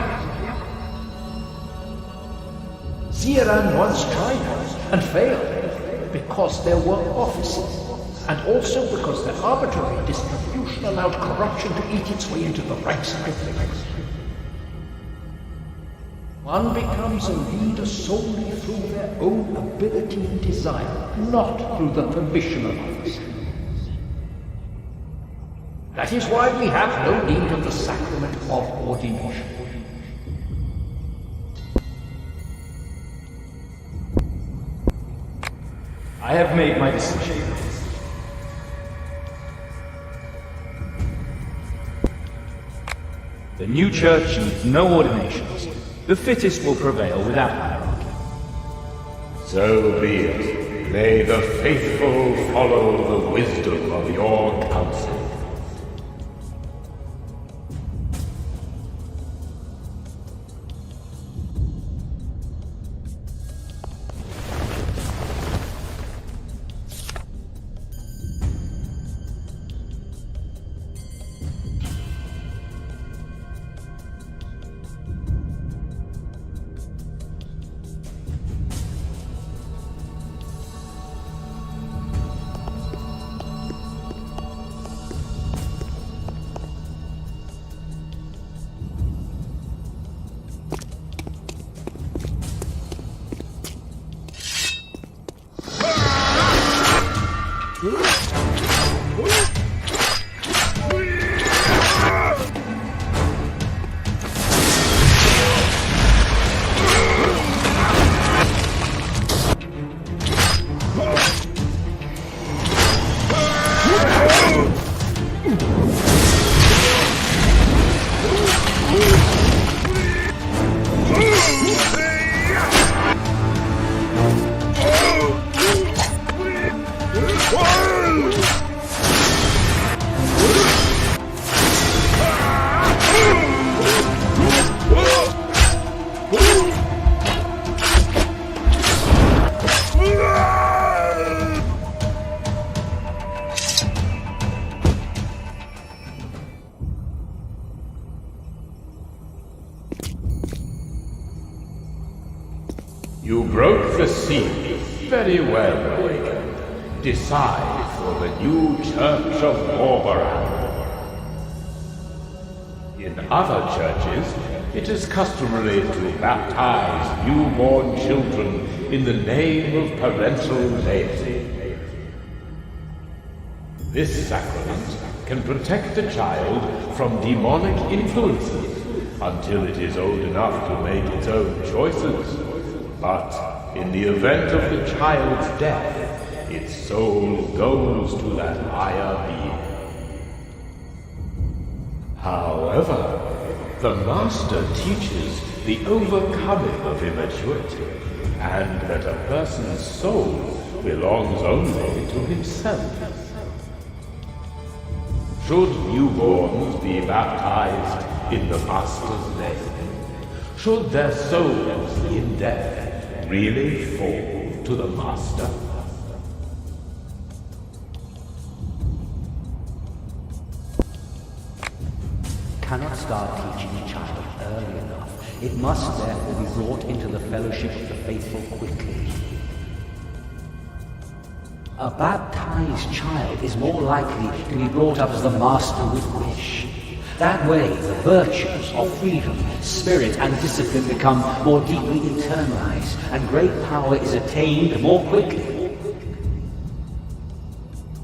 Ziran once tried and failed because there were offices, and also because the arbitrary distribution allowed corruption to eat its way into the ranks of defenders. One becomes a leader solely through their own ability and desire, not through the permission of others. That is why we have no need of the sacrament of ordination. I have made my decision. The new church needs no ordinations. The fittest will prevail without hierarchy. So be it. May the faithful follow the wisdom of your counsel. You broke the seal. Very well, Awakened. Decide for the new Church of Borbaran. In other churches, it is customary to baptize newborn children in the name of parental laity. This sacrament can protect a child from demonic influences until it is old enough to make its own choices. But in the event of the child's death, its soul goes to that higher being. However, the Master teaches the overcoming of immaturity, and that a person's soul belongs only to himself. Should newborns be baptized in the Master's name? Should their souls in death really fall to the Master? Cannot start teaching a child early enough. It must therefore be brought into the fellowship of the faithful quickly. A baptized child is more likely to be brought up as the Master would wish. That way, the virtues of freedom, spirit, and discipline become more deeply internalized, and great power is attained more quickly.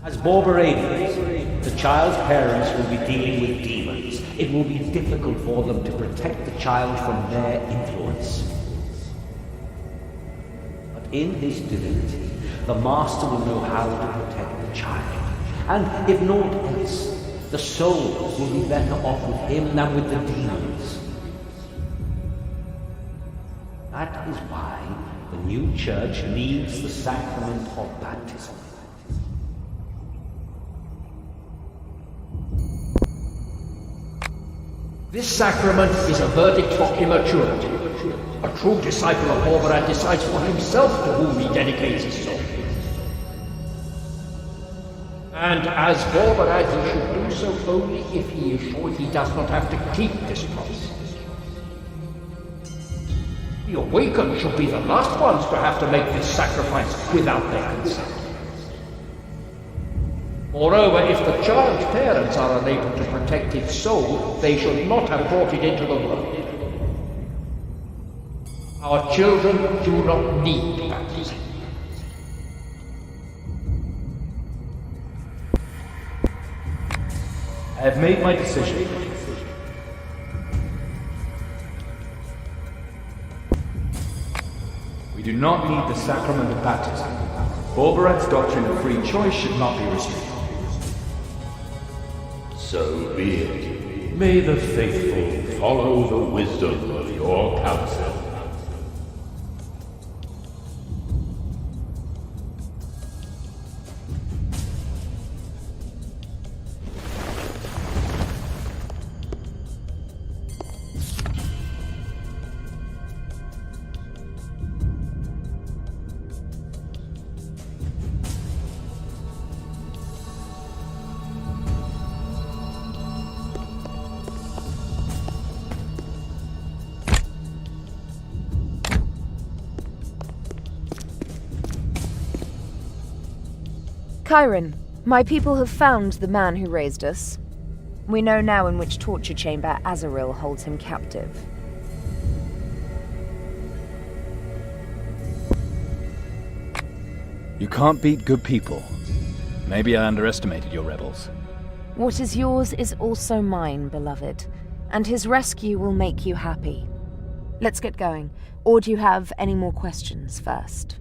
As Borbaradians, the child's parents will be dealing with demons. It will be difficult for them to protect the child from their influence. But in his divinity, the Master will know how to protect the child. And if naught else, the soul will be better off with him than with the demons. That is why the new church needs the sacrament of baptism. This sacrament is a verdict for immaturity. A true disciple of Borbaran decides for himself to whom he dedicates his soul. And as Borbaran, he should do so only if he is sure he does not have to keep this promise. The awakened should be the last ones to have to make this sacrifice without their consent. Moreover, if the child's parents are unable to protect its soul, they should not have brought it into the world. Our children do not need baptism. I have made my decision. We do not need the sacrament of baptism. Borbaran's doctrine of free choice should not be restricted. So be it. May the faithful follow the wisdom of your counsel. Chiron, my people have found the man who raised us. We know now in which torture chamber Azaril holds him captive. You can't beat good people. Maybe I underestimated your rebels. What is yours is also mine, beloved, and his rescue will make you happy. Let's get going. Or do you have any more questions first?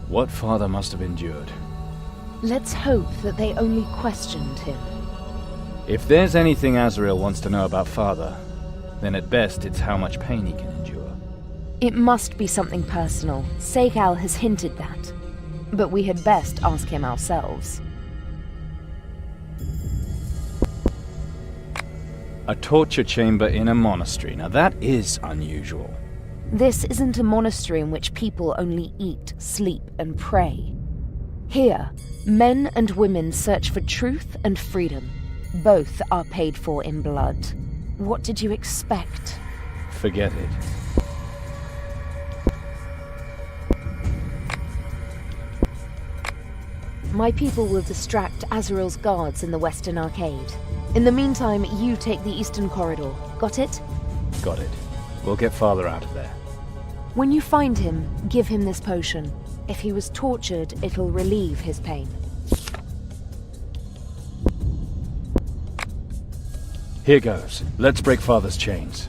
What father must have endured? Let's hope that they only questioned him. If there's anything Azrael wants to know about father, then at best it's how much pain he can endure. It must be something personal. Segal has hinted that. But we had best ask him ourselves. A torture chamber in a monastery. Now that is unusual. This isn't a monastery in which people only eat, sleep, and pray. Here, men and women search for truth and freedom. Both are paid for in blood. What did you expect? Forget it. My people will distract Azrael's guards in the Western Arcade. In the meantime, you take the Eastern Corridor. Got it? Got it. We'll get father out of there. When you find him, give him this potion. If he was tortured, it'll relieve his pain. Here goes. Let's break father's chains.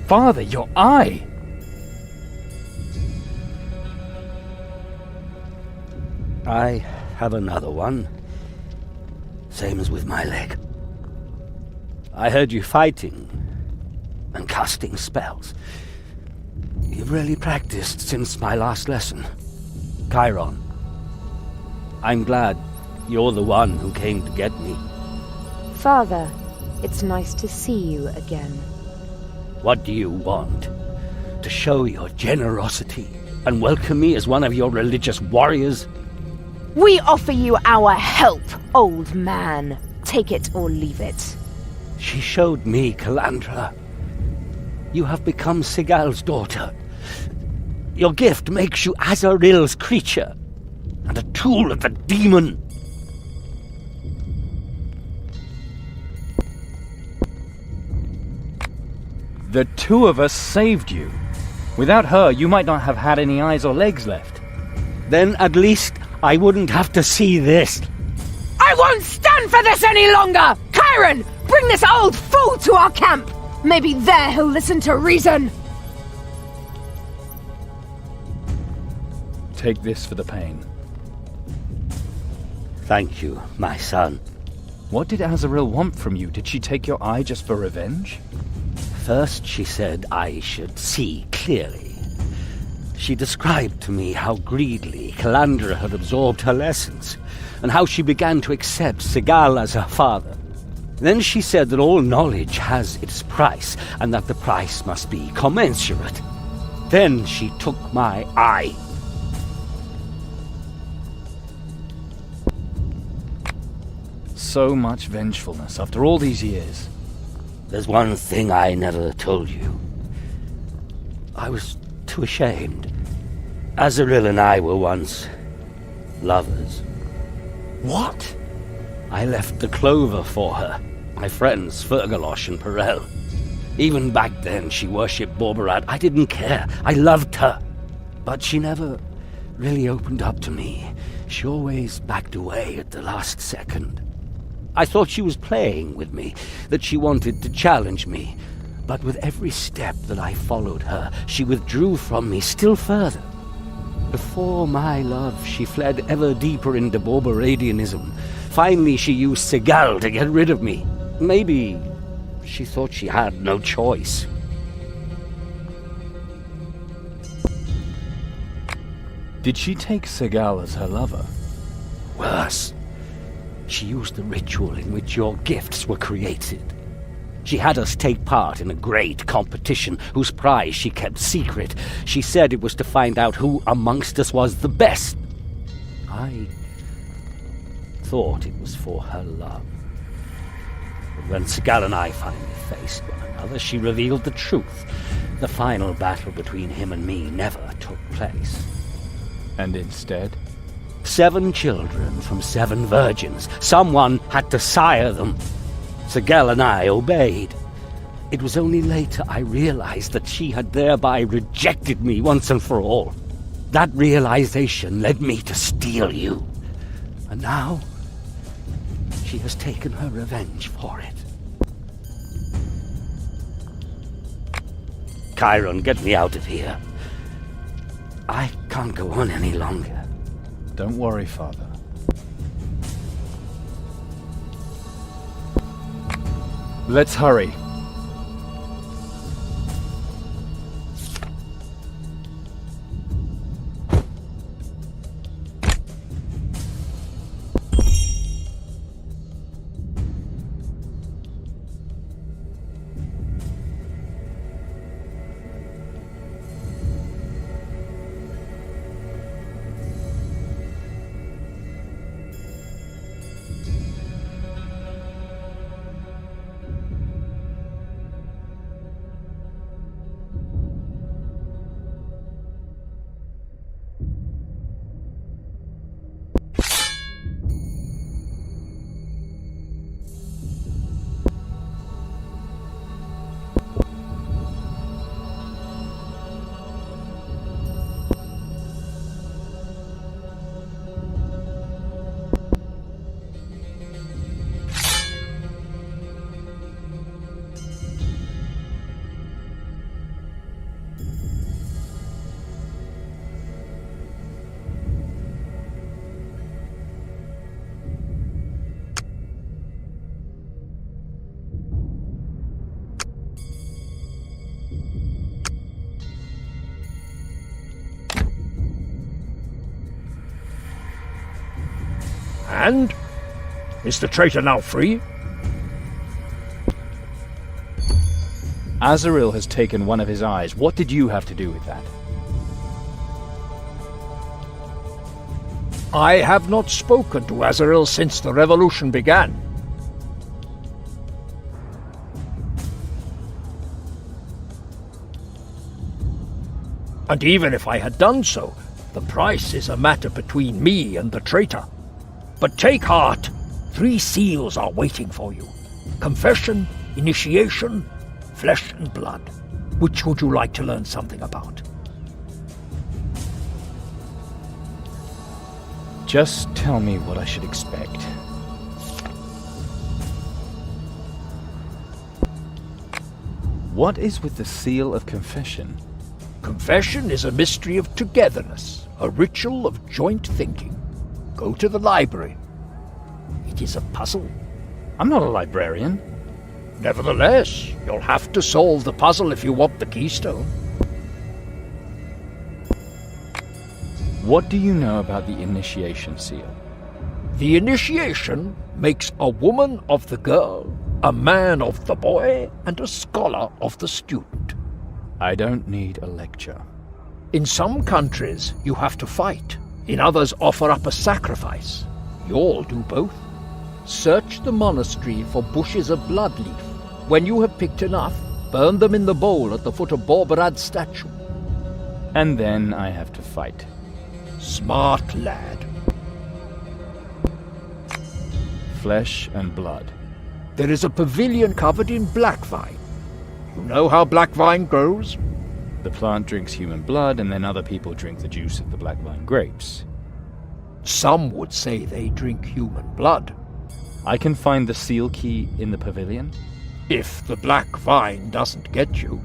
Father, your eye! I have another one. Same as with my leg. I heard you fighting and casting spells. You've really practiced since my last lesson. Chiron, I'm glad you're the one who came to get me. Father, it's nice to see you again. What do you want? To show your generosity and welcome me as one of your religious warriors? We offer you our help, old man. Take it or leave it. She showed me, Calandra. You have become Sigal's daughter. Your gift makes you Azaril's creature, and a tool of the demon. The two of us saved you. Without her, you might not have had any eyes or legs left. Then at least I wouldn't have to see this. I won't stand for this any longer! Chiron, bring this old fool to our camp! Maybe there he'll listen to reason! Take this for the pain. Thank you, my son. What did Azaril want from you? Did she take your eye just for revenge? First she said I should see clearly. She described to me how greedily Calandra had absorbed her lessons, and how she began to accept Sigal as her father. Then she said that all knowledge has its price, and that the price must be commensurate. Then she took my eye. So much vengefulness after all these years. There's one thing I never told you. I was too ashamed. Azaril and I were once lovers. What? I left the clover for her, my friends Fergalosh and Perel. Even back then she worshipped Borberat. I didn't care. I loved her. But she never really opened up to me. She always backed away at the last second. I thought she was playing with me, that she wanted to challenge me. But with every step that I followed her, she withdrew from me still further. Before my love, she fled ever deeper into Borberadianism. Finally, she used Sigal to get rid of me. Maybe she thought she had no choice. Did she take Sigal as her lover? Worse. She used the ritual in which your gifts were created. She had us take part in a great competition whose prize she kept secret. She said it was to find out who amongst us was the best. I thought it was for her love. But when Sigal and I finally faced one another, she revealed the truth. The final battle between him and me never took place. And instead? 7 children from 7 virgins. Someone had to sire them. Sigal and I obeyed. It was only later I realized that she had thereby rejected me once and for all. That realization led me to steal you. And now, she has taken her revenge for it. Chiron, get me out of here. I can't go on any longer. Don't worry, Father. Let's hurry. And? Is the traitor now free? Azrael has taken one of his eyes. What did you have to do with that? I have not spoken to Azrael since the revolution began. And even if I had done so, the price is a matter between me and the traitor. But take heart, 3 seals are waiting for you. Confession, initiation, flesh and blood. Which would you like to learn something about? Just tell me what I should expect. What is with the seal of confession? Confession is a mystery of togetherness, a ritual of joint thinking. Go to the library. It is a puzzle. I'm not a librarian. Nevertheless, you'll have to solve the puzzle if you want the keystone. What do you know about the initiation seal? The initiation makes a woman of the girl, a man of the boy, and a scholar of the student. I don't need a lecture. In some countries, you have to fight. In others, offer up a sacrifice. You'll do both. Search the monastery for bushes of blood leaf. When you have picked enough, burn them in the bowl at the foot of Borberad's statue. And then I have to fight. Smart lad. Flesh and blood. There is a pavilion covered in black vine. You know how black vine grows? The plant drinks human blood, and then other people drink the juice of the black vine grapes. Some would say they drink human blood. I can find the seal key in the pavilion? If the black vine doesn't get you.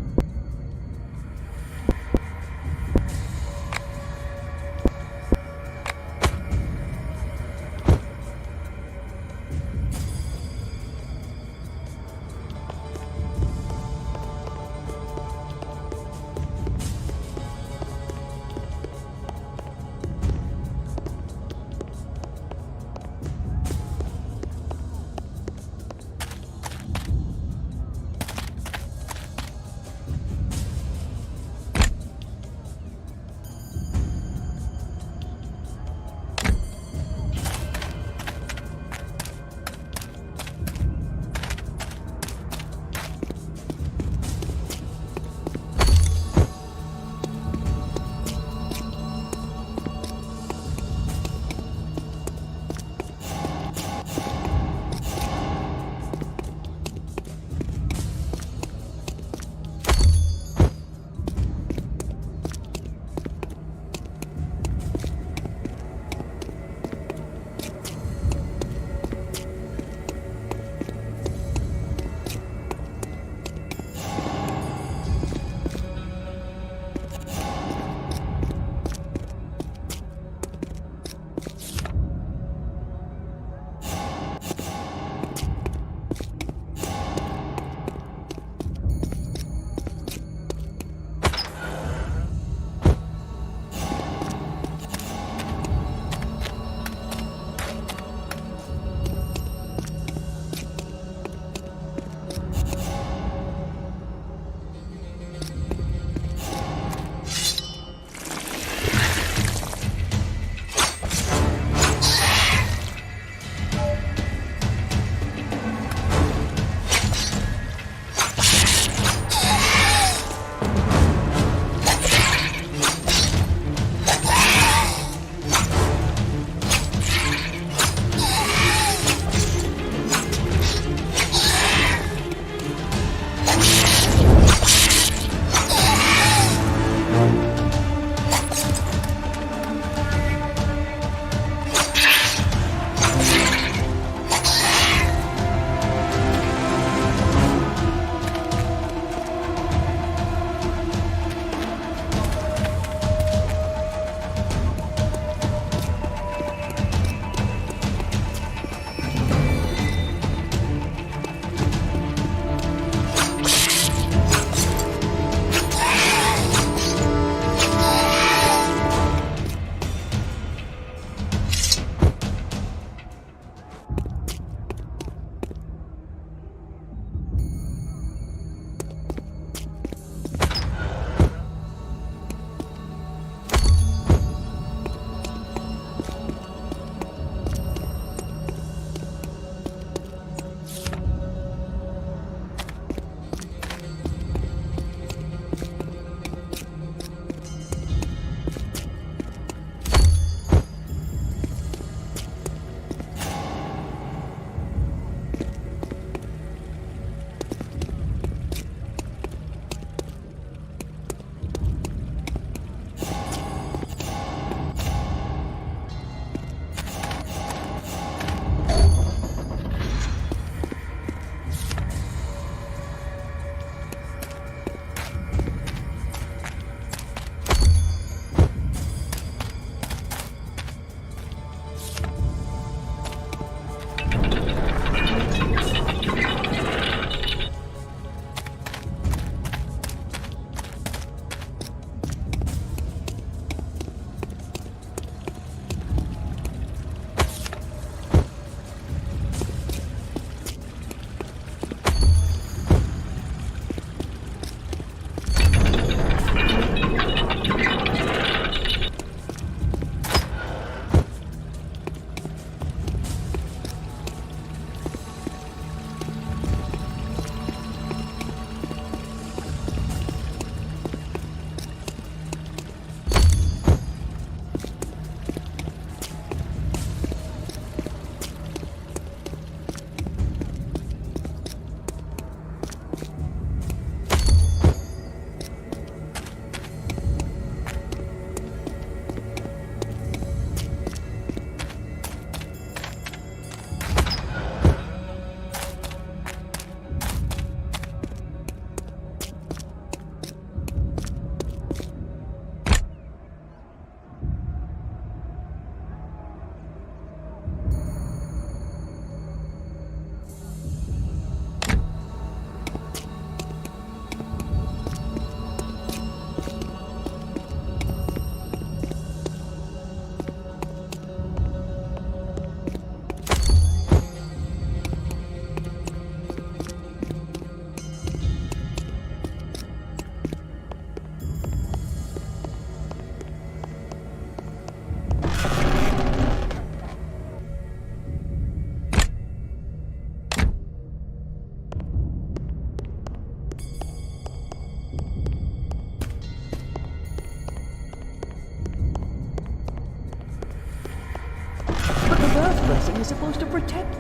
Earth blessing is supposed to protect.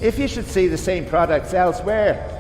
If you should see the same products elsewhere,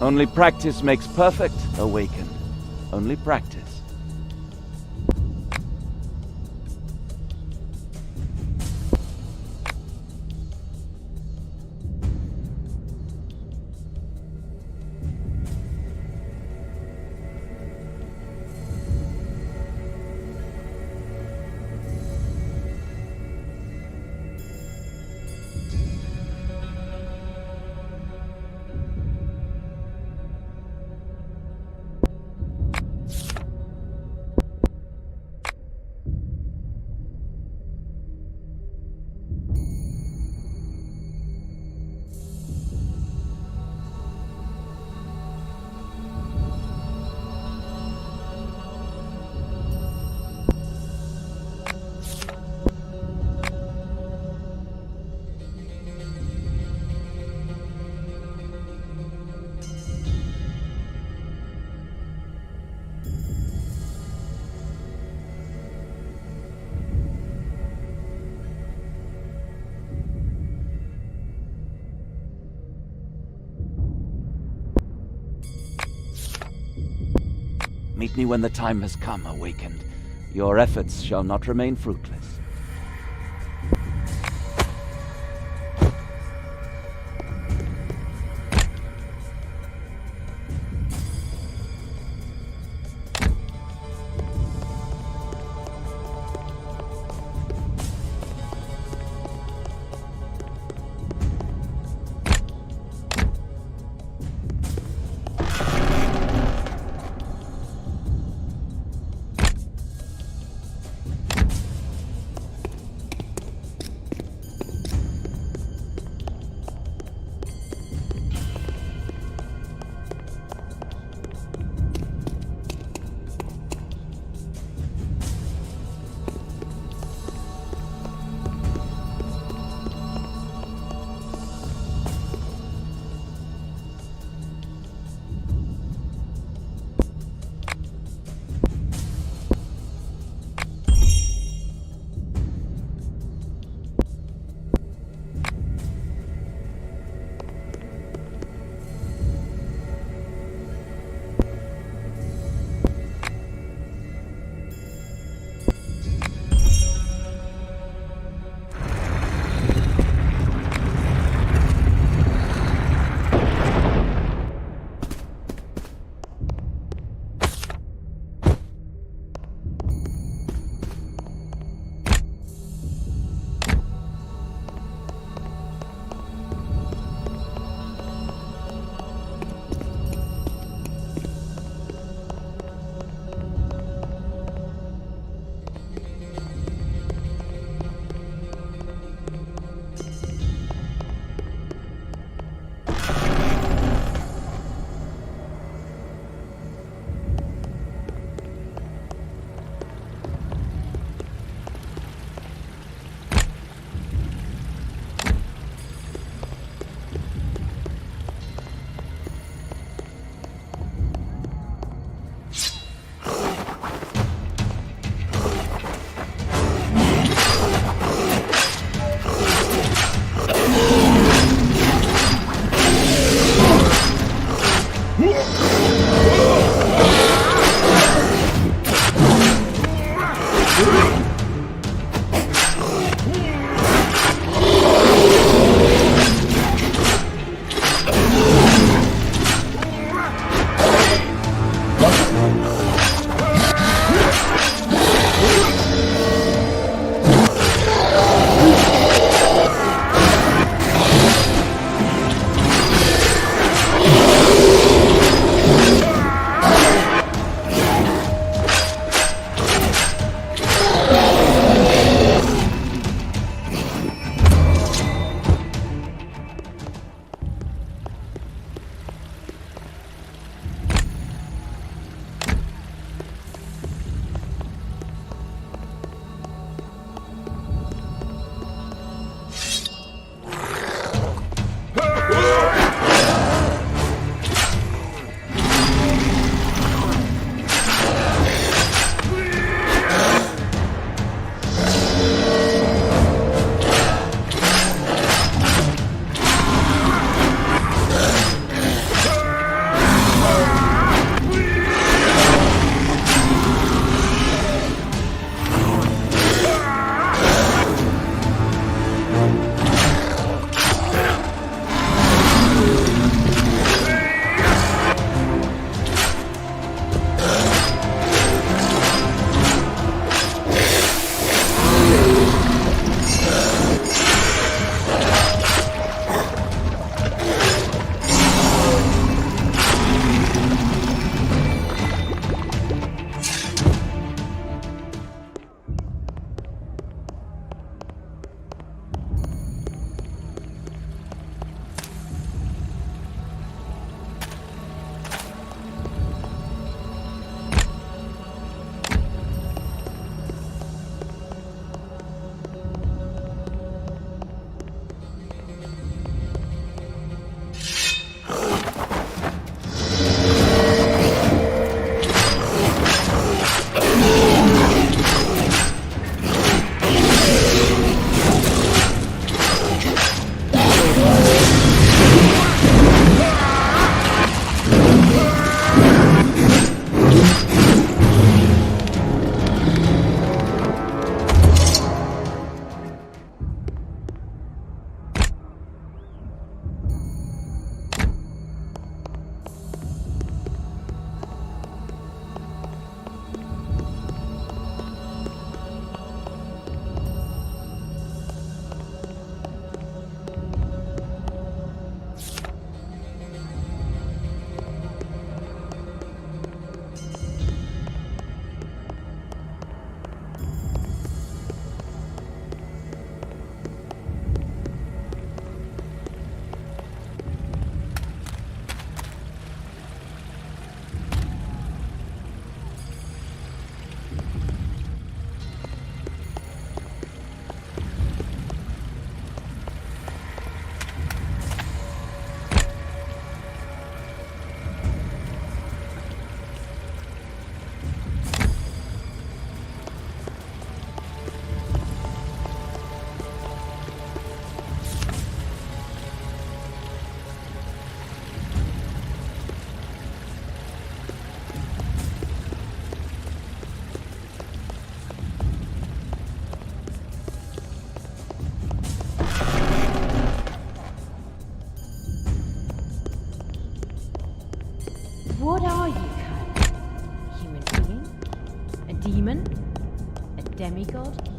Only practice makes perfect, Awakened. Only practice. Meet me when the time has come, Awakened. Your efforts shall not remain fruitless. demon? A demigod?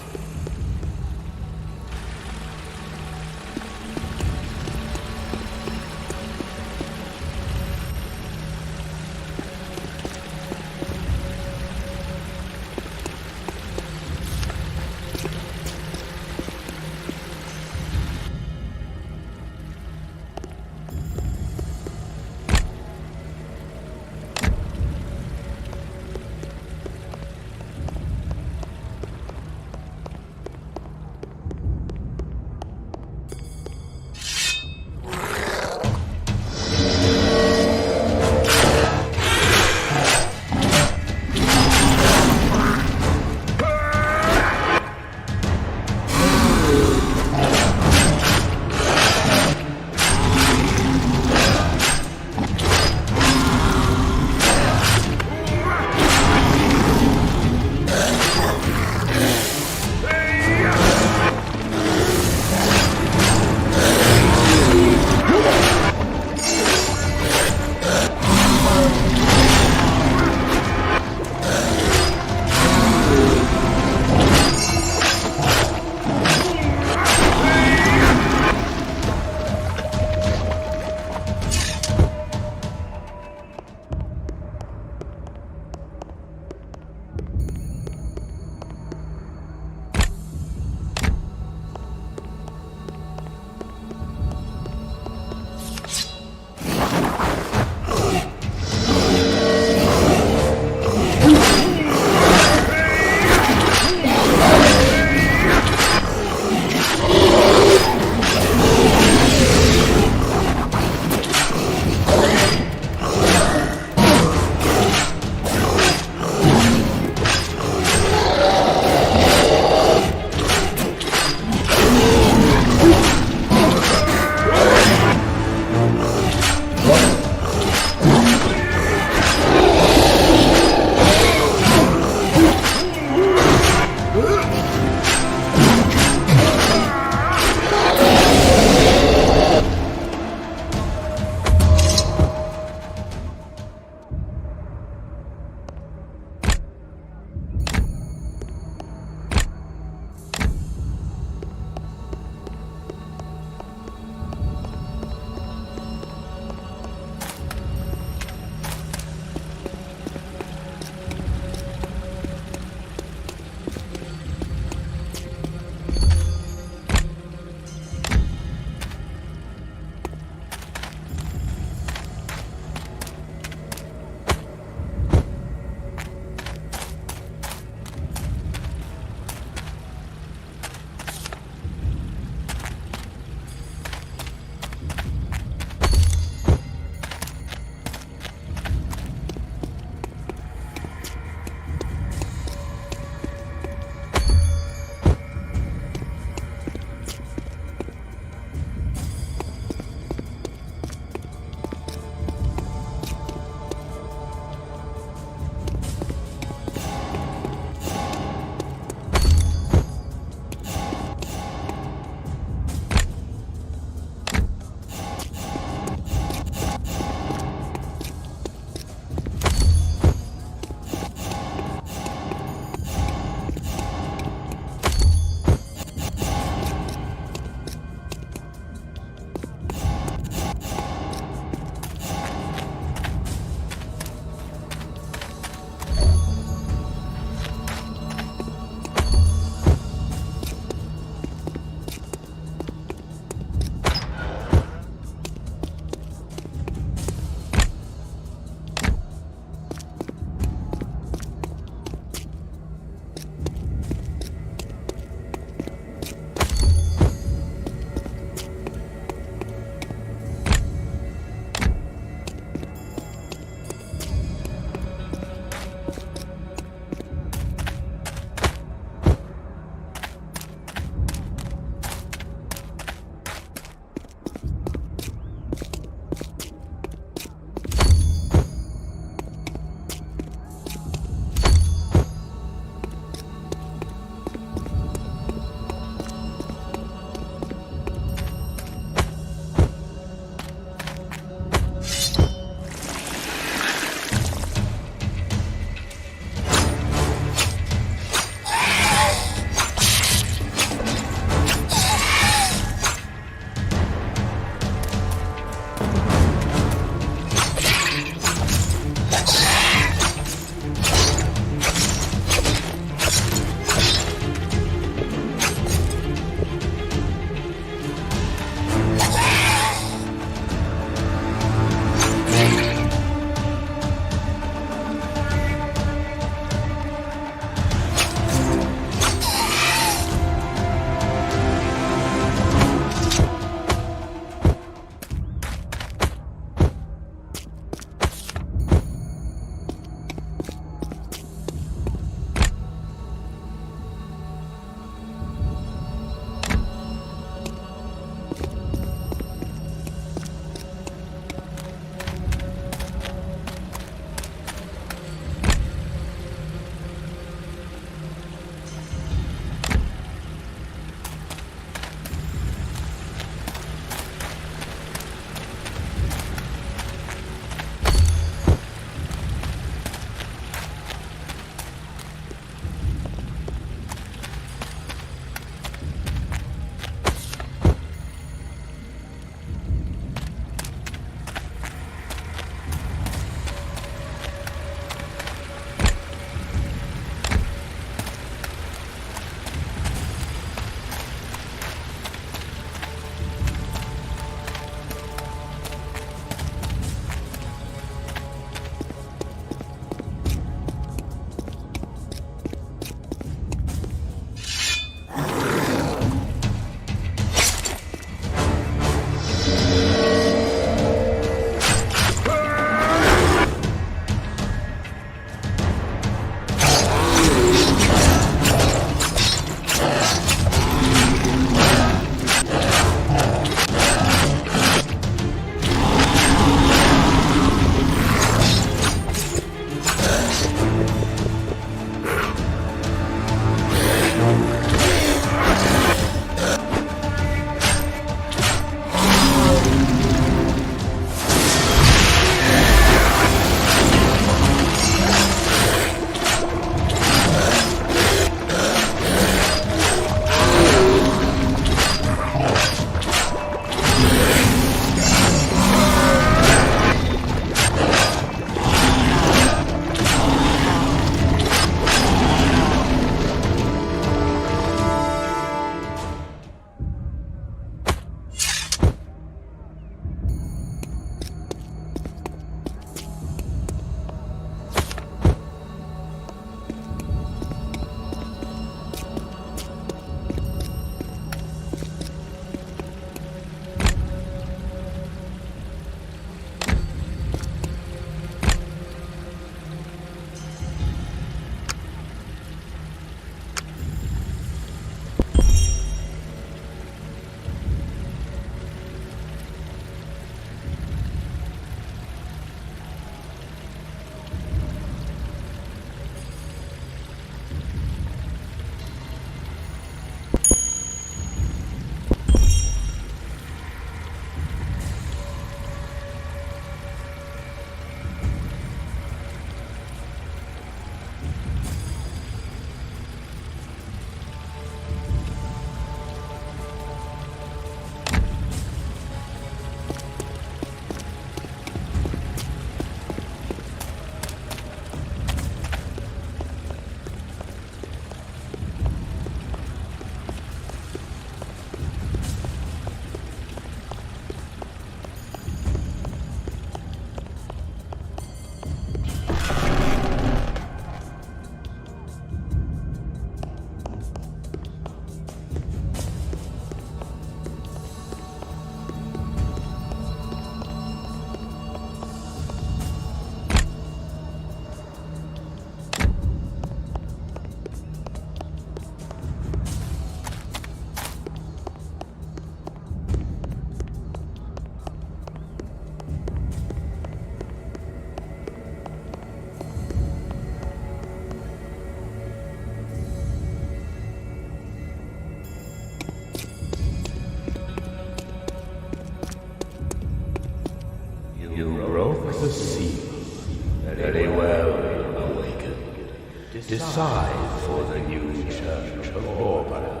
decide for the new Church of Borbarad.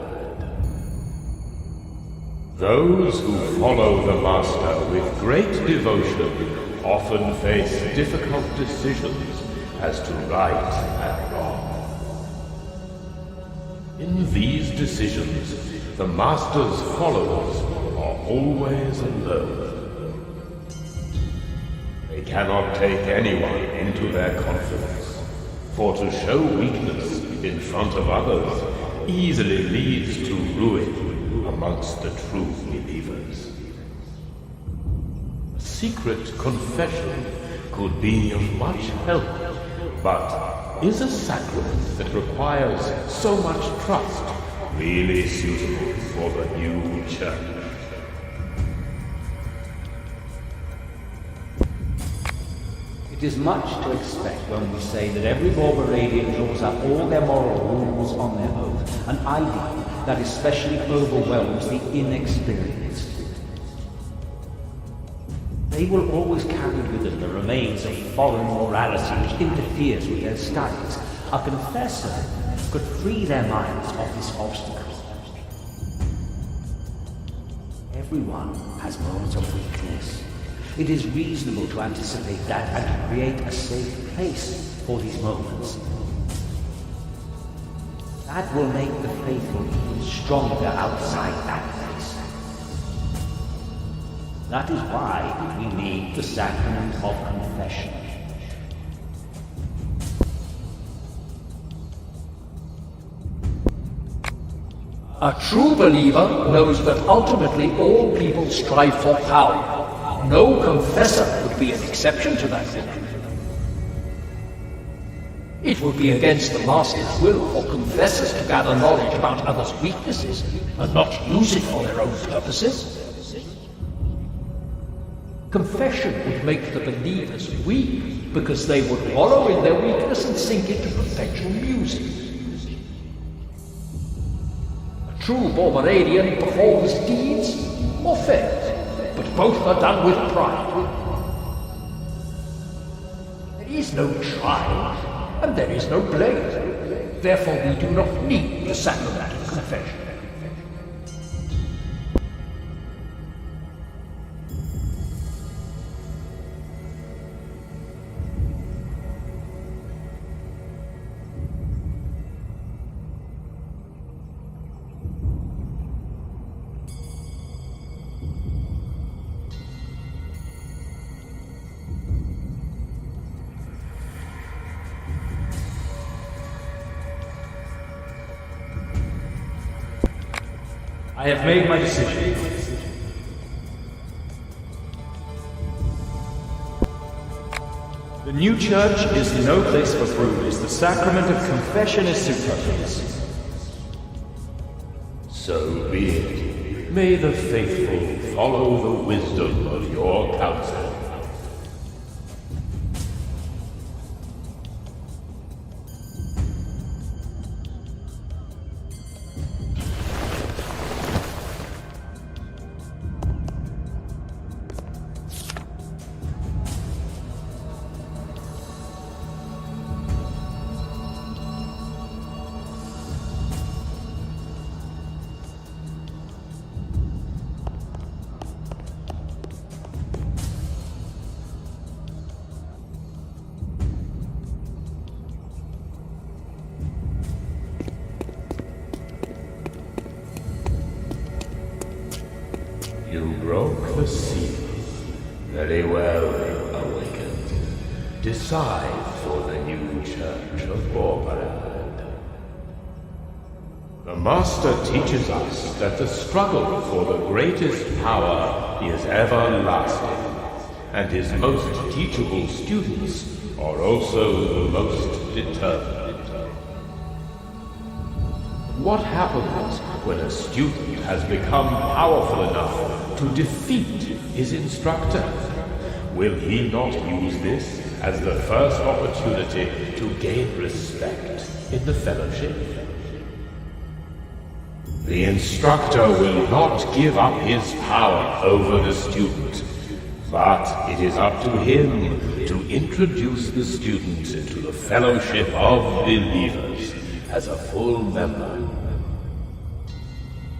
Those who follow the Master with great devotion often face difficult decisions as to right and wrong. In these decisions, the Master's followers are always alone. They cannot take anyone into their confidence, for to show weakness in front of others easily leads to ruin amongst the true believers. A secret confession could be of much help, but is a sacrament that requires so much trust really suitable for the new church? It is much to expect when we say that every Borbaradian draws up all their moral rules on their oath, an idea that especially overwhelms the inexperienced. They will always carry with them the remains of foreign morality which interferes with their studies. A confessor could free their minds of this obstacle. Everyone has moments of weakness. It is reasonable to anticipate that and to create a safe place for these moments. That will make the faithful even stronger outside that place. That is why we need the sacrament of confession. A true believer knows that ultimately all people strive for power. No confessor would be an exception to that rule. It would be against the Master's will for confessors to gather knowledge about others' weaknesses and not use it for their own purposes. Confession would make the believers weak because they would wallow in their weakness and sink into perpetual musing. A true Borbaradian performs deeds or fails, but both are done with pride. There is no trial, and there is no blame. Therefore we do not need the sacrament of confession. I have made my decision. The new church is no place for fools. The sacrament of confession is superfluous. So be it. May the faithful follow the wisdom of your counsel. You broke the seal. Very well, Awakened. Decide for the new Church of Borbarad. The Master teaches us that the struggle for the greatest power is everlasting, and his most teachable students are also the most determined. What happens when a student has become powerful enough to defeat his instructor? Will he not use this as the first opportunity to gain respect in the fellowship? The instructor will not give up his power over the student, But it is up to him to introduce the students into the Fellowship of Believers as a full member.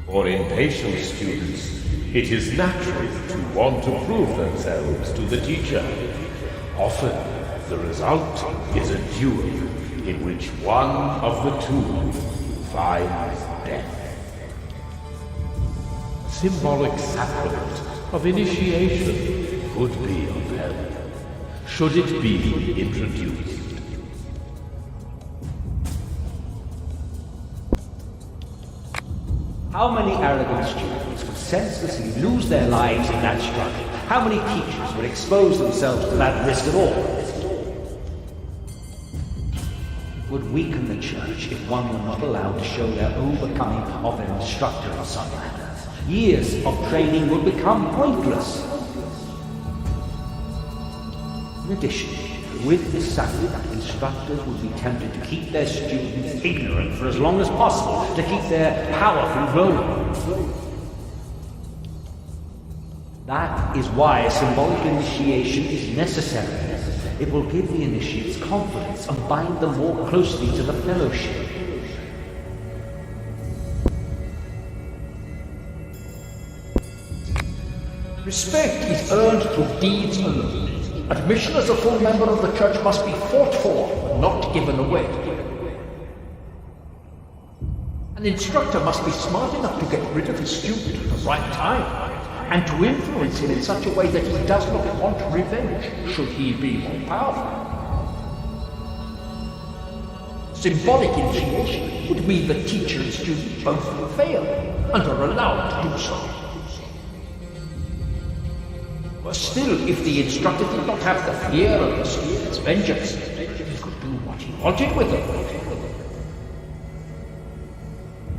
For impatient students, it is natural to want to prove themselves to the teacher. Often, the result is a duel in which one of the two finds death. A symbolic sacrament of initiation could be of help, should it be introduced. How many arrogant students would senselessly lose their lives in that struggle? How many teachers would expose themselves to that risk at all? It would weaken the church if one were not allowed to show their overcoming of their instructor on some matters. Years of training would become pointless. In addition, with this sacrament, instructors would be tempted to keep their students ignorant for as long as possible, to keep their power from growing. That is why a symbolic initiation is necessary. It will give the initiates confidence and bind them more closely to the fellowship. Respect is earned through deeds alone. Admission as a full member of the church must be fought for, not given away. An instructor must be smart enough to get rid of his student at the right time, and to influence him in such a way that he does not want revenge, should he be more powerful. Symbolic initiation would mean the teacher and student both fail, and are allowed to do so. But still, if the instructor did not have the fear of the student's vengeance, he could do what he wanted with them.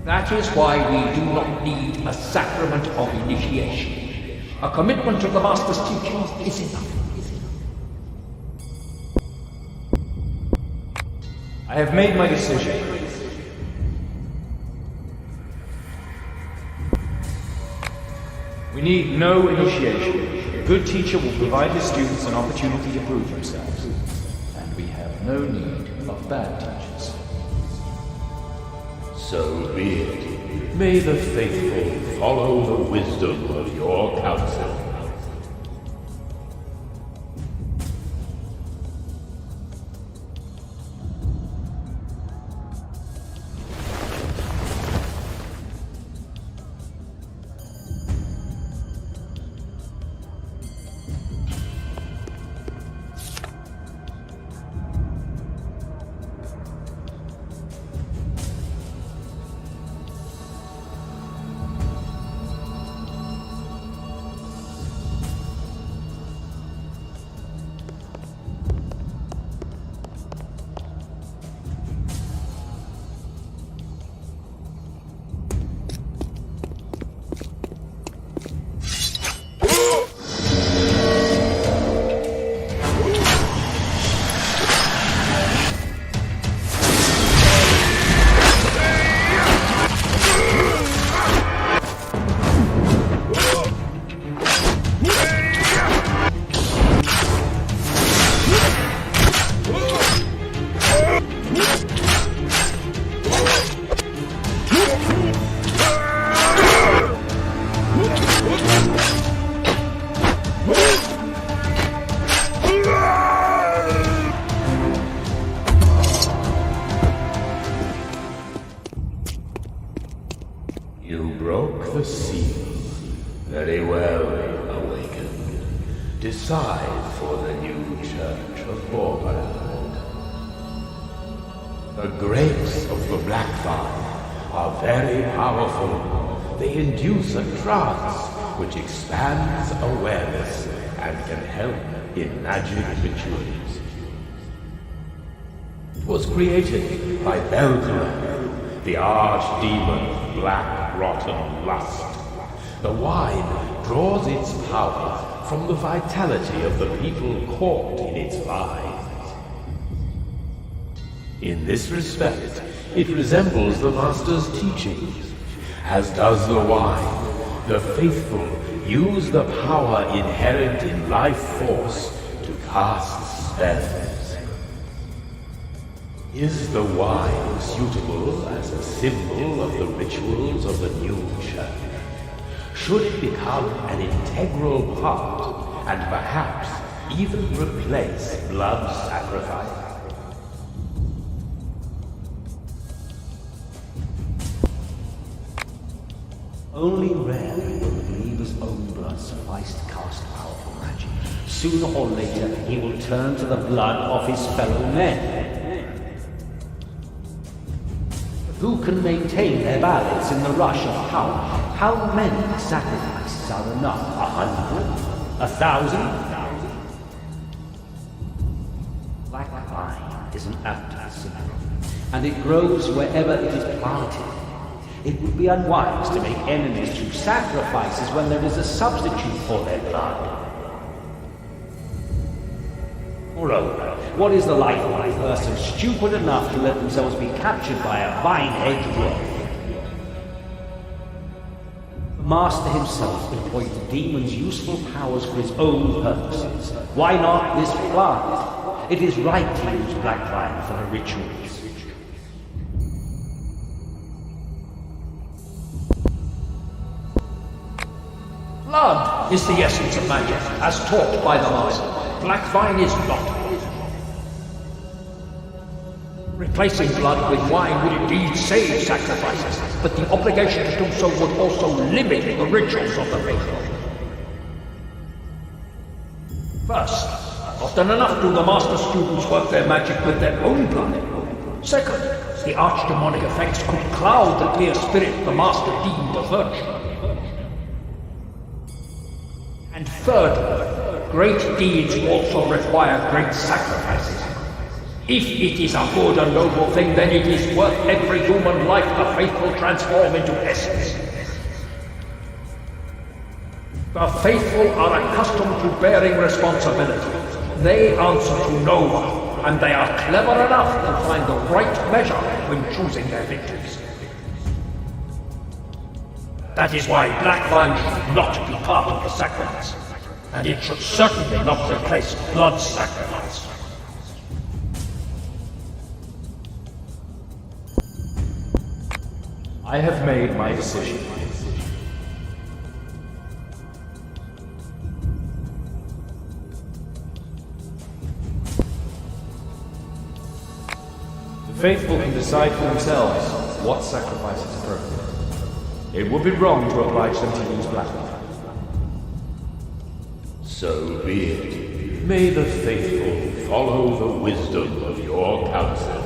That is why we do not need a sacrament of initiation. A commitment to the Master's teachings is enough. I have made my decision. We need no initiation. A good teacher will provide his students an opportunity to prove themselves. And we have no need of bad teachers. So be it. May the faithful follow the wisdom of your counsel. Decide for the new church of Borberland. The grapes of the Black Vine are very powerful. They induce a trance which expands awareness and can help in magic rituals. It was created by Belgravon, the archdemon of black, rotten lust. The wine draws its power from the vitality of the people caught in its vines. In this respect, it resembles the Master's teachings, as does the wine. The faithful Use the power inherent in life force to cast spells. Is the wine suitable as a symbol of the rituals of the new church? Should it become an integral part and perhaps even replace blood sacrifice? Only rarely will the believer's own blood suffice to cast powerful magic. Sooner or later, he will turn to the blood of his fellow men. Who can maintain their balance in the rush of power? How many sacrifices are enough? 100? 1,000? Black vine is an apt symbol, and it grows wherever it is planted. It would be unwise to make enemies through sacrifices when there is a substitute for their blood. Moreover, what is the life of a person stupid enough to let themselves be captured by a vine-hedged wolf? The master himself employed the demon's useful powers for his own purposes. Why not this plant? It is right to use black vine for the rituals. Blood is the essence of magic, as taught by the master. Black vine is not. Replacing blood with wine would indeed save sacrifices, but the obligation to do so would also limit the rituals of the faithful. First, often enough do the master students work their magic with their own blood. Second, the archdemonic effects could cloud the clear spirit the master deemed a virtue. And third, great deeds also require great sacrifices. If it is a good and noble thing, then it is worth every human life the faithful transform into essence. The faithful are accustomed to bearing responsibility. They answer to no one, and they are clever enough to find the right measure when choosing their victims. That is why black vine should not be part of the sacrifice, and it should certainly not replace blood sacrifice. I have made my decision. The faithful can decide for themselves what sacrifice is appropriate. It would be wrong to oblige them to use black vine. So be it. May the faithful follow the wisdom of your counsel.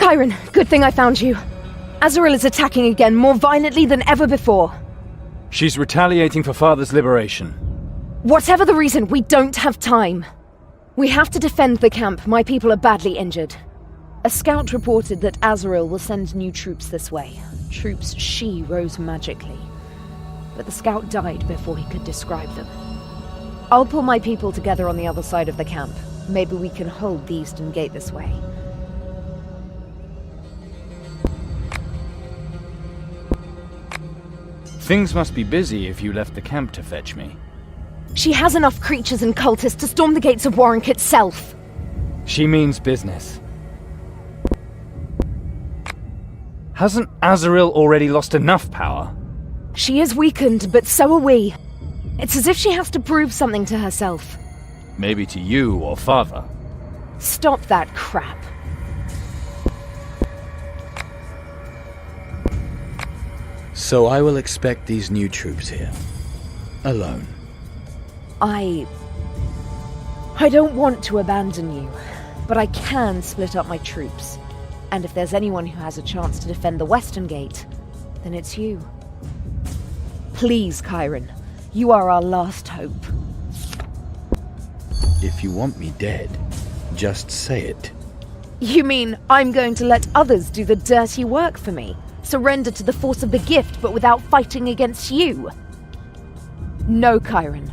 Chiron, good thing I found you. Azrael is attacking again, more violently than ever before. She's retaliating for Father's liberation. Whatever the reason, we don't have time. We have to defend the camp. My people are badly injured. A scout reported that Azrael will send new troops this way. Troops she rose magically. But the scout died before he could describe them. I'll pull my people together on the other side of the camp. Maybe we can hold the eastern gate this way. Things must be busy if you left the camp to fetch me. She has enough creatures and cultists to storm the gates of Warwick itself. She means business. Hasn't Azrael already lost enough power? She is weakened, but so are we. It's as if she has to prove something to herself. Maybe to you or Father. Stop that crap. So I will expect these new troops here. Alone. I don't want to abandon you, but I can split up my troops. And if there's anyone who has a chance to defend the Western Gate, then it's you. Please, Chiron. You are our last hope. If you want me dead, just say it. You mean I'm going to let others do the dirty work for me? Surrender to the force of the gift, but without fighting against you? No, Chiron.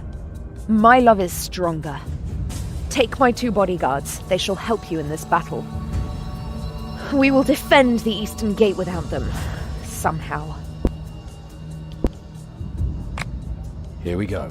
My love is stronger. Take my 2 bodyguards. They shall help you in this battle. We will defend the Eastern Gate without them. Somehow. Here we go.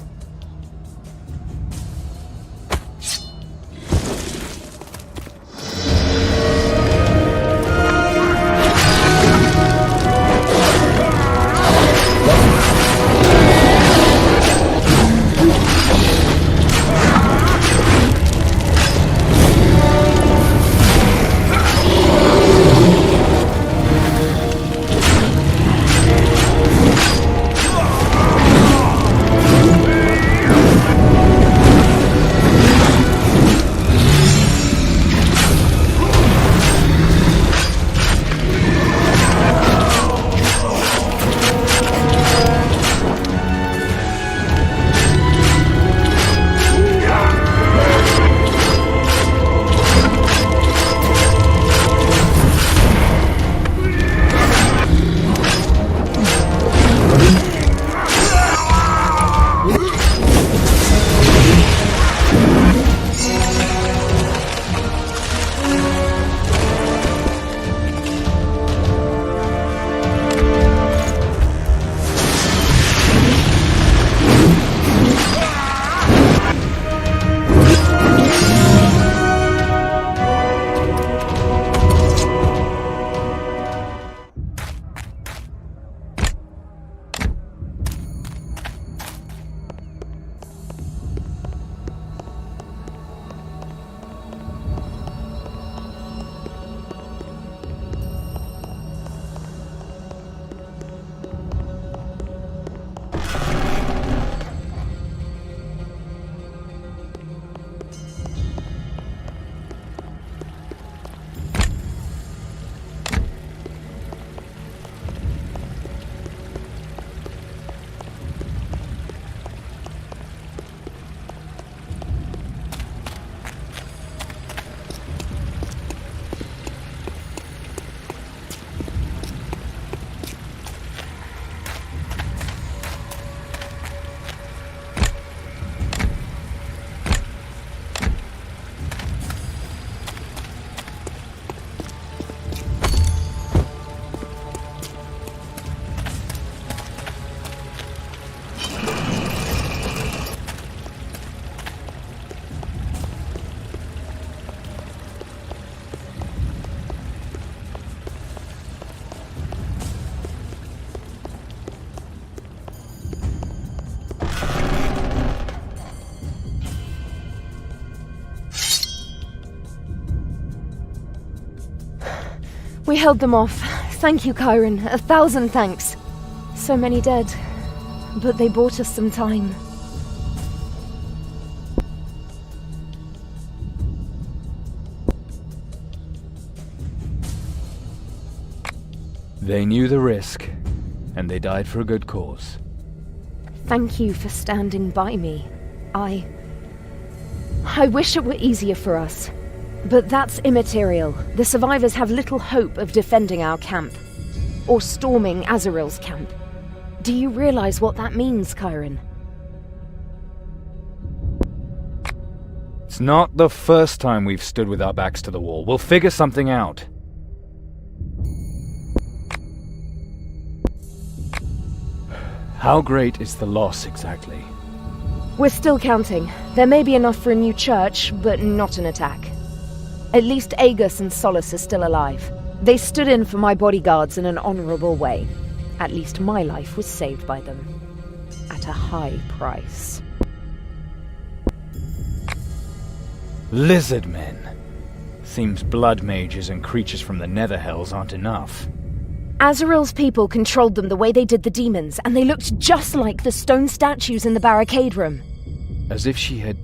We held them off. Thank you, Chiron. 1,000 thanks. So many dead. But they bought us some time. They knew the risk, and they died for a good cause. Thank you for standing by me. I wish it were easier for us. But that's immaterial. The survivors have little hope of defending our camp. Or storming Azaril's camp. Do you realize what that means, Chiron? It's not the first time we've stood with our backs to the wall. We'll figure something out. How great is the loss, exactly? We're still counting. There may be enough for a new church, but not an attack. At least Aegis and Solus are still alive. They stood in for my bodyguards in an honorable way. At least my life was saved by them. At a high price. Lizard men. Seems blood mages and creatures from the nether hells aren't enough. Azaril's people controlled them the way they did the demons, and they looked just like the stone statues in the barricade room. As if she had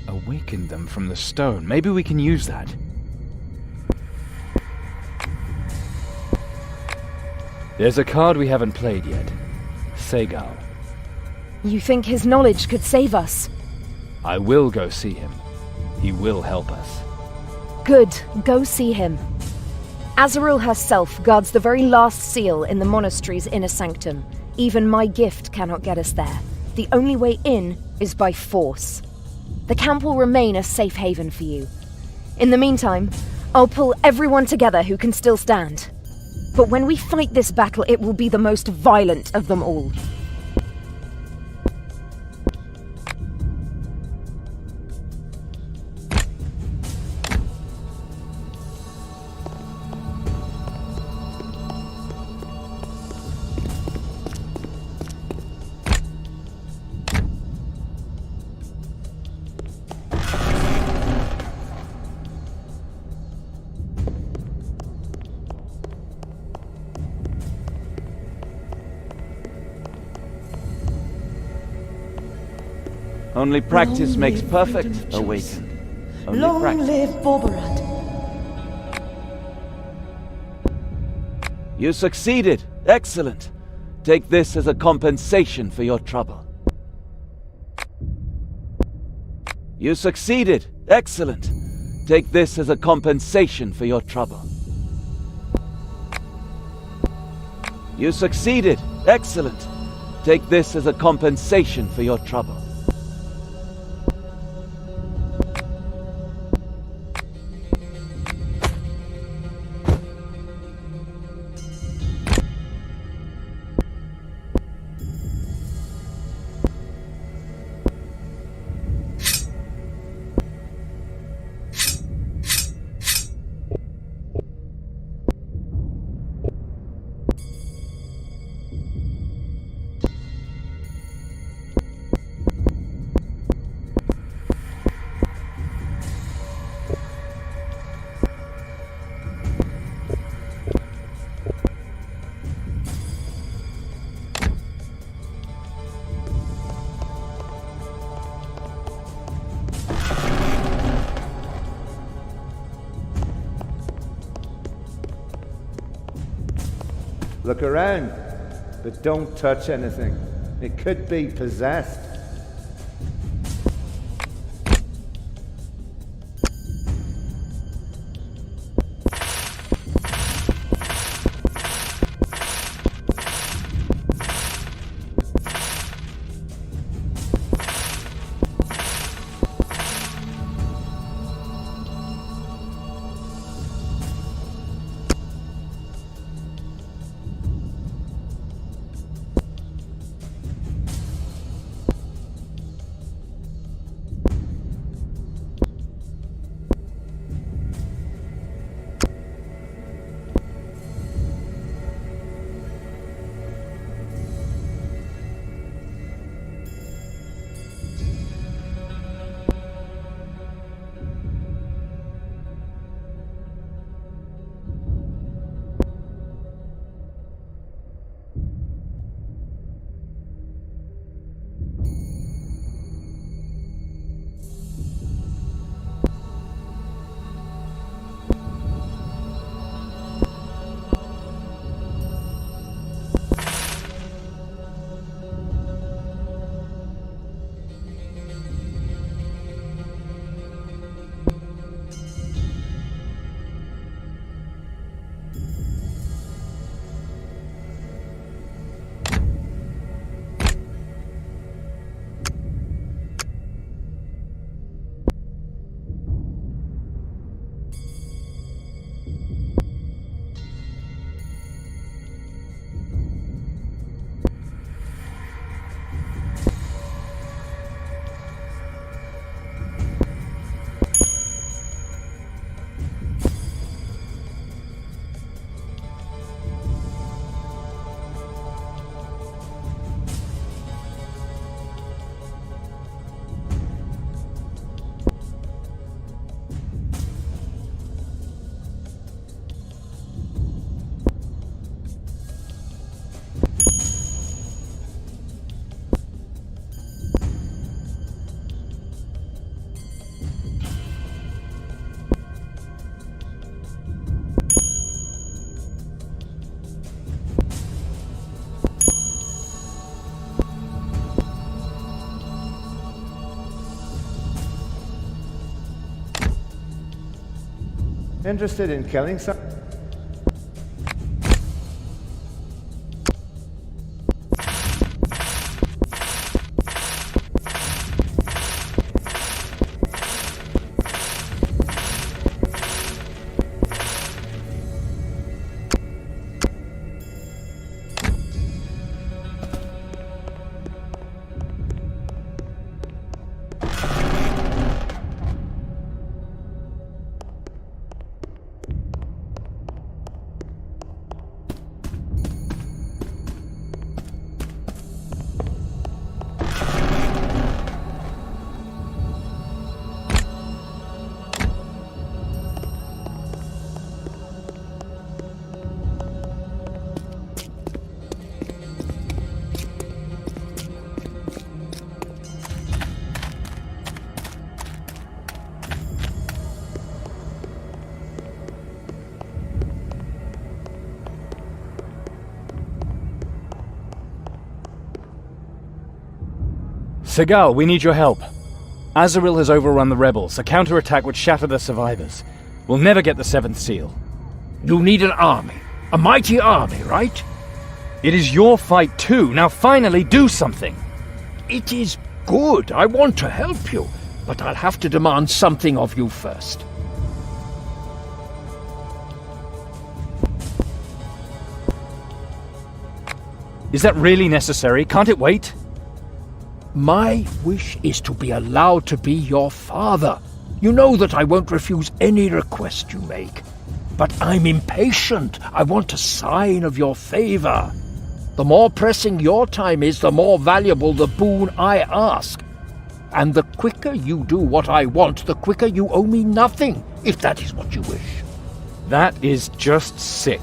awakened them from the stone. Maybe we can use that. There's a card we haven't played yet. Segal. You think his knowledge could save us? I will go see him. He will help us. Good. Go see him. Azaril herself guards the very last seal in the monastery's inner sanctum. Even my gift cannot get us there. The only way in is by force. The camp will remain a safe haven for you. In the meantime, I'll pull everyone together who can still stand. But when we fight this battle, it will be the most violent of them all. Only practice makes perfect, awakened. Only Long practice. live Borberat. You succeeded. Excellent. Take this as a compensation for your trouble. You succeeded. Excellent. Take this as a compensation for your trouble. You succeeded. Excellent. Take this as a compensation for your trouble. Look around, but don't touch anything. It could be possessed. Interested in killing some? Segal, we need your help. Azrael has overrun the rebels. A counterattack would shatter the survivors. We'll never get the 7th seal. You need an army. A mighty army, right? It is your fight too. Now finally do something. It is good. I want to help you. But I'll have to demand something of you first. Is that really necessary? Can't it wait? My wish is to be allowed to be your father. You know that I won't refuse any request you make. But I'm impatient. I want a sign of your favor. The more pressing your time is, the more valuable the boon I ask. And the quicker you do what I want, the quicker you owe me nothing, if that is what you wish. That is just sick.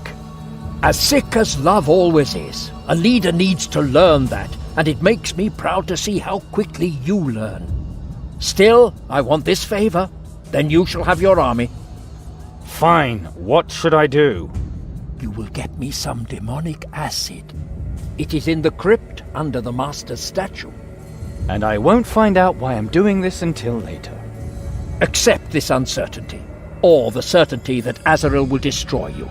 As sick as love always is. A leader needs to learn that, and it makes me proud to see how quickly you learn. Still, I want this favor. Then you shall have your army. Fine. What should I do? You will get me some demonic acid. It is in the crypt under the Master's statue. And I won't find out why I'm doing this until later. Accept this uncertainty, or the certainty that Azrael will destroy you.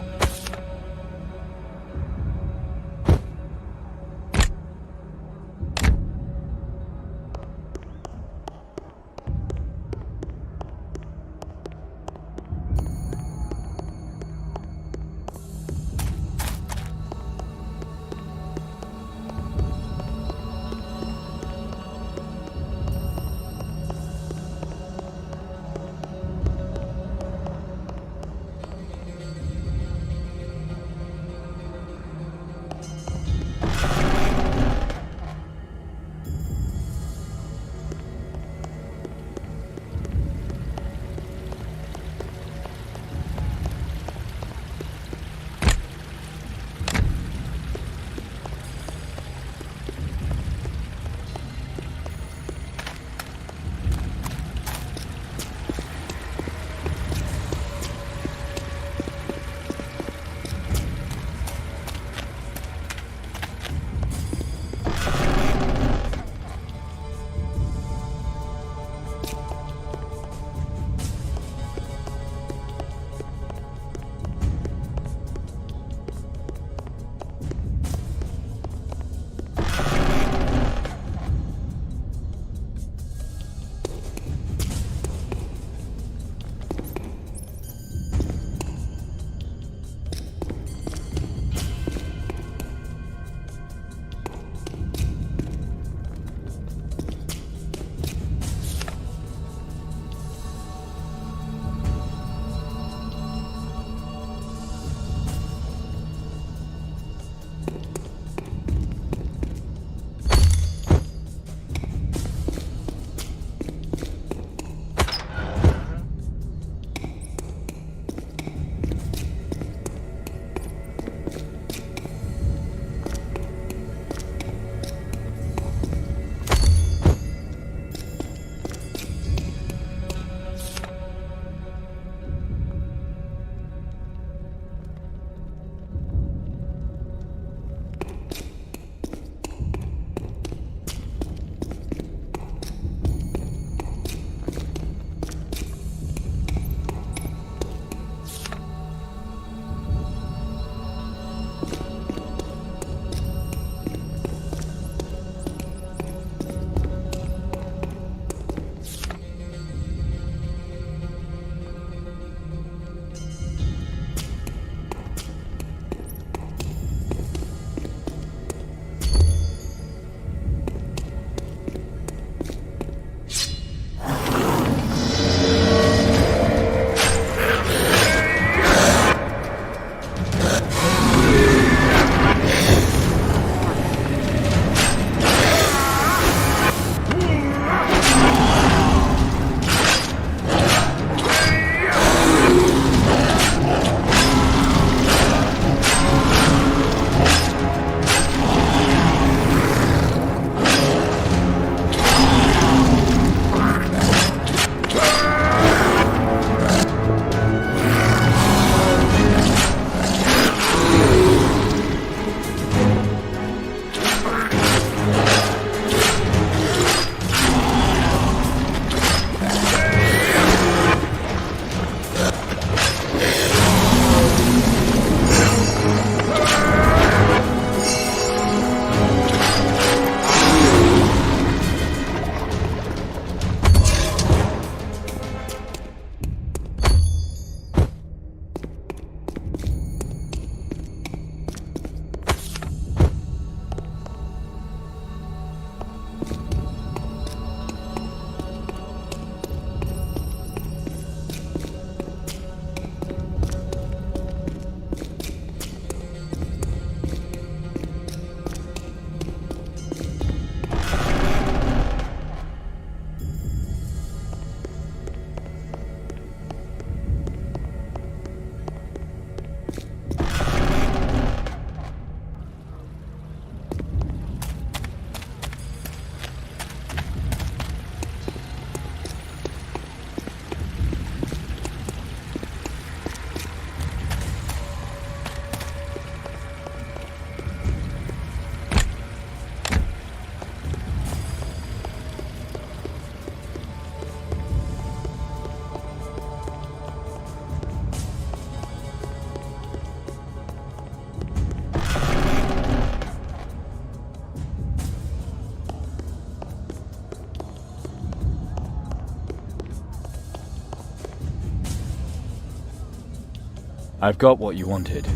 I've got what you wanted.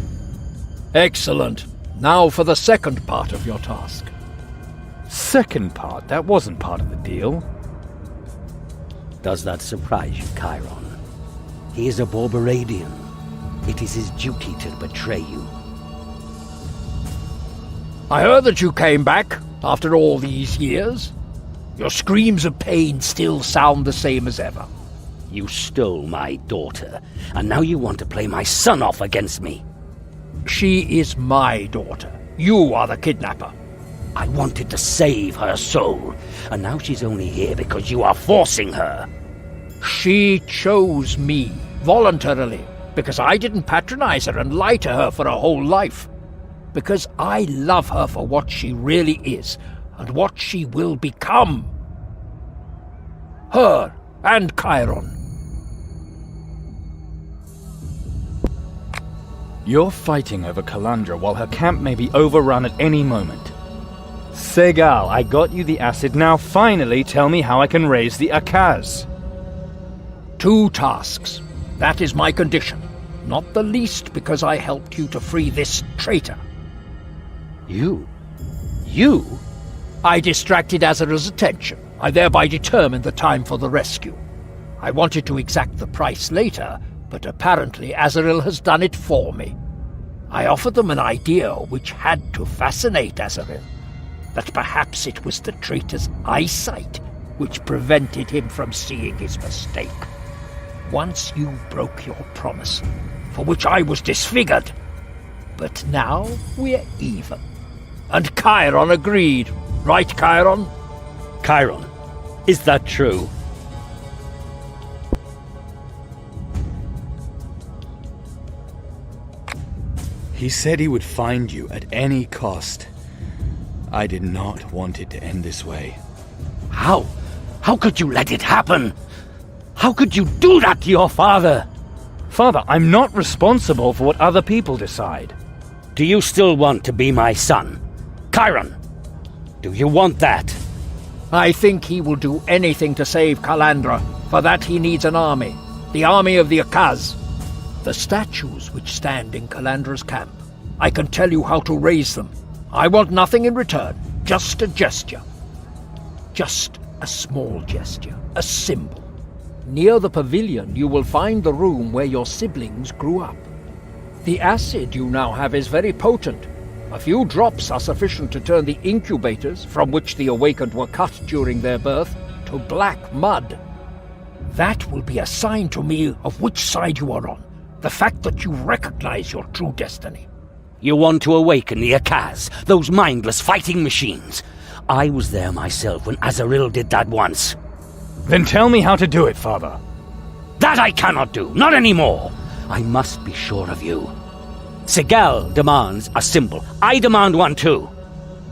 Excellent. Now for the second part of your task. Second part? That wasn't part of the deal. Does that surprise you, Chiron? He is a Borberadian. It is his duty to betray you. I heard that you came back after all these years. Your screams of pain still sound the same as ever. You stole my daughter, and now you want to play my son off against me. She is my daughter. You are the kidnapper. I wanted to save her soul, and now she's only here because you are forcing her. She chose me, voluntarily, because I didn't patronize her and lie to her for her whole life. Because I love her for what she really is, and what she will become. Her and Chiron. You're fighting over Kalandra while her camp may be overrun at any moment. Segal, I got you the acid. Now finally tell me how I can raise the Akaz. 2 tasks. That is my condition. Not the least because I helped you to free this traitor. You? I distracted Azrael's attention. I thereby determined the time for the rescue. I wanted to exact the price later, but apparently Azrael has done it for me. I offered them an idea which had to fascinate Azrael. That perhaps it was the traitor's eyesight which prevented him from seeing his mistake. Once you broke your promise, for which I was disfigured. But now we're even. And Chiron agreed. Right, Chiron? Chiron, is that true? He said he would find you at any cost. I did not want it to end this way. How? How could you let it happen? How could you do that to your father? Father, I'm not responsible for what other people decide. Do you still want to be my son? Chiron, do you want that? I think he will do anything to save Kalandra. For that he needs an army. The army of the Akaz. The statues which stand in Kalandra's camp. I can tell you how to raise them. I want nothing in return. Just a gesture. Just a small gesture. A symbol. Near the pavilion you will find the room where your siblings grew up. The acid you now have is very potent. A few drops are sufficient to turn the incubators, from which the awakened were cut during their birth, to black mud. That will be a sign to me of which side you are on. The fact that you recognize your true destiny. You want to awaken the Akaz, those mindless fighting machines. I was there myself when Azrael did that once. Then tell me how to do it, Father. That I cannot do, not anymore. I must be sure of you. Segal demands a symbol. I demand one too.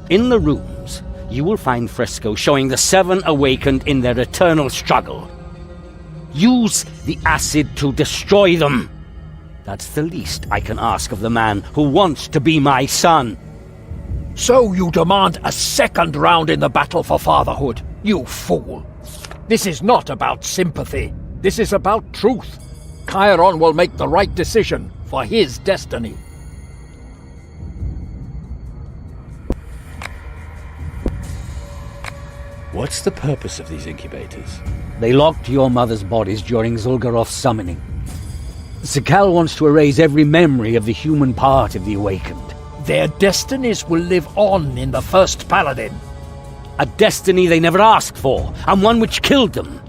In the rooms, you will find frescoes showing the 7 awakened in their eternal struggle. Use the acid to destroy them. That's the least I can ask of the man who wants to be my son. So you demand a second round in the battle for fatherhood, you fool. This is not about sympathy. This is about truth. Chiron will make the right decision for his destiny. What's the purpose of these incubators? They locked your mother's bodies during Zul'Garoth's summoning. Segal wants to erase every memory of the human part of the awakened. Their destinies will live on in the first paladin. A destiny they never asked for, and one which killed them.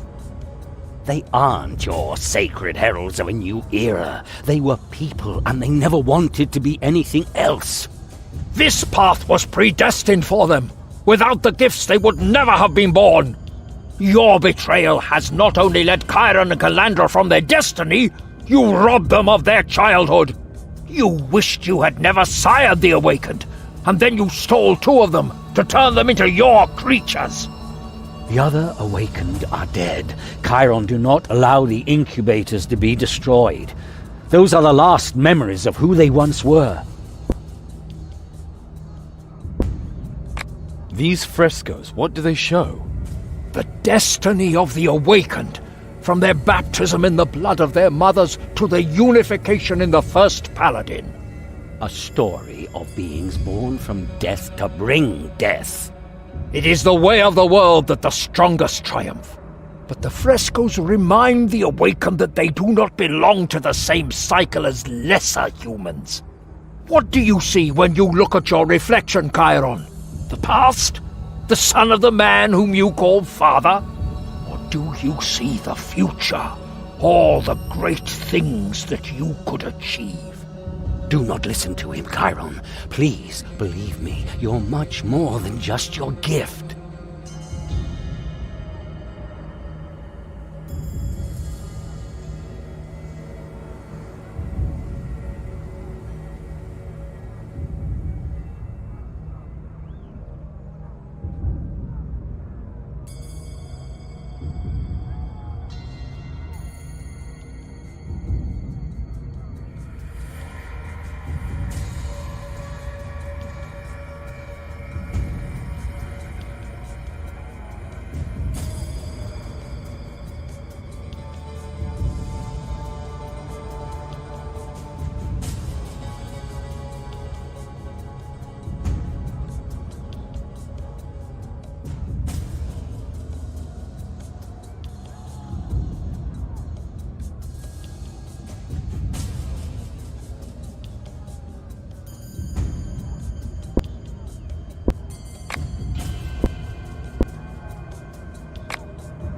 They aren't your sacred heralds of a new era. They were people, and they never wanted to be anything else. This path was predestined for them. Without the gifts, they would never have been born. Your betrayal has not only led Chiron and Kalandra from their destiny, you robbed them of their childhood. You wished you had never sired the awakened, and then you stole 2 of them to turn them into your creatures. The other awakened are dead. Chiron do not allow the incubators to be destroyed. Those are the last memories of who they once were. These frescoes, what do they show? The destiny of the awakened. from their baptism in the blood of their mothers to their unification in the first paladin. A story of beings born from death to bring death. It is the way of the world that the strongest triumph. But the frescoes remind the awakened that they do not belong to the same cycle as lesser humans. What do you see when you look at your reflection, Chiron? The past? The son of the man whom you call father? Or do you see the future? All the great things that you could achieve? Do not listen to him, Chiron. Please, believe me, you're much more than just your gift.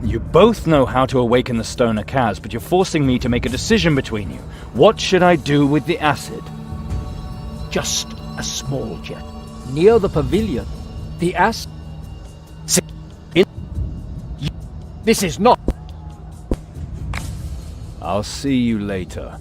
You both know how to awaken the Stoner Kaz, but you're forcing me to make a decision between you. What should I do with the acid? Just a small jet. Near the pavilion. The acid... This is not... I'll see you later.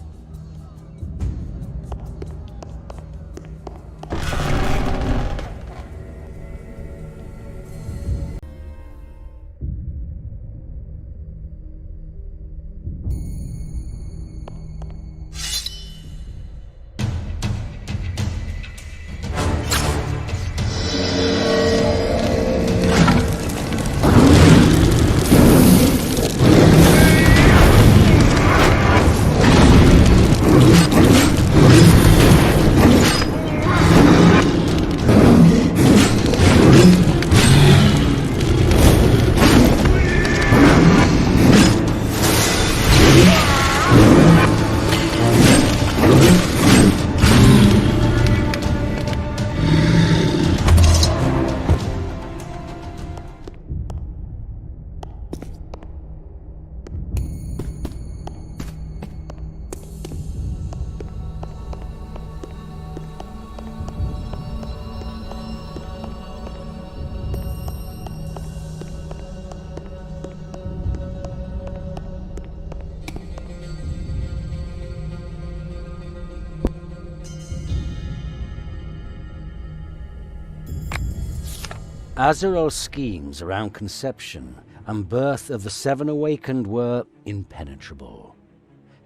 Azarel's schemes around conception and birth of the Seven Awakened were impenetrable.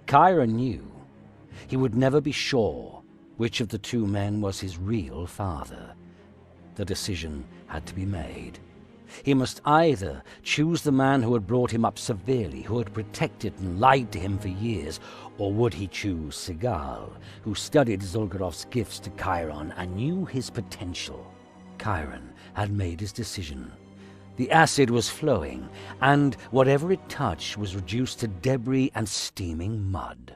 Chiron knew he would never be sure which of the two men was his real father. The decision had to be made. He must either choose the man who had brought him up severely, who had protected and lied to him for years, or would he choose Sigal, who studied Zulgarov's gifts to Chiron and knew his potential? Chiron had made his decision. The acid was flowing, and whatever it touched was reduced to debris and steaming mud.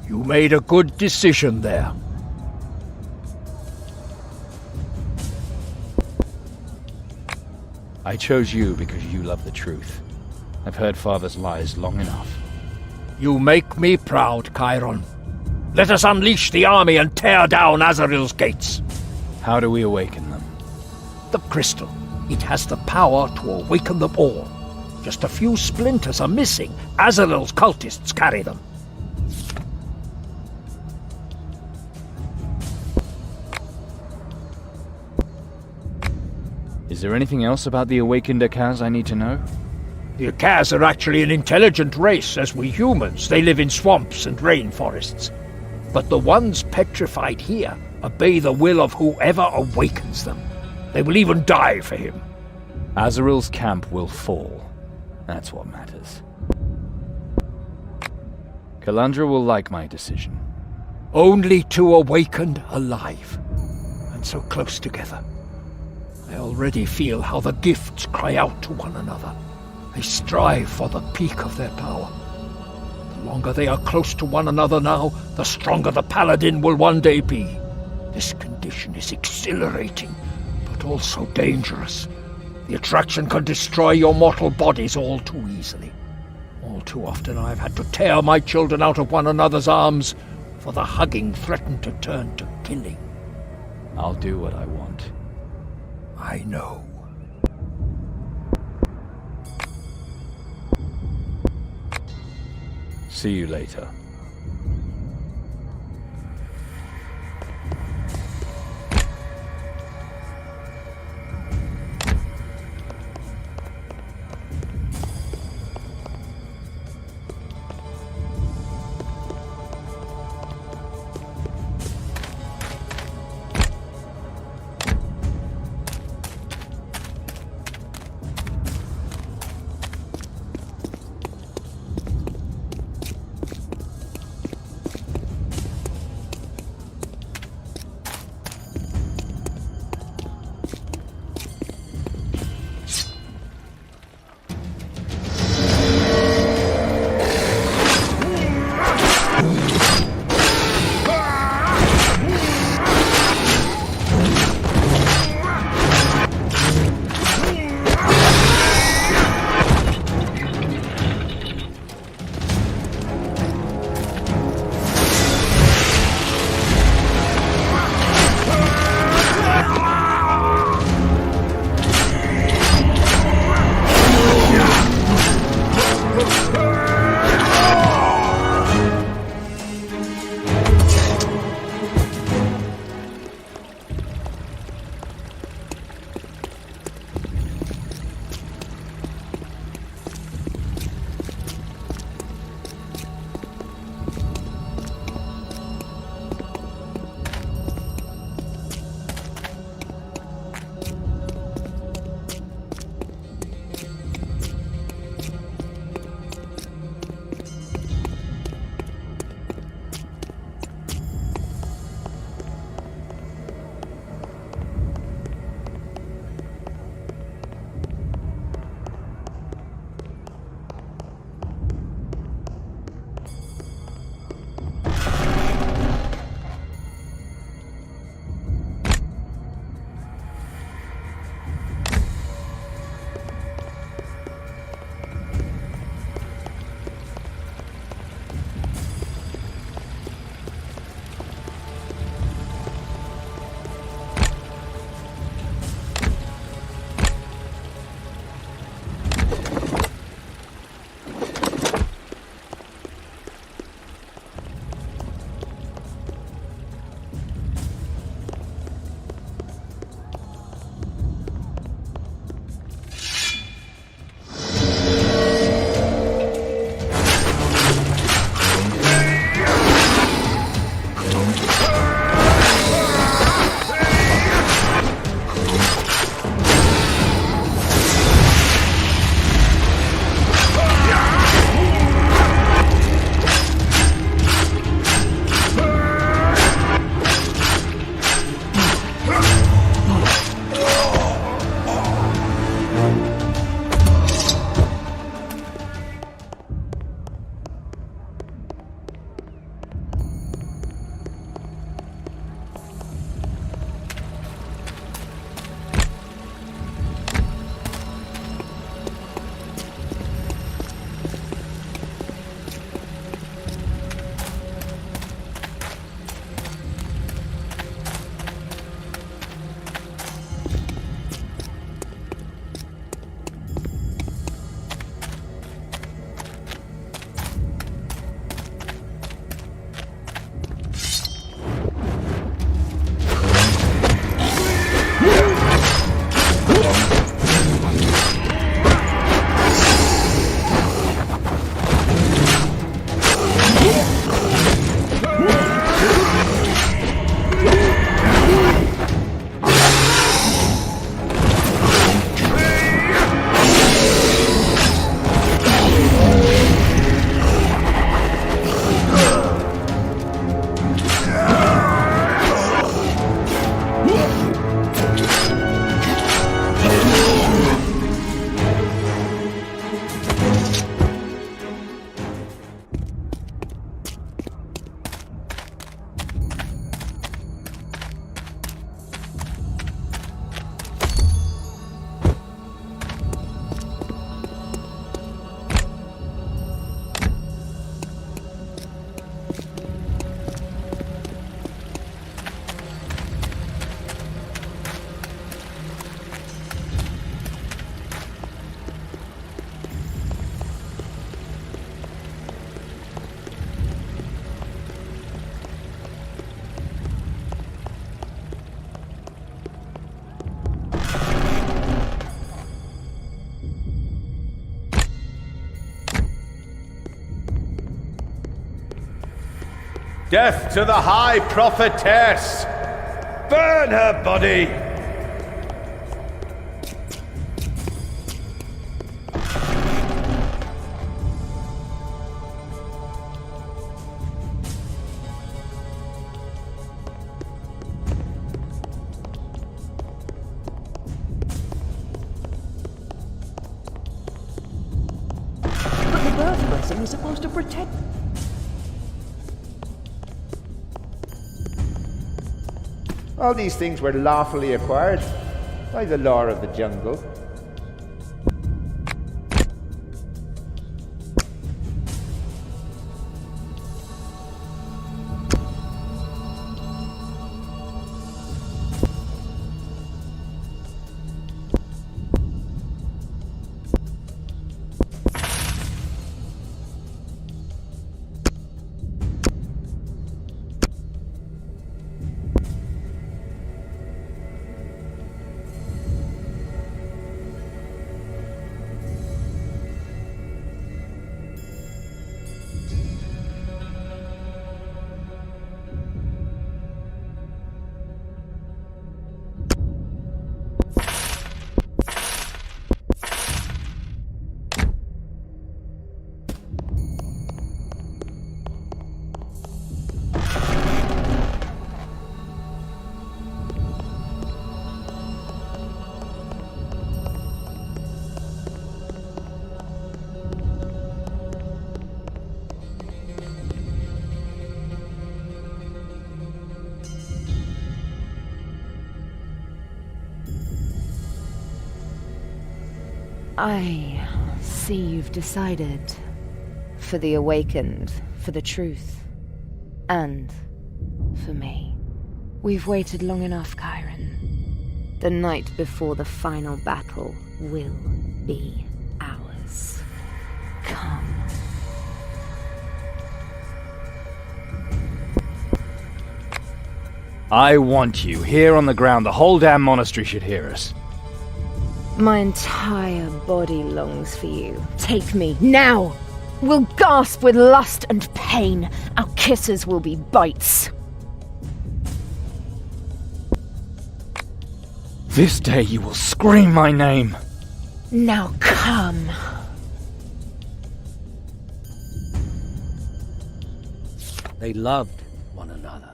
You made a good decision there. I chose you because you love the truth. I've heard Father's lies long enough. You make me proud, Chiron. Let us unleash the army and tear down Azaril's gates. How do we awaken them? The crystal. It has the power to awaken them all. Just a few splinters are missing. Azaril's cultists carry them. Is there anything else about the awakened Akaz I need to know? The Akaz are actually an intelligent race, as we humans. They live in swamps and rainforests. But the ones petrified here obey the will of whoever awakens them. They will even die for him. Azaril's camp will fall. That's what matters. Kalandra will like my decision. Only two awakened alive, and so close together. I already feel how the gifts cry out to one another. They strive for the peak of their power. The longer they are close to one another now, the stronger the paladin will one day be. This condition is exhilarating, but also dangerous. The attraction can destroy your mortal bodies all too easily. All too often I have had to tear my children out of one another's arms, for the hugging threatened to turn to killing. I'll do what I want. I know. See you later. Death to the High Prophetess! Burn her body! But the birth blessing is supposed to protect. All these things were lawfully acquired by the law of the jungle. I see you've decided. For the awakened, for the truth, and for me. We've waited long enough, Chiron. The night before the final battle will be ours. Come. I want you here on the ground. The whole damn monastery should hear us. My entire body longs for you. Take me, now! We'll gasp with lust and pain. Our kisses will be bites. This day you will scream my name. Now come. They loved one another.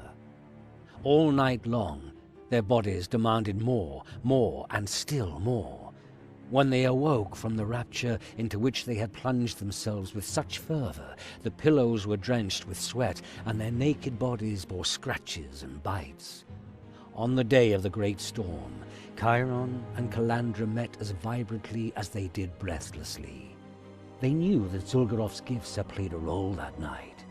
All night long, their bodies demanded more, and still more. When they awoke from the rapture into which they had plunged themselves with such fervor, the pillows were drenched with sweat, and their naked bodies bore scratches and bites. On the day of the great storm, Chiron and Calandra met as vibrantly as they did breathlessly. They knew that Zul'Gorov's gifts had played a role that night,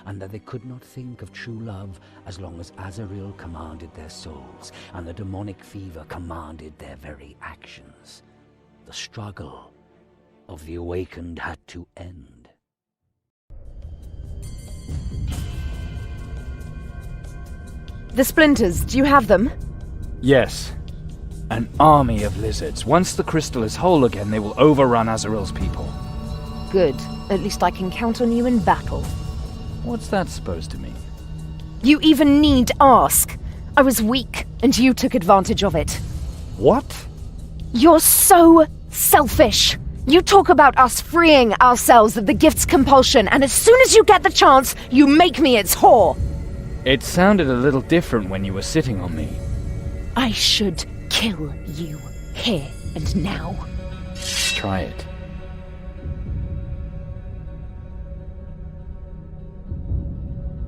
and that they could not think of true love as long as Azrael commanded their souls, and the demonic fever commanded their very actions. The struggle of the awakened had to end. The splinters, do you have them? Yes. An army of lizards. Once the crystal is whole again, they will overrun Azrael's people. Good. At least I can count on you in battle. What's that supposed to mean? You even need ask. I was weak, and you took advantage of it. What? You're so selfish. You talk about us freeing ourselves of the gift's compulsion, and as soon as you get the chance, you make me its whore. It sounded a little different when you were sitting on me. I should kill you here and now. Try it.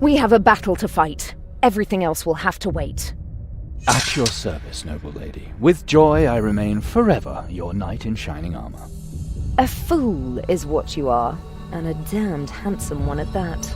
We have a battle to fight. Everything else will have to wait. At your service, noble lady. With joy I remain forever your knight in shining armor. A fool is what you are, and a damned handsome one at that.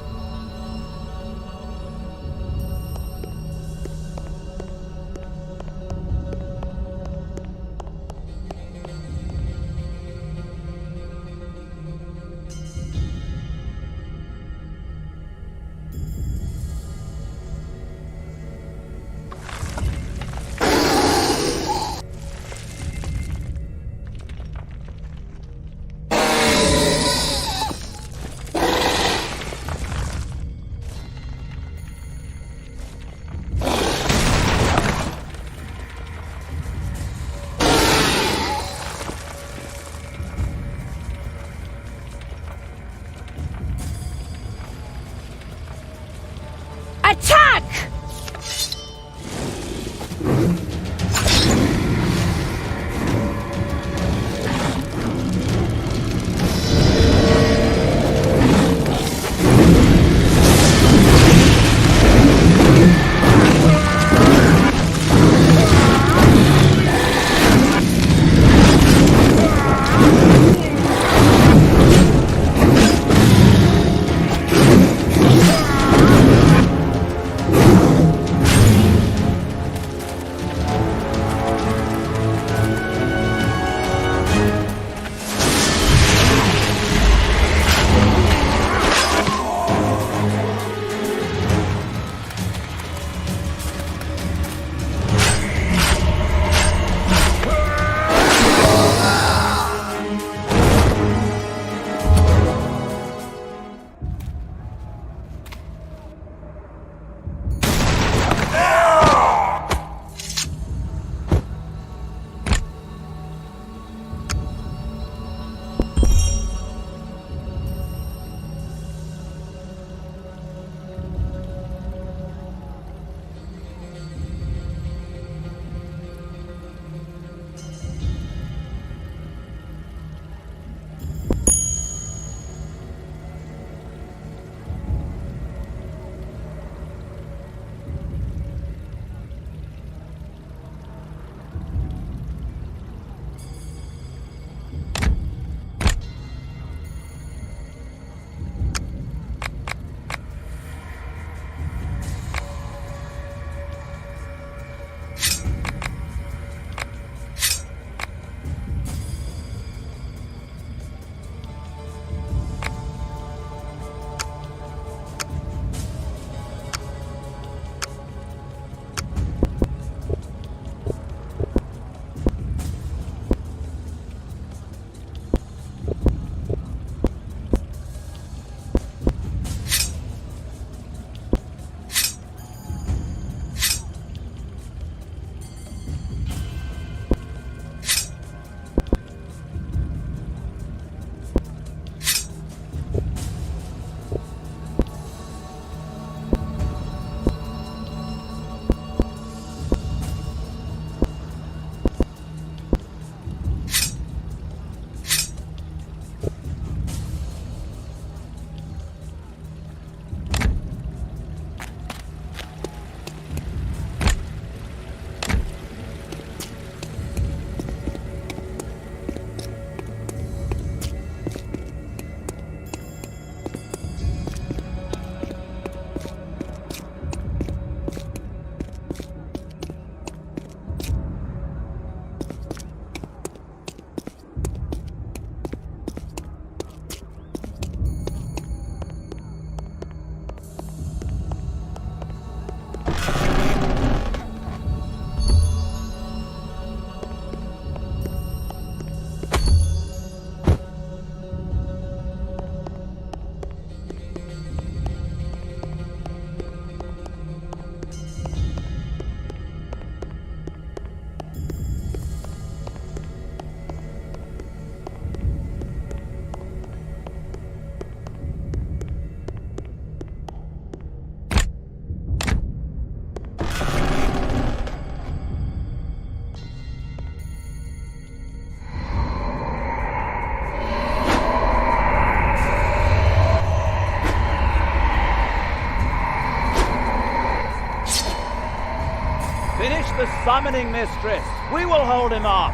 summoning mistress. We will hold him off.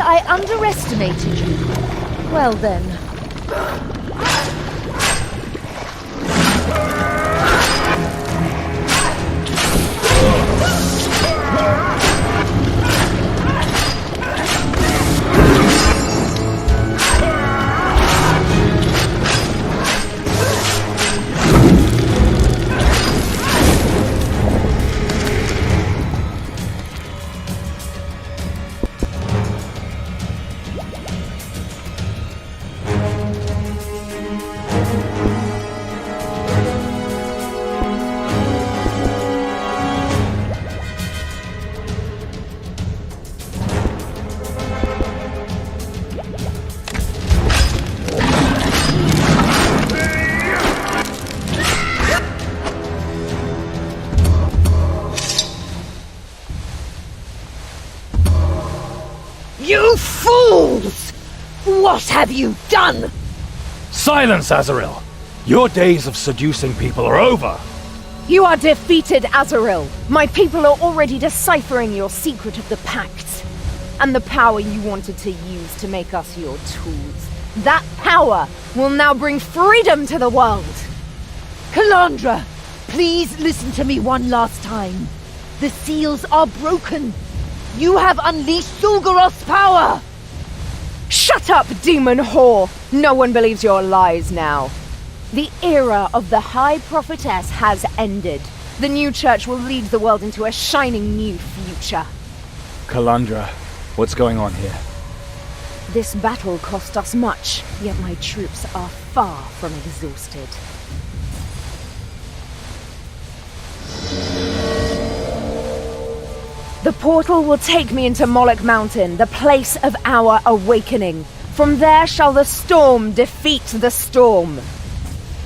I underestimated you. Well then. You fools! What have you done? Silence, Azrael! Your days of seducing people are over! You are defeated, Azrael. My people are already deciphering your secret of the Pact. And the power you wanted to use to make us your tools. That power will now bring freedom to the world! Kalandra, please listen to me one last time. The seals are broken. You have unleashed Zul'Goroth's power! Shut up, demon whore! No one believes your lies now. The era of the High Prophetess has ended. The new church will lead the world into a shining new future. Kalandra, what's going on here? This battle cost us much, yet my troops are far from exhausted. The portal will take me into Moloch Mountain, the place of our awakening. From there shall the storm defeat the storm.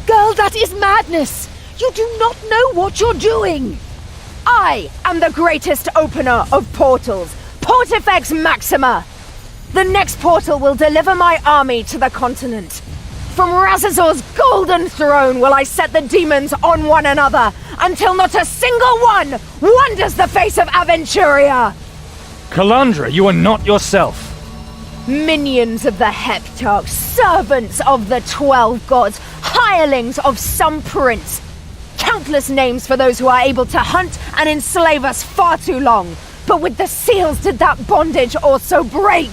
Girl, that is madness! You do not know what you're doing! I am the greatest opener of portals, Portifex Maxima! The next portal will deliver my army to the continent. From Razazor's golden throne will I set the demons on one another, until not a single one wanders the face of Aventuria! Kalandra, you are not yourself! Minions of the Heptarch, servants of the 12 gods, hirelings of some prince. Countless names for those who are able to hunt and enslave us far too long. But with the seals did that bondage also break.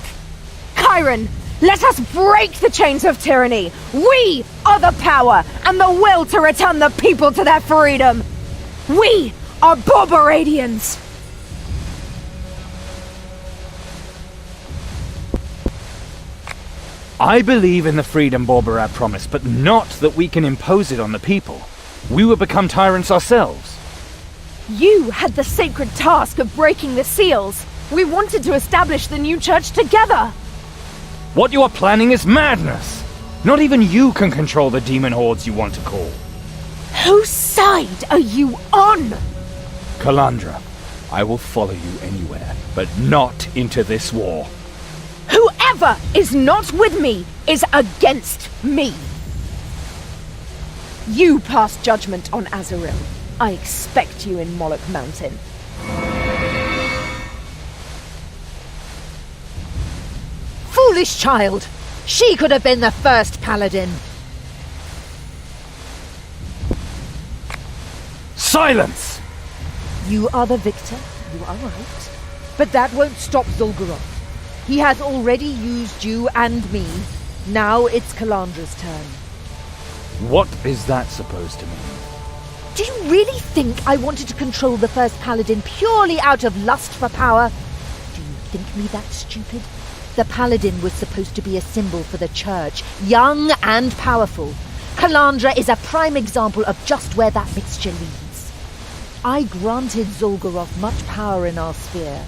Chiron, let us break the chains of tyranny. We are the power and the will to return the people to their freedom. We are Borboradians. I believe in the freedom Borberad promised, but not that we can impose it on the people. We would become tyrants ourselves. You had the sacred task of breaking the seals. We wanted to establish the new church together. What you are planning is madness. Not even you can control the demon hordes you want to call. Whose side are you on? Kalandra, I will follow you anywhere, but not into this war. Whoever is not with me is against me. You pass judgment on Azaril. I expect you in Moloch Mountain. Foolish child! She could have been the first paladin. Silence! You are the victor, you are right. But that won't stop Zul'Goroth. He has already used you and me. Now it's Kalandra's turn. What is that supposed to mean? Do you really think I wanted to control the first paladin purely out of lust for power? Do you think me that stupid? The paladin was supposed to be a symbol for the church, young and powerful. Kalandra is a prime example of just where that mixture leads. I granted Zul'Goroth much power in our sphere.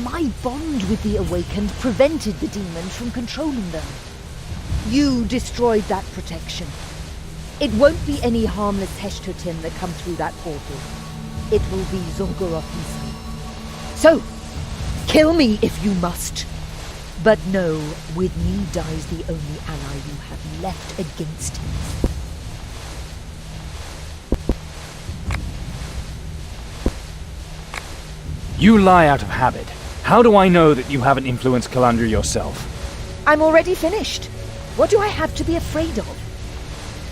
My bond with the Awakened prevented the demons from controlling them. You destroyed that protection. It won't be any harmless Heshtotim that come through that portal. It will be Zul'Goroth himself. So, kill me if you must. But know, with me dies the only ally you have left against him. You lie out of habit. How do I know that you haven't influenced Kalandra yourself? I'm already finished. What do I have to be afraid of?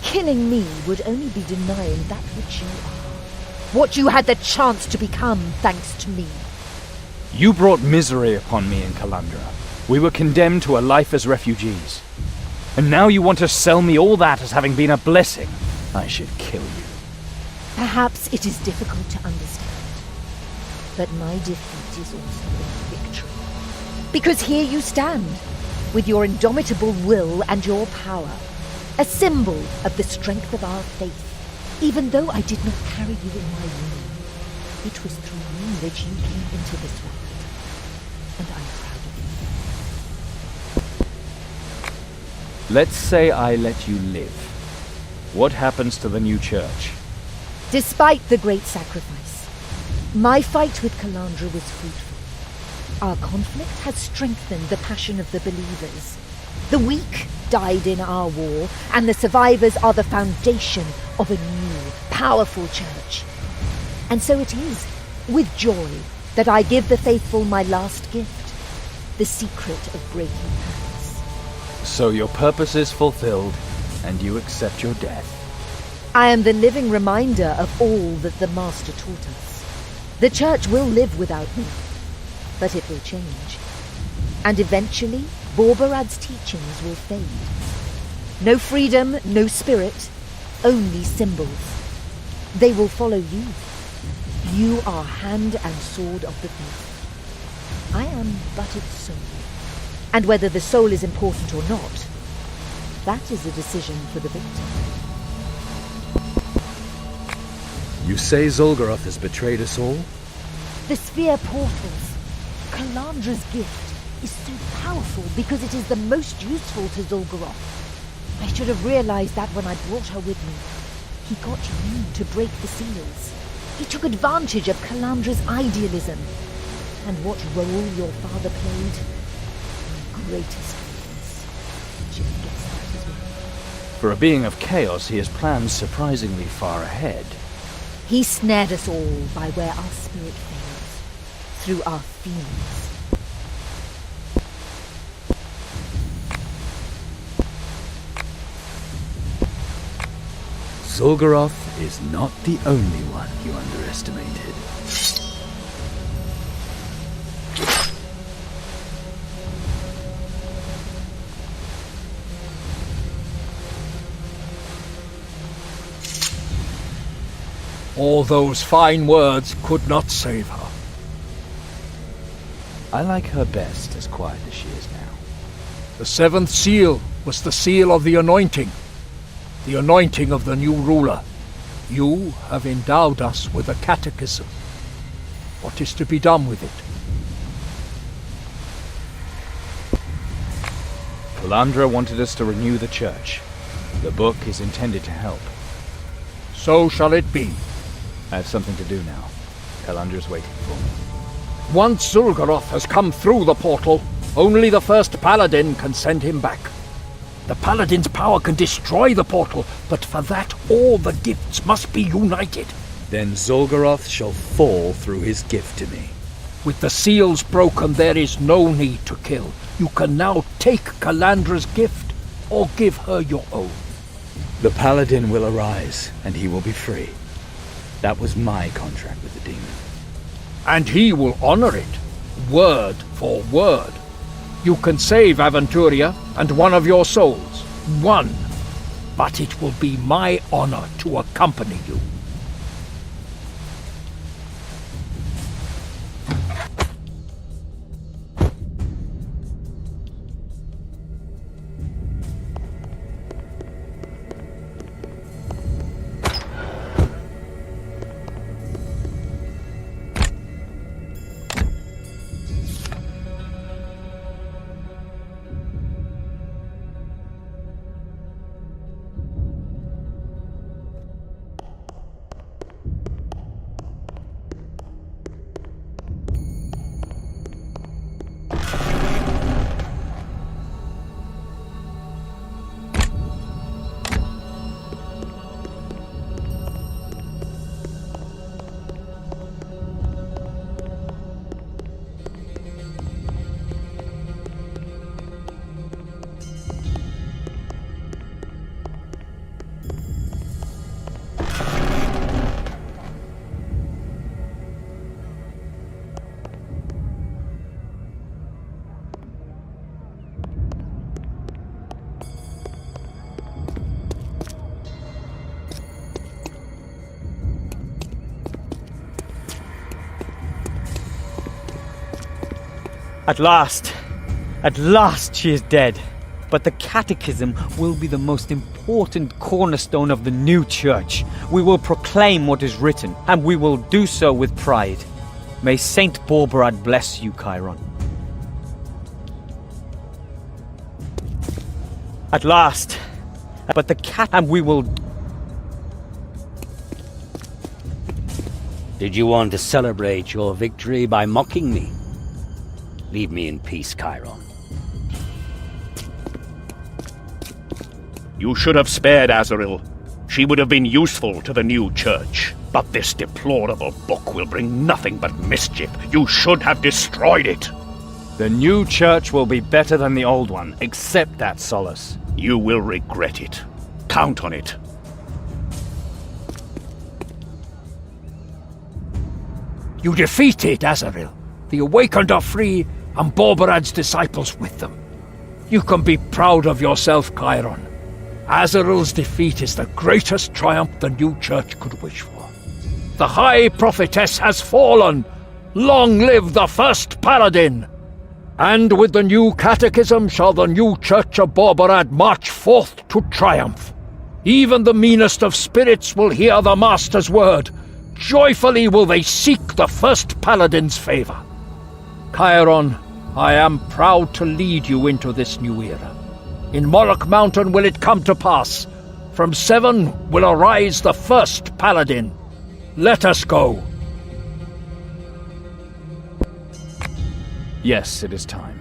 Killing me would only be denying that which you are. What you had the chance to become thanks to me. You brought misery upon me in Kalandra. We were condemned to a life as refugees. And now you want to sell me all that as having been a blessing. I should kill you. Perhaps it is difficult to understand. But my defeat is also a victory. Because here you stand, with your indomitable will and your power, a symbol of the strength of our faith. Even though I did not carry you in my womb, it was through me that you came into this world. And I'm proud of you. Let's say I let you live. What happens to the new church? Despite the great sacrifice, my fight with Kalandra was fruitful. Our conflict has strengthened the passion of the believers. The weak died in our war, and the survivors are the foundation of a new, powerful church. And so it is, with joy, that I give the faithful my last gift, the secret of breaking hands. So your purpose is fulfilled, and you accept your death. I am the living reminder of all that the Master taught us. The church will live without me, but it will change. And eventually, Borberad's teachings will fade. No freedom, no spirit, only symbols. They will follow you. You are hand and sword of the faith. I am but its soul. And whether the soul is important or not, that is a decision for the victor. You say Zul'Goroth has betrayed us all? The sphere portals. Kalandra's gift is so powerful because it is the most useful to Zul'Goroth. I should have realized that when I brought her with me. He got you to break the seals. He took advantage of Kalandra's idealism. And what role your father played? My greatest weakness. Jim gets that as well. For a being of chaos, he has plans surprisingly far ahead. He snared us all by where our spirit fails, through our feelings. Zul'Goroth is not the only one you underestimated. All those fine words could not save her. I like her best as quiet as she is now. The seventh seal was the seal of the anointing of the new ruler. You have endowed us with a catechism. What is to be done with it? Kalandra wanted us to renew the church. The book is intended to help. So shall it be. I have something to do now. Kalandra's waiting for me. Once Zul'Goroth has come through the portal, only the first paladin can send him back. The paladin's power can destroy the portal, but for that all the gifts must be united. Then Zul'Goroth shall fall through his gift to me. With the seals broken, there is no need to kill. You can now take Kalandra's gift, or give her your own. The paladin will arise, and he will be free. That was my contract with the demon. And he will honor it, word for word. You can save Aventuria and one of your souls. One. But it will be my honor to accompany you. At last she is dead. But the catechism will be the most important cornerstone of the new church. We will proclaim what is written, and we will do so with pride. May Saint Borberad bless you, Chiron. At last, but the cat, and we will... Did you want to celebrate your victory by mocking me? Leave me in peace, Chiron. You should have spared Azaril. She would have been useful to the new church. But this deplorable book will bring nothing but mischief. You should have destroyed it. The new church will be better than the old one. Accept that, Solace. You will regret it. Count on it. You defeated Azaril. The Awakened are free, and Borberad's disciples with them. You can be proud of yourself, Chiron. Azaril's defeat is the greatest triumph the new church could wish for. The High Prophetess has fallen! Long live the first Paladin! And with the new catechism shall the new church of Borberad march forth to triumph. Even the meanest of spirits will hear the Master's word. Joyfully will they seek the first Paladin's favor. Chiron, I am proud to lead you into this new era. In Morok Mountain will it come to pass. From Seven will arise the first Paladin. Let us go. Yes, it is time.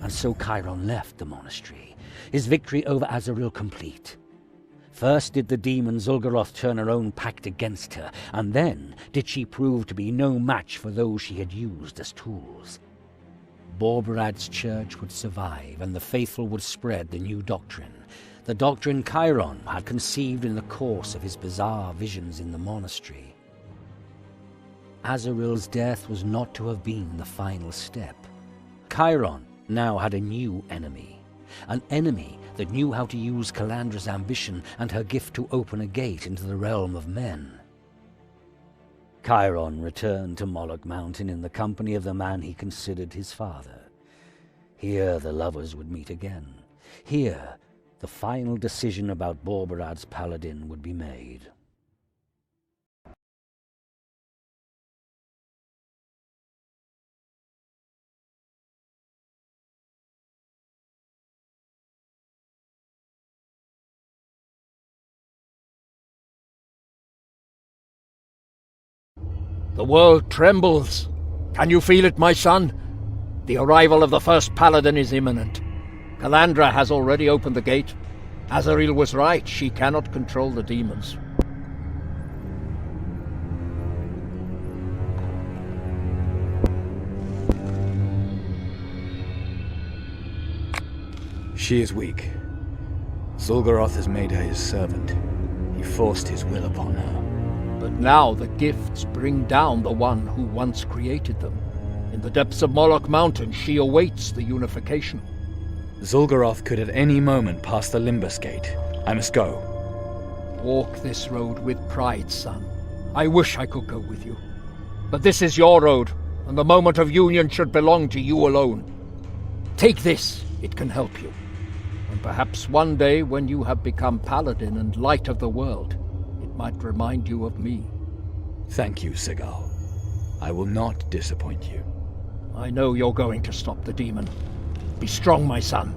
And so Chiron left the monastery, his victory over Azaril complete. First did the demon Zul'Goroth turn her own pact against her, and then did she prove to be no match for those she had used as tools. Borberad's church would survive, and the faithful would spread the new doctrine, the doctrine Chiron had conceived in the course of his bizarre visions in the monastery. Azaril's death was not to have been the final step. Chiron now had a new enemy, an enemy that knew how to use Kalandra's ambition and her gift to open a gate into the realm of men. Chiron returned to Morok Mountain in the company of the man he considered his father. Here the lovers would meet again. Here the final decision about Borberad's paladin would be made. The world trembles. Can you feel it, my son? The arrival of the first paladin is imminent. Calandra has already opened the gate. Azaril was right. She cannot control the demons. She is weak. Zul'Goroth has made her his servant. He forced his will upon her. But now the gifts bring down the one who once created them. In the depths of Moloch Mountain, she awaits the unification. Zul'Goroth could at any moment pass the Limbus Gate. I must go. Walk this road with pride, son. I wish I could go with you. But this is your road, and the moment of union should belong to you alone. Take this, it can help you. And perhaps one day, when you have become paladin and light of the world, it might remind you of me. Thank you, Sigal. I will not disappoint you. I know you're going to stop the demon. Be strong, my son.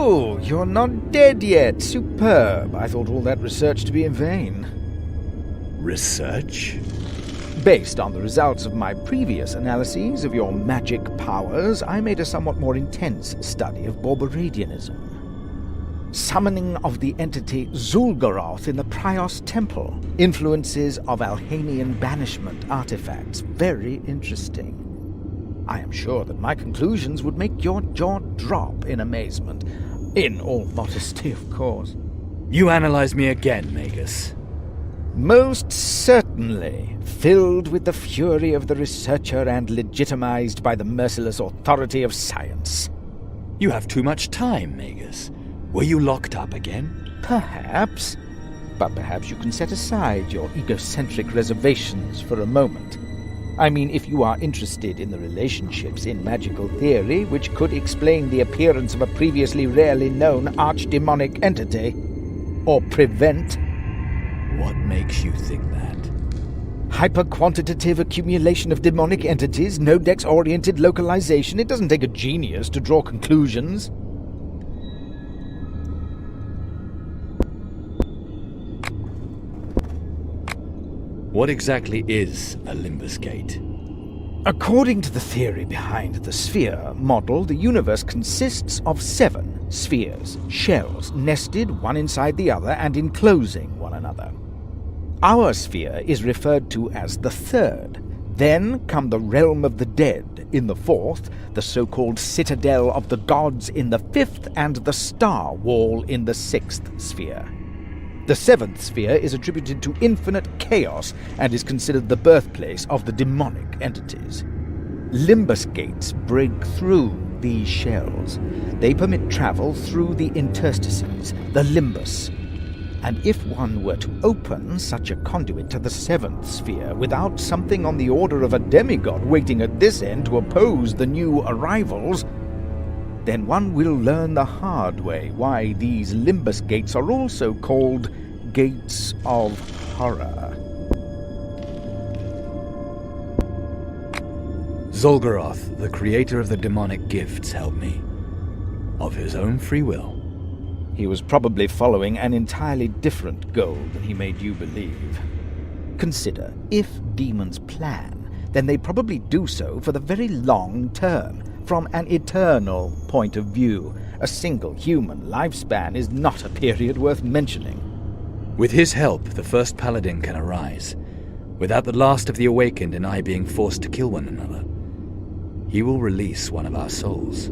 Oh, you're not dead yet. Superb. I thought all that research to be in vain. Research? Based on the results of my previous analyses of your magic powers, I made a somewhat more intense study of Borberadianism. Summoning of the entity Zul'Goroth in the Prios Temple. Influences of Alhanian banishment artifacts. Very interesting. I am sure that my conclusions would make your jaw drop in amazement. In all modesty, of course. You analyze me again, Magus. Most certainly. Filled with the fury of the researcher and legitimized by the merciless authority of science. You have too much time, Magus. Were you locked up again? Perhaps. But perhaps you can set aside your egocentric reservations for a moment. I mean, if you are interested in the relationships in magical theory which could explain the appearance of a previously rarely known archdemonic entity. Or prevent. What makes you think that? Hyper-quantitative accumulation of demonic entities, nodex-oriented localization. It doesn't take a genius to draw conclusions. What exactly is a Limbus Gate? According to the theory behind the sphere model, the universe consists of 7 spheres, shells, nested one inside the other and enclosing one another. Our sphere is referred to as the 3rd. Then come the realm of the dead in the 4th, the so-called citadel of the gods in the 5th, and the star wall in the 6th sphere. The 7th sphere is attributed to infinite chaos and is considered the birthplace of the demonic entities. Limbus gates break through these shells. They permit travel through the interstices, the limbus. And if one were to open such a conduit to the 7th sphere without something on the order of a demigod waiting at this end to oppose the new arrivals, then one will learn the hard way why these Limbus gates are also called Gates of Horror. Zul'Goroth, the creator of the demonic gifts, helped me. Of his own free will. He was probably following an entirely different goal than he made you believe. Consider, if demons plan, then they probably do so for the very long term. From an eternal point of view, a single human lifespan is not a period worth mentioning. With his help, the first paladin can arise, without the last of the awakened and I being forced to kill one another. He will release one of our souls.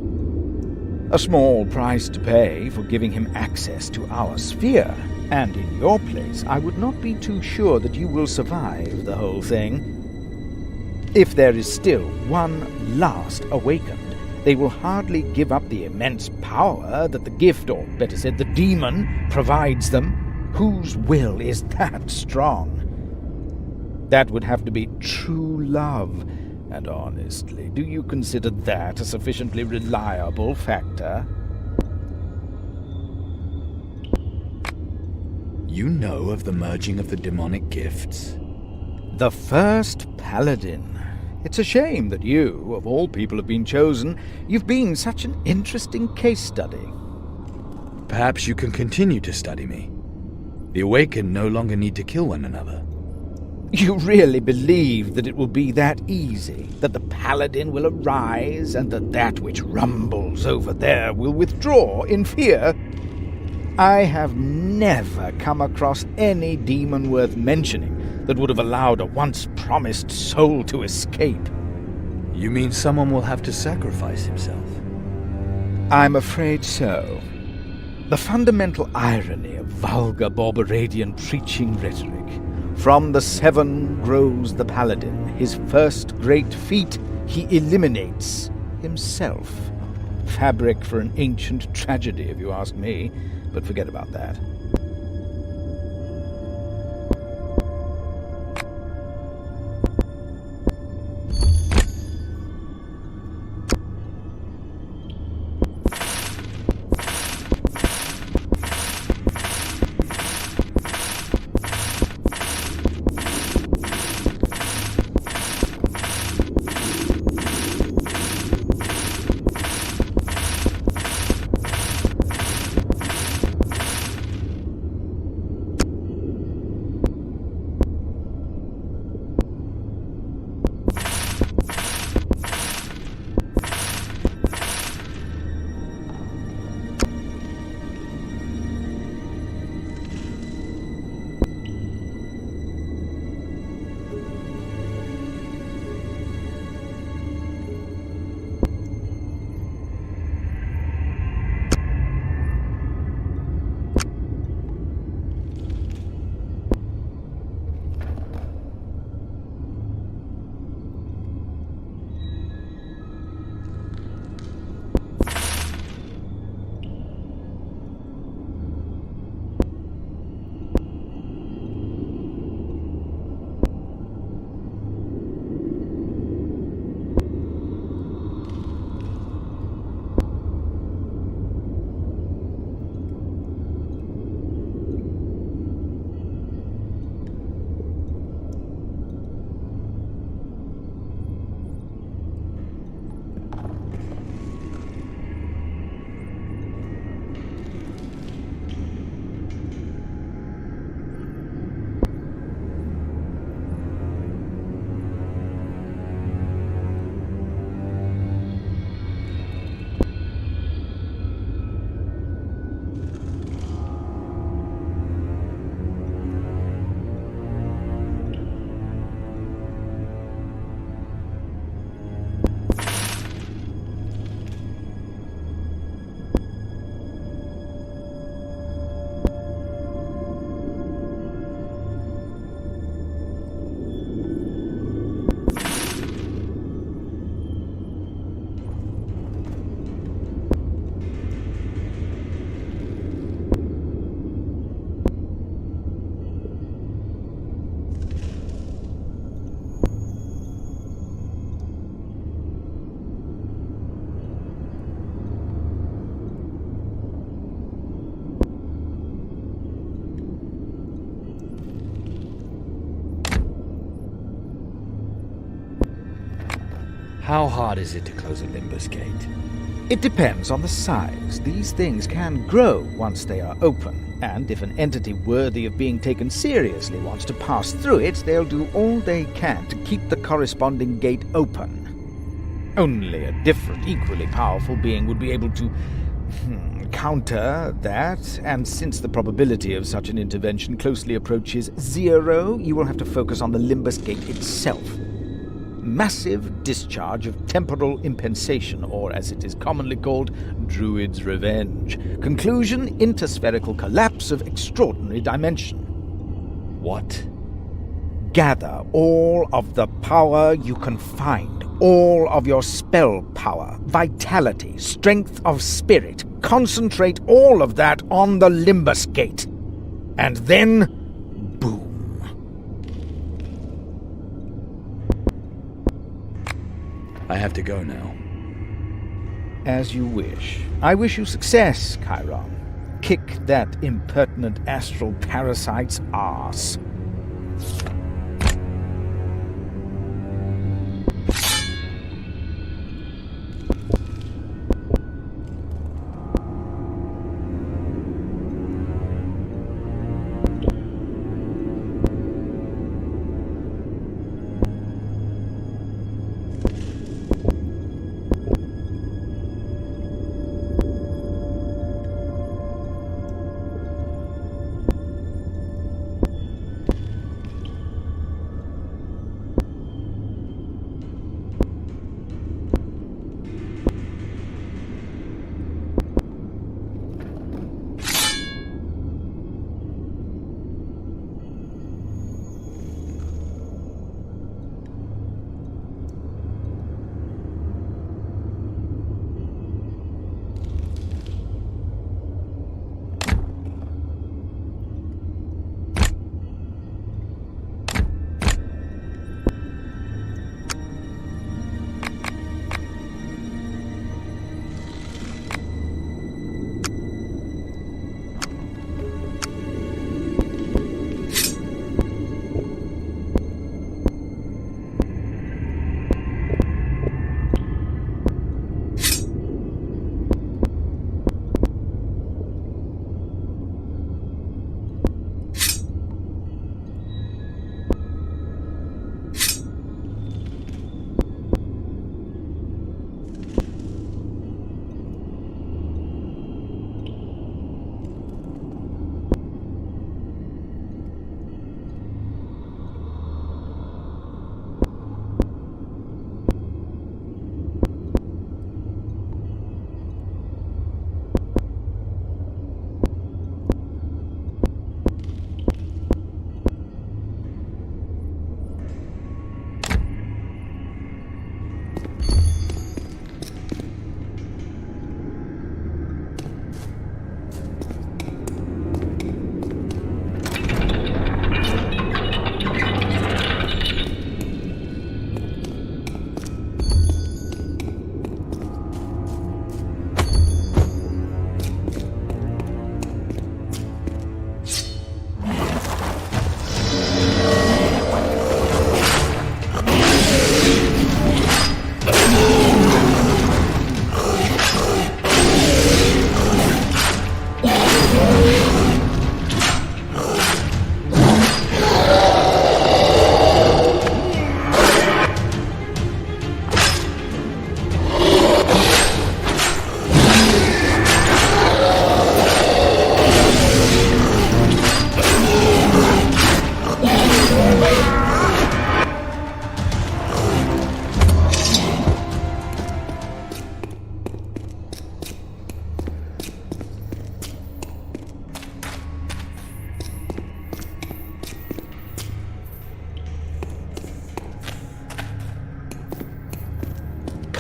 A small price to pay for giving him access to our sphere, and in your place, I would not be too sure that you will survive the whole thing. If there is still one last awakened, they will hardly give up the immense power that the gift, or better said, the demon, provides them. Whose will is that strong? That would have to be true love. And honestly, do you consider that a sufficiently reliable factor? You know of the merging of the demonic gifts? The first paladin. It's a shame that you, of all people, have been chosen. You've been such an interesting case study. Perhaps you can continue to study me. The awakened no longer need to kill one another. You really believe that it will be that easy? That the paladin will arise, and that which rumbles over there will withdraw in fear? I have never come across any demon worth mentioning that would have allowed a once-promised soul to escape. You mean someone will have to sacrifice himself? I'm afraid so. The fundamental irony of vulgar Borberadian preaching rhetoric. From the 7 grows the paladin. His first great feat, he eliminates himself. Fabric for an ancient tragedy, if you ask me, but forget about that. How hard is it to close a Limbus gate? It depends on the size. These things can grow once they are open, and if an entity worthy of being taken seriously wants to pass through it, they'll do all they can to keep the corresponding gate open. Only a different, equally powerful being would be able to counter that, and since the probability of such an intervention closely approaches 0, you will have to focus on the Limbus gate itself. Massive discharge of temporal impensation, or as it is commonly called, Druid's Revenge. Conclusion, interspherical collapse of extraordinary dimension. What? Gather all of the power you can find, all of your spell power, vitality, strength of spirit. Concentrate all of that on the Limbus gate. And then, boom. I have to go now. As you wish. I wish you success, Chiron. Kick that impertinent astral parasite's arse.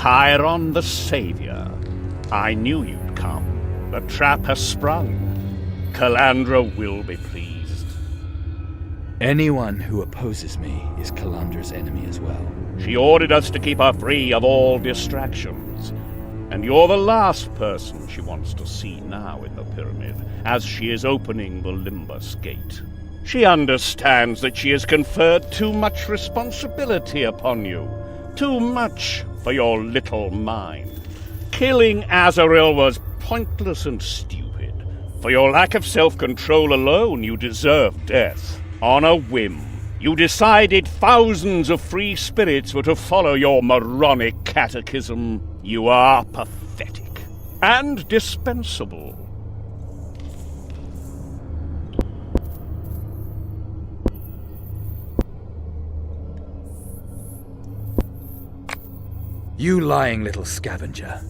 Chiron the Savior. I knew you'd come. The trap has sprung. Calandra will be pleased. Anyone who opposes me is Calandra's enemy as well. She ordered us to keep her free of all distractions. And you're the last person she wants to see now in the pyramid, as she is opening the Limbus gate. She understands that she has conferred too much responsibility upon you, Too much for your little mind. Killing Azrael was pointless and stupid. For your lack of self-control alone, you deserve death. On a whim, you decided thousands of free spirits were to follow your moronic catechism. You are pathetic and dispensable. You lying little scavenger.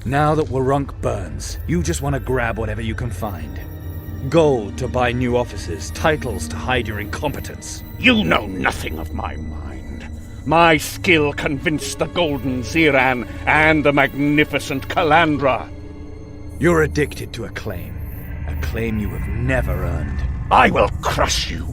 Now that Warunk burns, you just want to grab whatever you can find. Gold to buy new offices, titles to hide your incompetence. You know nothing of my mind. My skill convinced the Golden Ziran and the magnificent Calandra. You're addicted to a claim you have never earned. I will crush you.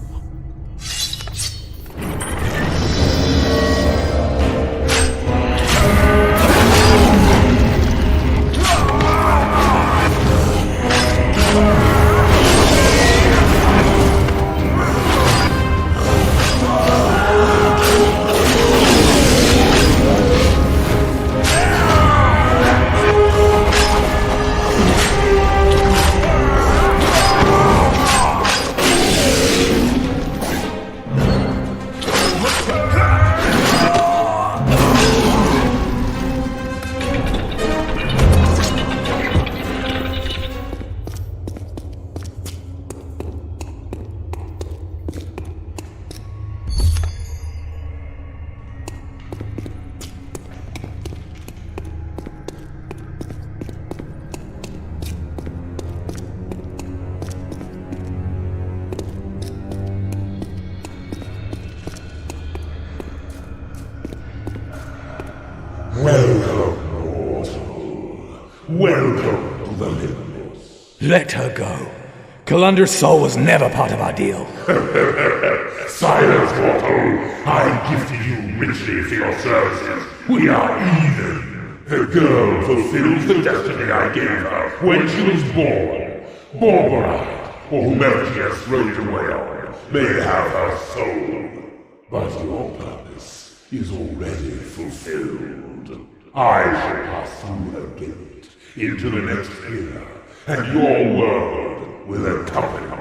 Welcome, mortal. Welcome to the Limbus. Let her go. Calandra's soul was never part of our deal. Silence, mortal. I gifted you richly for your services. We are even. The girl fulfills the destiny I gave her when she was born. Borborite, or whomever she has thrown it away on, may have her soul. But your purpose is already fulfilled. I shall pass through her gate into the next era, and your world will accompany me.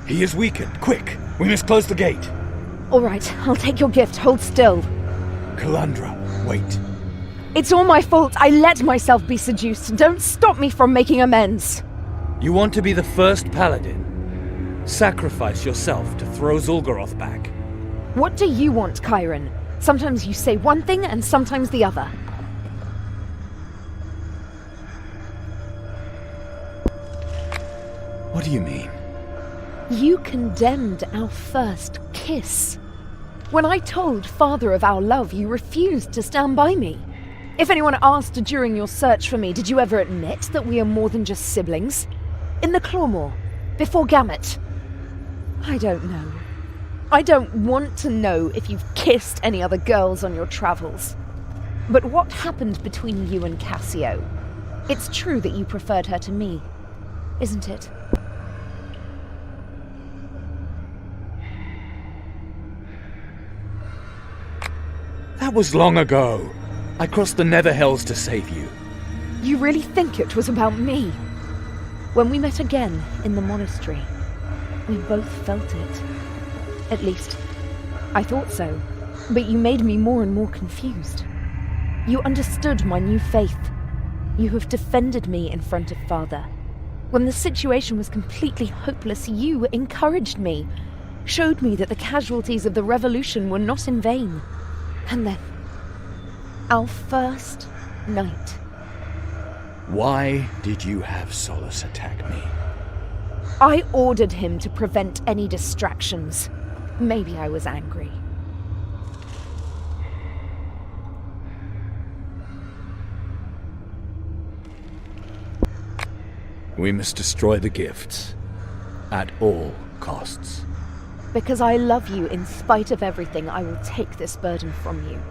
He is weakened. Quick! We must close the gate. All right, I'll take your gift. Hold still. Kalandra, wait. It's all my fault. I let myself be seduced. Don't stop me from making amends. You want to be the first paladin? Sacrifice yourself to throw Zul'Goroth back. What do you want, Chiron? Sometimes you say one thing and sometimes the other. What do you mean? You condemned our first kiss. When I told Father of our love, you refused to stand by me. If anyone asked during your search for me, did you ever admit that we are more than just siblings? In the Clawmore, before Gamut? I don't know. I don't want to know if you've kissed any other girls on your travels. But what happened between you and Cassio? It's true that you preferred her to me, isn't it? That was long ago. I crossed the Nether Hells to save you. You really think it was about me? When we met again in the monastery, we both felt it. At least, I thought so. But you made me more and more confused. You understood my new faith. You have defended me in front of Father. When the situation was completely hopeless, you encouraged me, showed me that the casualties of the revolution were not in vain. And then, our first night. Why did you have Solus attack me? I ordered him to prevent any distractions. Maybe I was angry. We must destroy the gifts. At all costs. Because I love you in spite of everything, I will take this burden from you.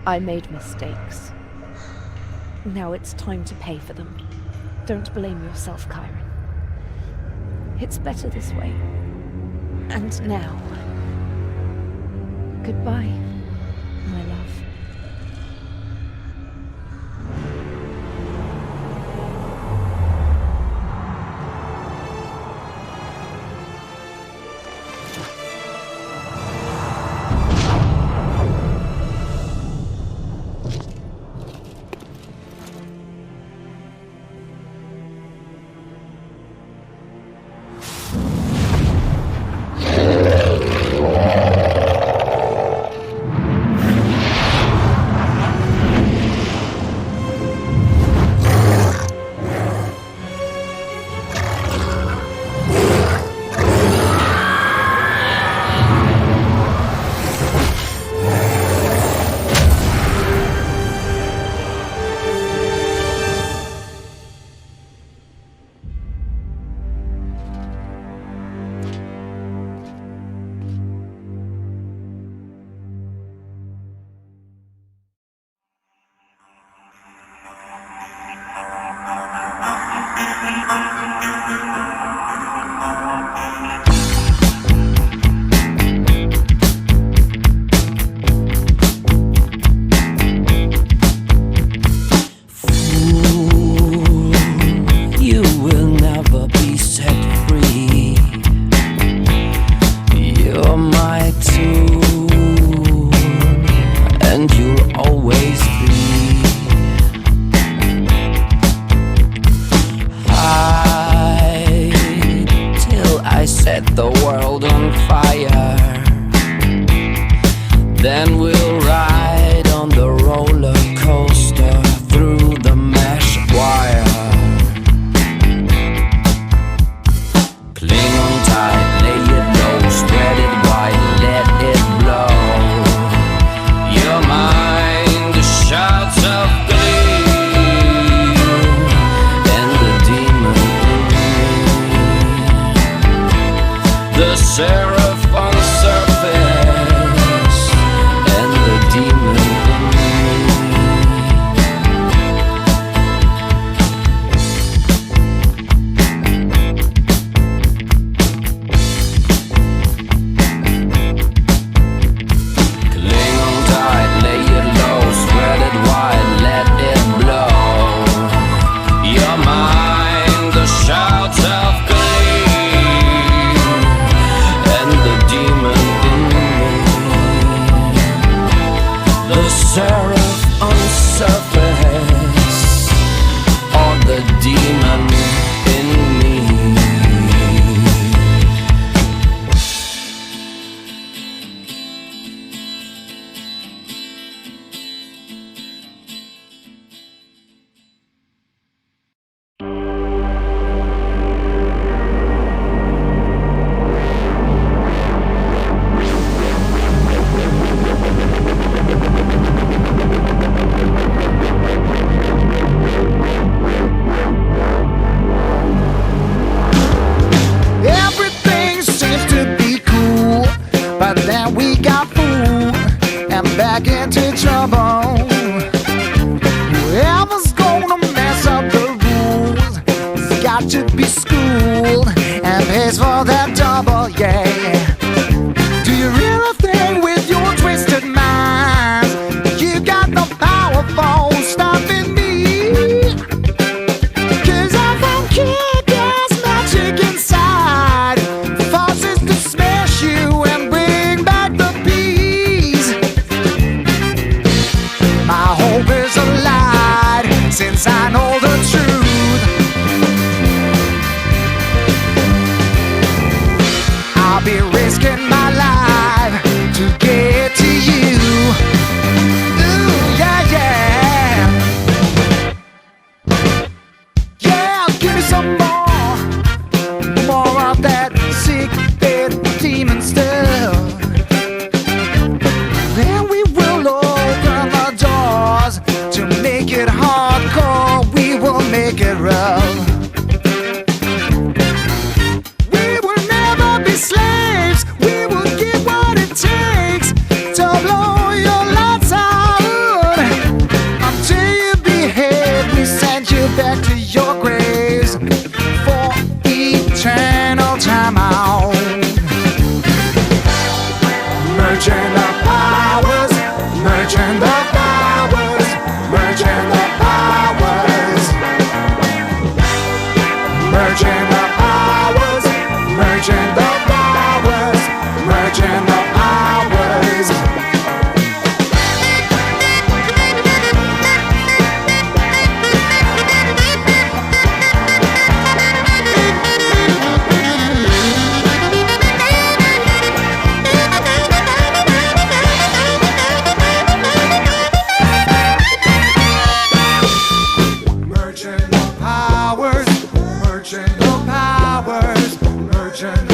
I made mistakes. Now it's time to pay for them. Don't blame yourself, Chiron. It's better this way. And now, goodbye, my love. got fooled and back into trouble. Whoever's gonna mess up the rules has got to be schooled and pays for that double, yeah. Do you really think with your twisted minds you got the power for stopping me? 'Cause I found kick-ass magic inside, forces to smash you and bring back the peace. My hope is a lie since I know the truth. I'll be risking my life to get to you. Ooh, yeah, yeah. Yeah, give me some more of that sick, dead demon stuff. Then we will open the doors to make it hardcore. We will make it rough. We will never be slaves. We will give what it takes to blow your lights out. Until you behave, we send you back to your graves for eternal time out. Merging the powers, merging the powers, merging the powers. Merging the powers, merging the powers, merging the powers. Merging the powers, merging the powers, merging